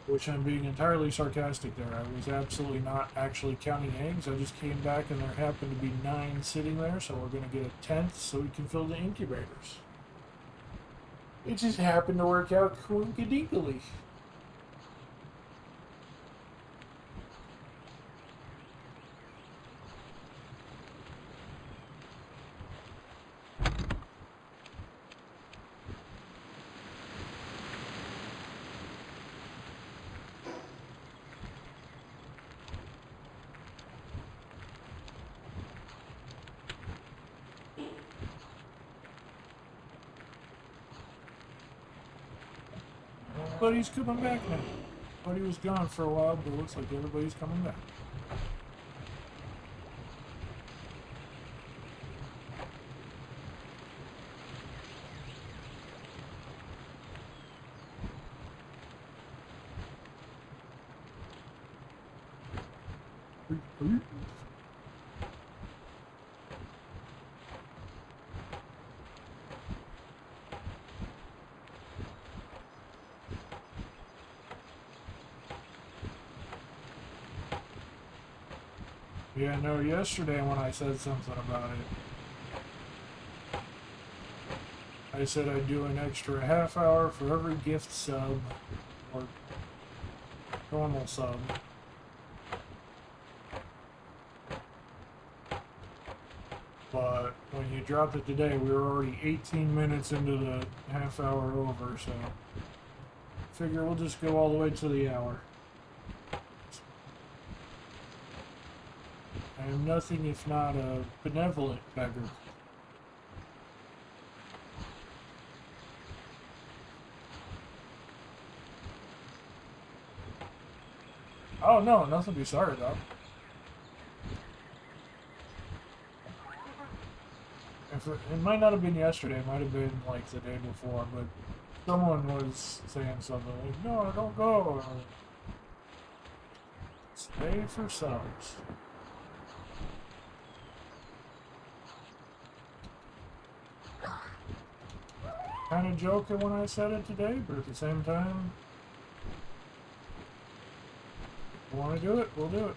Speaker 1: Which I'm being entirely sarcastic there. I was absolutely not actually counting eggs. I just came back and there happened to be 9 sitting there, so we're going to get a 10th so we can fill the incubators. It just happened to work out coinkadinkly. Everybody's coming back now. Buddy was gone for a while, but it looks like everybody's coming back. Yeah, no, yesterday when I said something about it, I said I'd do an extra half hour for every gift sub, or normal sub. But when you dropped it today, we were already 18 minutes into the half hour over, so figure we'll just go all the way to the hour. I am nothing if not a benevolent beggar. Oh no, nothing to be sorry about. It might not have been yesterday, it might have been like the day before, but someone was saying something like, no, don't go. Stay for subs. Kind of joking when I said it today, but at the same time, if we want to do it, we'll do it.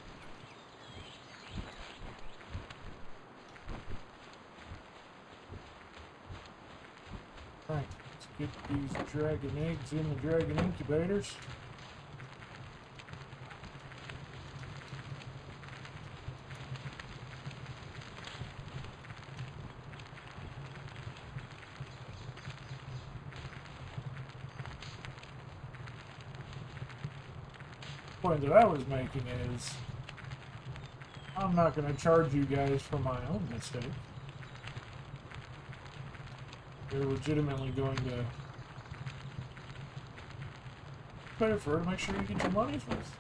Speaker 1: Right, let's get these dragon eggs in the dragon incubators. The point that I was making is I'm not going to charge you guys for my own mistake. You're legitimately going to pay for it to make sure you get your money's worth.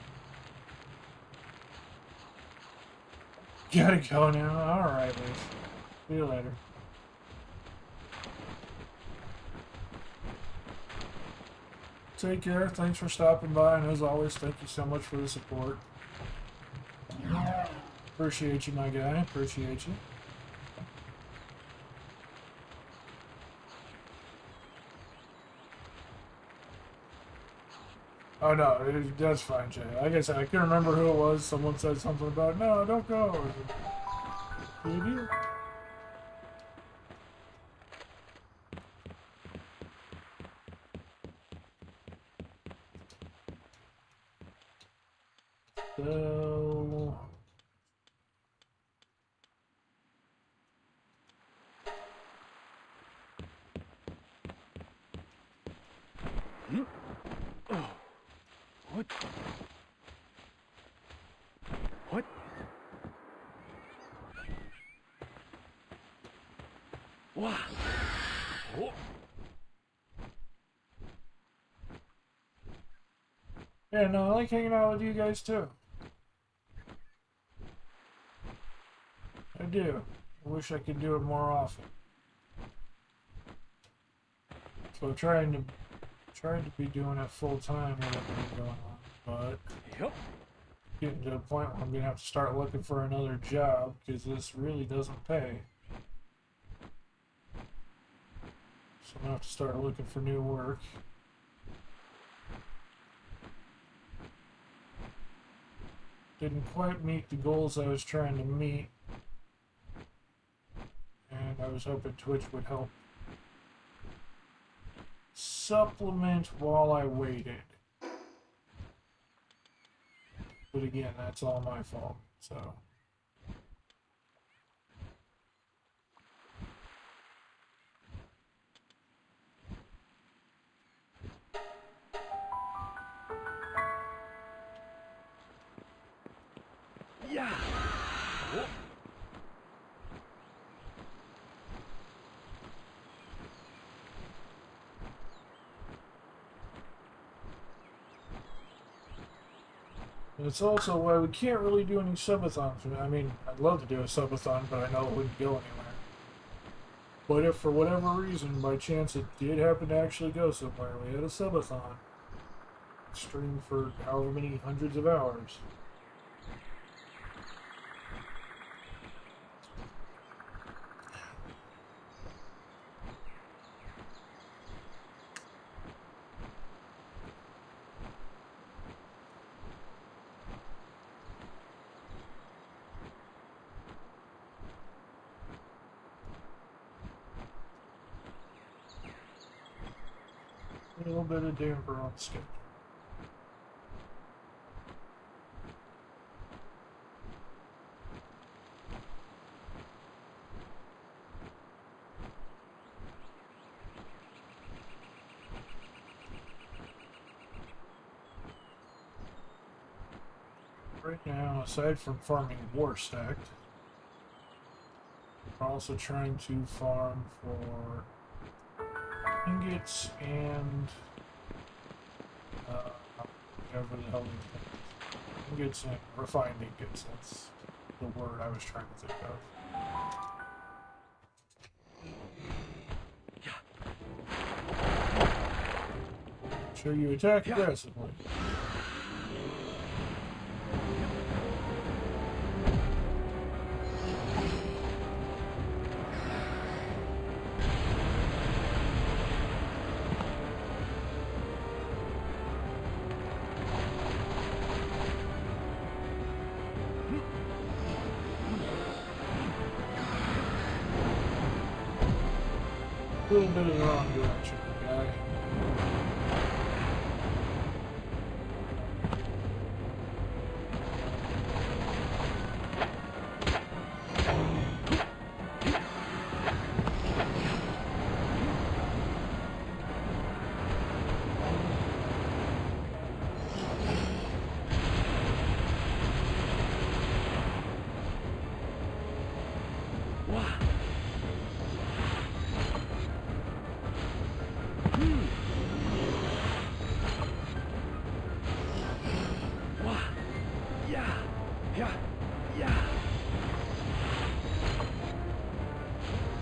Speaker 1: Gotta go now. Alright, Liz. See you later. Take care. Thanks for stopping by, and as always, thank you so much for the support. Appreciate you, my guy. Appreciate you. Oh no, that's fine, Jay. Like I said, I can't remember who it was. Someone said something about, no, don't go. You do. So...
Speaker 4: What? What? Wow. Oh.
Speaker 1: Yeah, no, I like hanging out with you guys too. I do. I wish I could do it more often. So trying to be doing it full time with everything going on, but
Speaker 4: Yep.
Speaker 1: getting to a point where I'm gonna have to start looking for another job because this really doesn't pay. So I'm gonna have to start looking for new work. Didn't quite meet the goals I was trying to meet, and I was hoping Twitch would help supplement while I waited. But again, that's all my fault, so.
Speaker 4: Yeah. Oh.
Speaker 1: And it's also why we can't really do any subathons. I mean, I'd love to do a subathon, but I know it wouldn't go anywhere. But if for whatever reason, by chance, it did happen to actually go somewhere, we had a subathon, stream for however many hundreds of hours. A little bit of damper on the schedule. Right now, aside from farming war stacked, we're also trying to farm for ingots and whatever the hell these things. Ingots and refined ingots. That's the word I was trying to think of. Sure, you attack aggressively. A little bit of the wrong direction, guy.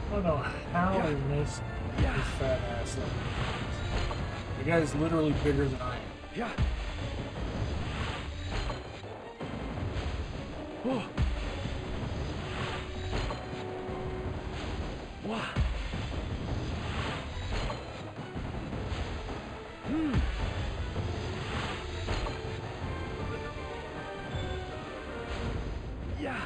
Speaker 1: I don't know how I missed this fat ass thing. The guy's literally bigger than I am.
Speaker 4: Yeah. Oh. Wow. Yeah.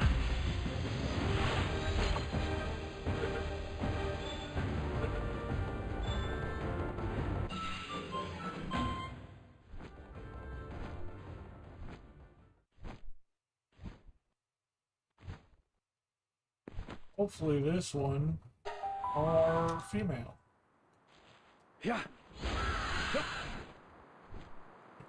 Speaker 1: Hopefully this one are female.
Speaker 4: Yeah.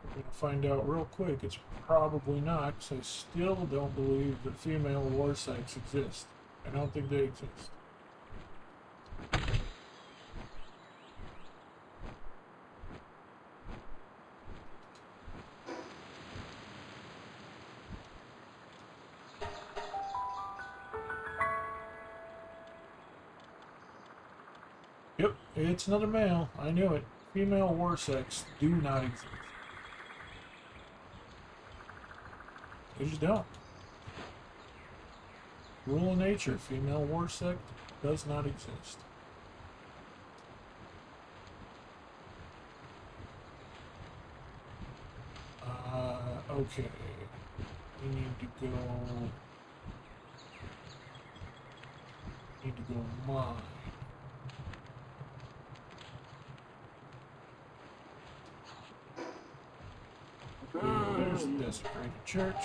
Speaker 1: We're going to find out real quick. It's probably not, because I still don't believe that female war sites exist. I don't think they exist. Yep, it's another male. I knew it. Female war sex do not exist. They just don't. Rule of nature, female war sex does not exist. Okay. We need to go... mine. There's the desecrated church.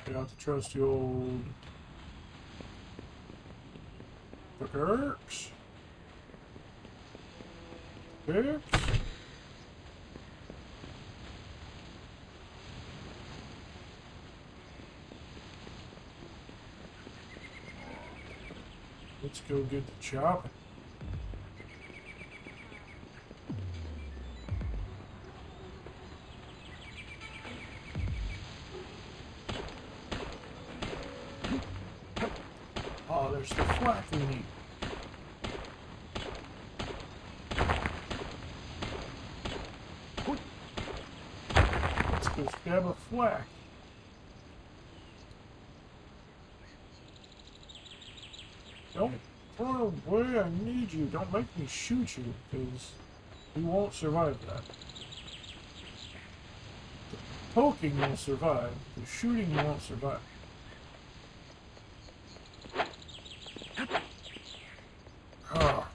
Speaker 1: Get out the trusty old Kirks. Let's go get the chopping. Oh, there's the flack we need. Let's go stab a flack. Don't run away, I need you. Don't make me shoot you, because you won't survive that. The poking will survive, the shooting you won't survive. Ah,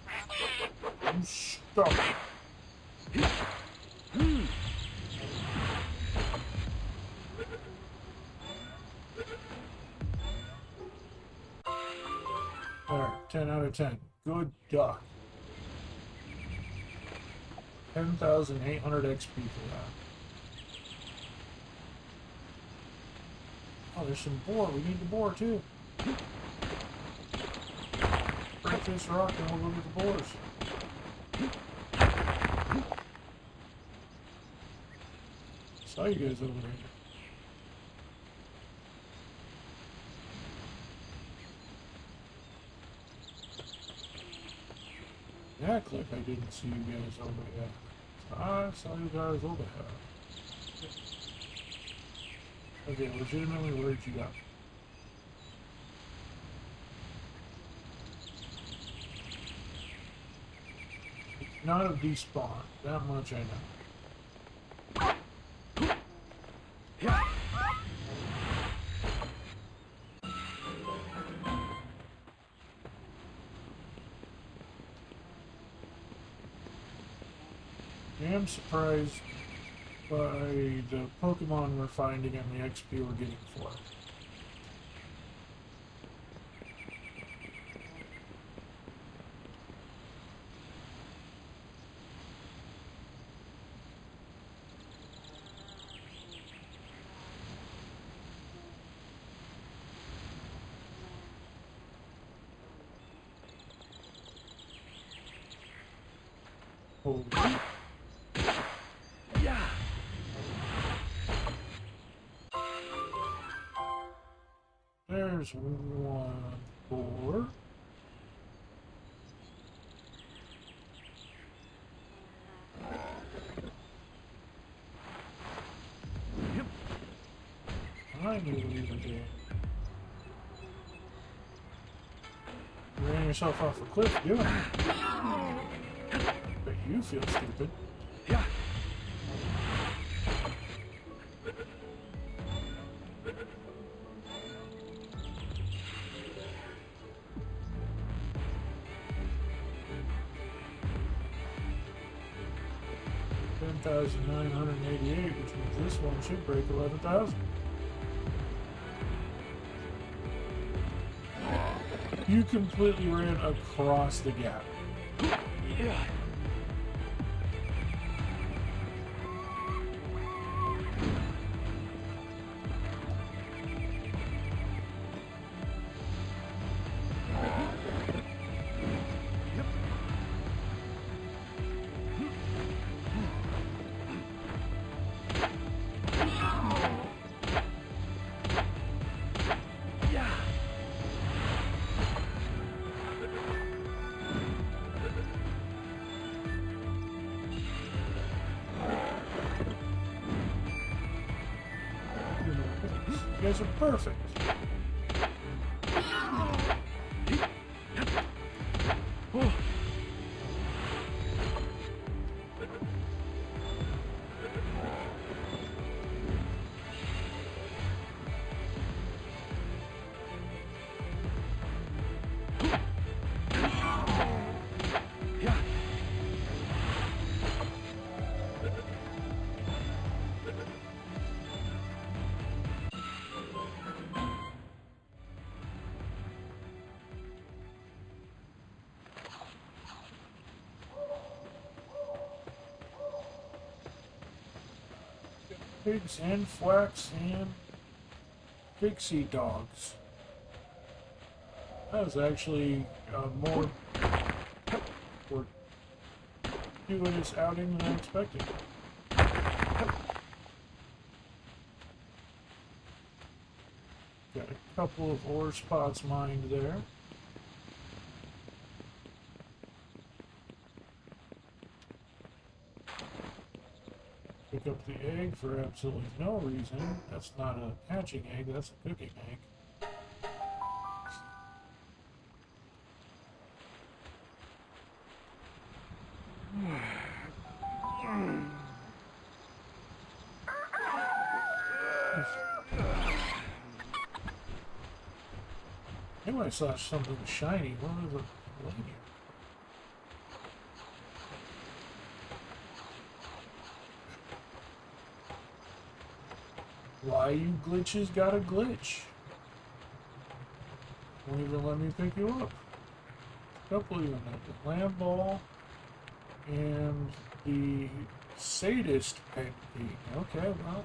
Speaker 1: I'm stuck. There, 10 out of 10. Good duck. 10,800 XP for that. Oh, there's some boar. We need the boar too. Break this rock and we'll go get the boars. Saw you guys over there. Act like I didn't see you guys over there. I saw you guys over here. Okay, legitimately, where'd you go? It's not a despawn. That much I know. I am surprised by the Pokemon we're finding and the XP we're getting for it. Holy. There's one boar.
Speaker 4: Yep.
Speaker 1: I knew what you were doing. You ran yourself off a cliff doing it. But you feel stupid.
Speaker 4: Yeah.
Speaker 1: 10,988, which means this one should break 11,000. You completely ran across the gap.
Speaker 4: Yeah.
Speaker 1: You guys are perfect.
Speaker 4: Oh. Yeah.
Speaker 1: Pigs and flax and pixie dogs. That was actually more fortuitous outing than I expected. Got a couple of ore spots mined there. Pick up the egg for absolutely no reason. That's not a hatching egg, that's a cooking egg. Anyway, I saw something shiny. What was it? Why you glitches got a glitch? Won't even let me pick you up. A couple of you in the lamb ball and the sadist painting. Okay, well,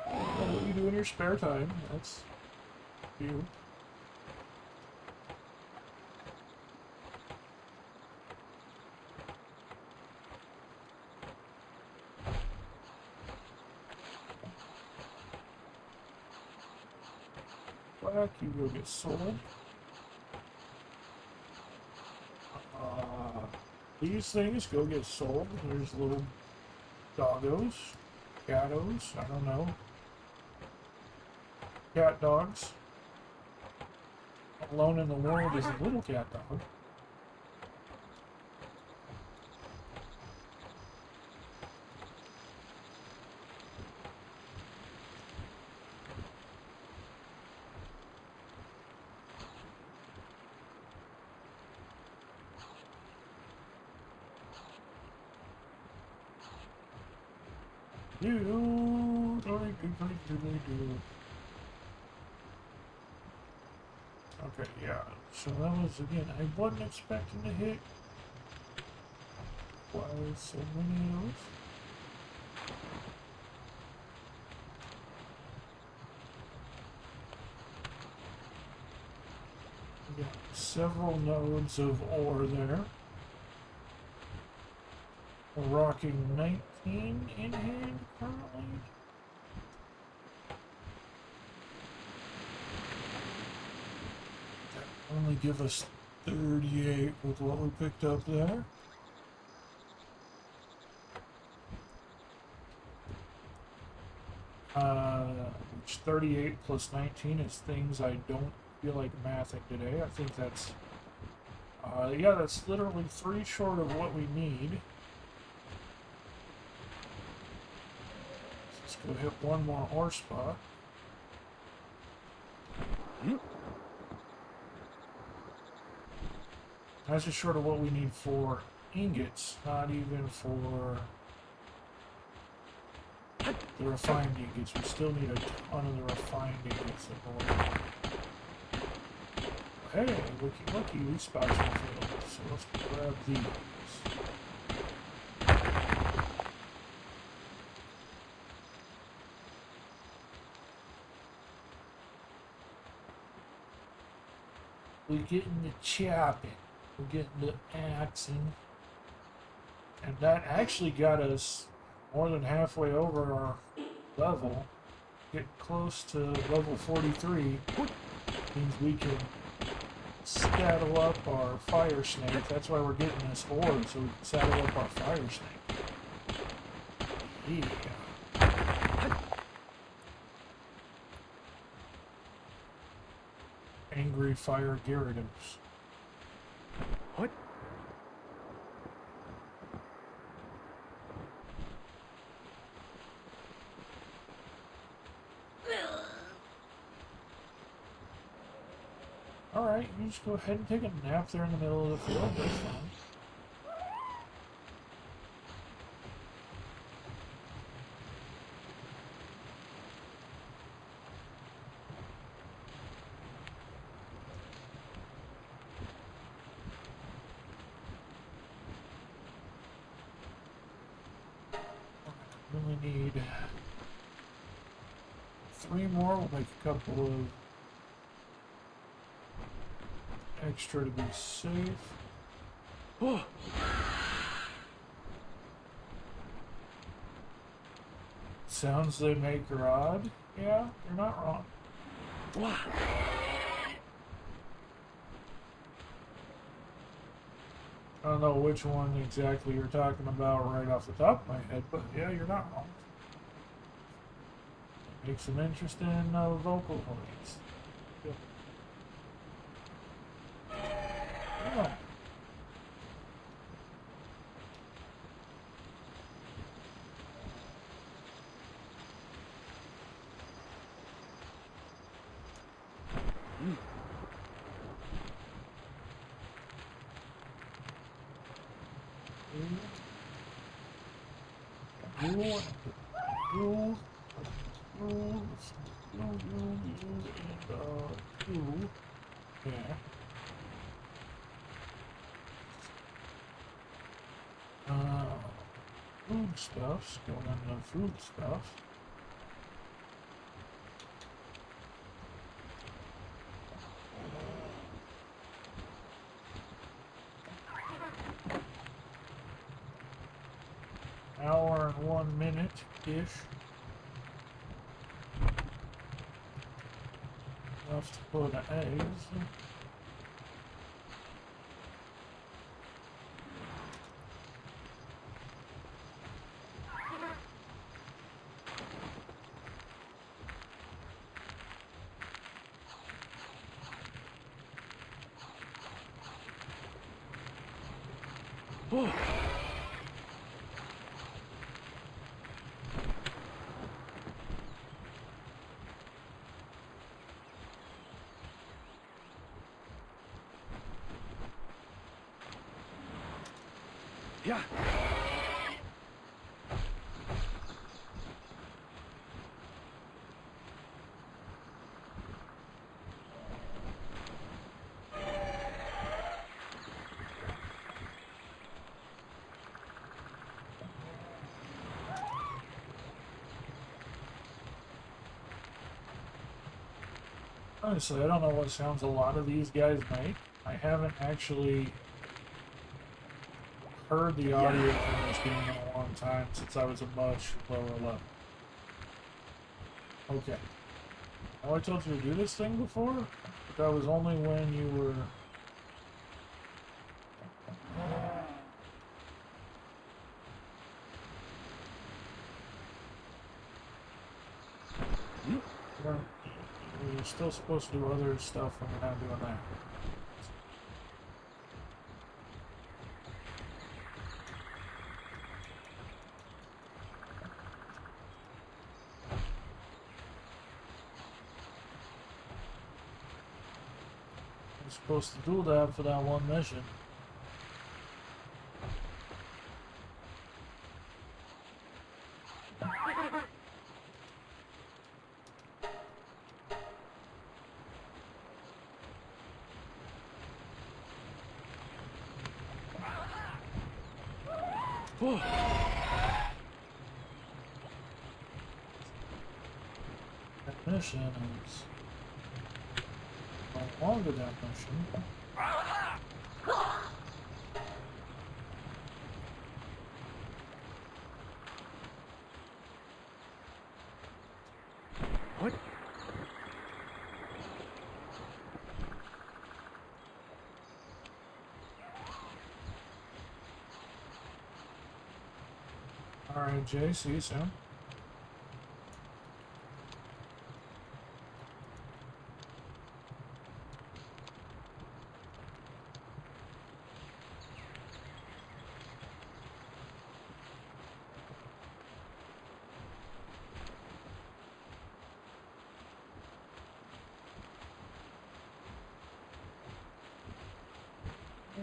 Speaker 1: what you do in your spare time? That's you. Black, you go get sold. These things go get sold. There's little doggos, gatos, I don't know. Cat dogs. Alone in the world is a little cat dog. Okay, yeah. So that was, again, I wasn't expecting to hit quite so many of those. We got several nodes of ore there. We're rocking 19 in hand currently. That only give us 38 with what we picked up there. Which 38 plus 19 is things I don't feel like mathing today. I think that's, yeah, that's literally 3 short of what we need. Let's go hit one more ore spot. That's just short of what we need for ingots, not even for the refined ingots. We still need a ton of the refined ingots that go in. Hey, looky, these spots are filled, so let's grab these. We're getting the chopping. We're getting the axing. And that actually got us more than halfway over our level. Getting close to level 43 means we can saddle up our fire snake. That's why we're getting this ore, so we can saddle up our fire snake. Yeah. angry fire Gyarados.
Speaker 4: What?
Speaker 1: Alright, you just go ahead and take a nap there in the middle of the field. That's fine. Really need 3 more. We'll make a couple of extra to be safe.
Speaker 4: Oh,
Speaker 1: Sounds they make are odd. Yeah, you're not wrong.
Speaker 4: wow.
Speaker 1: I don't know which one exactly you're talking about right off the top of my head, but yeah, you're not wrong. Make some interesting vocal noise. Good. Yeah. Yeah. Food stuff's going into food stuff. Hour and 1 minute-ish. Enough to put eggs.
Speaker 4: Oh, yeah.
Speaker 1: Honestly, I don't know what sounds a lot of these guys make. I haven't actually heard the audio from this game in a long time since I was a much lower level. Okay. Now I told you to do this thing before, but that was only when you were... You're still supposed to do other stuff when you're not doing that. You're supposed to do that for that one mission.
Speaker 4: Oh,
Speaker 1: That mission is no longer that mission.
Speaker 4: what?
Speaker 1: Alright, Jay, see you soon.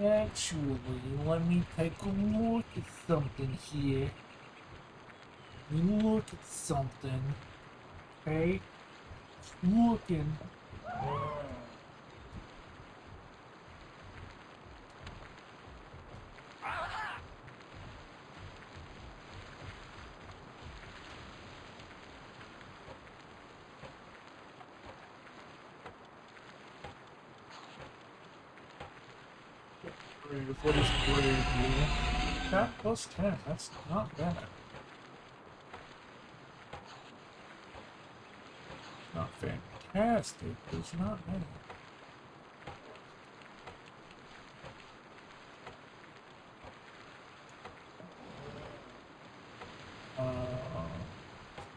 Speaker 1: Actually, let me take a look at something here. Let me look at something. Okay? Looking. What is brave blue? That plus 10, that's not bad. Not fantastic, but it's not bad.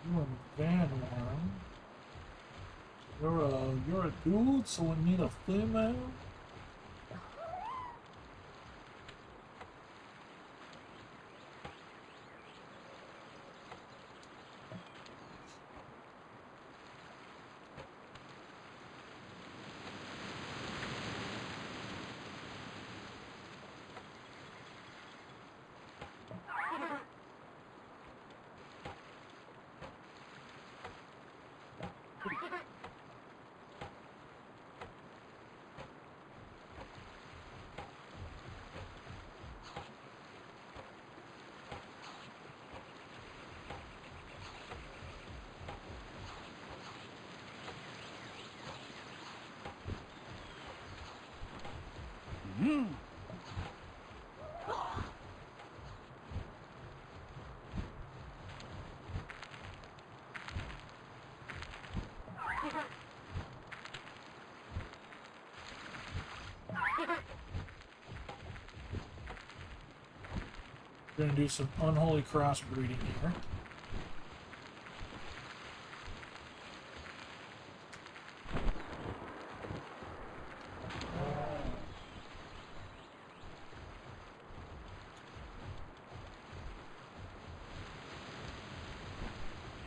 Speaker 1: You and Van one. You're a dude, so we need a female? We're gonna do some unholy crossbreeding here.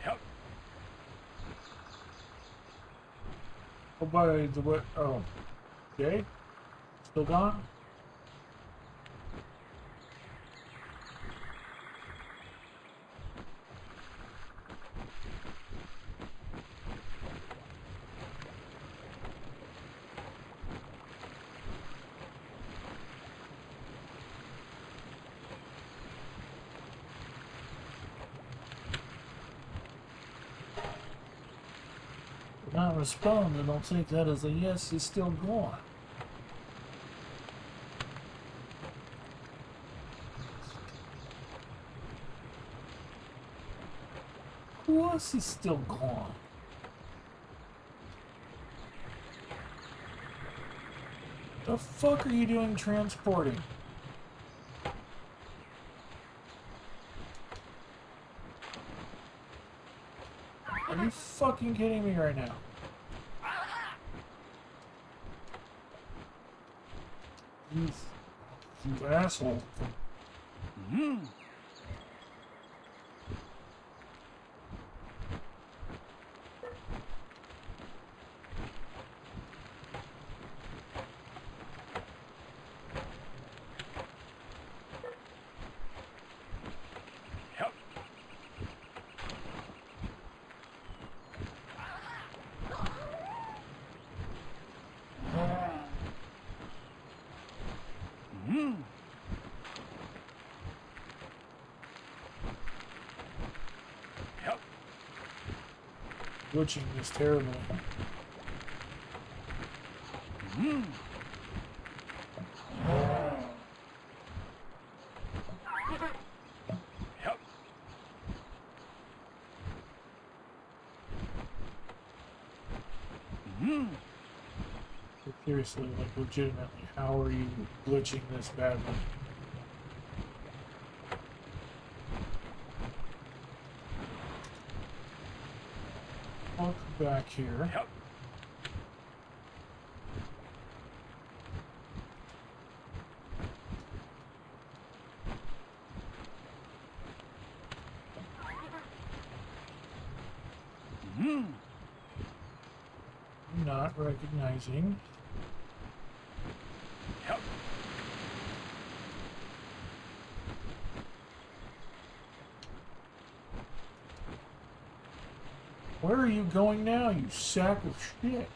Speaker 4: Yep.
Speaker 1: Oh, by the way, oh, Jay? Still gone? Not responding, I'll take that as a yes, he's still gone. Of course he's still gone. The fuck are you doing transporting? Are you fucking kidding me right now? You asshole.
Speaker 4: Yep. Yep.
Speaker 1: Glitching is terrible.
Speaker 4: Yep.
Speaker 1: Seriously, like legitimately, how are you glitching this badly? Walk back here.
Speaker 4: Yep.
Speaker 1: Not recognizing.
Speaker 4: Yep.
Speaker 1: Where are you going now, you sack of shit?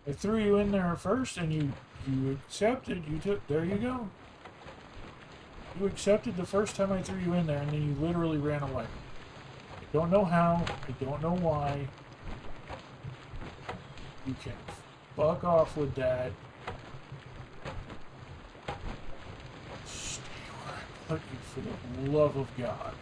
Speaker 1: I threw you in there first, and you accepted. You took. There you go. You accepted the first time I threw you in there, and then you literally ran away. I don't know how. I don't know why. You can fuck off with that. Stay where I put you, for the love of God.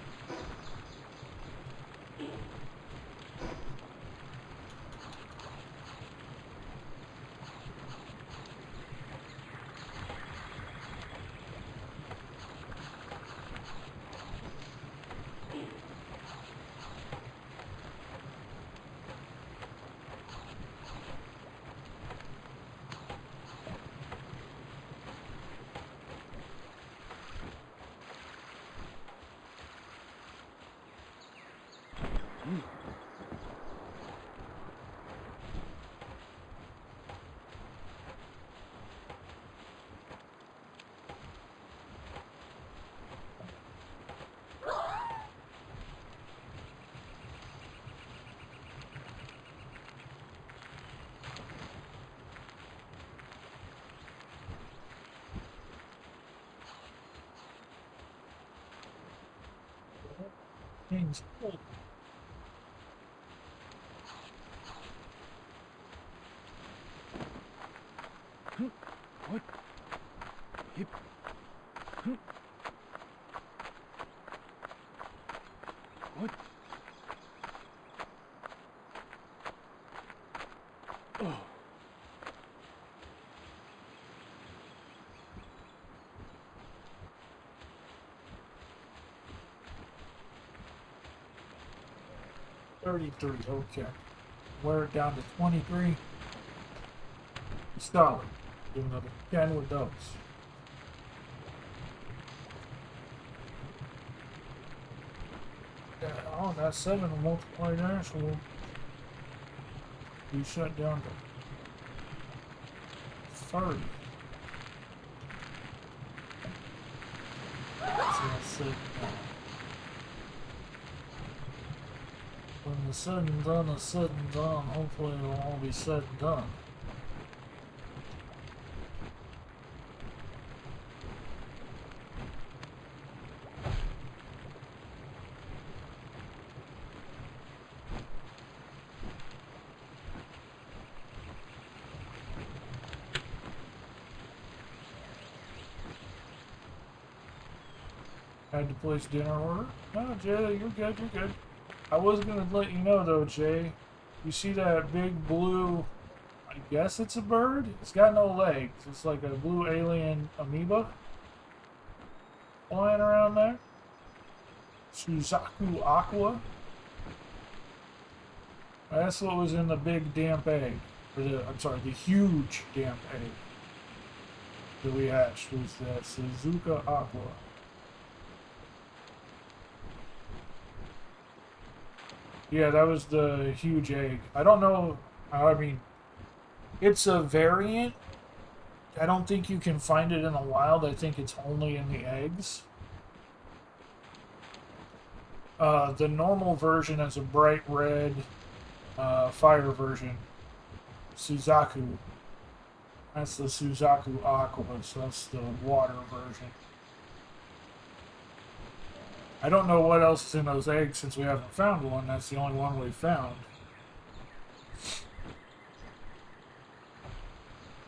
Speaker 1: Things cold.
Speaker 4: What? Hip. What? Oh.
Speaker 1: Okay. Wear it down to 23. Solid. Do another 10 with those. Yeah, oh, that's 7 to multiply there, so we'll be shut down to 30. So that's it. When the said and done is said and done, hopefully it'll all be said and done. Had to place dinner order. No, Jay, you're good, you're good. I was gonna let you know though, Jay. You see that big blue, I guess it's a bird? It's got no legs. It's like a blue alien amoeba flying around there. Suzaku Aqua. That's what was in the big damp egg. Or I'm sorry, the huge damp egg that we hatched was the Suzuka Aqua. Yeah, that was the huge egg. I don't know. I mean, it's a variant. I don't think you can find it in the wild. I think it's only in the eggs. The normal version is a bright red fire version. Suzaku. That's the Suzaku Aqua, so that's the water version. I don't know what else is in those eggs since we haven't found one. That's the only one we've found.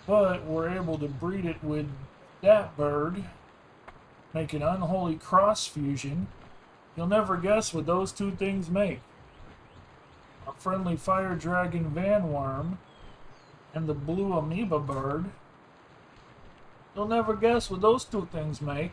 Speaker 1: But we're able to breed it with that bird. Make an unholy cross fusion. You'll never guess what those two things make. A friendly fire dragon vanworm and the blue amoeba bird. You'll never guess what those two things make.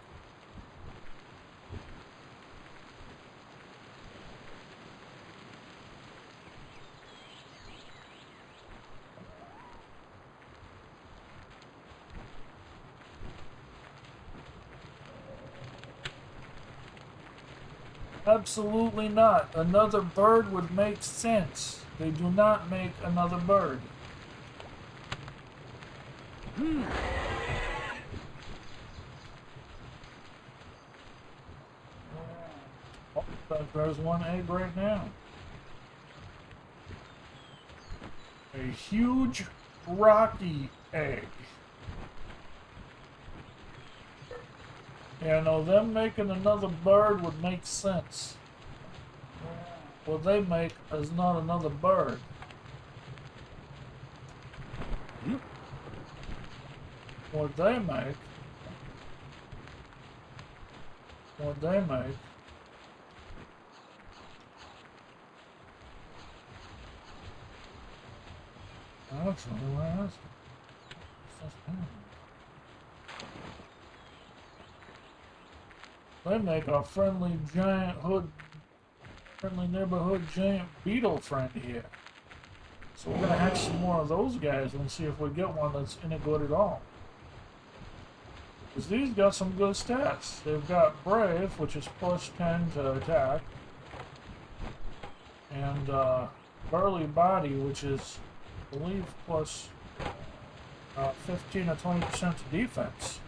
Speaker 1: Absolutely not. Another bird would make sense. They do not make another bird. Oh, there's one egg right now. A huge rocky egg. Yeah, no, them making another bird would make sense. What they make is not another bird. What they make actually, where is it? They make a friendly neighborhood giant beetle friend here. So we're gonna hatch some more of those guys and see if we get one that's any good at all. Because these got some good stats. They've got Brave, which is plus 10 to attack, and Burly Body, which is, I believe, plus 15 or 20% to defense.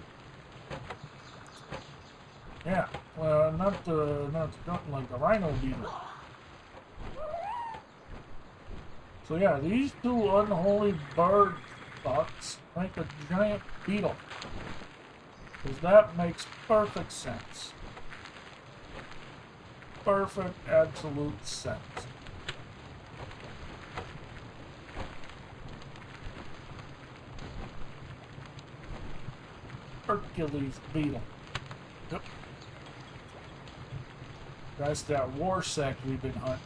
Speaker 1: Yeah, well, not like the Rhino Beetle. So yeah, these two unholy bird fucks make a giant beetle. Because that makes perfect sense. Perfect, absolute sense. Hercules beetle. Yep. That's that war sect we've been hunting.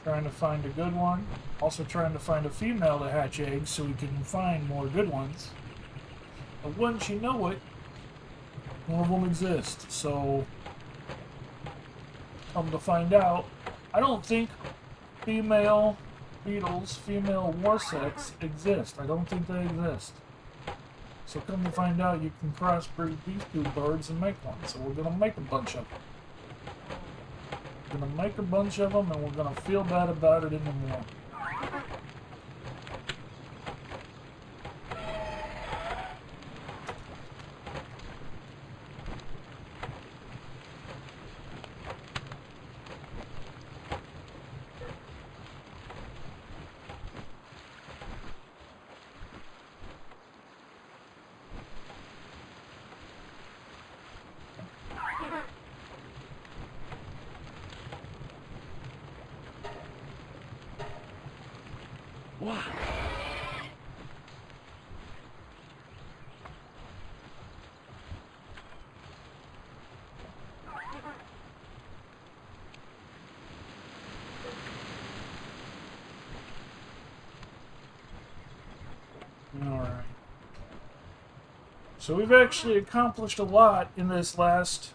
Speaker 1: Trying to find a good one. Also trying to find a female to hatch eggs so we can find more good ones. But once you know it, more of them exist. So, come to find out, I don't think female beetles, female war sects exist. I don't think they exist. So come to find out, you can crossbreed these two birds and make one. So we're gonna make a bunch of them. We're gonna make a bunch of them, and we're gonna feel bad about it in the morning.
Speaker 4: Wow.
Speaker 1: Alright. So we've actually accomplished a lot in this last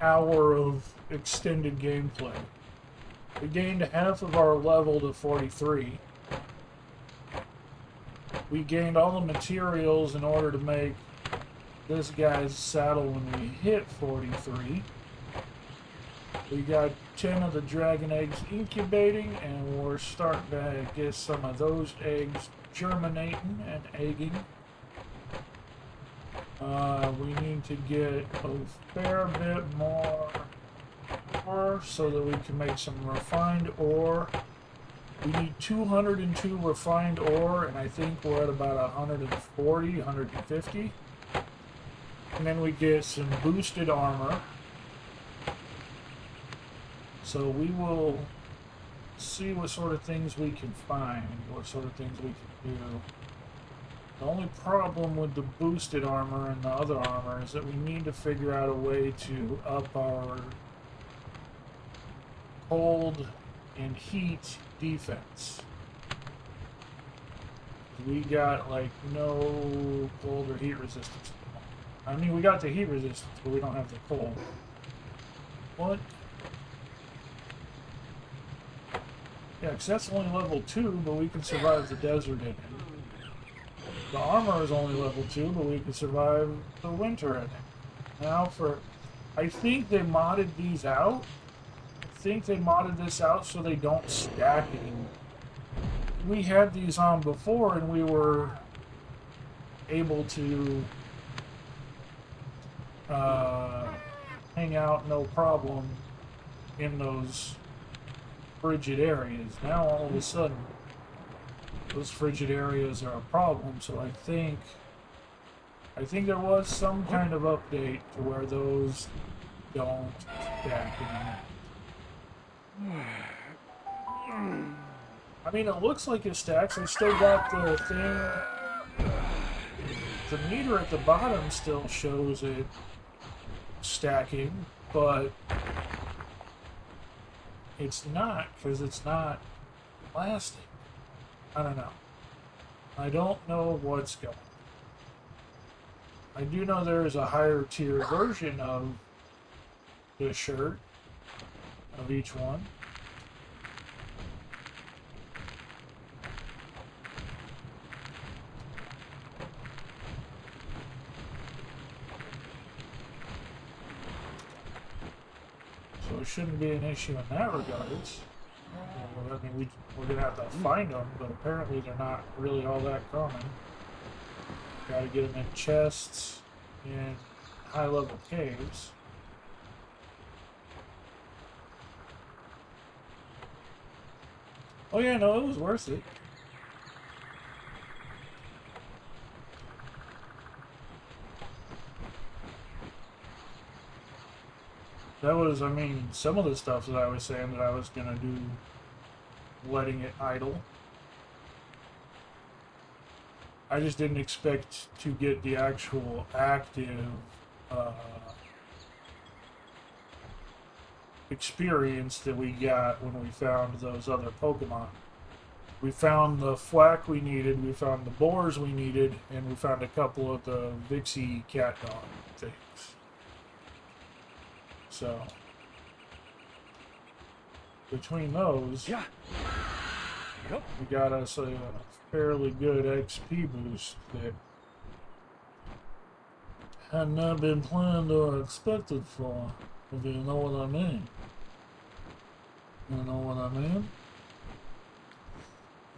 Speaker 1: hour of extended gameplay. We gained half of our level to 43. We gained all the materials in order to make this guy's saddle when we hit 43. We got 10 of the dragon eggs incubating, and we're starting to get some of those eggs germinating and egging. We need to get a fair bit more ore so that we can make some refined ore. We need 202 refined ore, and I think we're at about 140, 150. And then we get some boosted armor. So we will see what sort of things we can find, what sort of things we can do. The only problem with the boosted armor and the other armor is that we need to figure out a way to up our cold and heat defense. We got like no cold or heat resistance. I mean, we got the heat resistance, but we don't have the cold. What? Yeah, because that's only level 2, but we can survive the desert in it. The armor is only level 2, but we can survive the winter in it. Now for... I think they modded these out. I think they modded this out so they don't stack anymore. We had these on before and we were able to hang out no problem in those frigid areas. Now all of a sudden those frigid areas are a problem, so I think there was some kind of update to where those don't stack anymore. I mean, it looks like it stacks. I still got the thing. The meter at the bottom still shows it stacking, but it's not, because it's not lasting. I don't know. I don't know what's going on. I do know there is a higher tier version of the shirt, of each one. So it shouldn't be an issue in that regards. I mean, we're going to have to find them, but apparently they're not really all that common. Got to get them in chests in high-level caves. Oh yeah, no, it was worth it. That was, I mean, some of the stuff that I was saying that I was going to do, letting it idle. I just didn't expect to get the actual active experience that we got when we found those other Pokemon. We found the Flack we needed, we found the Boars we needed, and we found a couple of the Vixie cat dog things. So, between those,
Speaker 4: Yeah. Yep.
Speaker 1: we got us a fairly good XP boost that had not been planned or expected for, if you know what I mean. You know what I mean?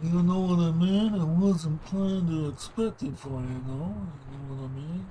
Speaker 1: You know what I mean? It wasn't planned or expected for, you know? You know what I mean?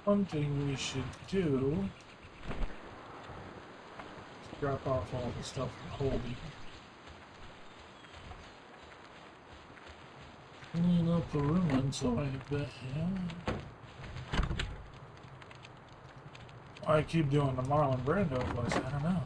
Speaker 1: One thing we should do is drop off all the stuff we're holding. Clean up the room so I bet, yeah. I keep doing the Marlon Brando voice, I don't know.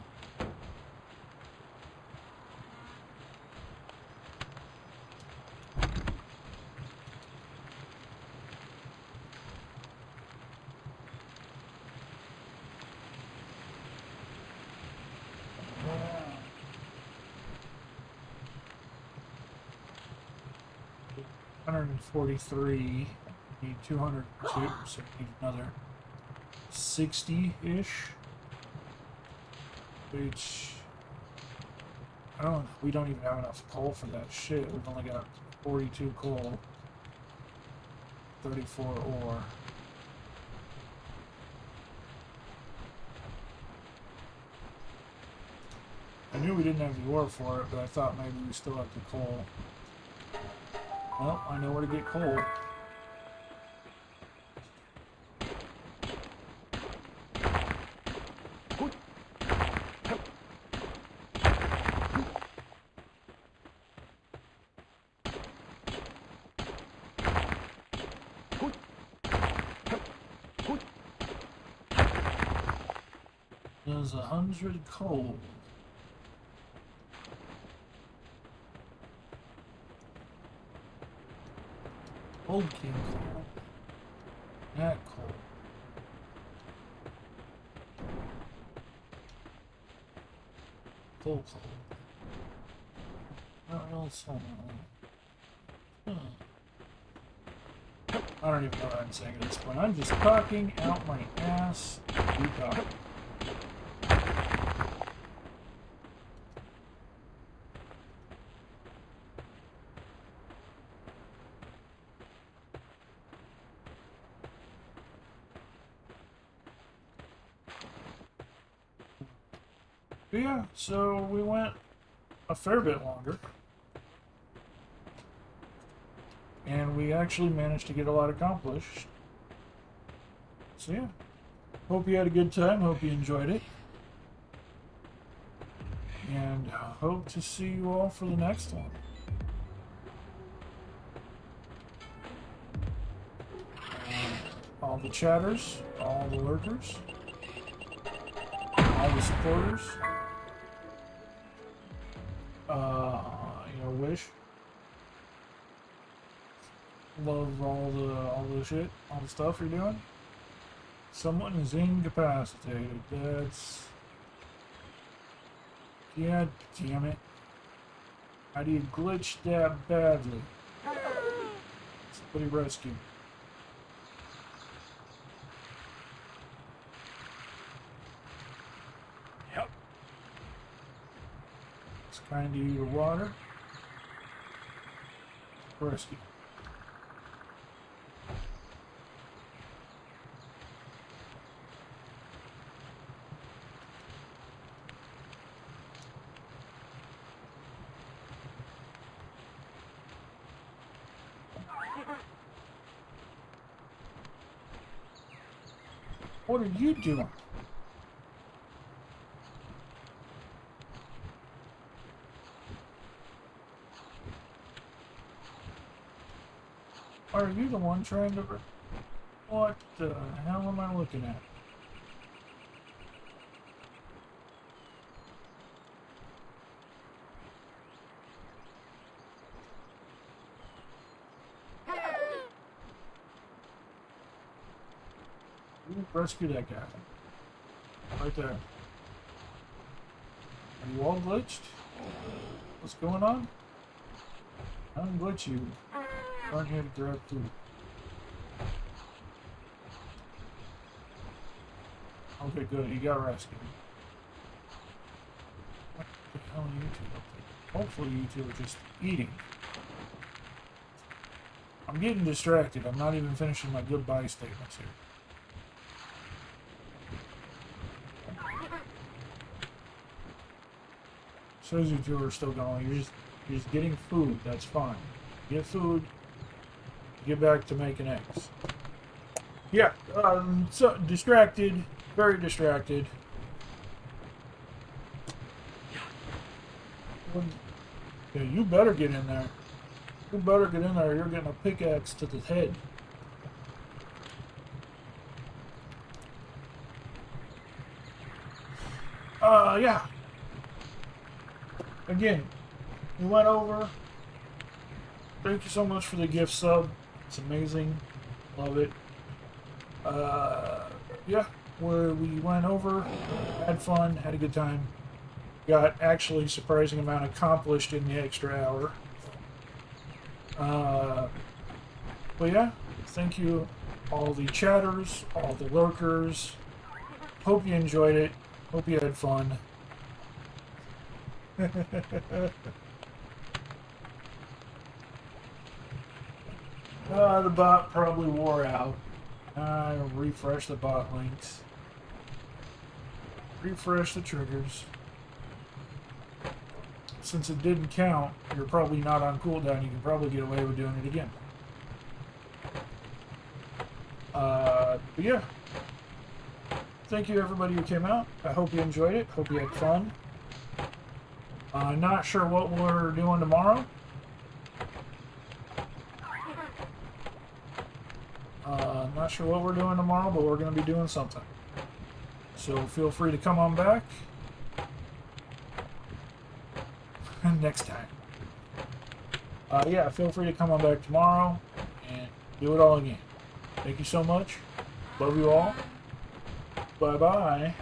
Speaker 1: $143, need 202, so we need another 60-ish, which we don't even have enough coal for that shit. We've only got 42 coal, 34 ore. I knew we didn't have the ore for it, but I thought maybe we still have the coal. Well, I know where to get coal. There's 100 coal. Old King coal. That coal. Coal. What else? I don't even know what I'm saying at this point. I'm just talking out my ass. You talking. But yeah, so we went a fair bit longer. And we actually managed to get a lot accomplished. So yeah, hope you had a good time, hope you enjoyed it. And hope to see you all for the next one. All the chatters, all the lurkers, all the supporters. Wish. Love all the shit, all the stuff you're doing. Someone is incapacitated. That's... God damn it. How do you glitch that badly? Somebody rescue.
Speaker 4: Yep.
Speaker 1: It's kind of your water. Rescue. What are you doing? Are you the one trying to... What the hell am I looking at? Rescue that guy. Right there. Are you all glitched? What's going on? I don't glitch you. I'm here to grab food. Okay, good. You got rescued. What the hell are you two up to? Hopefully you two are just eating. I'm getting distracted. I'm not even finishing my goodbye statements here. Says you two are still going. You're just getting food. That's fine. Get food. Get back to making eggs. Yeah. So distracted. Very distracted. Yeah, you better get in there. You better get in there. You're getting a pickaxe to the head. Yeah. Again, we went over. Thank you so much for the gift sub. It's amazing. Love it. Yeah, we went over, had fun, had a good time. Got actually surprising amount accomplished in the extra hour. But yeah, thank you all the chatters, all the lurkers. Hope you enjoyed it. Hope you had fun. The bot probably wore out. I'll refresh the bot links. Refresh the triggers. since it didn't count, you're probably not on cooldown. You can probably get away with doing it again. But yeah. Thank you everybody who came out. I hope you enjoyed it. Hope you had fun. Not sure what we're doing tomorrow. Not sure what we're doing tomorrow, but we're going to be doing something. So feel free to come on back next time. Yeah, feel free to come on back tomorrow and do it all again. Thank you so much. Love you all. Bye-bye.